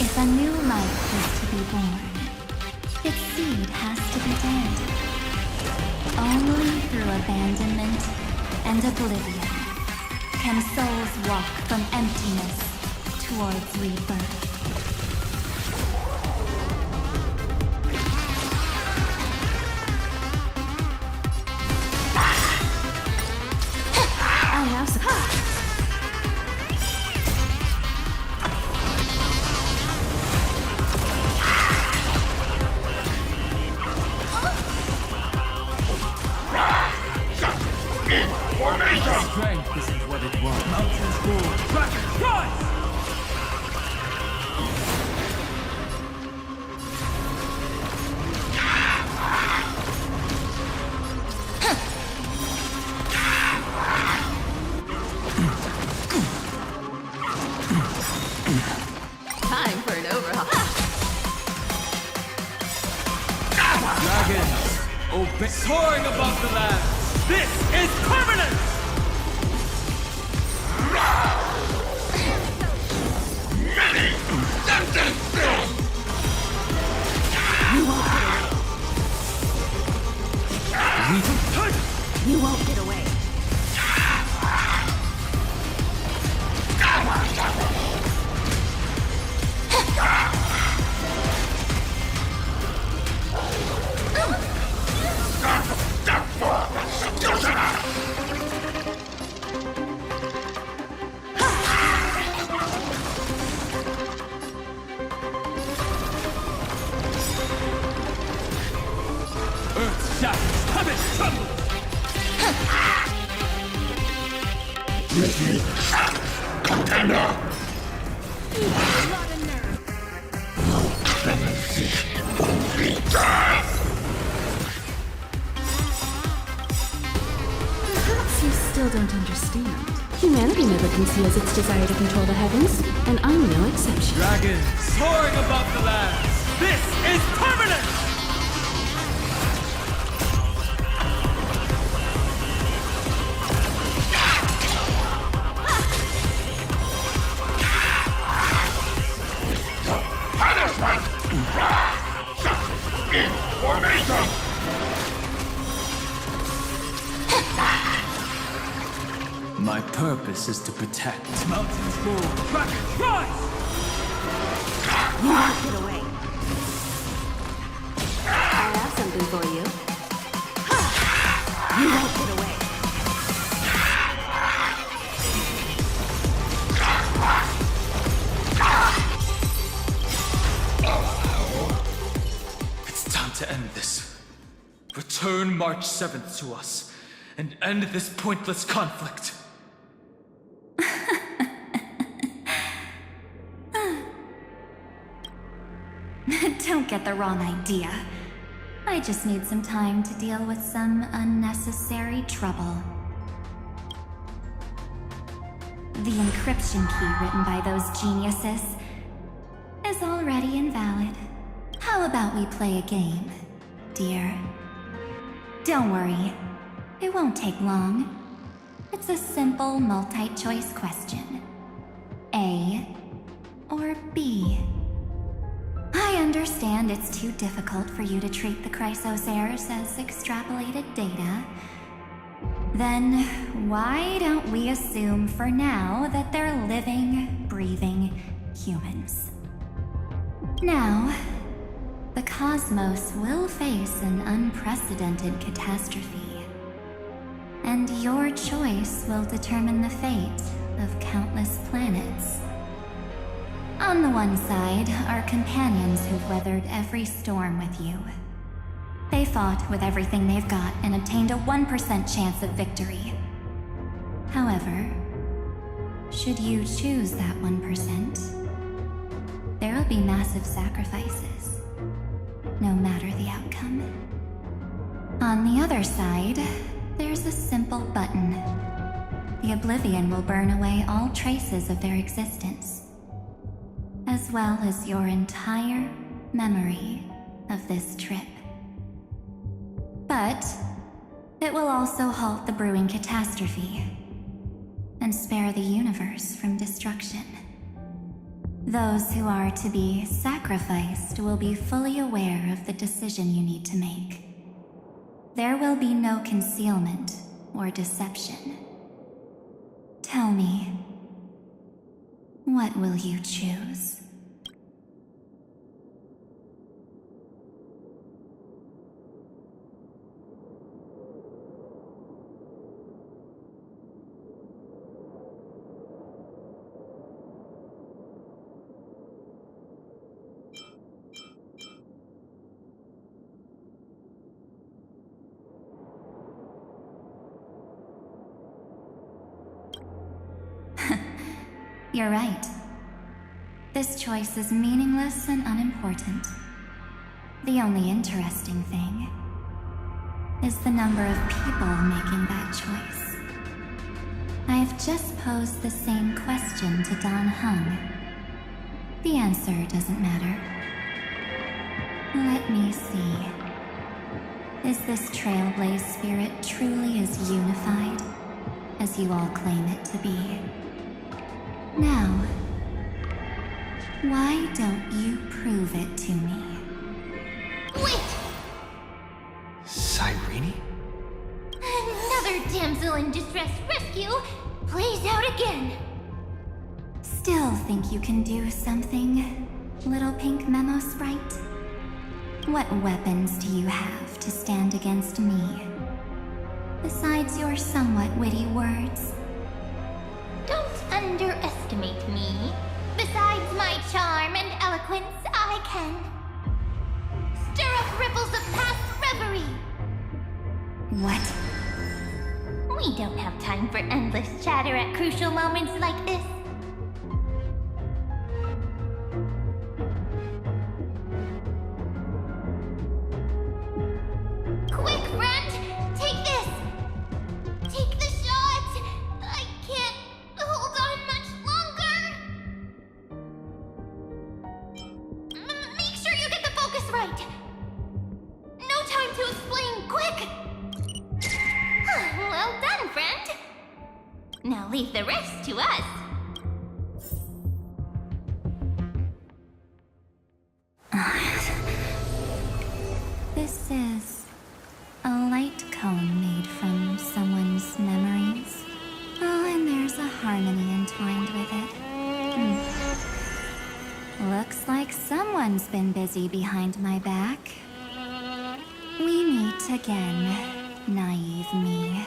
If a new life is to be born, its seed has to be dead. Only through abandonment and oblivion can souls walk from emptiness towards rebirth. I have supplies. Strength isn't what it was. Mountains fall. Dragon, rise! Time for an overhaul. Dragons, obey. Soaring above the land. This is permanent! We Perhaps you still don't understand. Humanity never conceals its desire to control the heavens, and I'm no exception. Dragons soaring above the lands. This is permanent! My purpose is to protect. Mountains move. Kraken rise! You won't get away. I have something for you. You won't get away. It's time to end this. Return March 7th to us, and end this pointless conflict. Don't get the wrong idea. I just need some time to deal with some unnecessary trouble. The encryption key written by those geniuses is already invalid. How about we play a game, dear? Don't worry, it won't take long. It's a simple multi-choice question. A or B? I understand it's too difficult for you to treat the Chrysosairs as extrapolated data. Then why don't we assume for now that they're living, breathing humans? Now, the cosmos will face an unprecedented catastrophe, and your choice will determine the fate of countless planets. On the one side are companions who've weathered every storm with you. They fought with everything they've got and obtained a 1% chance of victory. However, should you choose that 1%, there will be massive sacrifices, no matter the outcome. On the other side, there's a simple button. The Oblivion will burn away all traces of their existence, as well as your entire memory of this trip. But it will also halt the brewing catastrophe and spare the universe from destruction. Those who are to be sacrificed will be fully aware of the decision you need to make. There will be no concealment or deception. Tell me, what will you choose? You're right. This choice is meaningless and unimportant. The only interesting thing is the number of people making that choice. I've just posed the same question to Don Hung. The answer doesn't matter. Let me see. Is this Trailblaze spirit truly as unified as you all claim it to be? Now, why don't you prove it to me? Wait! Cyrene? Another damsel in distress rescue plays out again. Still think you can do something, little pink memo sprite? What weapons do you have to stand against me? Besides your somewhat witty words? Don't underestimate me. Besides my charm and eloquence, I can stir up ripples of past reverie. What? We don't have time for endless chatter at crucial moments like this. the rest to us. This is a light cone made from someone's memories. Oh, and there's a harmony entwined with it. Looks like someone's been busy behind my back. We meet again, naive me.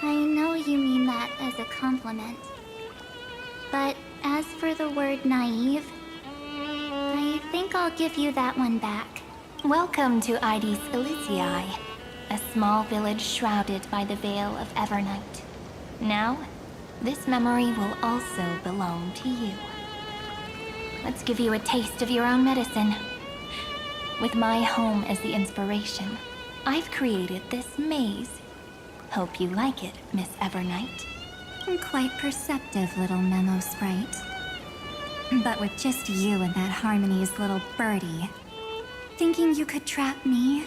I know you mean that as a compliment. But as for the word naive, I think I'll give you that one back. Welcome to Ides Elysiae, a small village shrouded by the veil of Evernight. Now, this memory will also belong to you. Let's give you a taste of your own medicine. With my home as the inspiration, I've created this maze. Hope you like it, Miss Evernight. Quite perceptive little memo sprite. But with just you and that Harmony's little birdie, thinking you could trap me?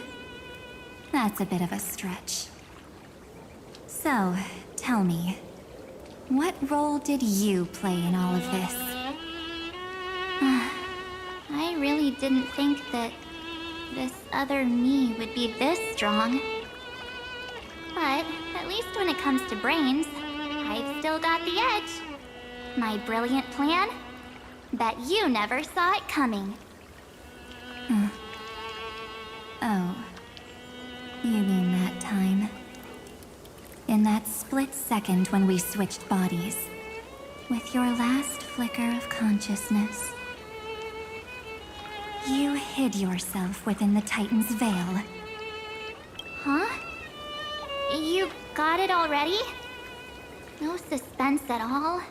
That's a bit of a stretch. So, tell me, what role did you play in all of this? I really didn't think that this other me would be this strong. But at least when it comes to brains, I've still got the edge. My brilliant plan? Bet you never saw it coming. Oh. You mean that time? In that split second when we switched bodies. With your last flicker of consciousness. You hid yourself within the Titan's veil. Huh? You got it already? No suspense at all.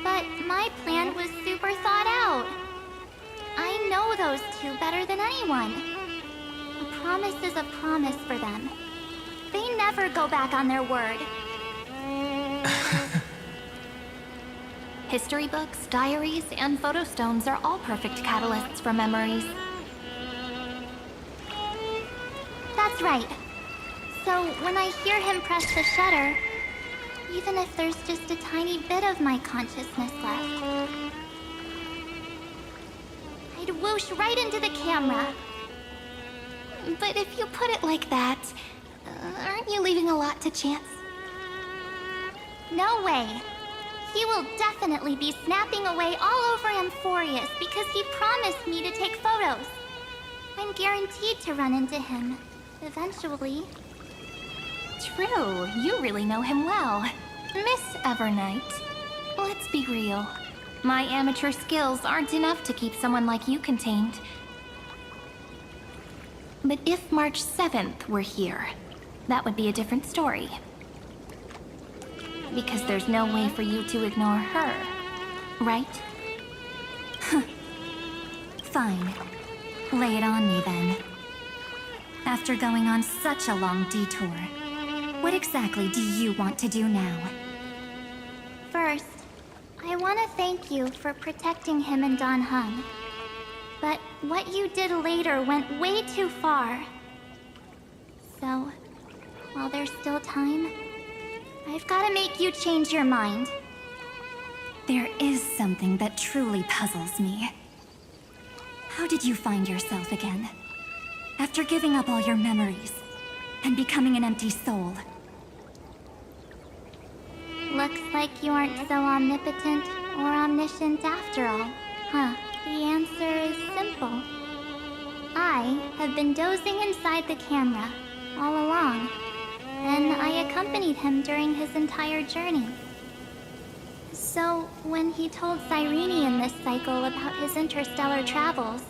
But my plan was super thought out. I know those two better than anyone. A promise is a promise for them. They never go back on their word. History books, diaries, and photo stones are all perfect catalysts for memories. That's right. So when I hear him press the shutter, even if there's just a tiny bit of my consciousness left, I'd whoosh right into the camera. But if you put it like that, aren't you leaving a lot to chance? No way. He will definitely be snapping away all over Amphoreous because he promised me to take photos. I'm guaranteed to run into him, eventually. True, you really know him well. Miss Evernight, let's be real. My amateur skills aren't enough to keep someone like you contained. But if March 7th were here, that would be a different story. Because there's no way for you to ignore her, right? Fine. Lay it on me then. After going on such a long detour, what exactly do you want to do now? First, I want to thank you for protecting him and Don Hung. But what you did later went way too far. So, while there's still time, I've got to make you change your mind. There is something that truly puzzles me. How did you find yourself again? After giving up all your memories and becoming an empty soul. Looks like you aren't so omnipotent or omniscient after all, huh? The answer is simple. I have been dozing inside the camera all along, and I accompanied him during his entire journey. So, when he told Cyrene in this cycle about his interstellar travels,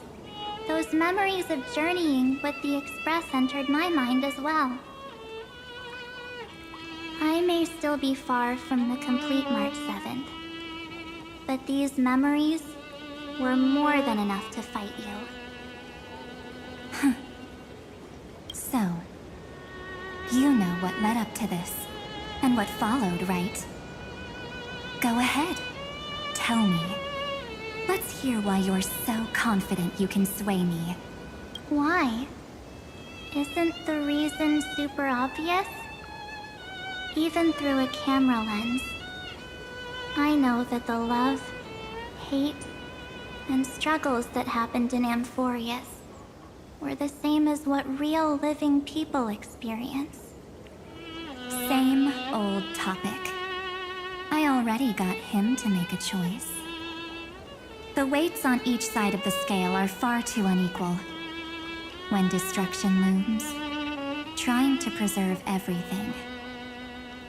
those memories of journeying with the Express entered my mind as well. I may still be far from the complete March 7th, but these memories were more than enough to fight you. So, you know what led up to this, and what followed, right? Go ahead. Tell me. Let's hear why you're so confident you can sway me. Why? Isn't the reason super obvious? even through a camera lens, I know that the love, hate, and struggles that happened in Amphoreous were the same as what real living people experience. Same old topic. I already got him to make a choice. The weights on each side of the scale are far too unequal. When destruction looms, trying to preserve everything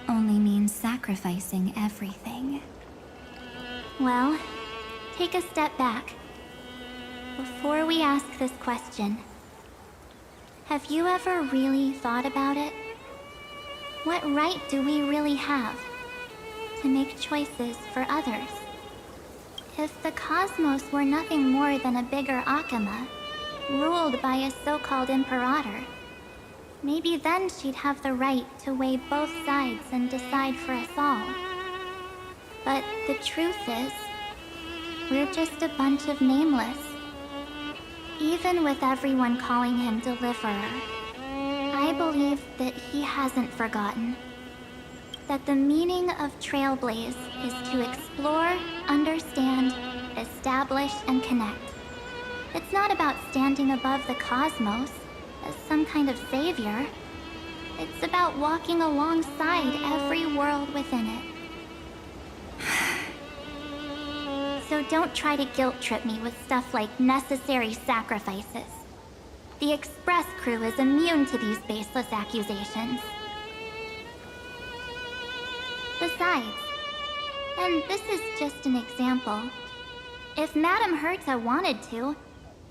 only means sacrificing everything. Well, take a step back. Before we ask this question, have you ever really thought about it? What right do we really have to make choices for others? If the cosmos were nothing more than a bigger Akama, ruled by a so-called imperator, maybe then she'd have the right to weigh both sides and decide for us all. But the truth is, we're just a bunch of nameless. Even with everyone calling him Deliverer, I believe that he hasn't forgotten that the meaning of Trailblaze is to explore, understand, establish, and connect. It's not about standing above the cosmos as some kind of savior. It's about walking alongside every world within it. So don't try to guilt-trip me with stuff like necessary sacrifices. The Express crew is immune to these baseless accusations. Besides, and this is just an example, if Madame Herta wanted to,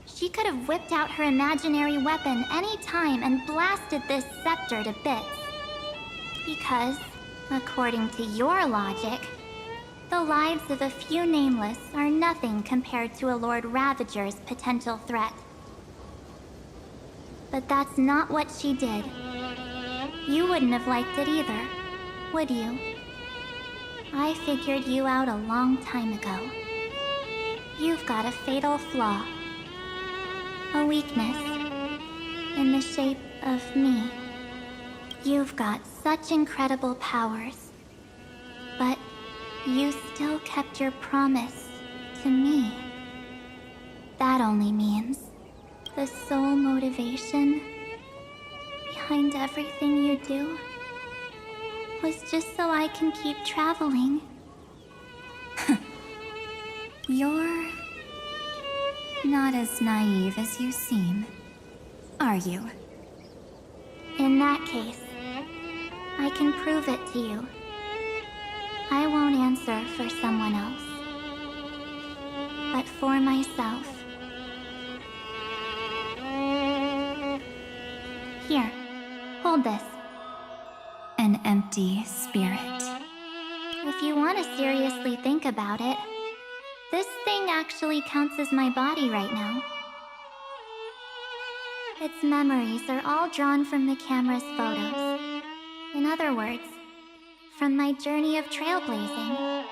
she could have whipped out her imaginary weapon any time and blasted this scepter to bits. Because, according to your logic, the lives of a few nameless are nothing compared to a Lord Ravager's potential threat. But that's not what she did. You wouldn't have liked it either, would you? I figured you out a long time ago. You've got a fatal flaw. A weakness. In the shape of me. You've got such incredible powers. But you still kept your promise to me. That only means the sole motivation behind everything you do was just so I can keep traveling. You're not as naive as you seem, are you? In that case, I can prove it to you. I won't answer for someone else, but for myself. Here, hold this. An empty spirit. If you want to seriously think about it, this thing actually counts as my body right now. Its memories are all drawn from the camera's photos. In other words, from my journey of trailblazing.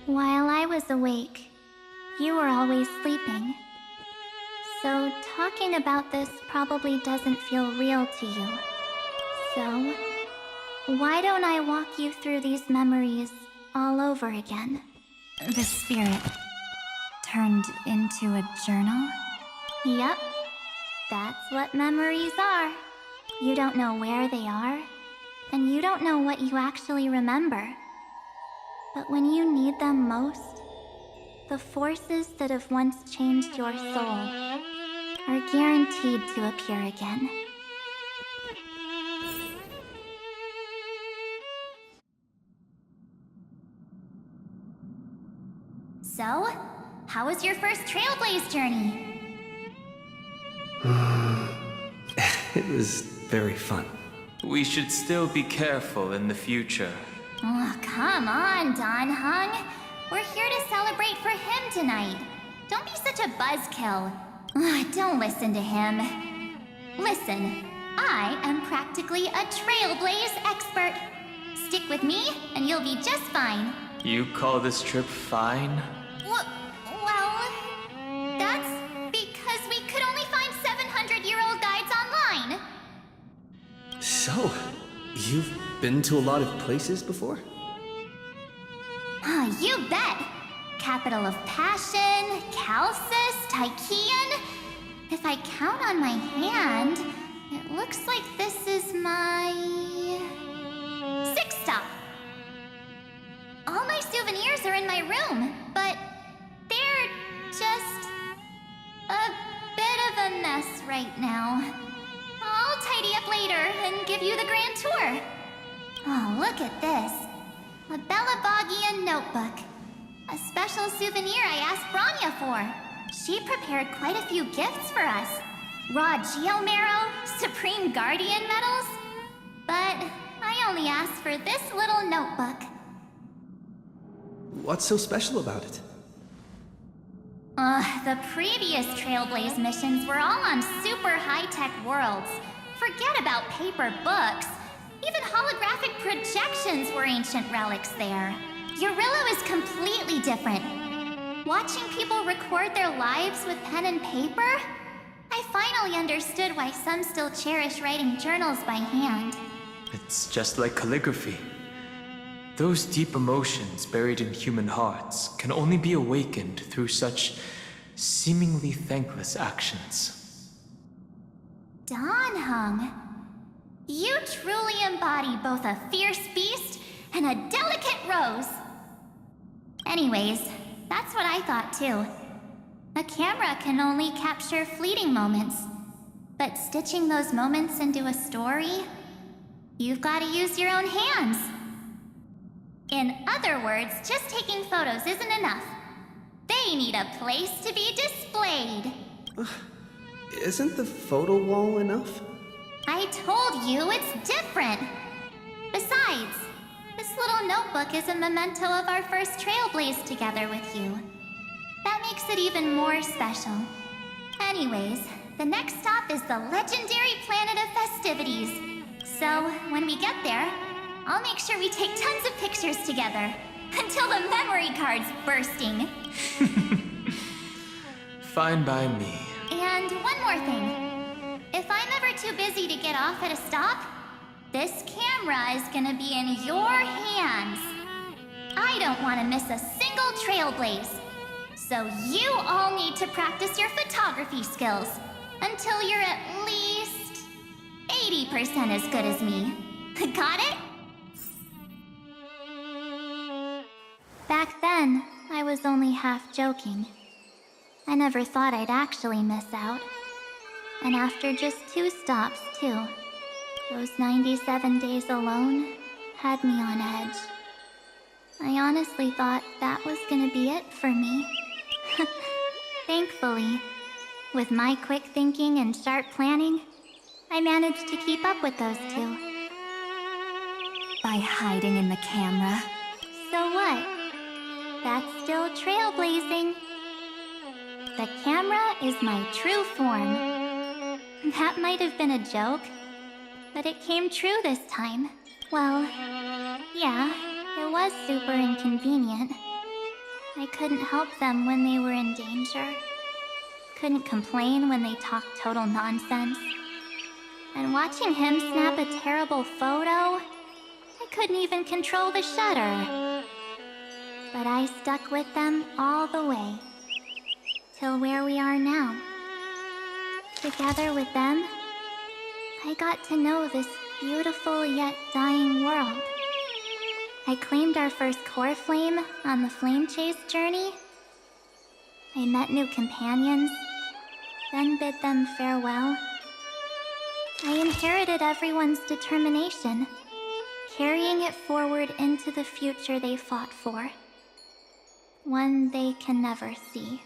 While I was awake, you were always sleeping. So talking about this probably doesn't feel real to you. So, why don't I walk you through these memories all over again? The spirit turned into a journal? Yep, that's what memories are. You don't know where they are, and you don't know what you actually remember. But when you need them most, the forces that have once changed your soul are guaranteed to appear again. So, how was your first Trailblaze journey? It was very fun. We should still be careful in the future. Oh, come on, Don Hung. We're here to celebrate for him tonight. Don't be such a buzzkill. Don't listen to him. Listen, I am practically a Trailblaze expert. Stick with me, and you'll be just fine. You call this trip fine? Well, that's because we could only find 700-year-old guides online. You've been to a lot of places before? You bet! Capital of Passion, Calcis, Tychean. If I count on my hand, it looks like this is my 6th stop. All my souvenirs are in my room, but they're just a bit of a mess right now. I'll tidy up later and give you the grand tour. Oh, look at this. A Belabogian notebook. A special souvenir I asked Branya for. She prepared quite a few gifts for us. Raw Geomarrow, Supreme Guardian medals. But I only asked for this little notebook. What's so special about it? The previous Trailblaze missions were all on super high-tech worlds. Forget about paper books. Even holographic projections were ancient relics there. Eurillo is completely different. Watching people record their lives with pen and paper, I finally understood why some still cherish writing journals by hand. It's just like calligraphy. Those deep emotions buried in human hearts can only be awakened through such seemingly thankless actions. Danheng, you truly embody both a fierce beast and a delicate rose. Anyways, that's what I thought too. A camera can only capture fleeting moments, but stitching those moments into a story, you've got to use your own hands. In other words, just taking photos isn't enough. They need a place to be displayed. Isn't the photo wall enough? I told you it's different. Besides, this little notebook is a memento of our first Trailblaze together with you. That makes it even more special. Anyways, the next stop is the legendary planet of festivities. So, when we get there, I'll make sure we take tons of pictures together. Until the memory card's bursting. Fine by me. And one more thing. If I'm ever too busy to get off at a stop, this camera is gonna be in your hands. I don't want to miss a single Trailblaze. So you all need to practice your photography skills until you're at least 80% as good as me. Got it? Back then, I was only half joking. I never thought I'd actually miss out. And after just 2 stops, too. Those 97 days alone had me on edge. I honestly thought that was gonna be it for me. Thankfully, with my quick thinking and sharp planning, I managed to keep up with those 2. By hiding in the camera. So what? That's still trailblazing. The camera is my true form. That might have been a joke, but it came true this time. Well, yeah, it was super inconvenient. I couldn't help them when they were in danger. Couldn't complain when they talked total nonsense. And watching him snap a terrible photo, I couldn't even control the shutter. But I stuck with them all the way. Till where we are now. Together with them, I got to know this beautiful yet dying world. I claimed our first core flame on the flame chase journey. I met new companions, then bid them farewell. I inherited everyone's determination, carrying it forward into the future they fought for. One they can never see.